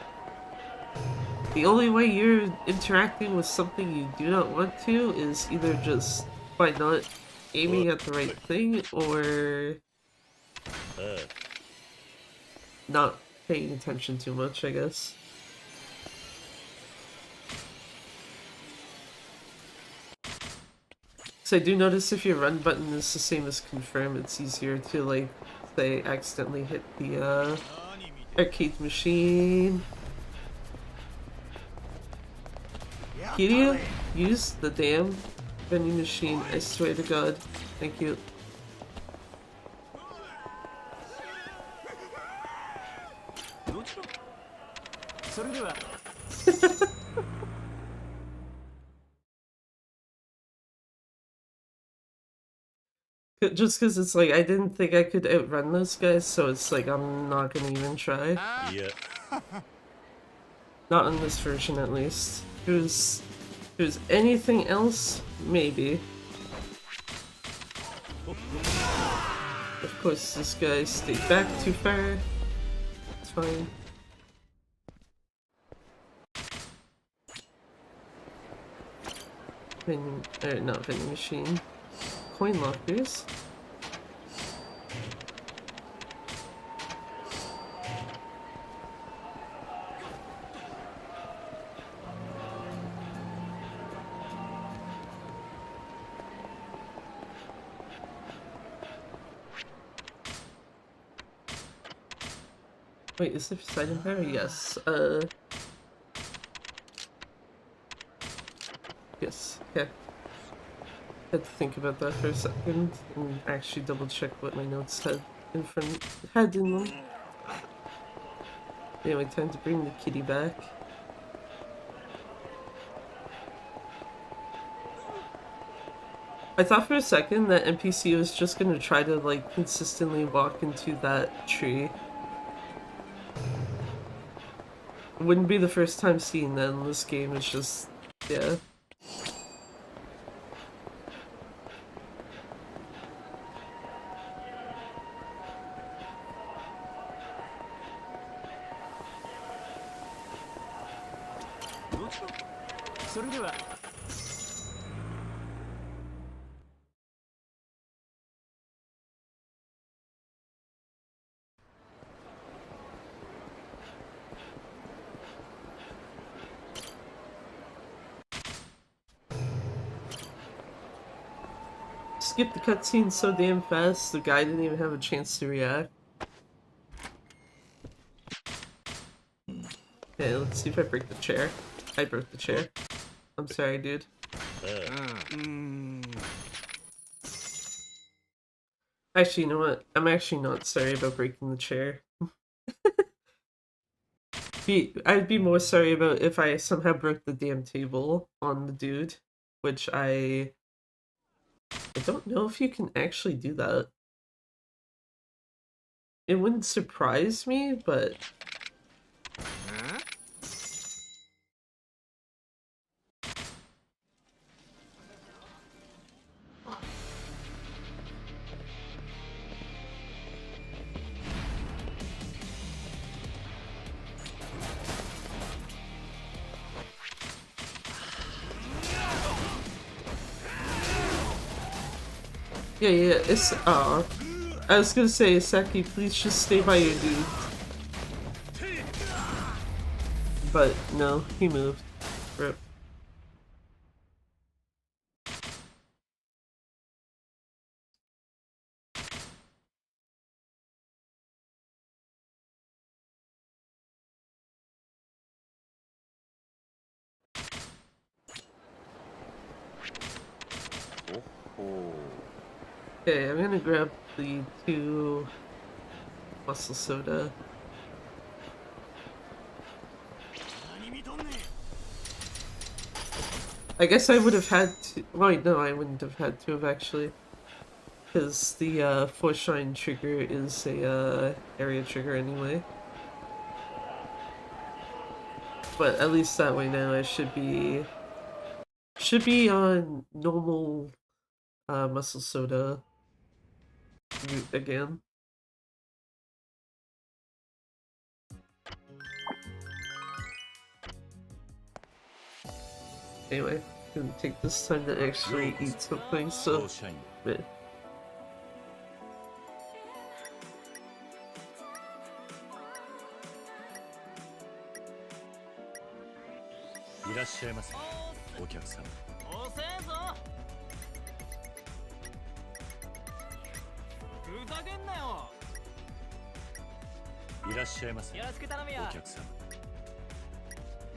the only way you're interacting with something you do not want to is either just by not aiming at the right thing or not paying attention too much, I guess. So I do notice if your run button is the same as confirm, it's easier to, like, say, accidentally hit the arcade machine. Kiryu, use the damn vending machine, I swear to god. Thank you. Just because it's like, I didn't think I could outrun those guys, so it's like, I'm not gonna even try.
Yeah.
Not on this version, at least. If it was anything else, maybe. Of course, this guy stayed back too far. It's fine. Not vending machine. Coin lockers. Wait, is there Poseidon power? Yes. Yes. Okay. Had to think about that for a second and actually double check what my notes had in them. Anyway, time to bring the kitty back. I thought for a second that NPC was just gonna try to like consistently walk into that tree. It wouldn't be the first time seeing that in this game, it's just, yeah. Skip the cutscene so damn fast, the guy didn't even have a chance to react. Okay, let's see if I break the chair. I broke the chair. I'm sorry, dude. Actually, you know what? I'm actually not sorry about breaking the chair. I'd be more sorry about if I somehow broke the damn table on the dude, which I don't know if you can actually do that. It wouldn't surprise me, but yeah, it's I was gonna say, Saki, please just stay by your dude. But no, he moved. Rip. Okay, I'm gonna grab the 2 muscle soda. I guess I would have had to. Wait, no, I wouldn't have had to have actually. Because the force shine trigger is a area trigger anyway. But at least that way now I should be on normal muscle soda route again. Anyway, I'm gonna take this time to actually eat something, so meh.
いらっしゃいませお客様
遅えぞふざけんなよ
いらっしゃいませ
よろしく頼むよ
お客様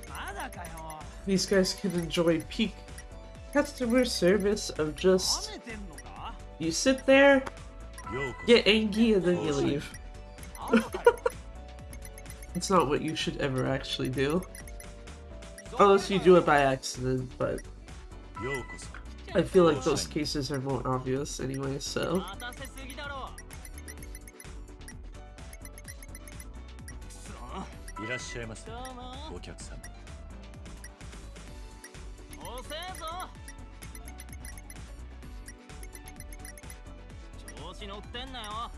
まだかよ
These guys can enjoy peak customer service of just
舐めてんのか
you sit there,
ようこ
get angry, and then you leave.
あんたかよ
It's not what you should ever actually do. Unless you do it by accident, but
そようこそ
I feel like those cases are more obvious anyway, so.
待たせすぎだろくそ
いらっしゃいませ
どうも
お客様
遅えぞ調子乗ってんなよ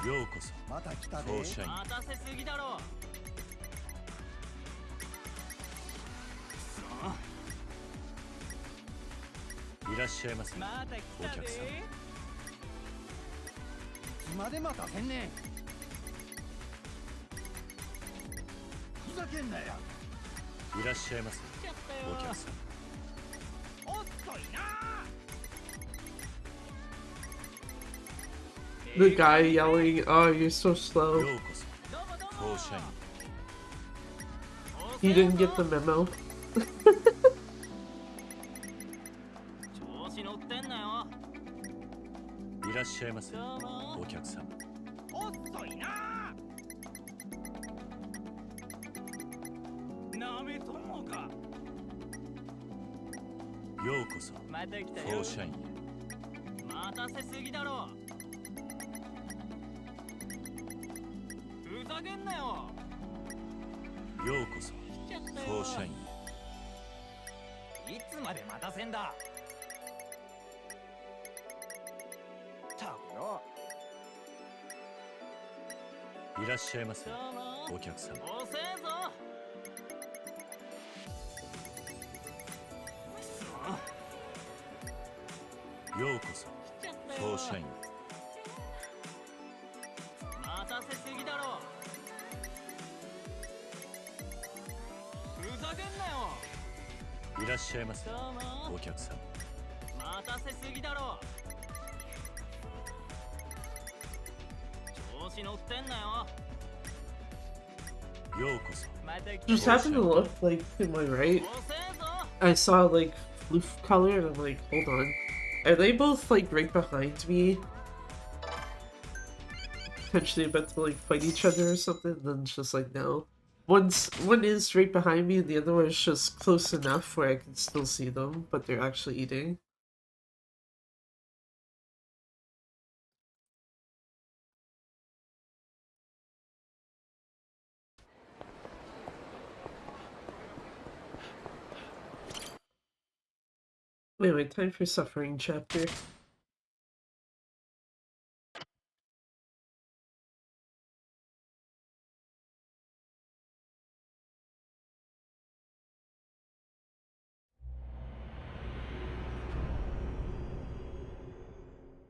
ようこそ
また来たで
フォーシャイン
待たせすぎだろ
いらっしゃいませ
また来たぜ
お客様
いつまで待たせんねんふざけんなや
いらっしゃいませ
来ちゃったよ
お客様
遅いな
The guy yelling, "Oh, you're so slow."
ようこそ
どうもどうも
フォーシャイン
He didn't get the memo.
調子乗ってんなよ
いらっしゃいませ
どうも
お客様
遅いな
なめとんのか
ようこそ
また来た
フォ
よ
ーシャインへ。
待たせすぎだろふざけんなよ
ようこそ
来ちゃった
フォ
よ
ーシャインへ。
いつまで待たせんだ。たくよ。
いらっしゃいませ
どうも
お客様。
遅えぞ
ようこそ
来ちゃったよ
フォーシャインへ。
待たせすぎだろふざけんなよ
いらっしゃいませ
どうも
お客様。
待たせすぎだろ調子乗ってんなよ
ようこそ
また来た
Just happened to look like to my right.
遅えぞ
I saw like floof color and I'm like, hold on. Are they both like right behind me? Potentially about to like fight each other or something? And then it's just like, no. One is right behind me and the other one is just close enough where I can still see them, but they're actually eating. Anyway, time for suffering chapter.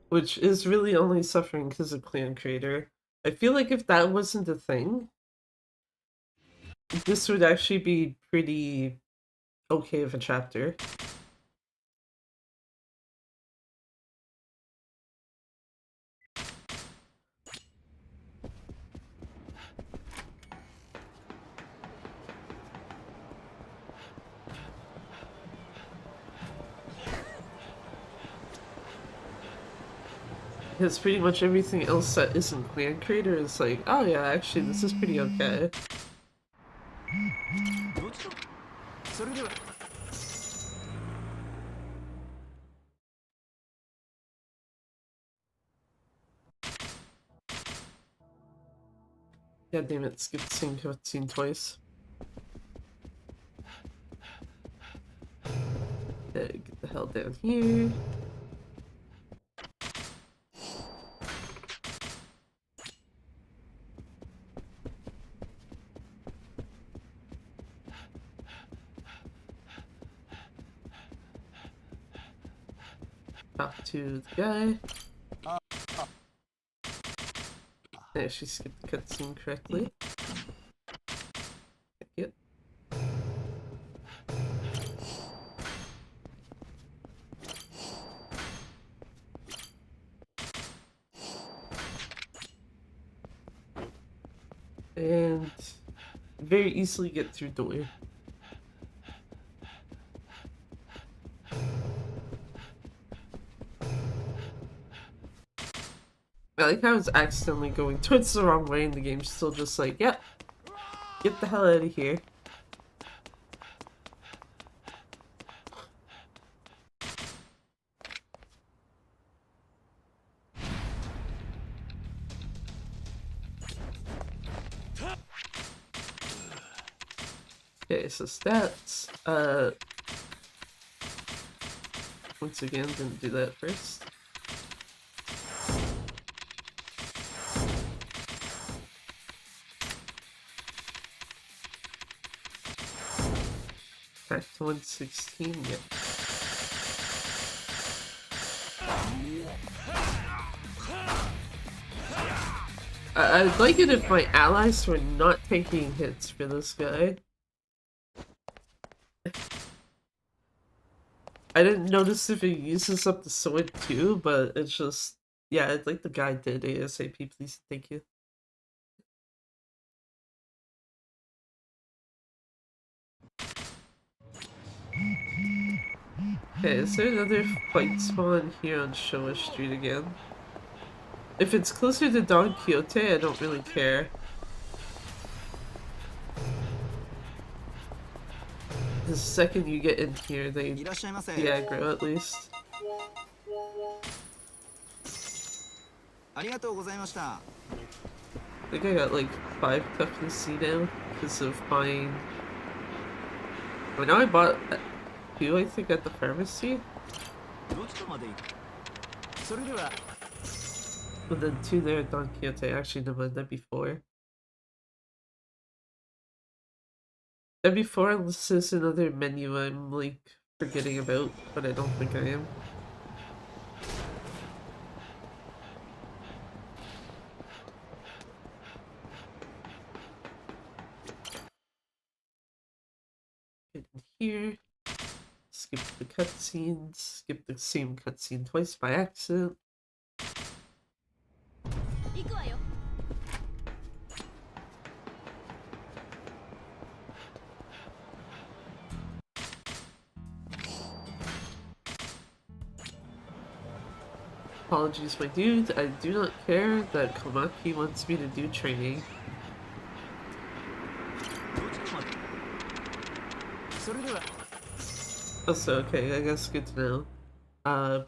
Which is really only suffering because of Clan Creator. I feel like if that wasn't a thing, this would actually be pretty okay of a chapter. Because pretty much everything else that isn't Clan Creator is like, oh yeah, actually this is pretty okay.
もちろん。それでは。
God damn it, skip the same cutscene twice. Okay, get the hell down here. Talk to the guy. There, she skipped the cutscene correctly. Yep. And very easily get through door. I like how it's accidentally going towards the wrong way and the game's still just like, yep, get the hell out of here. Okay, so stats. Once again, didn't do that first. Back to 116, yep. I'd like it if my allies were not taking hits for this guy. I didn't notice if he uses up the sword too, but it's just, yeah, it's like the guy did ASAP, please, thank you. Okay, is there another fight spawn here on Showa Street again? If it's closer to Don Quixote, I don't really care. the second you get in here, they
いらっしゃいませ。
aggro at least.
ありがとうございました。
I think I got like 5 toughness now because of buying. I know I bought 2, I think, at the pharmacy.
どちらまで行く？それでは。
And then 2 there at Don Quixote. Actually, never mind, that'd be 4. That'd be 4 unless there's another menu I'm like forgetting about, but I don't think I am. In here. Skip the cutscenes. Skip the same cutscene twice by accident. Apologies, my dude. I do not care that Komaki wants me to do training.
どちらまで？それでは。
Also, okay, I guess good to know.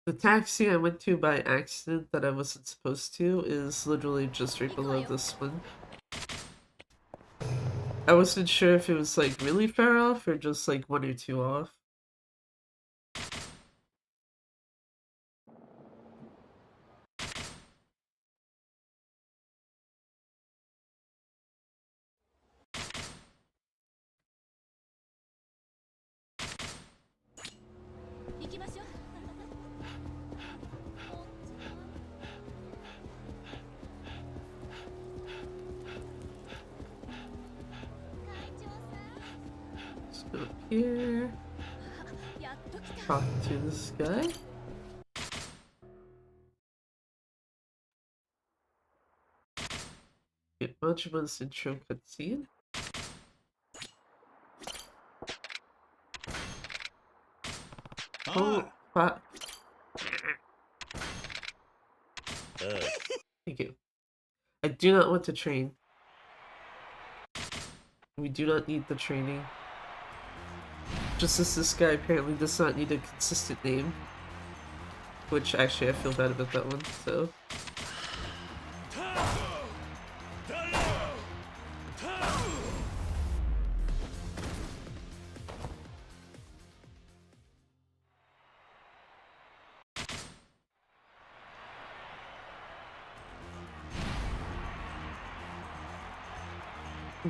The taxi I went to by accident that I wasn't supposed to is literally just right below this one. I wasn't sure if it was like really far off or just like 1 or 2 off. Let's go up here. Talk to this guy. Get Majima's intro cutscene. Oh, fuck. Thank you. I do not want to train. We do not need the training. Just as this guy apparently does not need a consistent name. Which, actually, I feel bad about that one, so...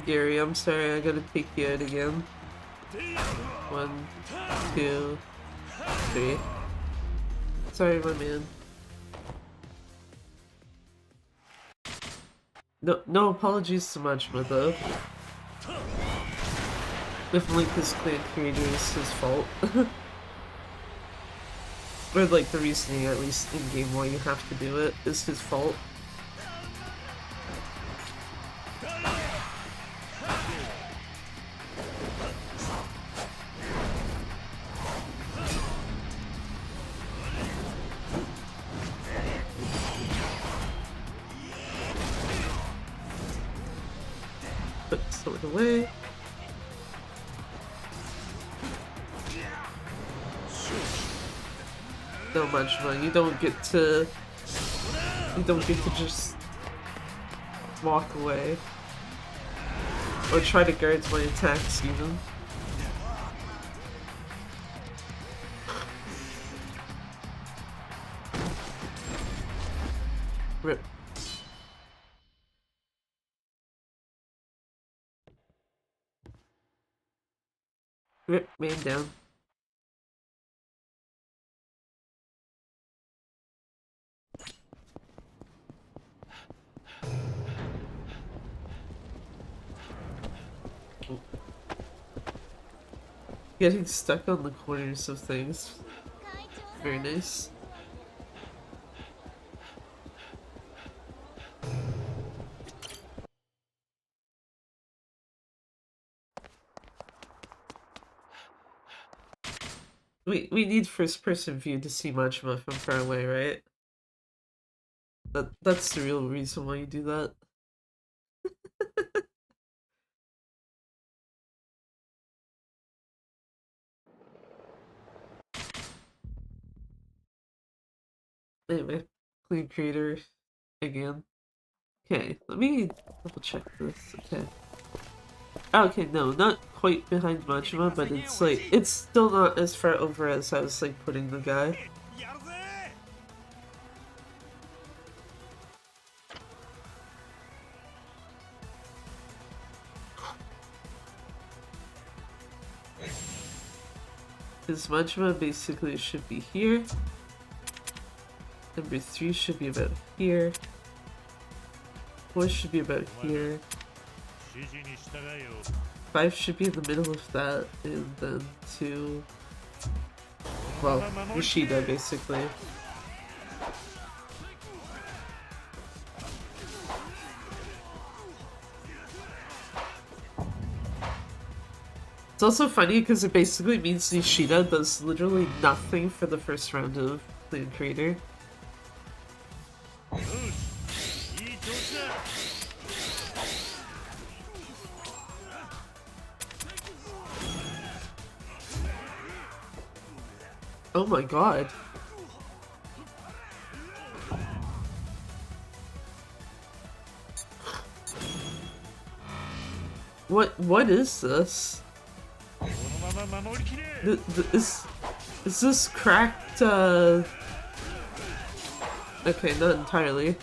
Gary, I'm sorry, I gotta take you out again. 1, 2, 3. Sorry, my man. No apologies to Majima, though. If Link is clan creator is his fault. Or like the reasoning, at least in game, why you have to do it is his fault. Put the sword away. No, Majima, you don't get to just walk away. Or try to guard my attacks, even. Rip. Rip, man down. Getting stuck on the corners of things. Very nice. We need first person view to see Majima from far away, right? That's the real reason why you do that. Anyway, clean creator again. Okay, let me double check this. Okay. Okay, no, not quite behind Majima, but it's like, it's still not as far over as I was like putting the guy. Because Majima basically should be here. Number 3 should be about here. 4 should be about here. 5 should be in the middle of that, and then 2... Well, Yoshida, basically. It's also funny because it basically means Yoshida does literally nothing for the first round of Clean Creator. Oh my god. What is this? Is this cracked, Okay, not entirely.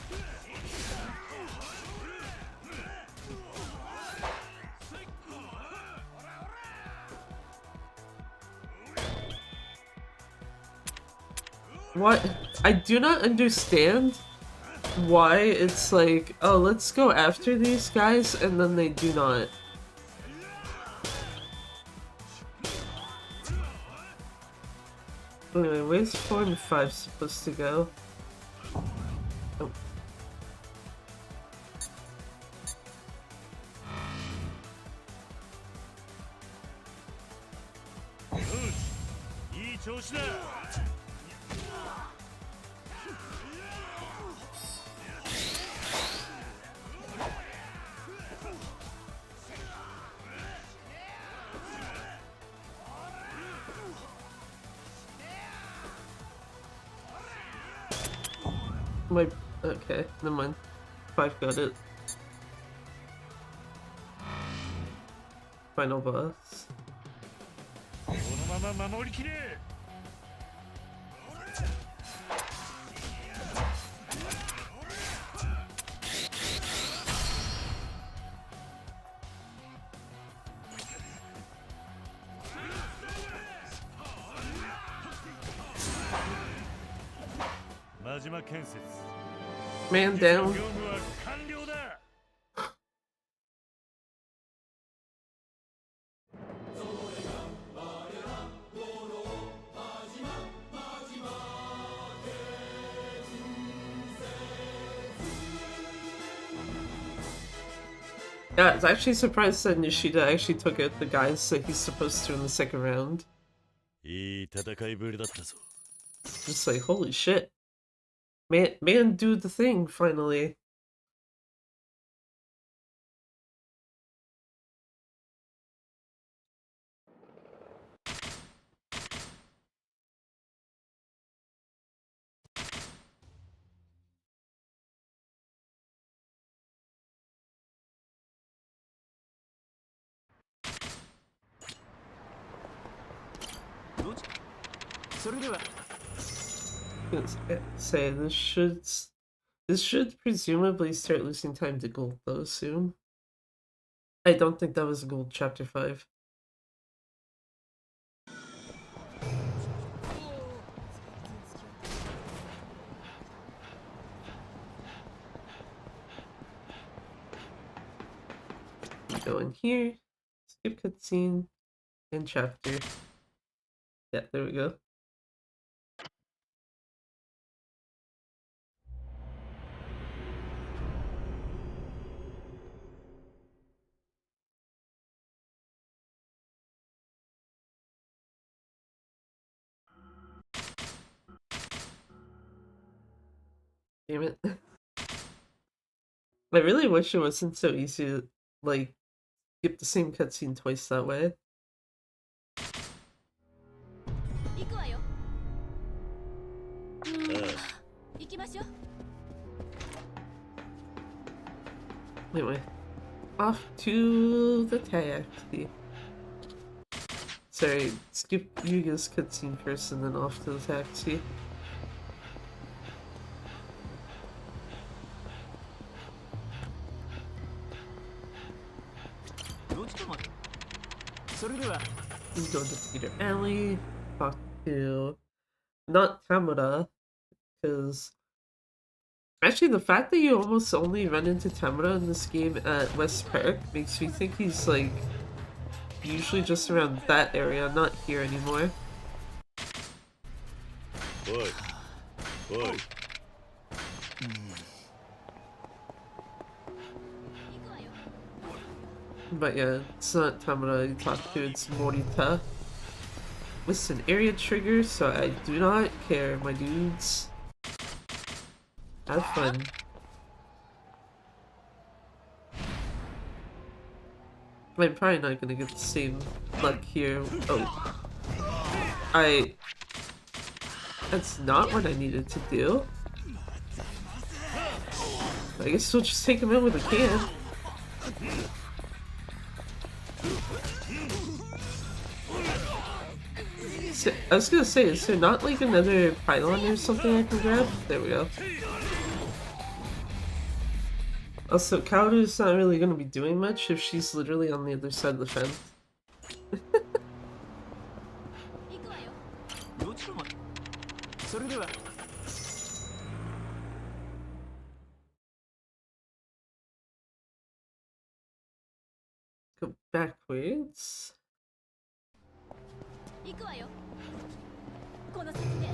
What? I do not understand why it's like, oh, let's go after these guys, and then they do not. Anyway, where's 4 and 5 supposed to go? Oh. Okay, never mind. 5 got it. Final boss. Man down. Yeah, I was actually surprised that Nishida actually took out the guys that he's supposed to in the second round. Just like, holy shit. Man do the thing, finally. Say this should presumably start losing time to gold though soon. I don't think that was gold chapter 5. Go in here, skip cutscene, and chapter. Yeah, there we go. Damn it. I really wish it wasn't so easy to, like, skip the same cutscene twice that way.
ましょう。
Anyway, off to the taxi. Sorry, skip Yuga's cutscene first and then off to the taxi.
どっちともそれでは
We go to Peter Alley, talk to not Tamura, because actually the fact that you almost only run into Tamura in this game at West Park makes me think he's like usually just around that area, not here anymore.
おいおい
But yeah, it's not Tamura you talk to, it's Morita. With an area trigger, so I do not care, my dudes. Have fun. I'm probably not gonna get the same luck here. Oh. That's not what I needed to do. I guess we'll just take him in with a can. So, I was gonna say, is there not like another pylon or something I can grab? There we go. Also, Kaoru's not really gonna be doing much if she's literally on the other side of the fence.
行くわよ。
どっちともそれでは
Go backwards.
行くわよ。この先で。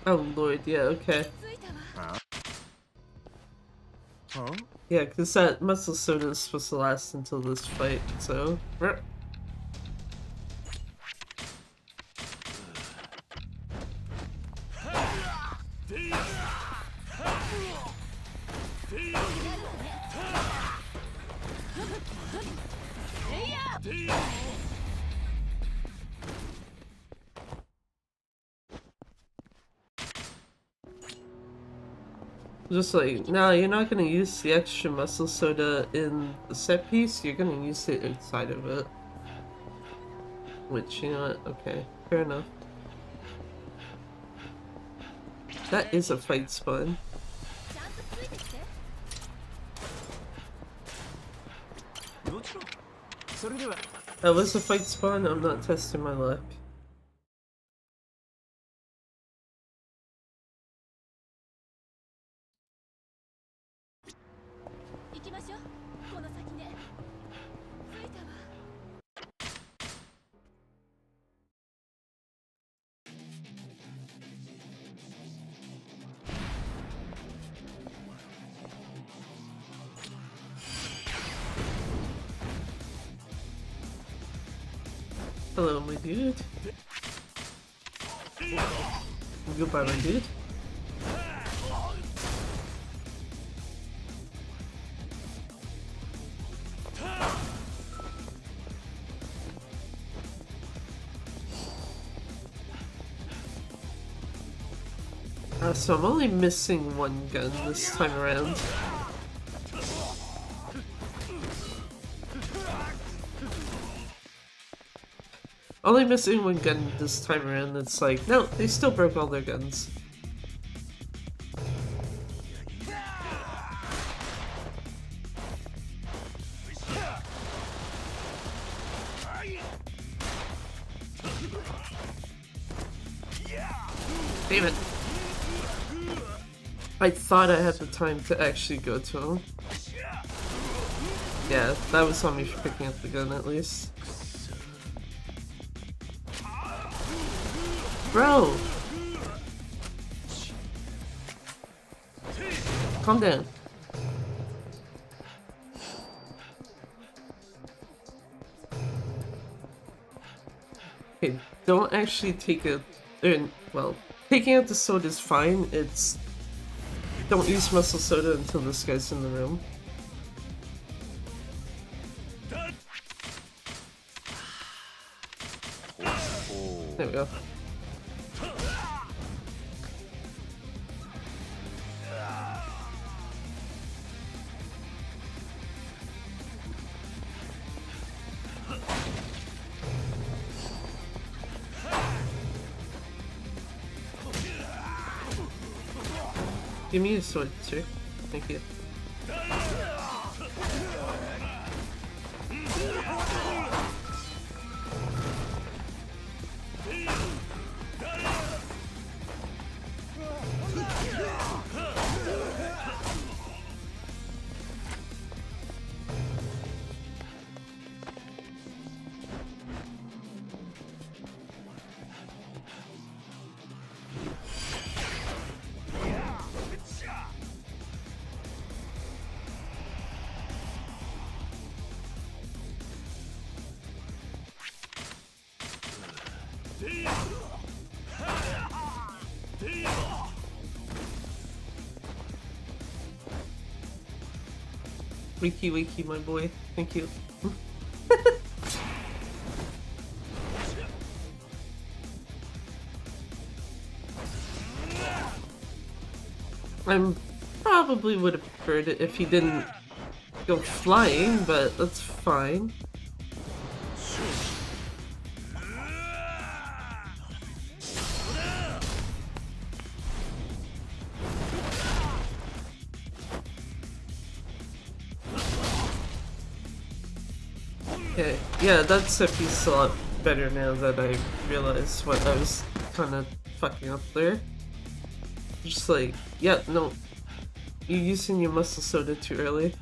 Oh lord, yeah, okay.
着いたわ。
Yeah, because that muscle soda is supposed to last until this fight, so... Just like, no, you're not gonna use the extra muscle soda in the set piece, you're gonna use it inside of it. Which, you know what, okay, fair enough. That is a fight spawn.
ちゃんとついてきて。
どっちともそれでは
That was a fight spawn, I'm not testing my luck.
行きましょう。この先で。着いたわ。
Hello, my dude. Goodbye, my dude. So I'm only missing one gun this time around. Only missing one gun this time around. It's like, no, they still broke all their guns. Damn it. I thought I had the time to actually go to him. Yeah, that was on me for picking up the gun at least. Bro! Calm down. Okay, don't actually take it. Well, taking out the soda is fine. It's. Don't use muscle soda until this guy's in the room. There we go. Give me a sword, sir. Thank you. Wakey wakey, my boy. Thank you. I probably would have preferred it if he didn't go flying, but that's fine. Okay, yeah, that's a piece a lot better now that I realize what I was kind of fucking up there. Just like, yeah, no, you're using your muscle soda too early.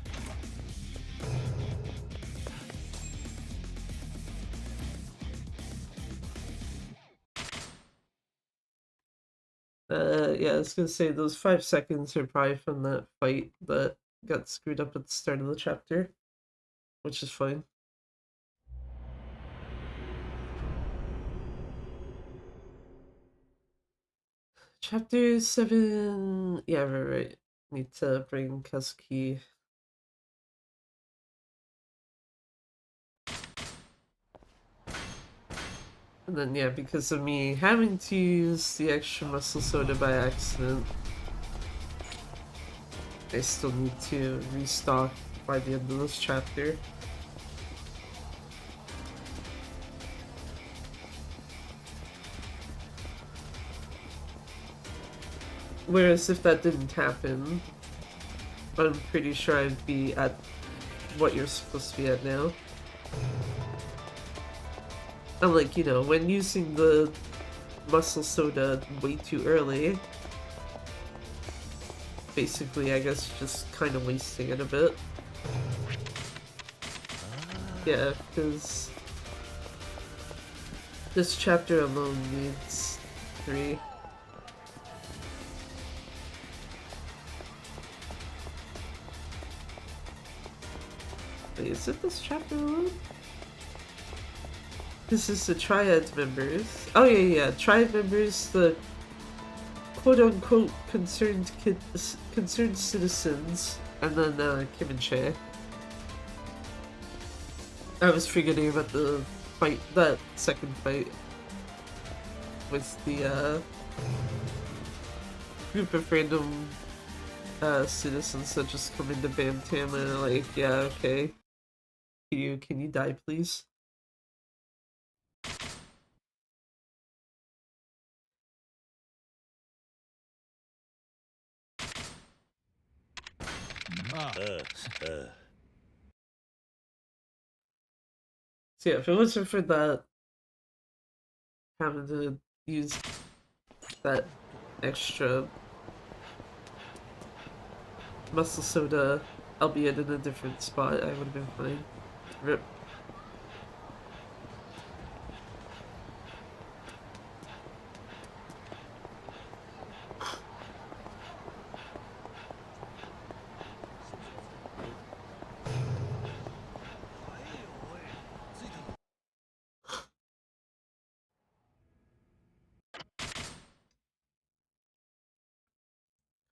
Yeah, I was gonna say those 5 seconds are probably from that fight that got screwed up at the start of the chapter, which is fine. Chapter 7. Yeah, right. Need to bring Kazuki. And then, yeah, because of me having to use the extra muscle soda by accident, I still need to restock by the end of this chapter. Whereas if that didn't happen, I'm pretty sure I'd be at what you're supposed to be at now. And like, you know, when using the muscle soda way too early, basically, I guess just kind of wasting it a bit. Yeah, because this chapter alone needs 3. Wait, is it this chapter alone? This is the Triad members. Oh yeah, Triad members, the quote-unquote concerned citizens, and then Kim and Che. I was forgetting about the fight, that second fight with the group of random citizens that just come into Bam-Tam and are like, yeah, okay. Can you die, please? So yeah, if it wasn't for that, having to use that extra muscle soda, albeit in a different spot, I would have been fine. Rip.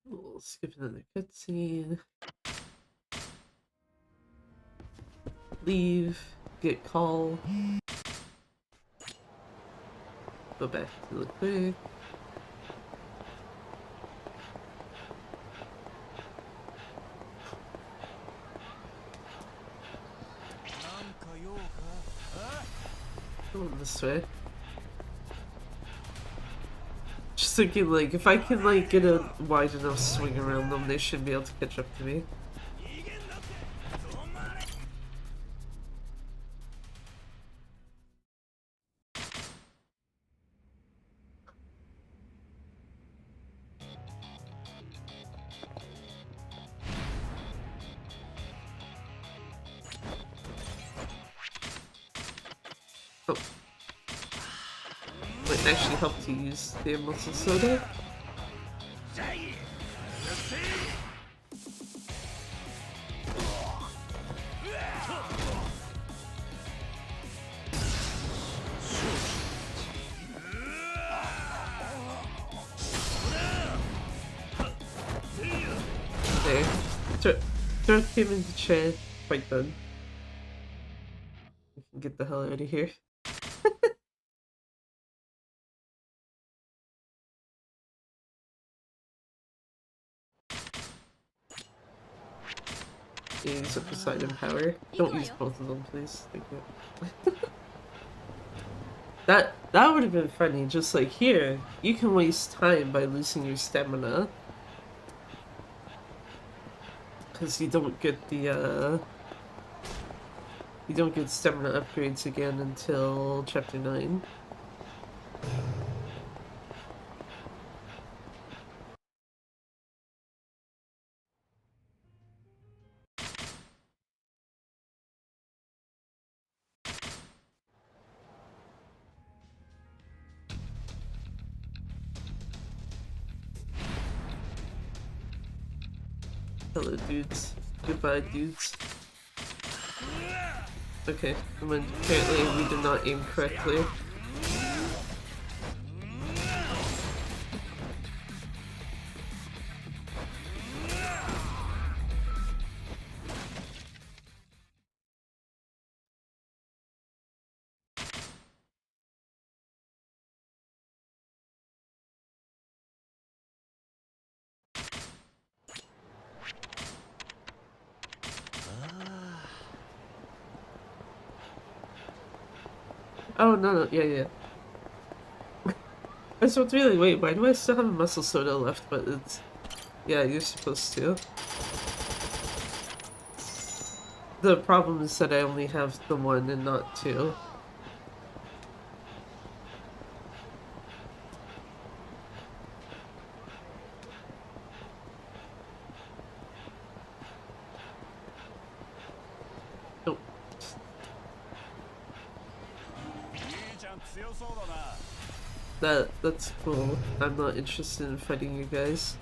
We'll skip another cutscene. Leave. Get call. Go back to the quick. Going this way. Just thinking, like, if I can, like, get a wide enough swing around them, they should be able to catch up to me. Oh. Might actually help to use the muscle soda. There. Throw him in the chair. Quite done. We can get the hell out of here. Use a Poseidon power. Don't use both of them, please. Thank you. That would have been funny. Just like here, you can waste time by losing your stamina. Because you don't get the you don't get stamina upgrades again until chapter 9. Hello, dudes. Goodbye, dudes. Okay, I mean, apparently we did not aim correctly. Oh, no, yeah. I was really, wait, why do I still have a muscle soda left? But it's, yeah, you're supposed to. The problem is that I only have the one and not two. Oh. That's cool. I'm not interested in fighting you guys.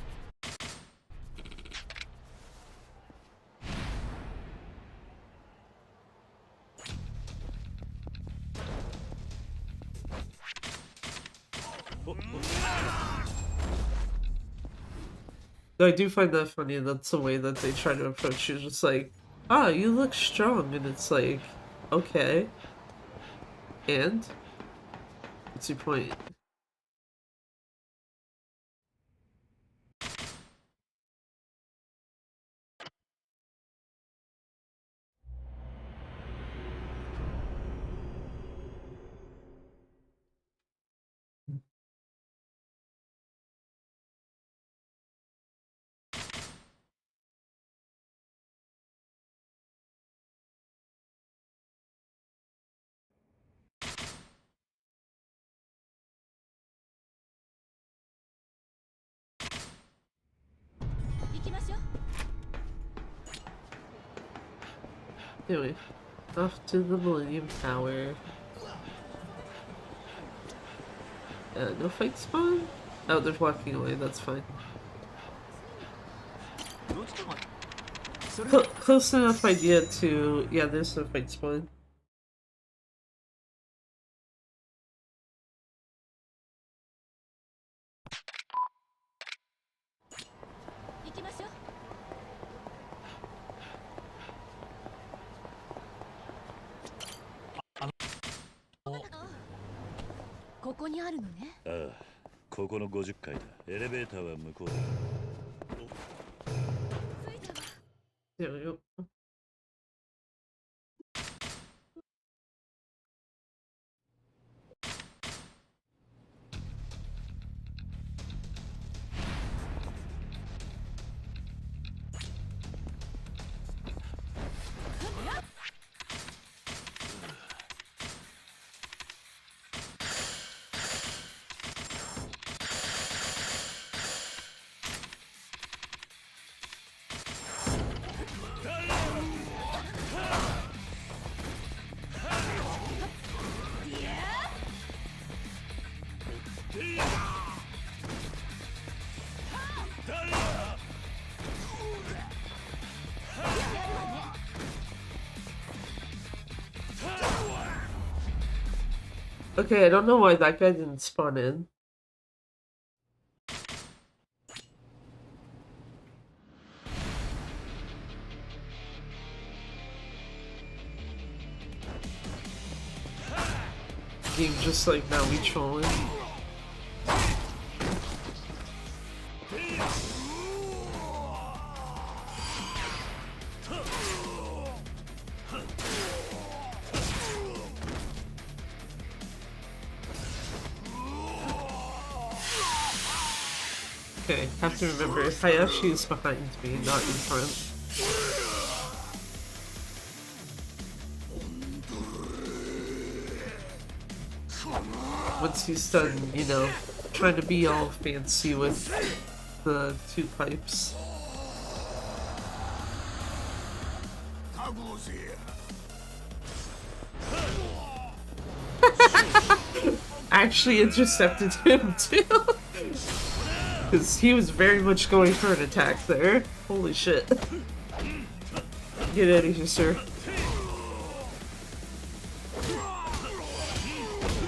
Though I do find that funny, that's the way that they try to approach you, just like, ah, you look strong, and it's like, okay. And? What's your point? Anyway, off to the Millennium Tower. No fight spawn? Oh, they're walking away, that's fine. Close enough idea to... Yeah, there's no fight spawn.
ああ、ここの50階だ。エレベーターは向こうだ。
There we go. Okay, I don't know why that guy didn't spawn in. Game just like now we trolling. Okay, have to remember Hayashi is behind me, not in front. Once he's done, you know, trying to be all fancy with the 2 pipes. Actually intercepted him too. Because he was very much going for an attack there. Holy shit. Get out of here, sir.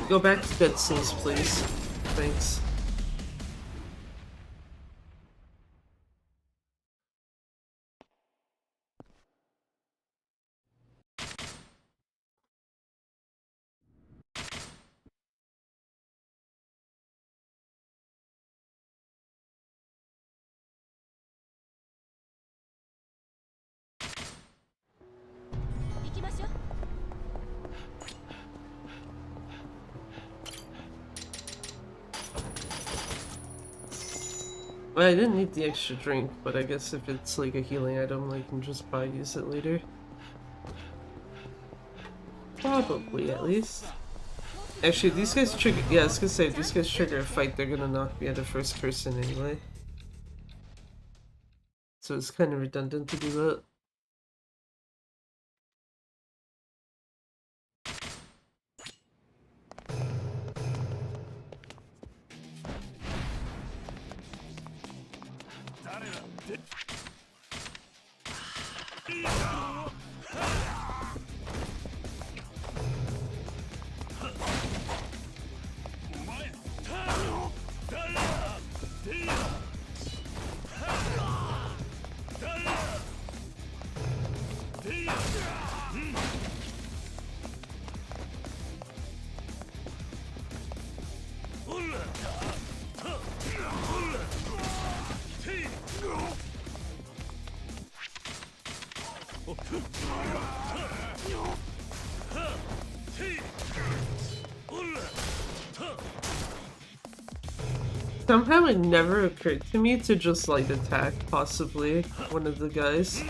Go back to Dead Cells, please. Thanks. Well, I didn't need the extra drink, but I guess if it's like a healing item, I can just use it later. Probably, at least. Actually, these guys trigger- yeah, I was gonna say, if these guys trigger a fight, they're gonna knock me out of first person anyway. So it's kind of redundant to do that. Somehow it never occurred to me to just like attack possibly one of the guys.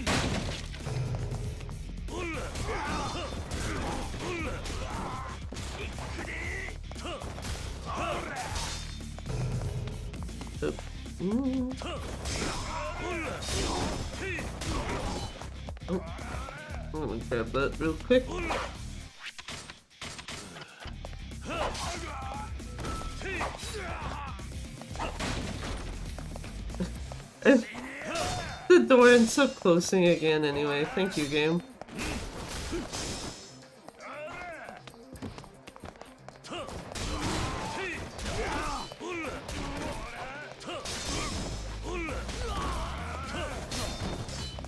Oh, I'm gonna grab that real quick. The door ends up closing again anyway. Thank you, game.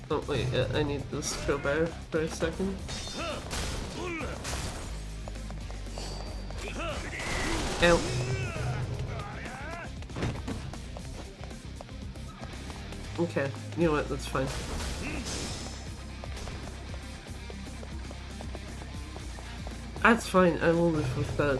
Oh wait, I need this crowbar for a second. Ow. Okay, you know what, that's fine. That's fine, I will live with that.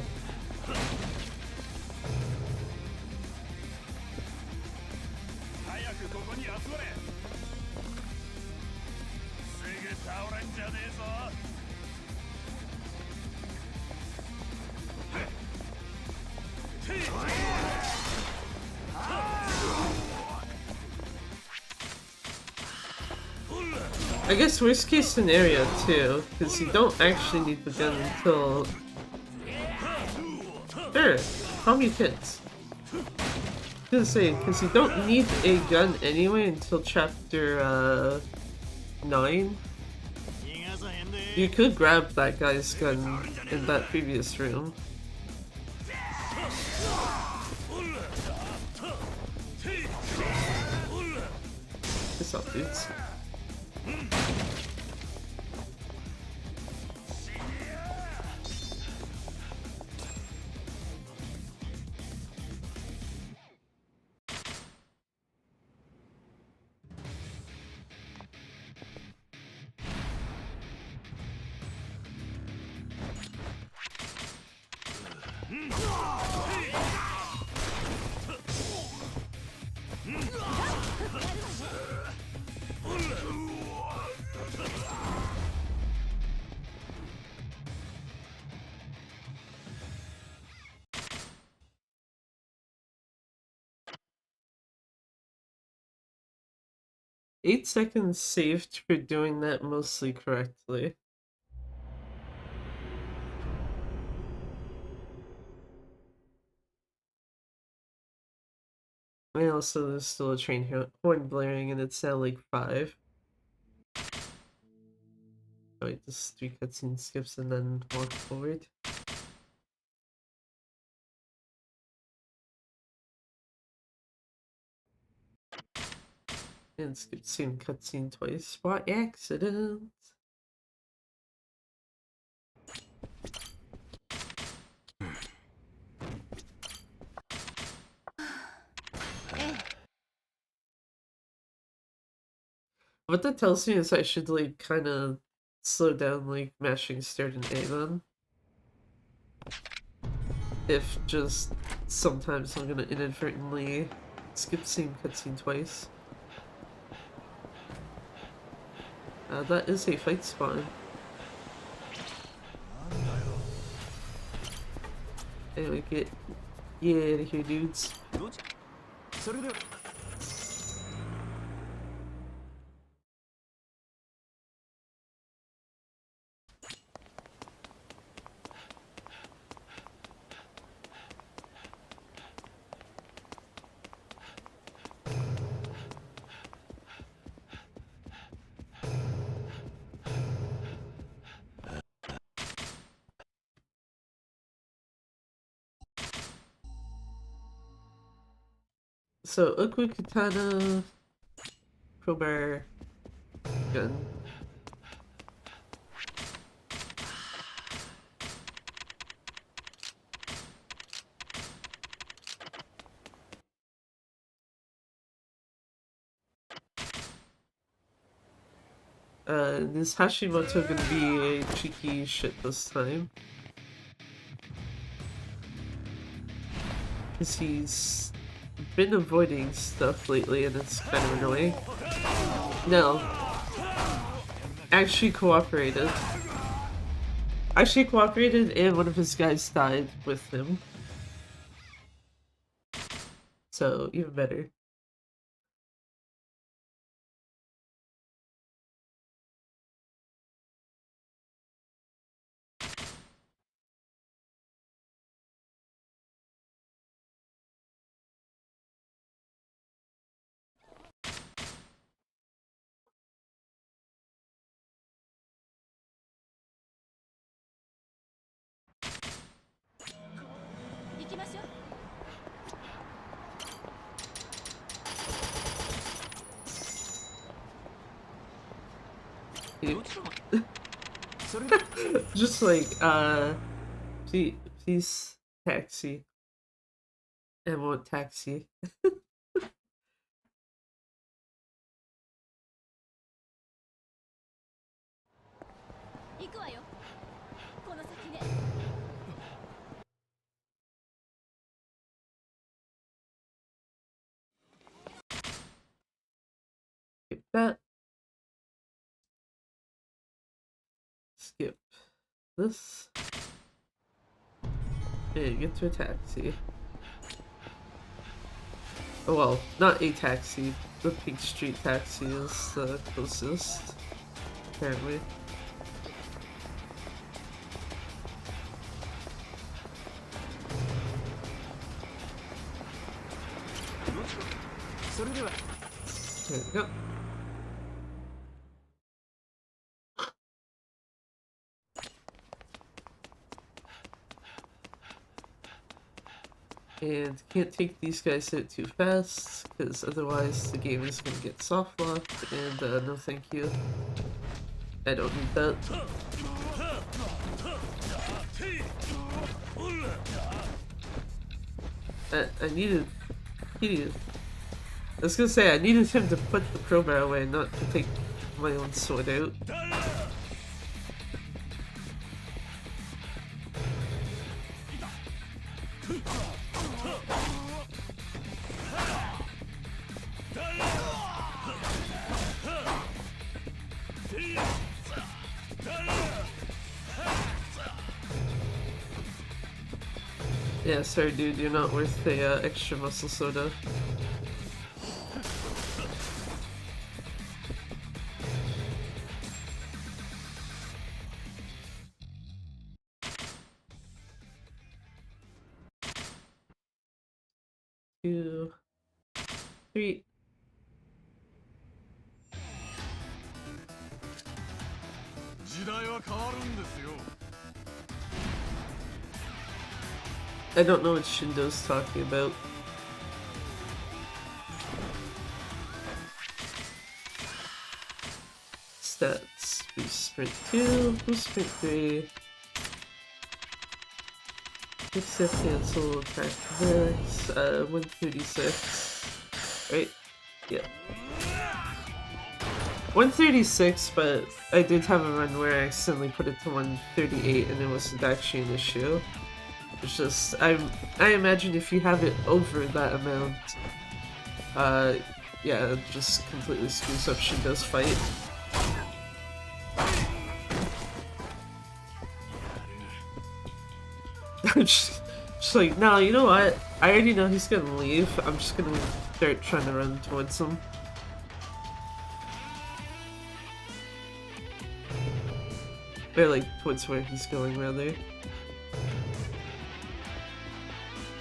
I guess worst case scenario too, because you don't actually need the gun until... Sure, calm your kids. gonna say, because you don't need a gun anyway until chapter 9. You could grab that guy's gun in that previous room. What's up, dudes? Eight seconds saved for doing that mostly correctly. And also there's still a train horn blaring and it's now like 5. Oh wait, this 3 cutscene skips and then walk forward. And skip same cutscene twice by accident. What that tells me is I should like kind of slow down like mashing start and A then. If just sometimes I'm gonna inadvertently skip same cutscene twice. That is a fight spawn. Anyway, get out of here, dudes.
それでは
So, Ukwu Katana, crowbar, gun. Is Hashimoto gonna be a cheeky shit this time? Because he's been avoiding stuff lately and it's kind of annoying. No. Actually cooperated. Actually cooperated and one of his guys died with him. So, even better. Just like, please taxi. I want taxi.
行くわよ。この先ね。
Skip that. Skip this. And get to a taxi. Oh well, not a taxi. The Pink Street taxi is the closest, apparently.
それでは
There we go. And can't take these guys out too fast, because otherwise the game is gonna get soft locked, and no thank you. I don't need that. I needed... I was gonna say, I needed him to put the crowbar away, not to take my own sword out. Yeah, sorry dude, you're not worth the extra muscle soda. Two, three. I don't know what Shindo's talking about. Stats. Boost sprint 2, boost sprint 3. Quick step cancel, attack reverse, 136. Right? Yeah. 136, but I did have a run where I accidentally put it to 138 and it wasn't actually an issue. It's just, I imagine if you have it over that amount, yeah, it just completely screws up Shindo's fight. I'm just like, no, you know what? I already know he's gonna leave. I'm just gonna start trying to run towards him. Or like, towards where he's going, rather.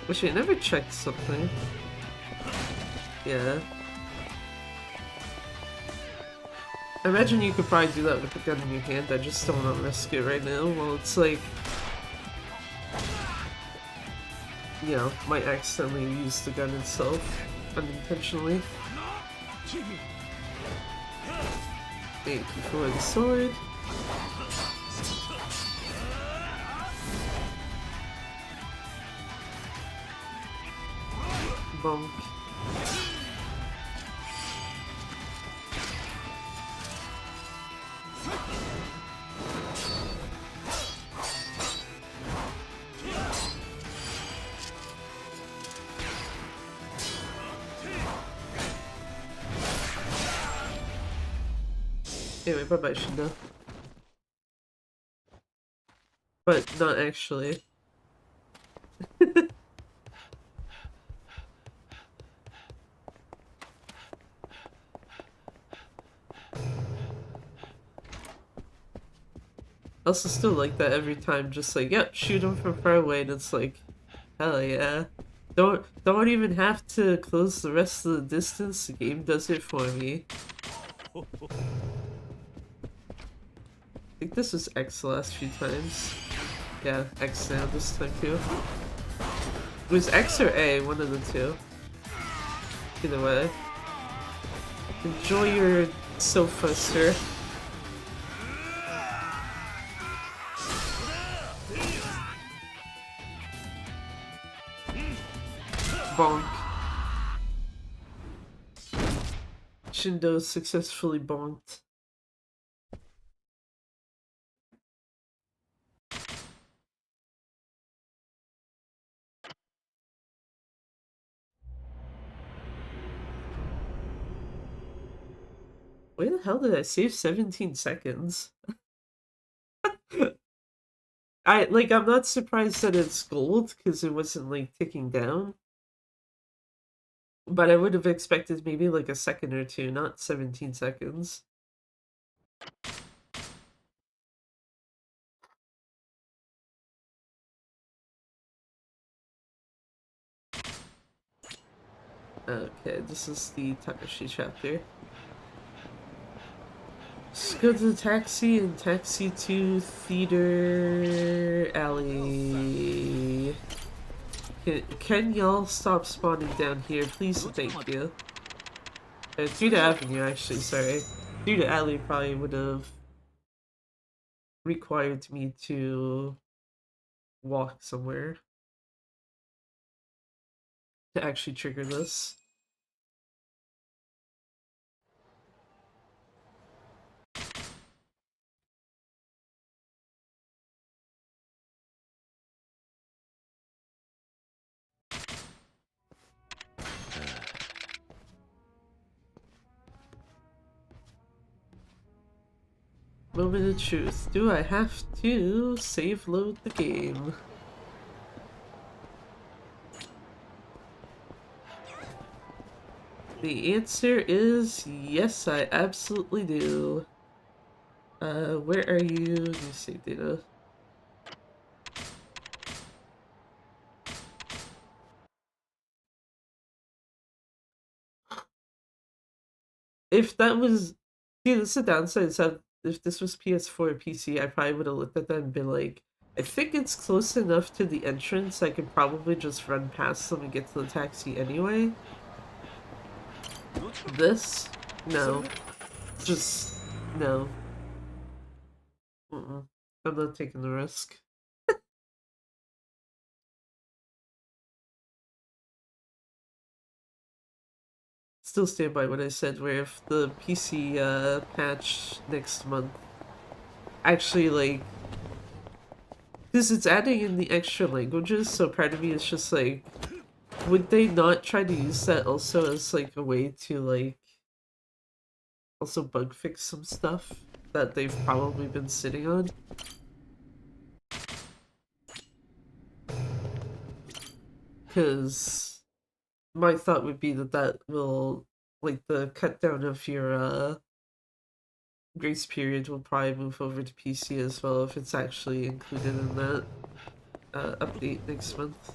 Wish I never checked something. Yeah. I imagine you could probably do that with the gun in your hand. I just don't want to risk it right now. Well, it's like, you know, might accidentally use the gun itself unintentionally. Thank you for the sword. Bonk. Anyway, bye-bye, Shindo. But not actually. I also still like that every time, just like, yep, shoot him from far away, and it's like, hell yeah. Don't even have to close the rest of the distance, the game does it for me. I think this was X the last few times. Yeah, X now this time too. It was X or A, one of the two. Either way. Enjoy your sofa, sir. Bonk. Shindo successfully bonked. Where the hell did I save 17 seconds? I'm not surprised that it's gold, because it wasn't, like, ticking down. But I would have expected maybe, like, a second or two, not 17 seconds. Okay, this is the Takashi chapter. Let's go to the taxi and taxi to Theater Alley. Can y'all stop spawning down here, please and thank you. Theater Avenue, actually, sorry. Theater Alley probably would have required me to walk somewhere to actually trigger this. Moment of truth. Do I have to save load the game? The answer is yes, I absolutely do. Where are you? Let me see, data. If that was... See, this is the downside. So if this was PS4 or PC, I probably would have looked at that and been like, I think it's close enough to the entrance, I could probably just run past them and get to the taxi anyway. This? No. Just... no. I'm not taking the risk. Still stand by what I said, where if the PC patch next month actually, like, because it's adding in the extra languages, so part of me is just like, would they not try to use that also as like a way to like also bug fix some stuff that they've probably been sitting on? Because my thought would be that that will, like, the cut down of your grace period will probably move over to PC as well if it's actually included in that update next month.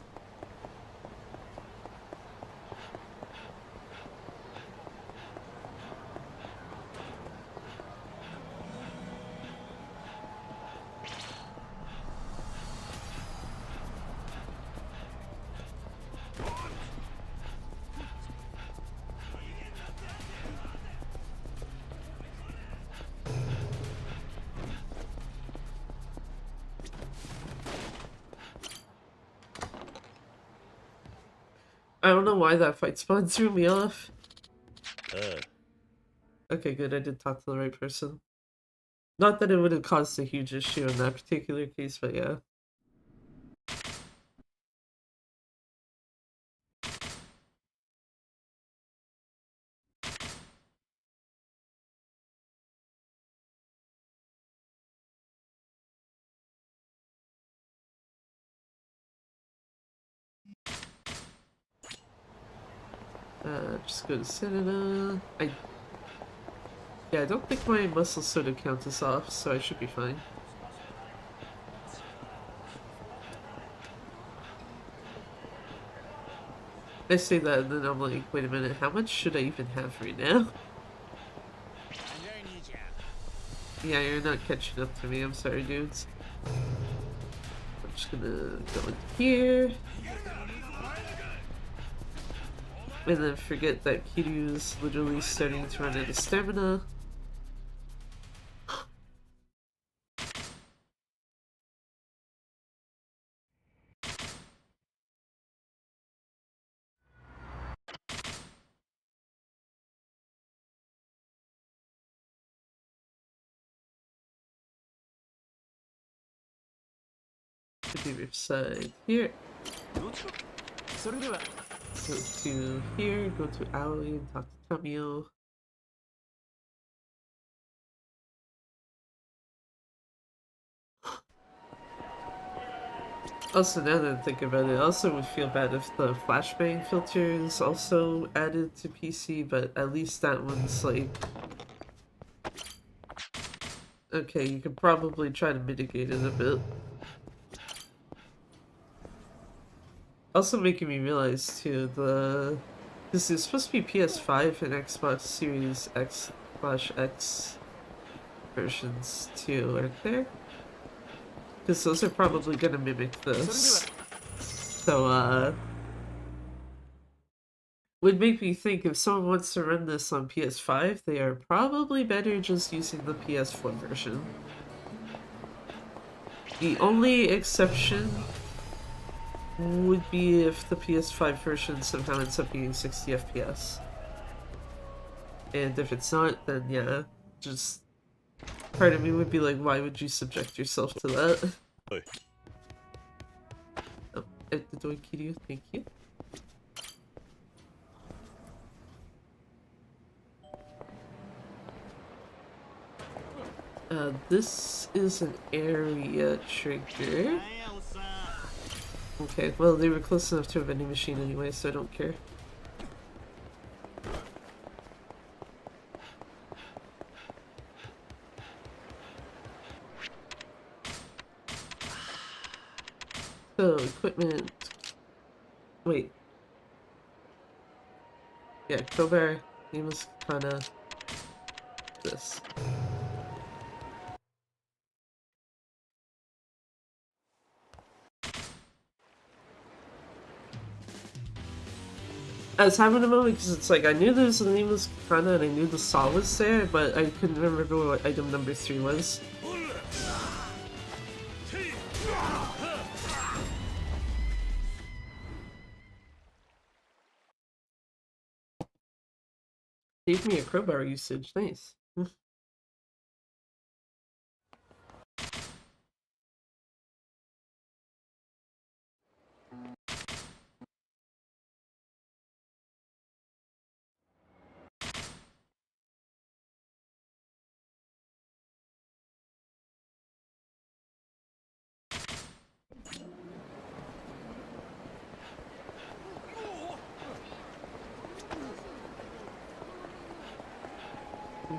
I don't know why that fight spawn threw me off. Okay, good, I did talk to the right person. Not that it would have caused a huge issue in that particular case, but yeah. Just go to Senna. Yeah, I don't think my muscle soda count is off, so I should be fine. I say that and then I'm like, wait a minute, how much should I even have right now? Yeah, you're not catching up to me, I'm sorry dudes. I'm just gonna go in here. And then forget that Kiryu's literally starting to run out of stamina. To the other side here. Go to here, go to Aoi and talk to Tamio. Also, now that I think about it, I also would feel bad if the flashbang filter is also added to PC, but at least that one's like... okay, you could probably try to mitigate it a bit. Also making me realize, too, the Because there's supposed to be PS5 and Xbox Series X/X versions too, aren't there? Because those are probably gonna mimic this. So, would make me think if someone wants to run this on PS5, they are probably better just using the PS4 version. The only exception would be if the PS5 version somehow ends up being 60 FPS. And if it's not, then yeah, just part of me would be like, why would you subject yourself to that?
Oi.
Oh, at the door, Kiryu, thank you. This is an area trigger. Okay, well, they were close enough to a vending machine anyway, so I don't care. So, equipment. Wait. Yeah, crowbar, nameless katana, this. I was having a moment because it's like I knew there was a nameless katana and I knew the saw was there, but I couldn't remember what item number 3 was. Gave me a crowbar usage, nice.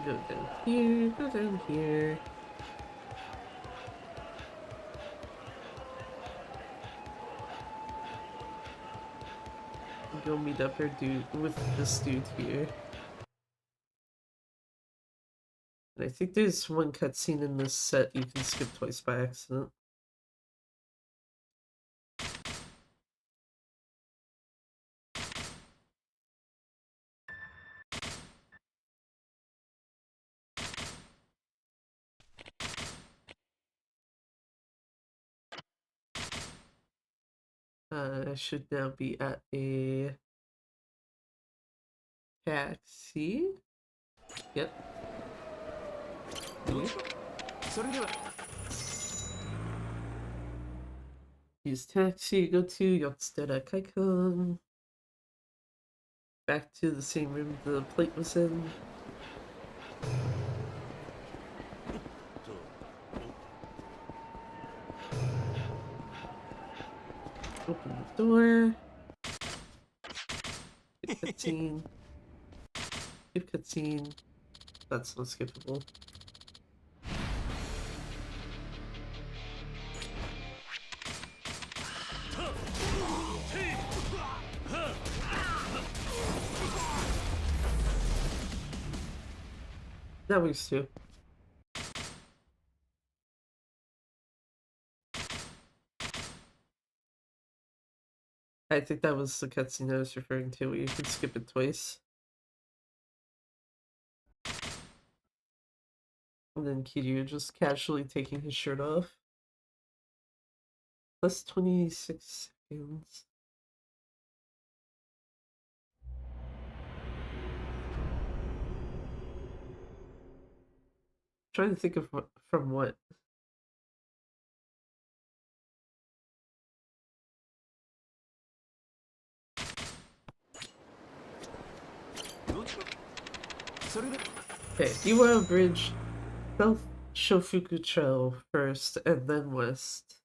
Go down here, go down here. Go meet up with this dude here. And I think there's one cutscene in this set you can skip twice by accident. I should now be at a taxi. Yep. Use taxi, go to Yakuza Kiwami. Back to the same room the plate was in. Open the door. Skip cutscene. Skip cutscene. That's not skippable. That works too. I think that was the cutscene I was referring to, where you can skip it twice. And then Kiryu just casually taking his shirt off. Plus 26 seconds. Trying to think of from what. Okay, Iwao Bridge, South Shofuku Trail first, and then west.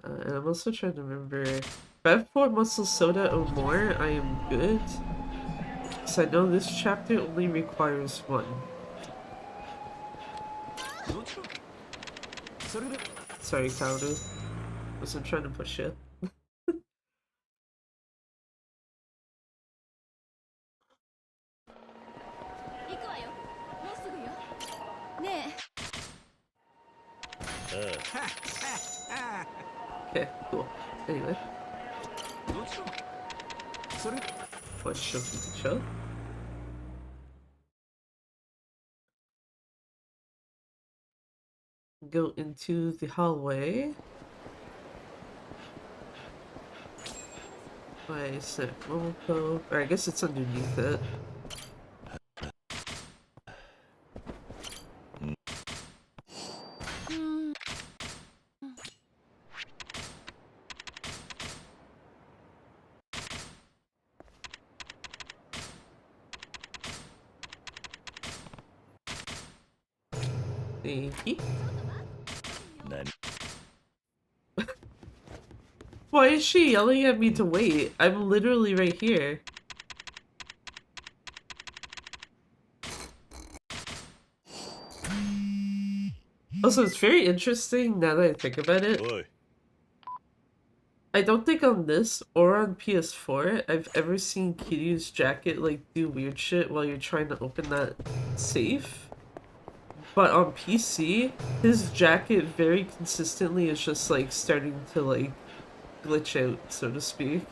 And I'm also trying to remember, if I have 4 muscle soda or more, I am good. So I know this chapter only requires 1.
もちろんそれで
Sorry, Kaoru. Wasn't trying to push you.
行くわよ。もうすぐよ。ね
Okay, cool. Anyway,
もちろんそれ
what show did you show? Go into the hallway. Why is it Momoko? Or I guess it's underneath it. Thank you.
何
Why is she yelling at me to wait? I'm literally right here. Also, it's very interesting now that I think about it.
おい
I don't think on this or on PS4 I've ever seen Kiryu's jacket like do weird shit while you're trying to open that safe. But on PC, his jacket very consistently is just like starting to like glitch out, so to speak.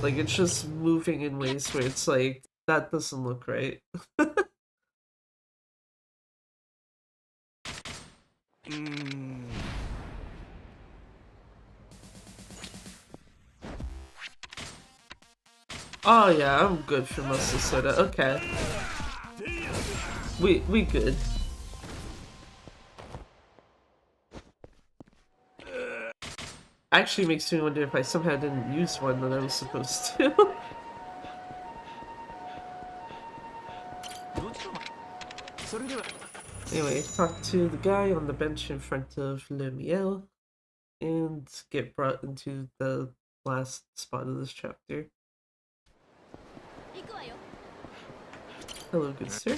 Like it's just moving in ways where it's like, that doesn't look right. Oh yeah, I'm good for muscle soda. Okay. We good. Actually makes me wonder if I somehow didn't use one that I was supposed to.
もちろんそれでは
Anyway, talk to the guy on the bench in front of Le Miel and get brought into the last spot of this chapter.
行くわよ。
Hello, good sir.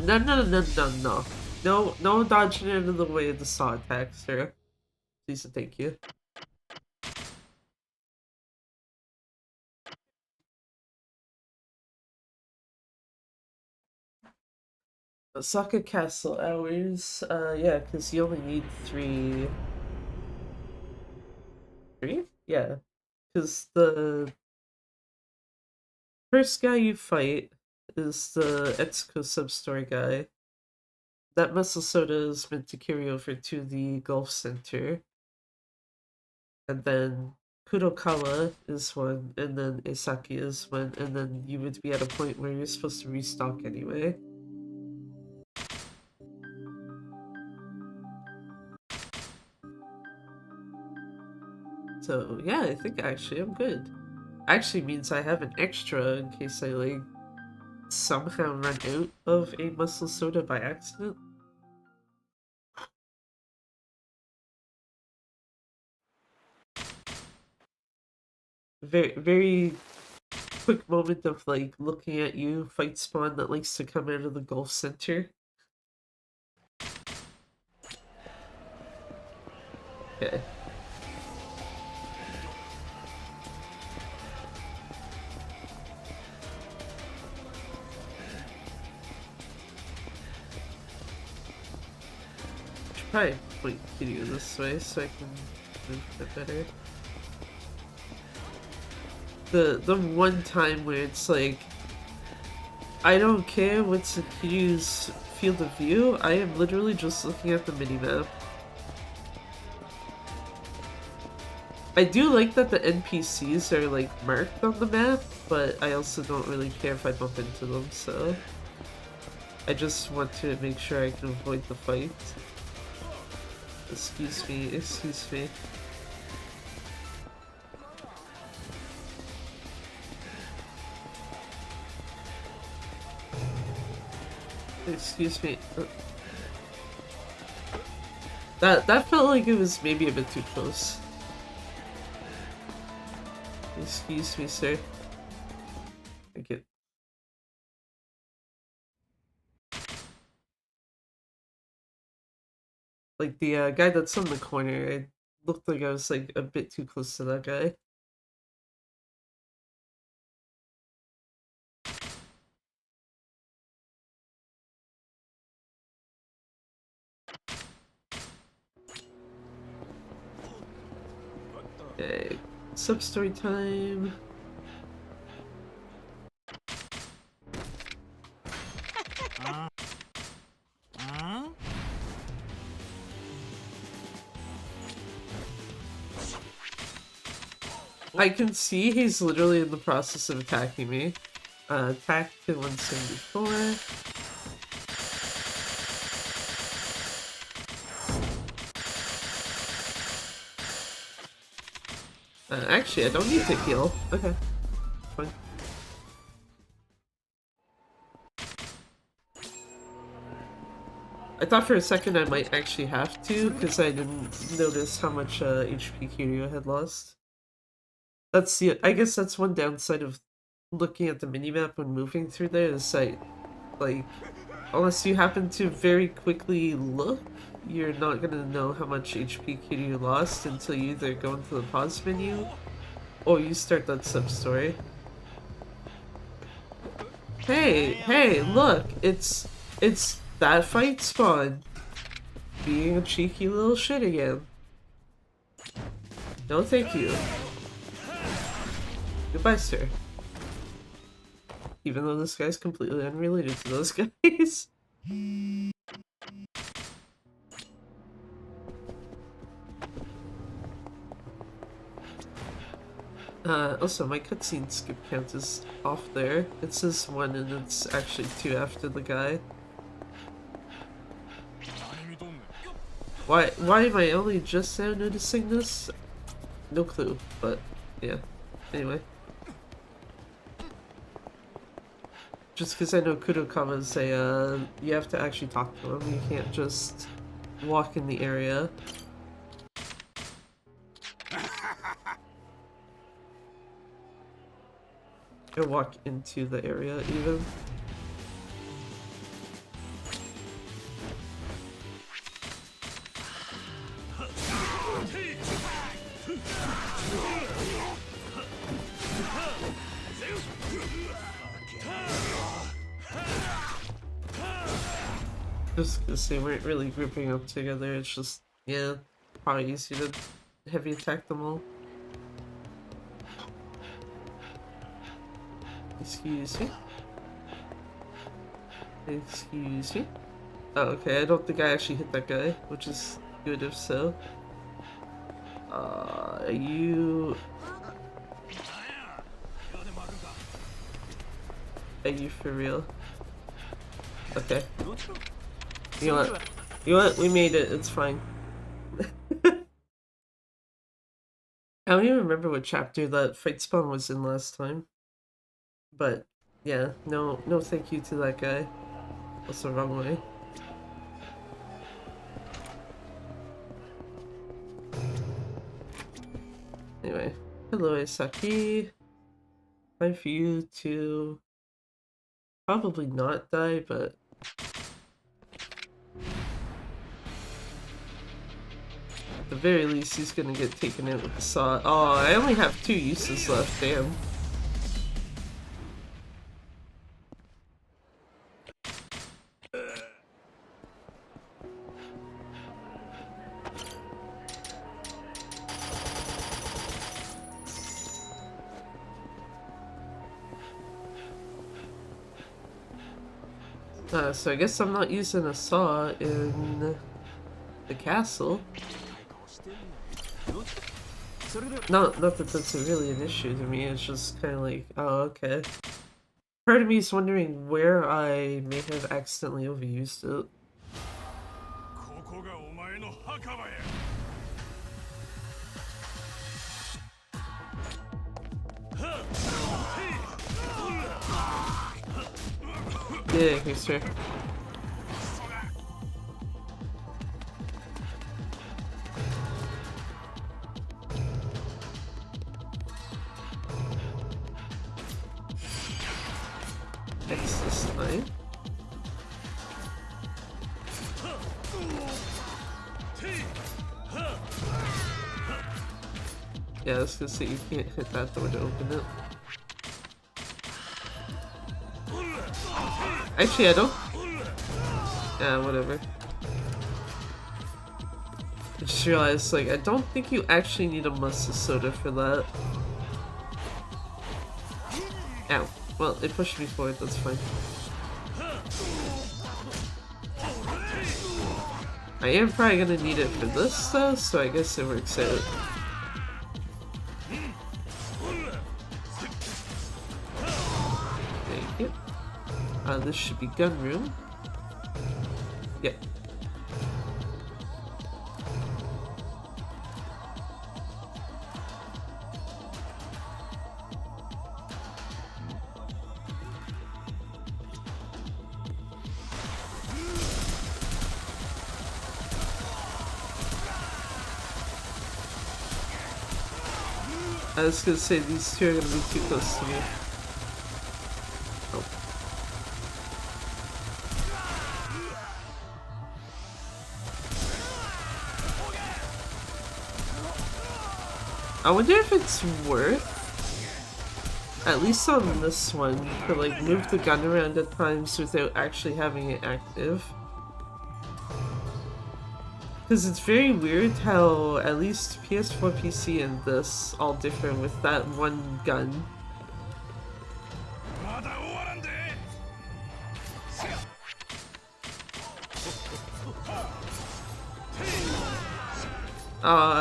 No, no, no, no, no. No, no dodging out of the way of the saw attack, sir. Please and thank you. Osaka Castle hours. Yeah, because you only need three. Three? Yeah. Because the first guy you fight is the Etsuko sub-story guy. That muscle soda is meant to carry over to the Gulf Center. And then Kurokawa is one, and then Isaki is one, and then you would be at a point where you're supposed to restock anyway. So yeah, I think actually I'm good. Actually means I have an extra in case I like somehow run out of a muscle soda by accident. Very quick moment of like looking at you, fight spawn that likes to come out of the Gulf Center. Okay. Should probably point Kiryu this way so I can move a bit better. The one time where it's like, I don't care what's in Kiryu's field of view, I am literally just looking at the minimap. I do like that the NPCs are like marked on the map, but I also don't really care if I bump into them, so I just want to make sure I can avoid the fight. Excuse me, excuse me. Excuse me. That felt like it was maybe a bit too close. Excuse me, sir. Thank you. Like the guy that's on the corner, it looked like I was like a bit too close to that guy. Okay, sub-story time. I can see he's literally in the process of attacking me. Attack to 174. Actually, I don't need to heal. Okay, fine. I thought for a second I might actually have to, because I didn't notice how much HP Kiryu had lost. That's the, I guess that's one downside of looking at the minimap when moving through there, is like, unless you happen to very quickly look, you're not gonna know how much HP Kiryu lost until you either go into the pause menu, or you start that sub-story. Hey, look, it's that fight spawn being a cheeky little shit again. No thank you. Goodbye, sir. Even though this guy's completely unrelated to those guys. Also, my cutscene skip count is off there. It says 1 and it's actually 2 after the guy. Why am I only just now noticing this? No clue, but yeah. Anyway. Just because I know Kudokawa say, you have to actually talk to him. You can't just walk in the area. Or walk into the area, even. Just because they weren't really grouping up together, it's just, yeah, probably easier to heavy attack them all. Excuse me. Excuse me. Oh, okay, I don't think I actually hit that guy, which is good if so. Are you... Are you for real? Okay. You know what? You know what? We made it. It's fine. I don't even remember what chapter that fight spawn was in last time. But, yeah. No thank you to that guy. That's the wrong way. Anyway. Hello, Isaki. Time for you to... probably not die, but... at the very least, he's gonna get taken out with the saw. Oh, I only have 2 uses left, damn. So I guess I'm not using a saw in the castle. Not that that's really an issue to me, it's just kind of like, oh, okay. Part of me is wondering where I may have accidentally overused it.
ここがお前の墓場や
Yeah, okay, sure. X this time. Yeah, I was gonna say you can't hit that door to open it. Actually, I don't. Yeah, whatever. I just realized, like, I don't think you actually need a mustard soda for that. Ow. Well, it pushed me forward, that's fine. I am probably gonna need it for this, though, so I guess it works out. Thank you. This should be gun room. Yep. I was gonna say these two are gonna be too close to me. Oh. I wonder if it's worth, at least on this one, to like move the gun around at times without actually having it active. Because it's very weird how at least PS4, PC, and this all differ with that one gun.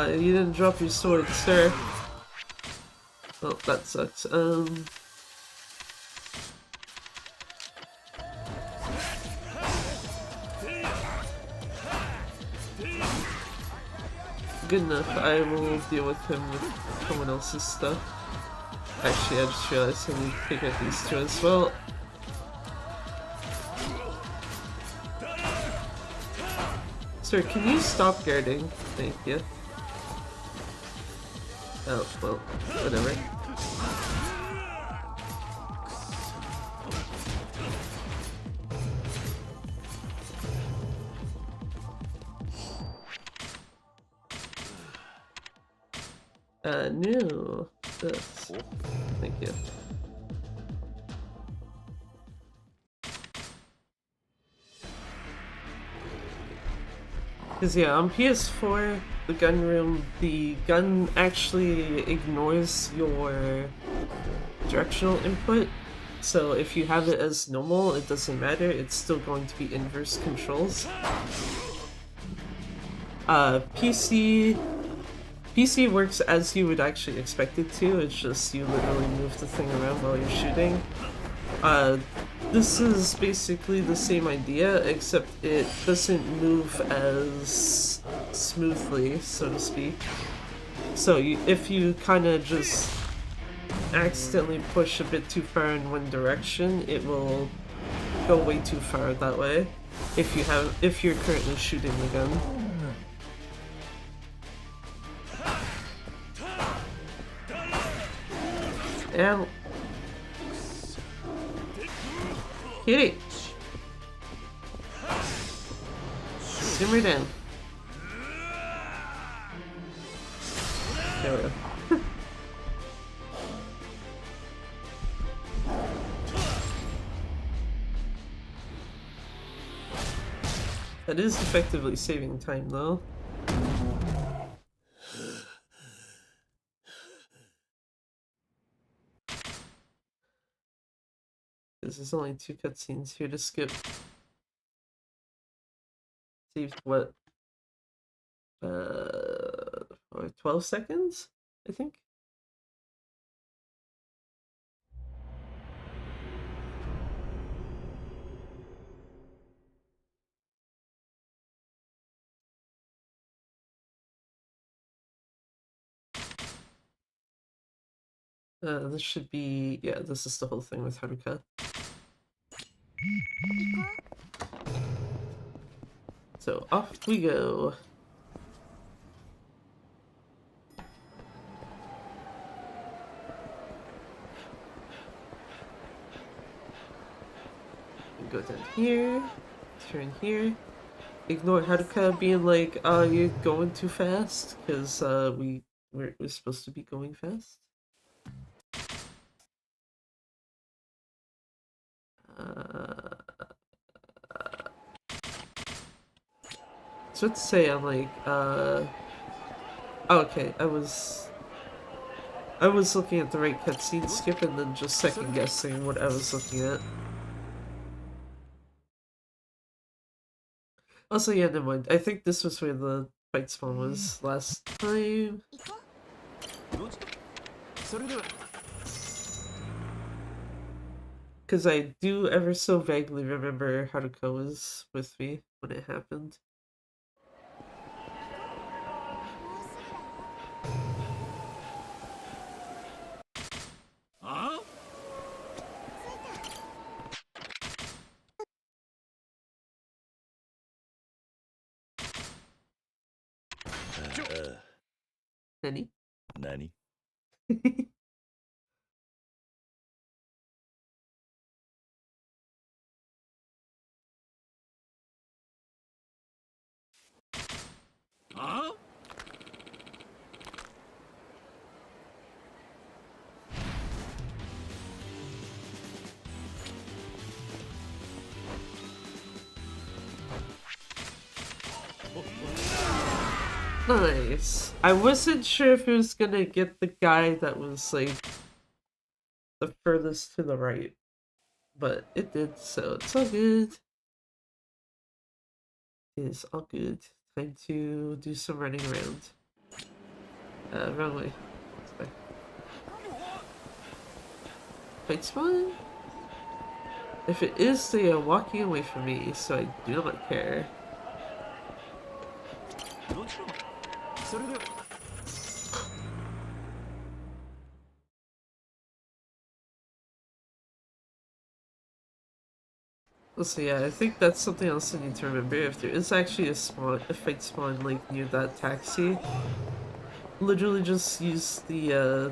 You didn't drop your sword, sir. Oh, that sucks. Good enough, I will deal with him with someone else's stuff. Actually, I just realized I need to pick up these two as well. Sir, can you stop guarding? Thank you. Oh, well, whatever. No. This. Thank you. Because yeah, on PS4, the gun room, the gun actually ignores your directional input. So if you have it as normal, it doesn't matter, it's still going to be inverse controls. PC works as you would actually expect it to, it's just you literally move the thing around while you're shooting. This is basically the same idea, except it doesn't move as smoothly, so to speak. So if you kind of just accidentally push a bit too far in one direction, it will go way too far that way. If you're currently shooting the gun. Ow. Hit it! Simmer down. There we go. That is effectively saving time though. Because there's only 2 cutscenes here to skip. Saved what? 12 seconds? I think. This should be, yeah, this is the whole thing with Haruka. So off we go. Go down here, turn here. Ignore Haruka being like, you're going too fast, because we're supposed to be going fast. So let's say I'm like, oh, okay, I was looking at the right cutscene skip and then just second guessing what I was looking at. Also, yeah, never mind. I think this was where the fight spawn was last time.
それでは
Because I do ever so vaguely remember Haruka was with me when it happened. Nani?
何
Nice. I wasn't sure if it was gonna get the guy that was like the furthest to the right, but it did, so it's all good. It is all good. Time to do some running around. Wrong way. This way. Fight spawn? If it is, they are walking away from me, so I do not care.
それでは
So yeah, I think that's something else I need to remember. If there is actually a fight spawn like near that taxi, literally just use the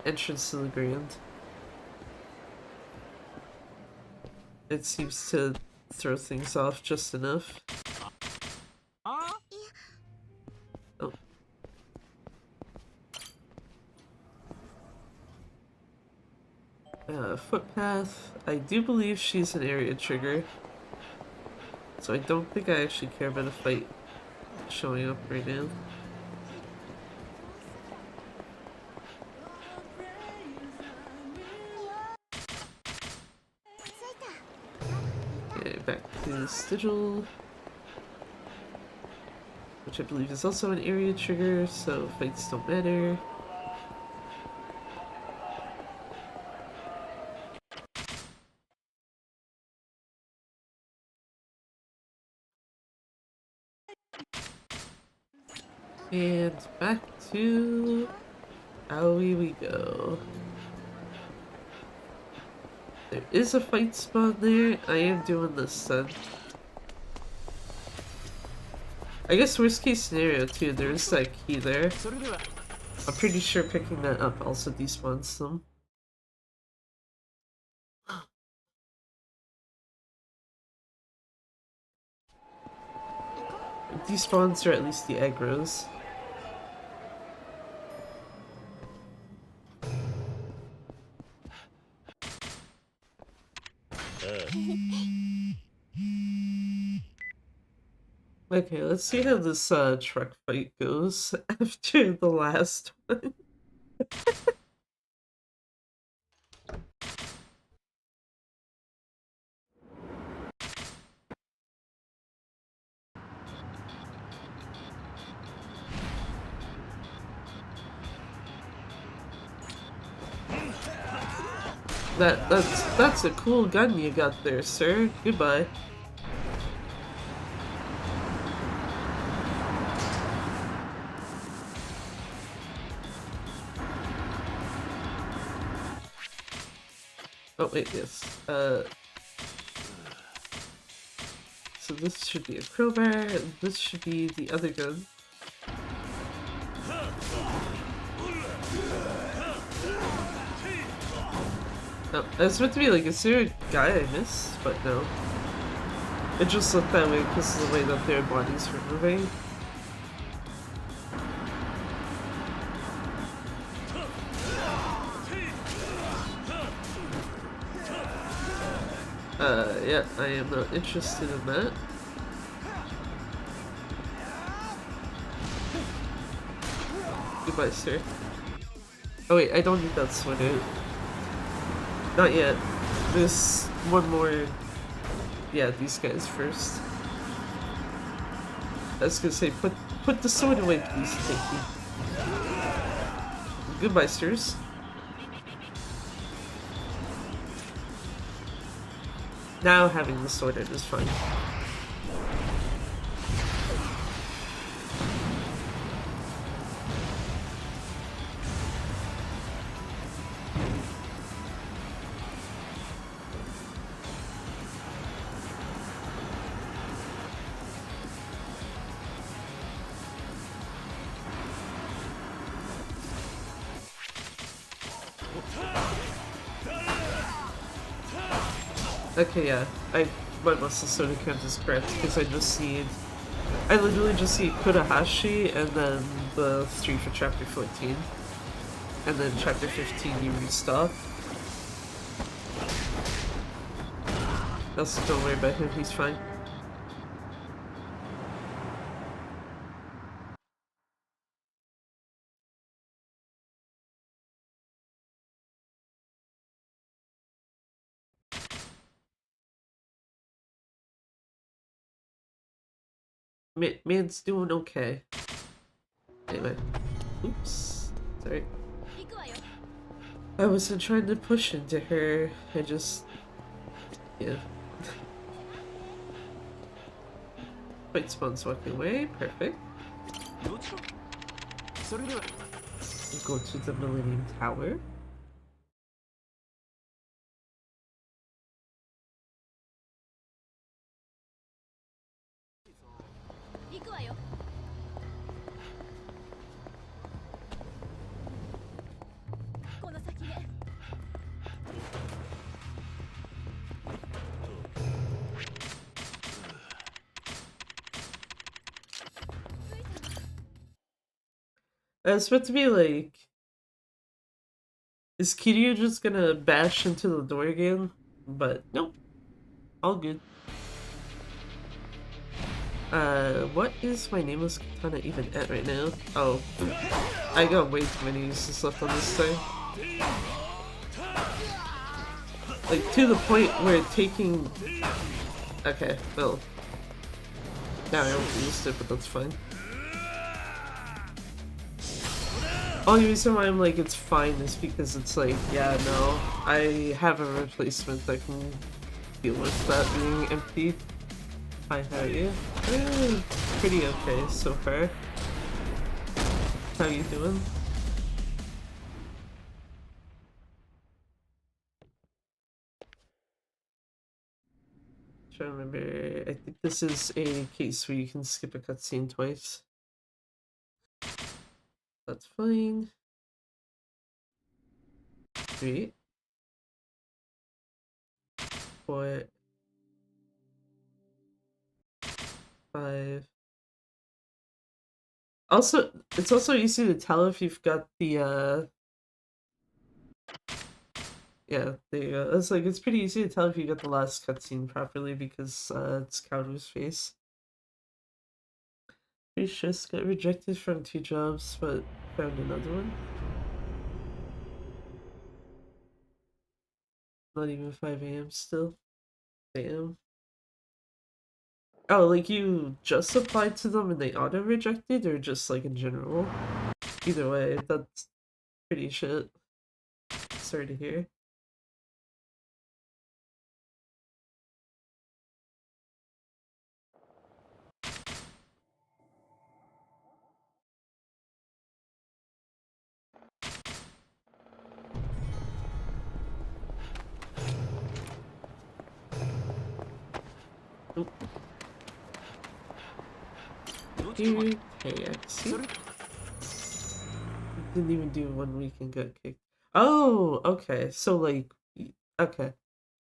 entrance to the ground. It seems to throw things off just enough. Oh. Footpath. I do believe she's an area trigger. So I don't think I actually care about a fight showing up right now. Okay, back to the sigil. Which I believe is also an area trigger, so fights don't matter. And back to Aoi we go. There is a fight spawn there. I am doing this then. I guess worst case scenario too, there is that key there.
それでは
I'm pretty sure picking that up also despawns them. Despawns or at least the aggros. Okay, let's see how this truck fight goes after the last one. That's a cool gun you got there, sir. Goodbye. Oh wait, yes. So this should be a crowbar, and this should be the other gun. Oh, I was meant to be like, is there a guy I missed? But no. It just looked that way because of the way that their bodies were moving. Yeah, I am not interested in that. Goodbye, sir. Oh wait, I don't need that sword out. Not yet. There's one more. Yeah, these guys first. I was gonna say, put the sword away, please. Thank you. Goodbye, sirs. Now having the sword out is fine. Okay, yeah. My muscle sort of count as correct because I literally just need Kurahashi and then the 3 for chapter 14. And then chapter 15 you restock. Also, don't worry about him, he's fine. Man's doing okay. Anyway. Oops. Sorry.
行くわよ。
I wasn't trying to push into her. I just... Yeah. White spawn's walking away. Perfect.
どちらそれでは
Go to the Millennium Tower.
行くわよ。この先ね。
I was about to be like... Is Kiryu just gonna bash into the door again? But nope. All good. What is my nameless katana even at right now? Oh, I got way too many uses left on this thing. Like, to the point where taking... Okay, well... Now I overused it, but that's fine. Only reason why I'm like, it's fine is because it's like, yeah, no, I have a replacement that can deal with that being empty. Hi, how are you? Pretty okay so far. How you doing? Trying to remember, I think this is a case where you can skip a cutscene twice. That's fine. 3, 4, 5. Also, it's also easy to tell if you've got the yeah, there you go. It's like it's pretty easy to tell if you got the last cutscene properly because it's Kaoru's face. Pretty sure got rejected from 2 jobs, but found another one. Not even 5 AM still. Damn. Oh, like you just applied to them and they auto-rejected, or just like in general? Either way, that's pretty shit. Sorry to hear.
どっちまで
KXC?
それ
Didn't even do 1 week and got kicked. Oh, okay. So like, okay.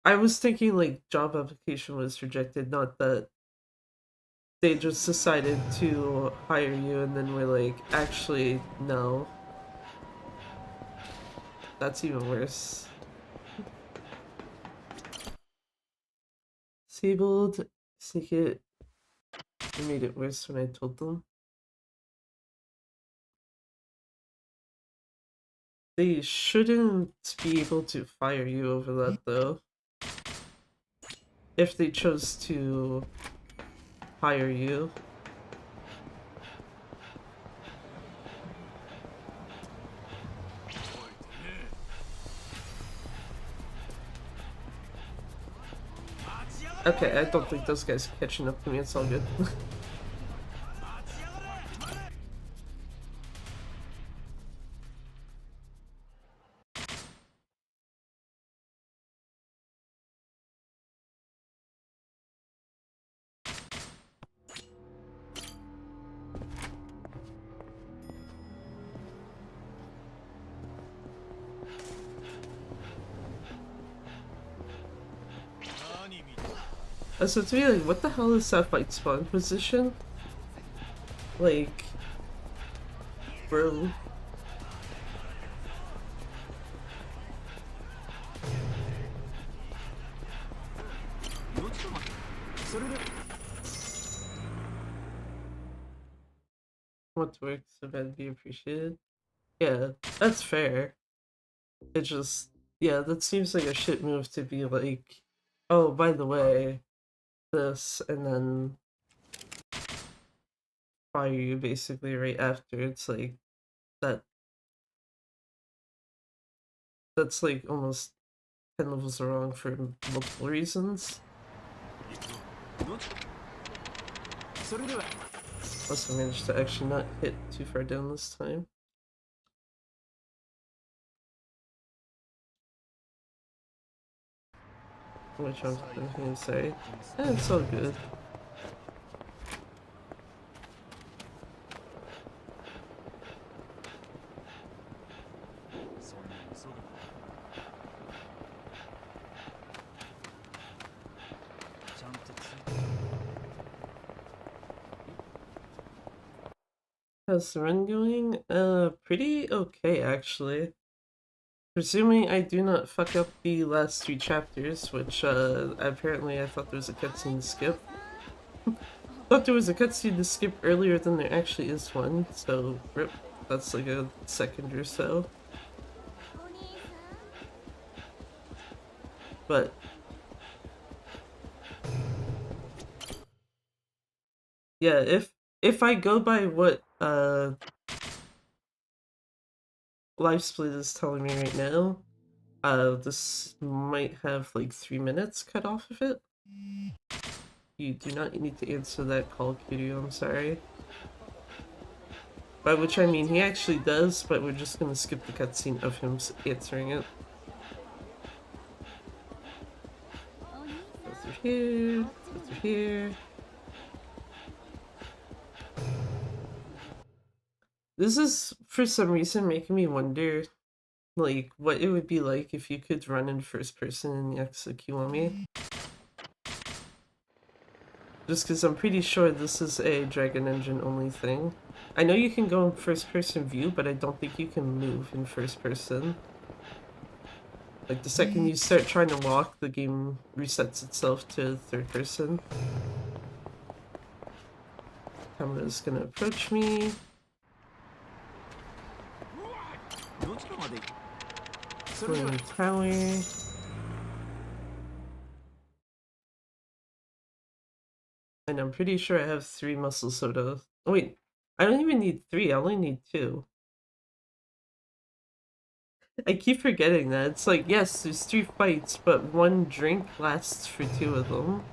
I was thinking like job application was rejected, not that they just decided to hire you and then we're like, actually, no. That's even worse. Disabled, sneak it. They made it worse when I told them. They shouldn't be able to fire you over that though. If they chose to hire you. Okay, I don't think those guys are catching up to me, it's all good. So to me, like, what the hell is that fight spawn position? Like, bro.
どっちまでそれで
Want to work so bad be appreciated? Yeah, that's fair. It just, yeah, that seems like a shit move to be like, oh, by the way, this, and then fire you basically right after. It's like, that's like almost 10 levels wrong for multiple reasons.
どっちそれでは
Plus I managed to actually not hit too far down this time. Which I was going to say. It's all good.
そんな急ぐなちゃんとついて
How's the run going? Pretty okay actually. Presuming I do not fuck up the last 3 chapters, which apparently I thought there was a cutscene to skip. Thought there was a cutscene to skip earlier than there actually is one, so rip. That's like a second or so. But yeah, if I go by what LiveSplit is telling me right now, this might have like 3 minutes cut off of it. You do not need to answer that call, Kiryu, I'm sorry. By which I mean he actually does, but we're just gonna skip the cutscene of him answering it. Go through here, go through here. This is, for some reason, making me wonder, like, what it would be like if you could run in first person in Yakuza Kiwami. Just because I'm pretty sure this is a Dragon Engine only thing. I know you can go in first person view, but I don't think you can move in first person. Like, the second you start trying to walk, the game resets itself to third person. Camera's gonna approach me.
どっちまでそ
Go
れで
in
は
the tower. And I'm pretty sure I have 3 muscle soda. Oh wait, I don't even need 3, I only need 2. I keep forgetting that. It's like, yes, there's 3 fights, but 1 drink lasts for 2 of them.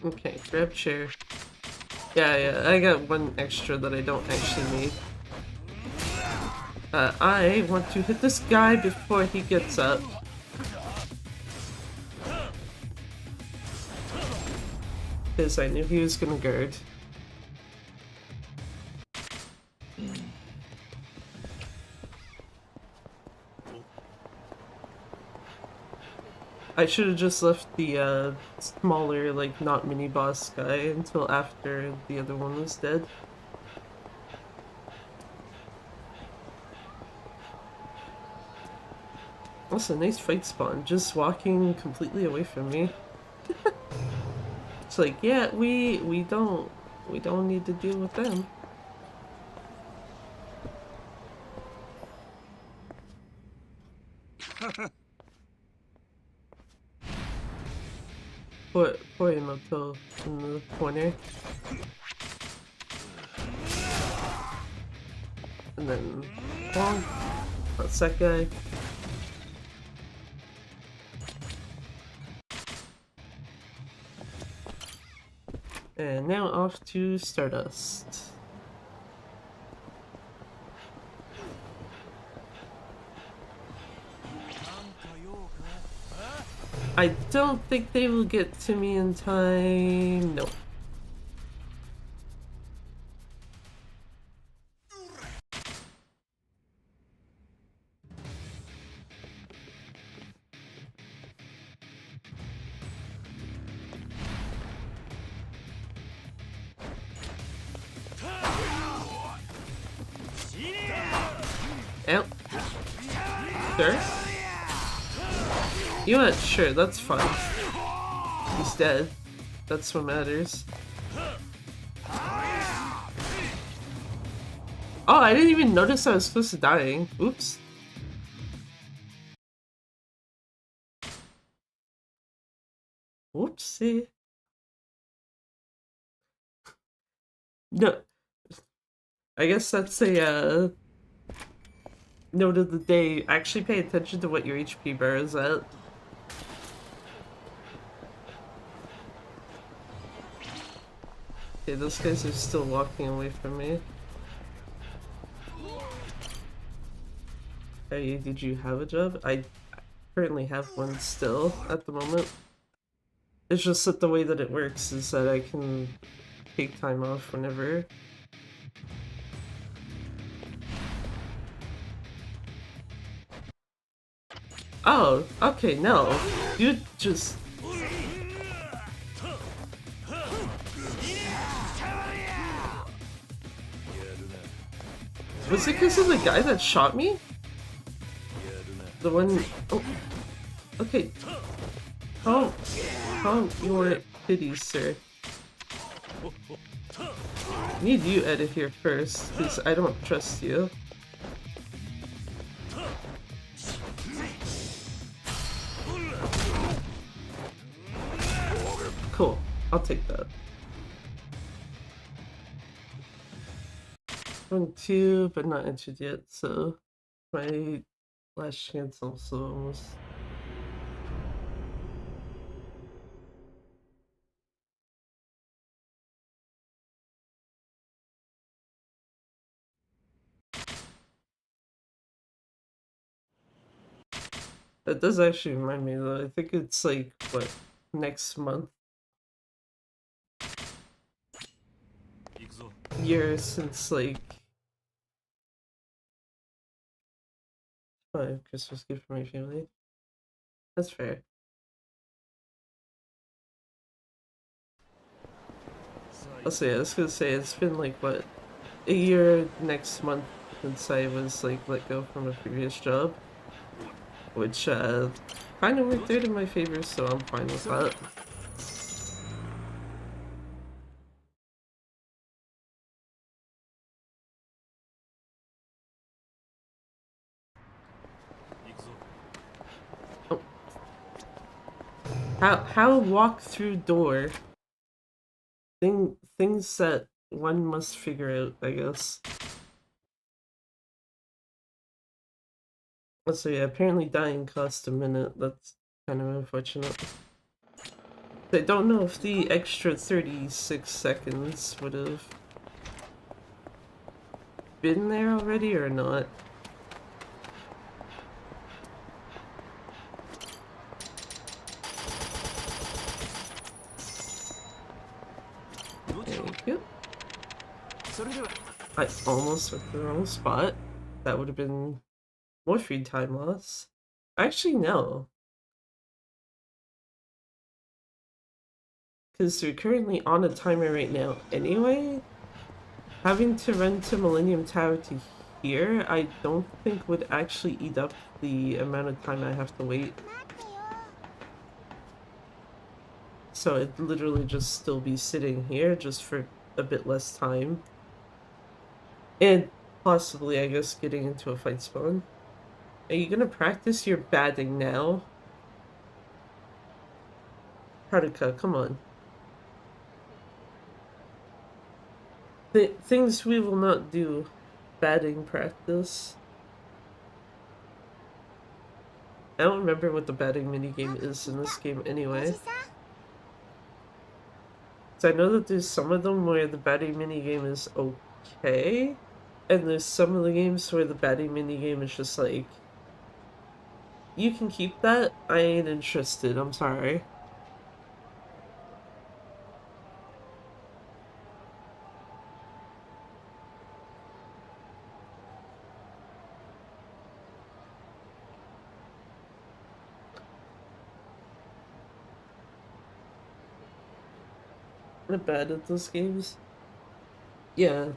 Okay, grab chair. Yeah, I got one extra that I don't actually need. I want to hit this guy before he gets up. Because I knew he was gonna guard. I should have just left the smaller, like, not mini boss guy until after the other one was dead. That's a nice fight spawn, just walking completely away from me. It's like, yeah, we don't need to deal with them. Poor Emoto in the corner. And then bonk. That's that guy. And now off to Stardust. I don't think they will get to me in time. No. Ow. Sure. You know what? Sure, that's fine. He's dead. That's what matters. Oh, I didn't even notice I was close to dying. Oops. Whoopsie. No. I guess that's a note of the day. Actually pay attention to what your HP bar is at. Okay, those guys are still walking away from me. Hey, did you have a job? I currently have one still at the moment. It's just that the way that it works is that I can take time off whenever. Oh, okay, no. You just... Was it because of the guy that shot me? The one... Oh. Okay. Calm your pitties, sir. Need you out of here first, because I don't trust you. Cool. I'll take that. 1-2, but not entered yet, so my last chance also almost. That does actually remind me though. I think it's like, what, next month? Years since like... Oh, Christmas gift for my family. That's fair. Also, yeah, I was gonna say, it's been like, what, a year next month since I was like let go from a previous job. Which kind of worked out in my favor, so I'm fine with that. Oh. How walk through door? Things that one must figure out, I guess. Let's see, apparently dying cost a minute. That's kind of unfortunate. I don't know if the extra 36 seconds would have been there already or not. Thank you.
それでは
I almost went to the wrong spot. That would have been more free time loss. Actually, no. Because we're currently on a timer right now anyway. Having to run to Millennium Tower to here, I don't think would actually eat up the amount of time I have to wait. So I'd literally just still be sitting here just for a bit less time. And possibly, I guess, getting into a fight spawn. Are you gonna practice your batting now? Haruka, come on. Things we will not do. Batting practice. I don't remember what the batting minigame is in this game anyway. So I know that there's some of them where the batting minigame is okay. And there's some of the games where the batting minigame is just like, you can keep that, I ain't interested, I'm sorry. I'm bad at those games. Yeah.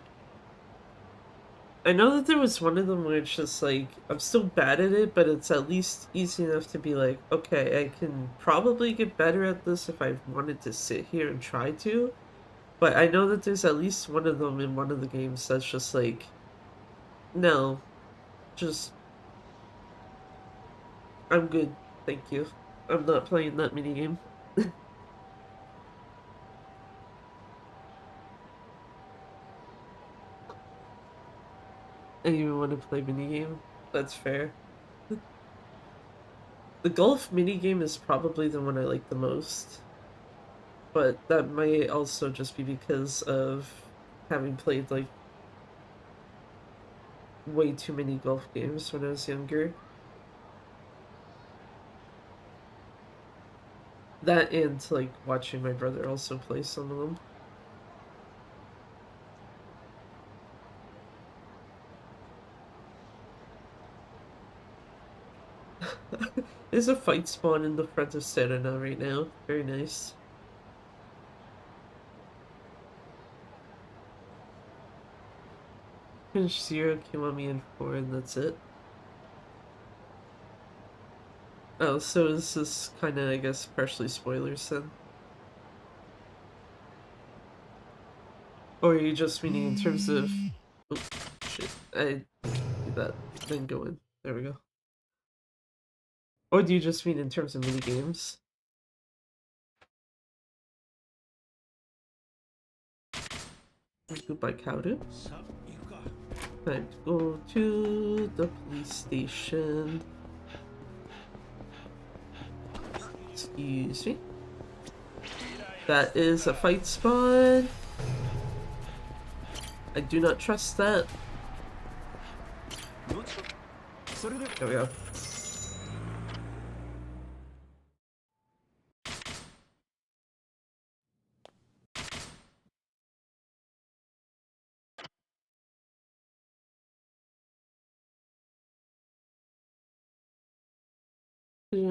I know that there was one of them where it's just like, I'm still bad at it, but it's at least easy enough to be like, okay, I can probably get better at this if I wanted to sit here and try to. But I know that there's at least one of them in one of the games that's just like, no, just, I'm good, thank you. I'm not playing that minigame. I even want to play minigame. That's fair. The golf minigame is probably the one I like the most. But that might also just be because of having played like way too many golf games when I was younger. That and like watching my brother also play some of them. There's a fight spawn in the front of Serena right now. Very nice. Finish 0, Kiwami, and 4, and that's it. Oh, so is this kind of, I guess, partially spoilers then? Or are you just meaning in terms of... Oh, shit. I did that. Then go in. There we go. Or do you just mean in terms of minigames? Goodbye, Cowden. Time to go to the police station. Excuse me. That is a fight spawn. I do not trust that. There we go.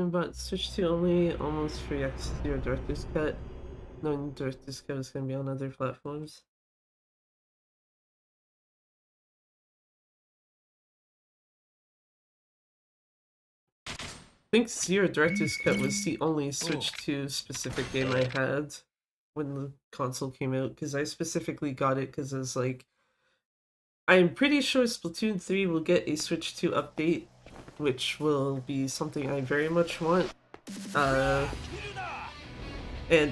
But Switch 2 only, almost free access to your director's cut. Knowing director's cut is going to be on other platforms. I think Zero Director's Cut was the only Switch 2 specific game I had when the console came out, because I specifically got it because I was like, I'm pretty sure Splatoon 3 will get a Switch 2 update, which will be something I very much want. And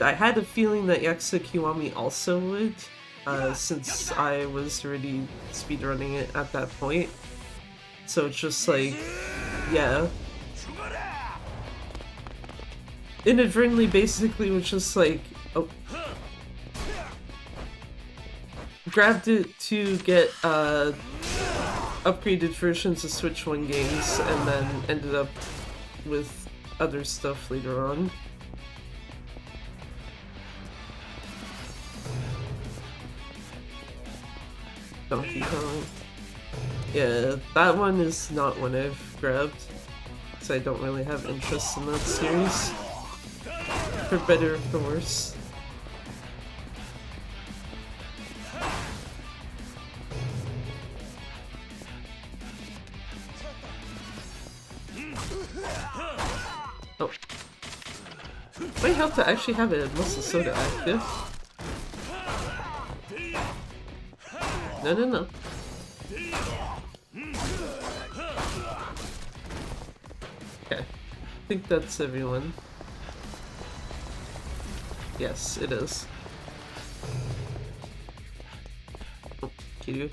I had a feeling that Yakuza Kiwami also would, since I was already speedrunning it at that point. So it's just like, yeah. inadvertently basically was just like, oh, grabbed it to get upgraded versions of Switch 1 games and then ended up with other stuff later on. Donkey Kong. Yeah, that one is not one I've grabbed, because I don't really have interest in that series. For better or for worse. Oh. Might help to actually have a muscle soda active. No, no, no. Okay. I think that's everyone. Yes, it is. Oh, Kiryu.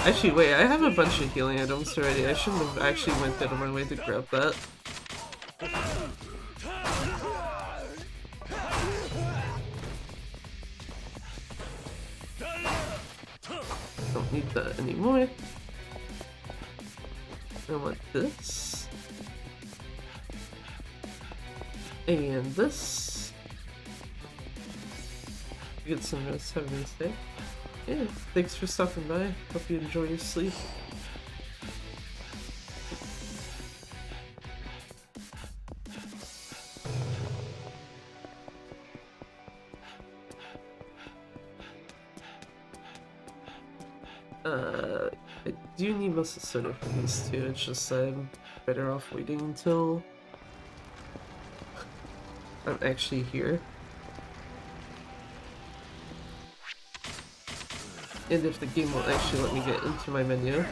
Actually, wait, I have a bunch of healing items already. I shouldn't have actually went out of my way to grab that. Don't need that anymore. I want this. And this. Get some rest, have a nice day. Yeah, thanks for stopping by. Hope you enjoy your sleep. I do need muscle soda for these two, it's just I'm better off waiting until I'm actually here. And if the game will actually let me get into my menu.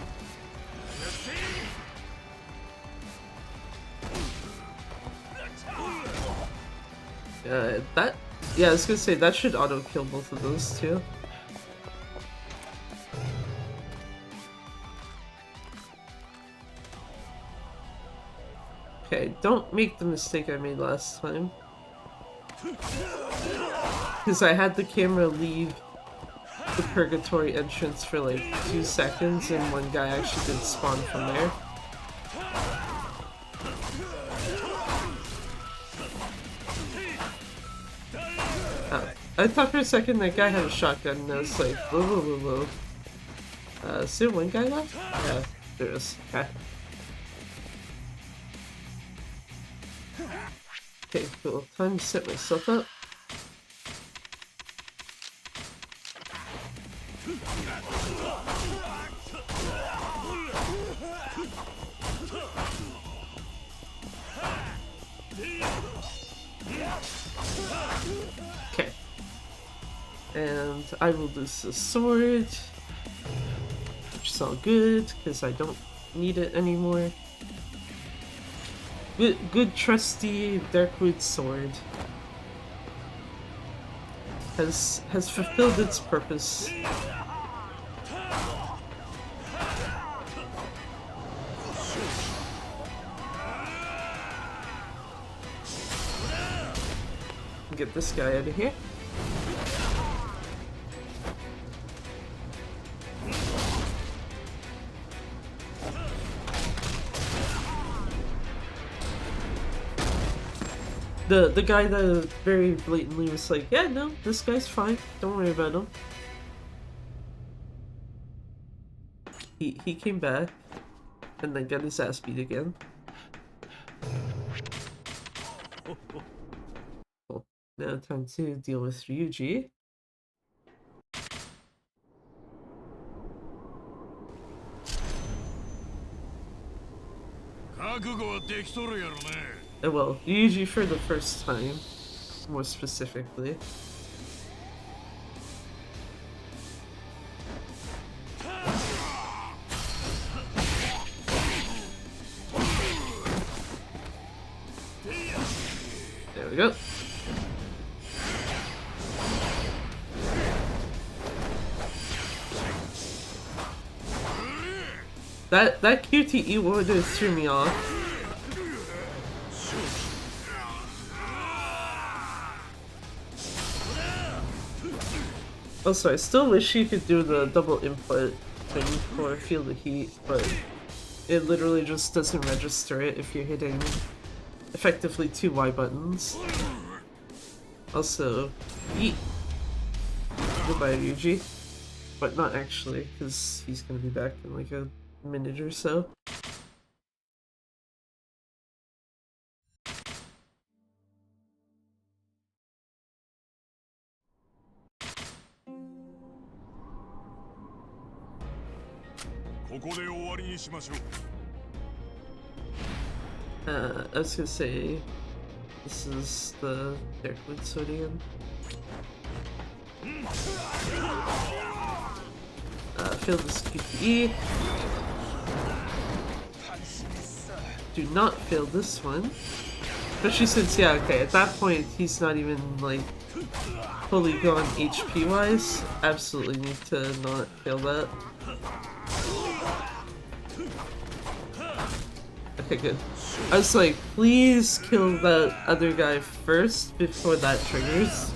Yeah, I was gonna say, that should auto-kill both of those too. Okay, don't make the mistake I made last time. Because I had the camera leave the purgatory entrance for like 2 seconds and one guy actually did spawn from there. I thought for a second that guy had a shotgun and I was like, whoa, whoa, whoa, whoa. Is there one guy left? Yeah, there is. Okay. Okay, cool. Time to set myself up. Okay. And I will lose the sword, which is all good, because I don't need it anymore. Good trusty Darkwood sword has fulfilled its purpose. Get this guy out of here. The guy that very blatantly was like, yeah, no, this guy's fine. Don't worry about him. He came back and then got his ass beat again. Cool. Now time to deal with Ryuji. Well, Ryuji for the first time, more specifically. There we go. That QTE order threw me off. Also, I still wish you could do the double input thing for Feel the Heat, but it literally just doesn't register it if you're hitting effectively 2 Y buttons. Also, yeet. Goodbye, Ryuji. But not actually, because he's gonna be back in like a minute or so. I was gonna say, this is the Darkwood Sodium. Fail this QTE. Do not fail this one. Especially since, yeah, okay, at that point, he's not even, like, fully gone HP-wise. Absolutely need to not fail that. Okay, good. I was like, please kill that other guy first before that triggers.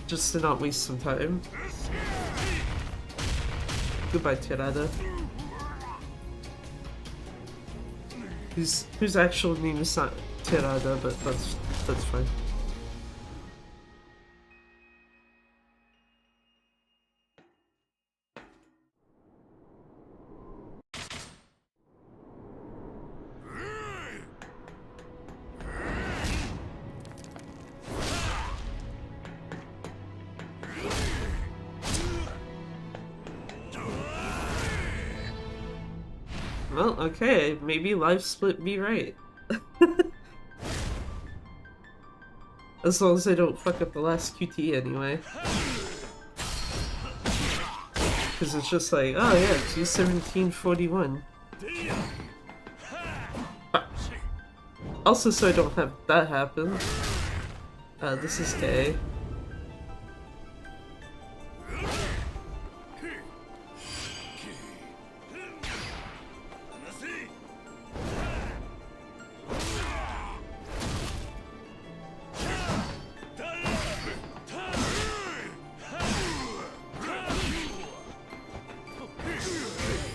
Just to not waste some time. Goodbye, Terada. Whose actual name is not Terada, but that's fine. Well, okay, maybe life split be right. As long as I don't fuck up the last QT anyway. Because it's just like, oh yeah, 21741. Also, so I don't have that happen. This is gay.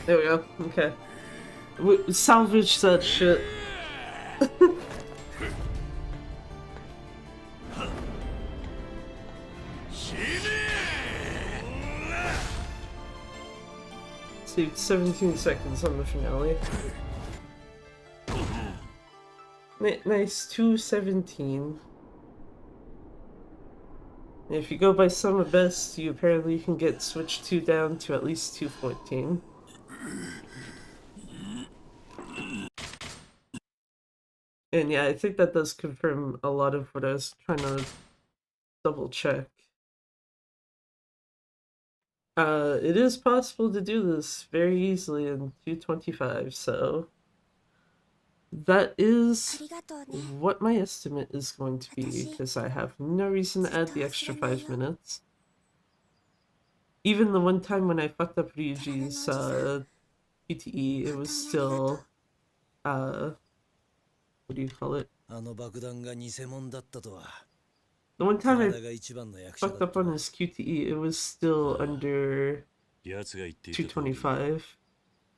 There we go. Okay. Salvage that shit. Saved 17 seconds on the finale. Nice, 217. If you go by sum of best, you apparently can get Switch 2 down to at least 214. And yeah, I think that does confirm a lot of what I was trying to double check. It is possible to do this very easily in 225, so that is what my estimate is going to be, because I have no reason to add the extra 5 minutes. Even the one time when I fucked up Ryuji's PTE, it was still, what do you call it? The one time I fucked up on his QTE, it was still under 225.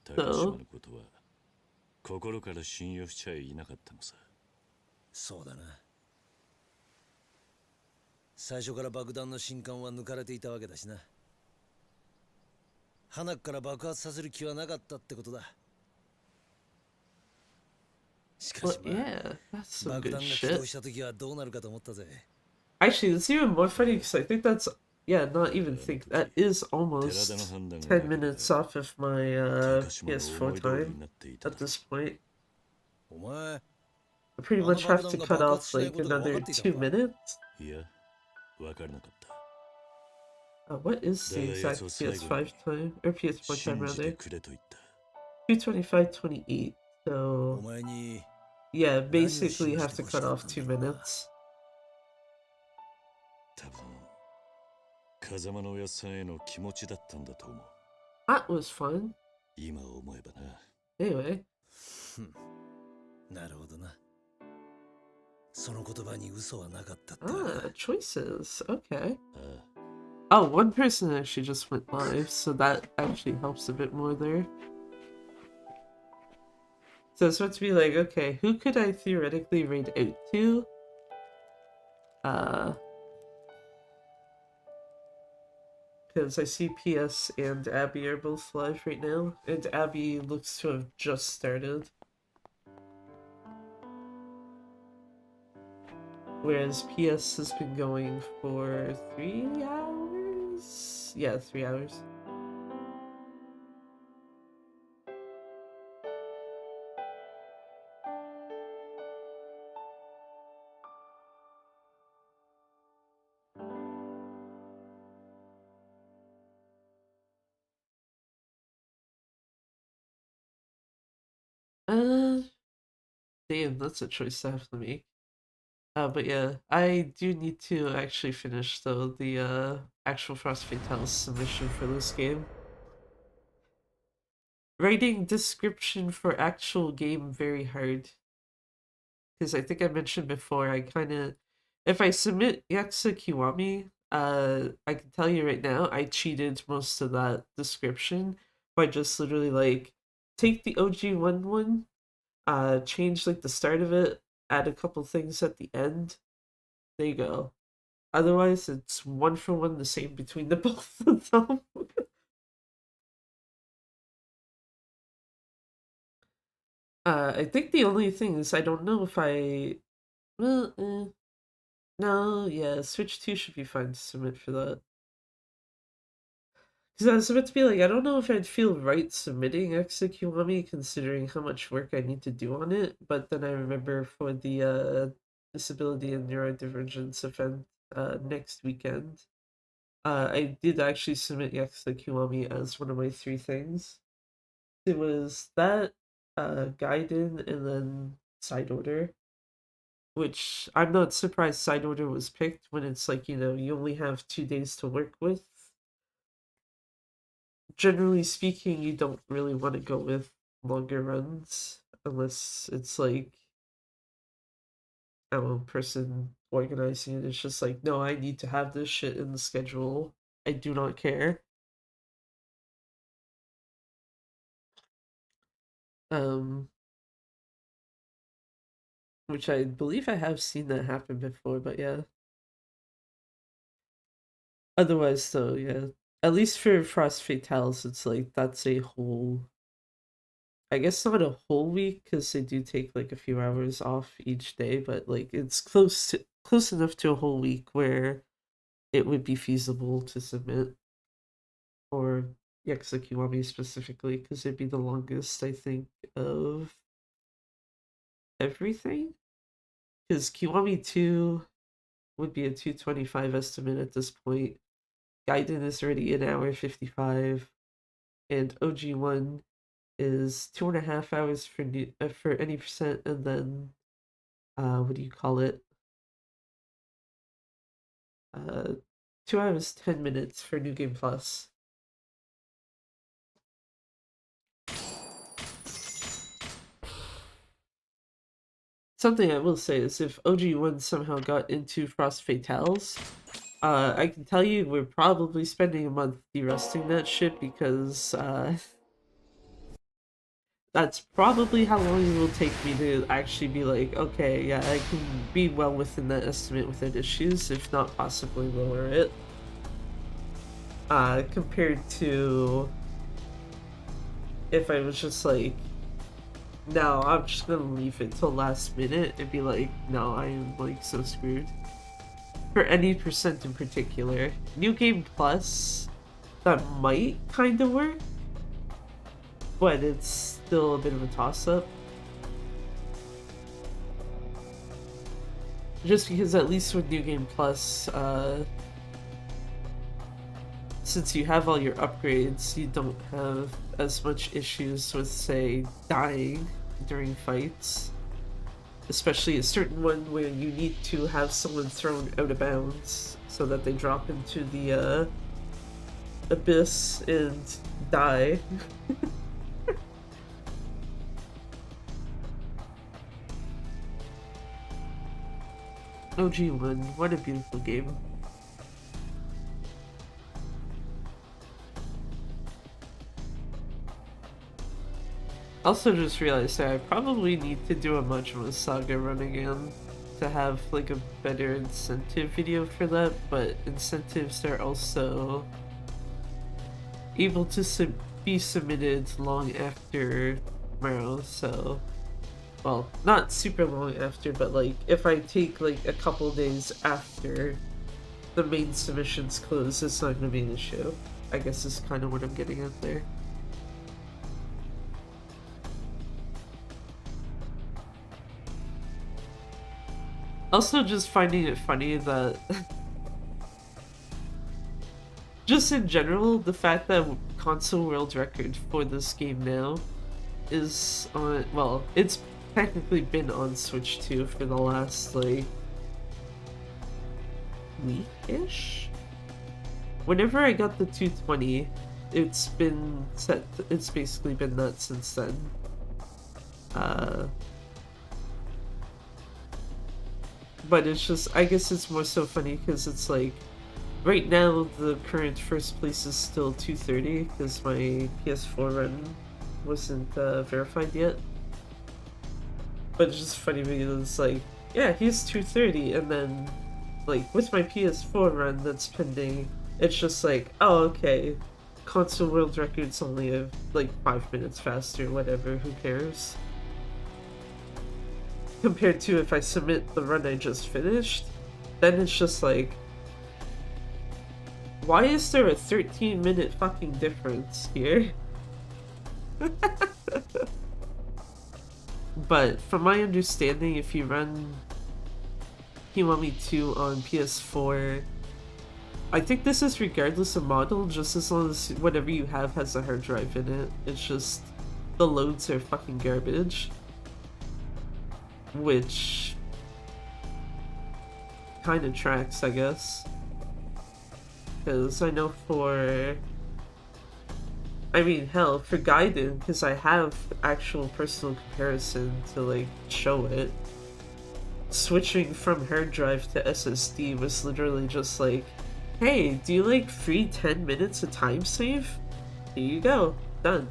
So,
心から信用しちゃいなかったのさ。
そうだな。最初から爆弾の信管は抜かれていたわけだしな。花から爆発させる気はなかったってことだ。しかし、
yeah, that's some
爆
good
弾が起
shit.
動した時はどうなるかと思ったぜ。
Actually, it's even more funny because I think that's, yeah, not even think, that is almost 10 minutes off of my PS4 time at this point.
お前、
I pretty much have to cut off like another 2 minutes.
いや、わからなかった。
What is the exact PS5 time? Or PS4 time
信じて
rather?
くれと言った。
225.28.
お
So,
前に
yeah, basically you have to cut off 2 minutes.
多分、風間のおやっさんへの気持ちだったんだと思う。
That was fun.
今思えばな。
Anyway.
なるほどな。その言葉に嘘はなかったってわけ
Ah, choices. Okay.
あ
Oh, one person actually just went live, so that actually helps a bit more there. So it's meant to be like, okay, who could I theoretically raid out to? Because I see PS and Abby are both live right now, and Abby looks to have just started. Whereas PS has been going for 3 hours? Yeah, 3 hours. Damn, that's a choice I have to make. But yeah, I do need to actually finish though the actual Frost Fatale submission for this game. Writing description for actual game very hard. Because I think I mentioned before, I kind of, if I submit Yakuza Kiwami, I can tell you right now, I cheated most of that description by just literally like take the OG1 change like the start of it, add a couple things at the end. There you go. Otherwise, it's one for one the same between the both of them. I think the only thing is I don't know if I. Well, no, yeah, Switch 2 should be fine to submit for that. Because I was about to be like, I don't know if I'd feel right submitting Kiwami considering how much work I need to do on it, but then I remember for the disability and neurodivergence event next weekend, I did actually submit Kiwami as one of my 3 things. It was that, Gaiden, and then Side Order, which I'm not surprised Side Order was picked when it's like, you know, you only have 2 days to work with. Generally speaking, you don't really want to go with longer runs unless it's like, I don't know, person organizing it. It's just like, no, I need to have this shit in the schedule. I do not care. Um, which I believe I have seen that happen before, but yeah. Otherwise, though, yeah. At least for Frost Fatales, it's like that's a whole. I guess not a whole week because they do take like a few hours off each day, but like it's close enough to a whole week where it would be feasible to submit for Yakuza Kiwami specifically because it'd be the longest I think of everything. Because Kiwami 2 would be a 225 estimate at this point. Gaiden is already an hour 55, and OG1 is 2.5 hours for any percent, and then what do you call it? 2 hours 10 minutes for New Game Plus. Something I will say is if OG1 somehow got into Frost Fatales, I can tell you we're probably spending a month de-rusting that shit because that's probably how long it will take me to actually be like, okay, yeah, I can be well within that estimate without issues, if not possibly lower it. Compared to if I was just like, no, I'm just gonna leave it till last minute and be like, no, I am like so screwed. For any percent in particular. New Game Plus, that might kind of work, but it's still a bit of a toss-up. Just because at least with New Game Plus, since you have all your upgrades, you don't have as much issues with, say, dying during fights. Especially a certain one where you need to have someone thrown out of bounds so that they drop into the abyss and die. OG1, what a beautiful game. Also just realized that I probably need to do a Majima Saga run again to have like a better incentive video for that, but incentives are also able to be submitted long after tomorrow, so well, not super long after, but like if I take like a couple days after the main submissions close, it's not gonna be an issue. I guess is kind of what I'm getting at there. Also just finding it funny that just in general, the fact that console world record for this game now is on, well, it's technically been on Switch 2 for the last like week-ish? Whenever I got the 220, it's been set, it's basically been that since then. But it's just, I guess it's more so funny because it's like, right now the current first place is still 230 because my PS4 run wasn't verified yet. But it's just funny because it's like, yeah, he's 230, and then like with my PS4 run that's pending, it's just like, oh okay, console world record's only like 5 minutes faster, whatever, who cares? Compared to if I submit the run I just finished, then it's just like, why is there a 13-minute fucking difference here? But from my understanding, if you run Kiwami 2 on PS4, I think this is regardless of model, just as long as whatever you have has a hard drive in it. It's just the loads are fucking garbage. Which kind of tracks, I guess. Because I know for, I mean, hell, for Gaiden, because I have actual personal comparison to like show it, switching from hard drive to SSD was literally just like, hey, do you like free 10 minutes of time save? Here you go, done.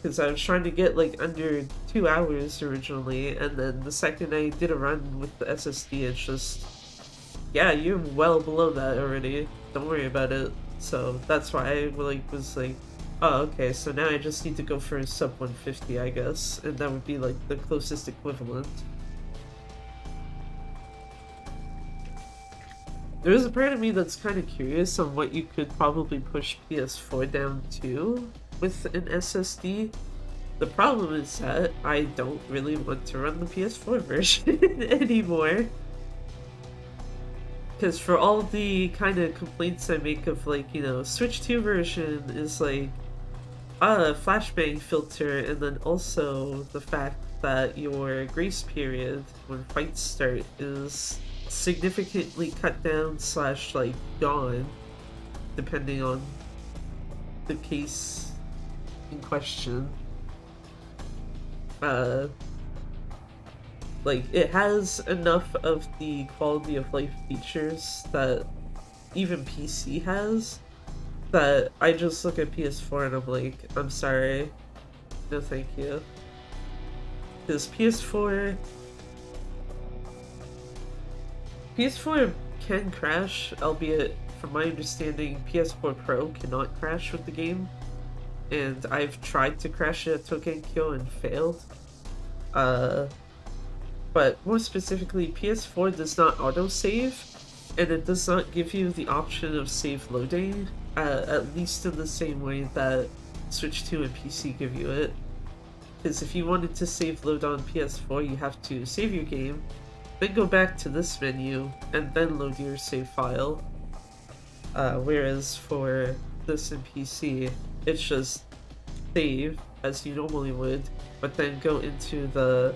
Because I was trying to get like under 2 hours originally, and then the second I did a run with the SSD, it's just, yeah, you're well below that already. Don't worry about it. So that's why I like was like, oh okay, so now I just need to go for a sub 150, I guess, and that would be like the closest equivalent. There is a part of me that's kind of curious on what you could probably push PS4 down to with an SSD. The problem is that I don't really want to run the PS4 version anymore. Because for all the kind of complaints I make of like, you know, Switch 2 version is like a flashbang filter, and then also the fact that your grace period when fights start is significantly cut down / like gone, depending on the case in question. Like, it has enough of the quality of life features that even PC has, that I just look at PS4 and I'm like, I'm sorry, no thank you. Because PS4 can crash, albeit from my understanding PS4 Pro cannot crash with the game, and I've tried to crash it at Tokenkyo and failed. But more specifically, PS4 does not autosave, and it does not give you the option of save loading, at least in the same way that Switch 2 and PC give you it. Because if you wanted to save load on PS4, you have to save your game, then go back to this menu, and then load your save file. Whereas for this in PC, it's just save as you normally would, but then go into the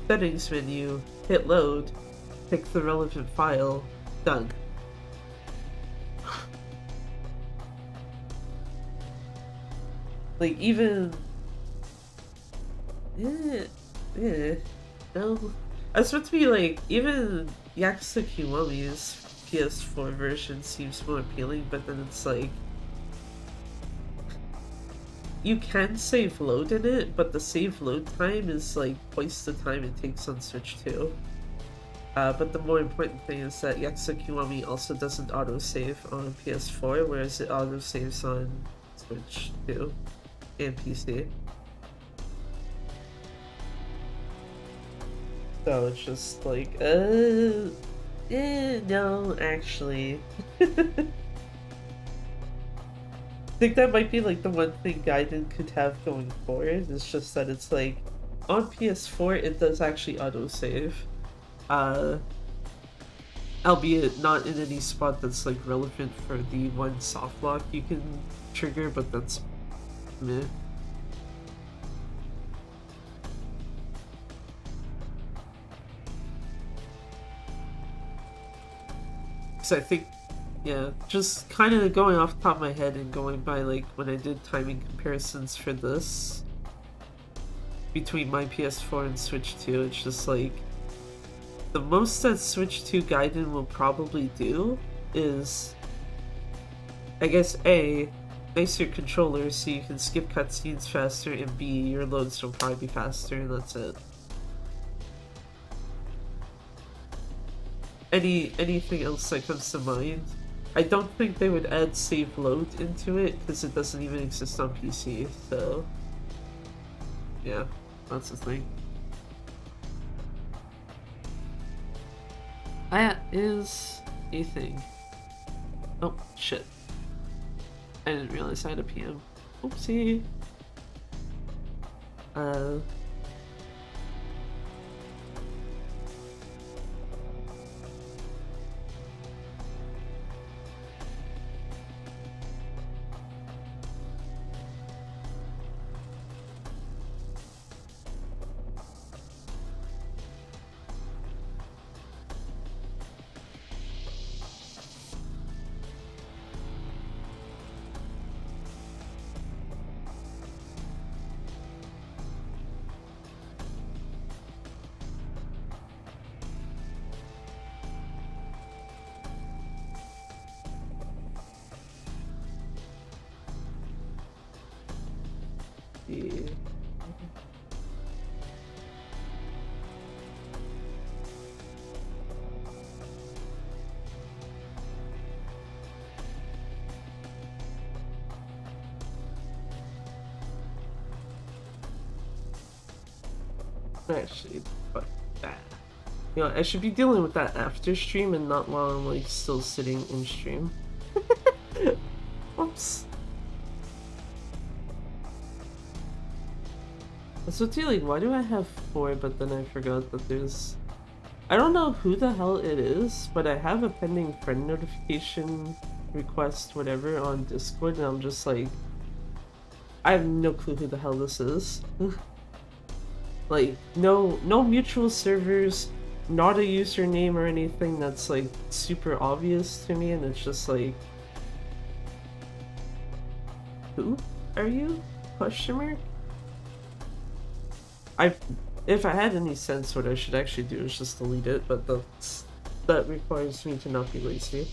settings menu, hit load, pick the relevant file, done. Like, even... No. I was supposed to be like, even Yakuza Kiwami's PS4 version seems more appealing, but then it's like... You can save load in it, but the save load time is like twice the time it takes on Switch 2. But the more important thing is that Yakuza Kiwami also doesn't autosave on PS4, whereas it autosaves on Switch 2 and PC. So it's just like, no, actually. I think that might be like the one thing Gaiden could have going forward. It's just that it's like on PS4 it does actually autosave. Albeit not in any spot that's like relevant for the one soft lock you can trigger, but that's meh. So I think, yeah, just kind of going off the top of my head and going by like when I did timing comparisons for this between my PS4 and Switch 2, it's just like the most that Switch 2 Gaiden will probably do is, I guess, A, nicer controllers so you can skip cutscenes faster, and B, your loads will probably be faster, and that's it. Anything else that comes to mind? I don't think they would add save load into it because it doesn't even exist on PC, so yeah, that's the thing. That is a thing. Oh, shit. I didn't realize I had a PM. Oopsie. Yeah. Actually, fuck that. You know, I should be dealing with that after stream and not while I'm like still sitting in stream. Oops. So like, why do I have 4 but then I forgot that there's... I don't know who the hell it is, but I have a pending friend notification request whatever on Discord and I'm just like... I have no clue who the hell this is. Like, no mutual servers, not a username or anything that's like super obvious to me, and it's just like... Who are you? Question mark? If I had any sense, what I should actually do is just delete it, but that requires me to not be lazy.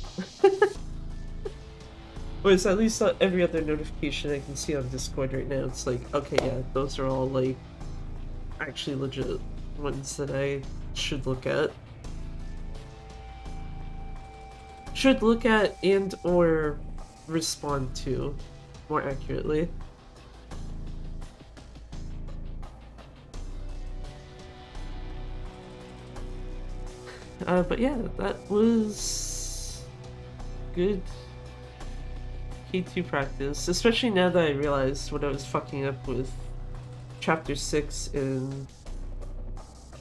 Whereas at least every other notification I can see on Discord right now, it's like, okay, yeah, those are all like actually legit ones that I should look at. Should look at and or respond to, more accurately. But yeah, that was good K2 practice, especially now that I realized what I was fucking up with Chapter 6 and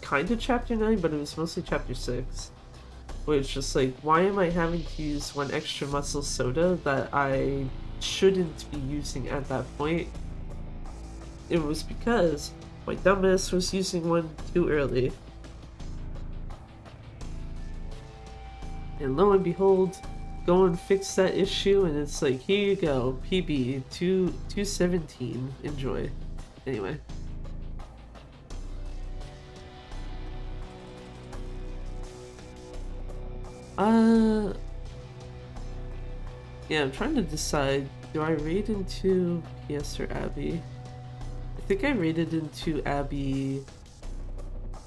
kind of Chapter 9, but it was mostly Chapter 6. Where it's just like, why am I having to use one extra muscle soda that I shouldn't be using at that point? It was because my dumbass was using one too early. And lo and behold, go and fix that issue, and it's like, here you go, PB 217, enjoy. Anyway. Yeah, I'm trying to decide, do I raid into PS or Abby? I think I raided into Abby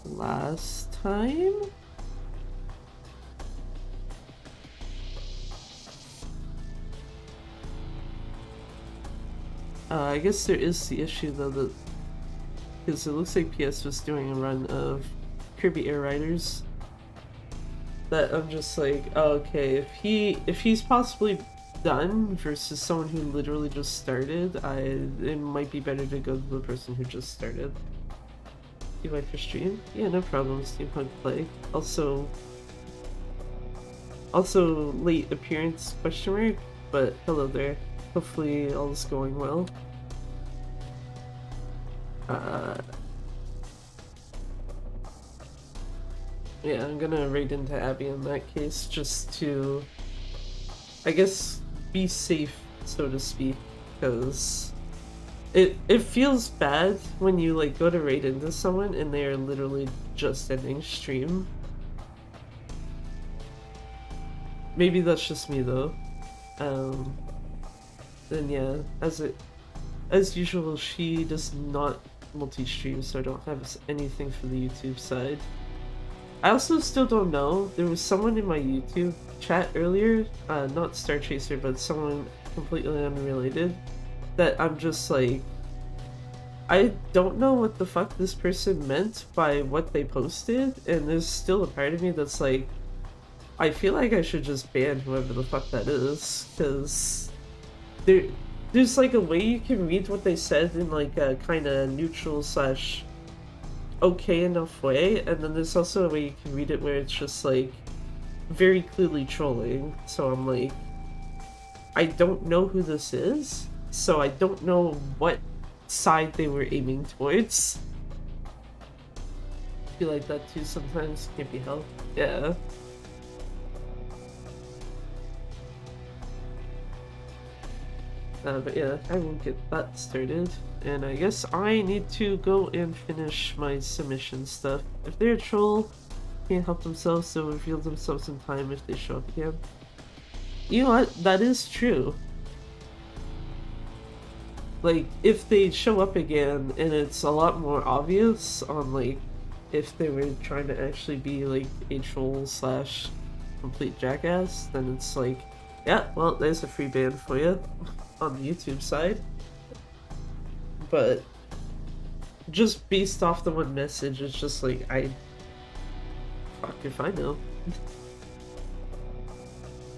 last time? I guess there is the issue though that, because it looks like PS was doing a run of Kirby Air Riders, that I'm just like, oh, okay, if he's possibly done versus someone who literally just started, it might be better to go to the person who just started. You like your stream? Yeah, no problem, Steampunk Play. Also late appearance, question mark, but hello there. Hopefully all is going well. Yeah, I'm gonna raid into Abby in that case, just to, I guess, be safe, so to speak, because it feels bad when you like go to raid into someone and they are literally just ending stream. Maybe that's just me though. Then yeah, as usual, she does not multi-stream, so I don't have anything for the YouTube side. I also still don't know, there was someone in my YouTube chat earlier, not Star Chaser, but someone completely unrelated, that I'm just like, I don't know what the fuck this person meant by what they posted, and there's still a part of me that's like, I feel like I should just ban whoever the fuck that is, because there's like a way you can read what they said in like a kind of neutral slash okay enough way, and then there's also a way you can read it where it's just like very clearly trolling. So I'm like, I don't know who this is, so I don't know what side they were aiming towards. I feel like that too sometimes, can't be helped. Yeah. But yeah, I will get that started, and I guess I need to go and finish my submission stuff. If they're a troll, can't help themselves, so reveal themselves in time if they show up again. You know what? That is true. Like, if they show up again and it's a lot more obvious on, like, if they were trying to actually be, like, a troll slash complete jackass, then it's like, yeah, well, there's a free ban for you on the YouTube side. But just based off the one message, it's just like, fuck if I know.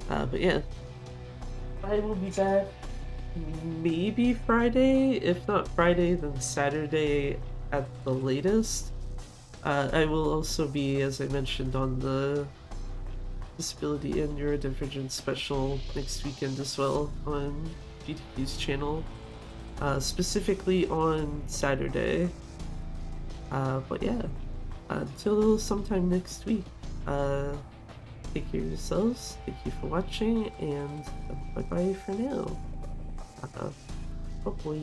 But yeah, I will be back maybe Friday. If not Friday, then Saturday at the latest. I will also be, as I mentioned, on the Disability and Neurodivergence special next weekend as well on GTQ's channel, specifically on Saturday. But yeah, until sometime next week, take care of yourselves, thank you for watching, and bye bye for now. Bye-bye.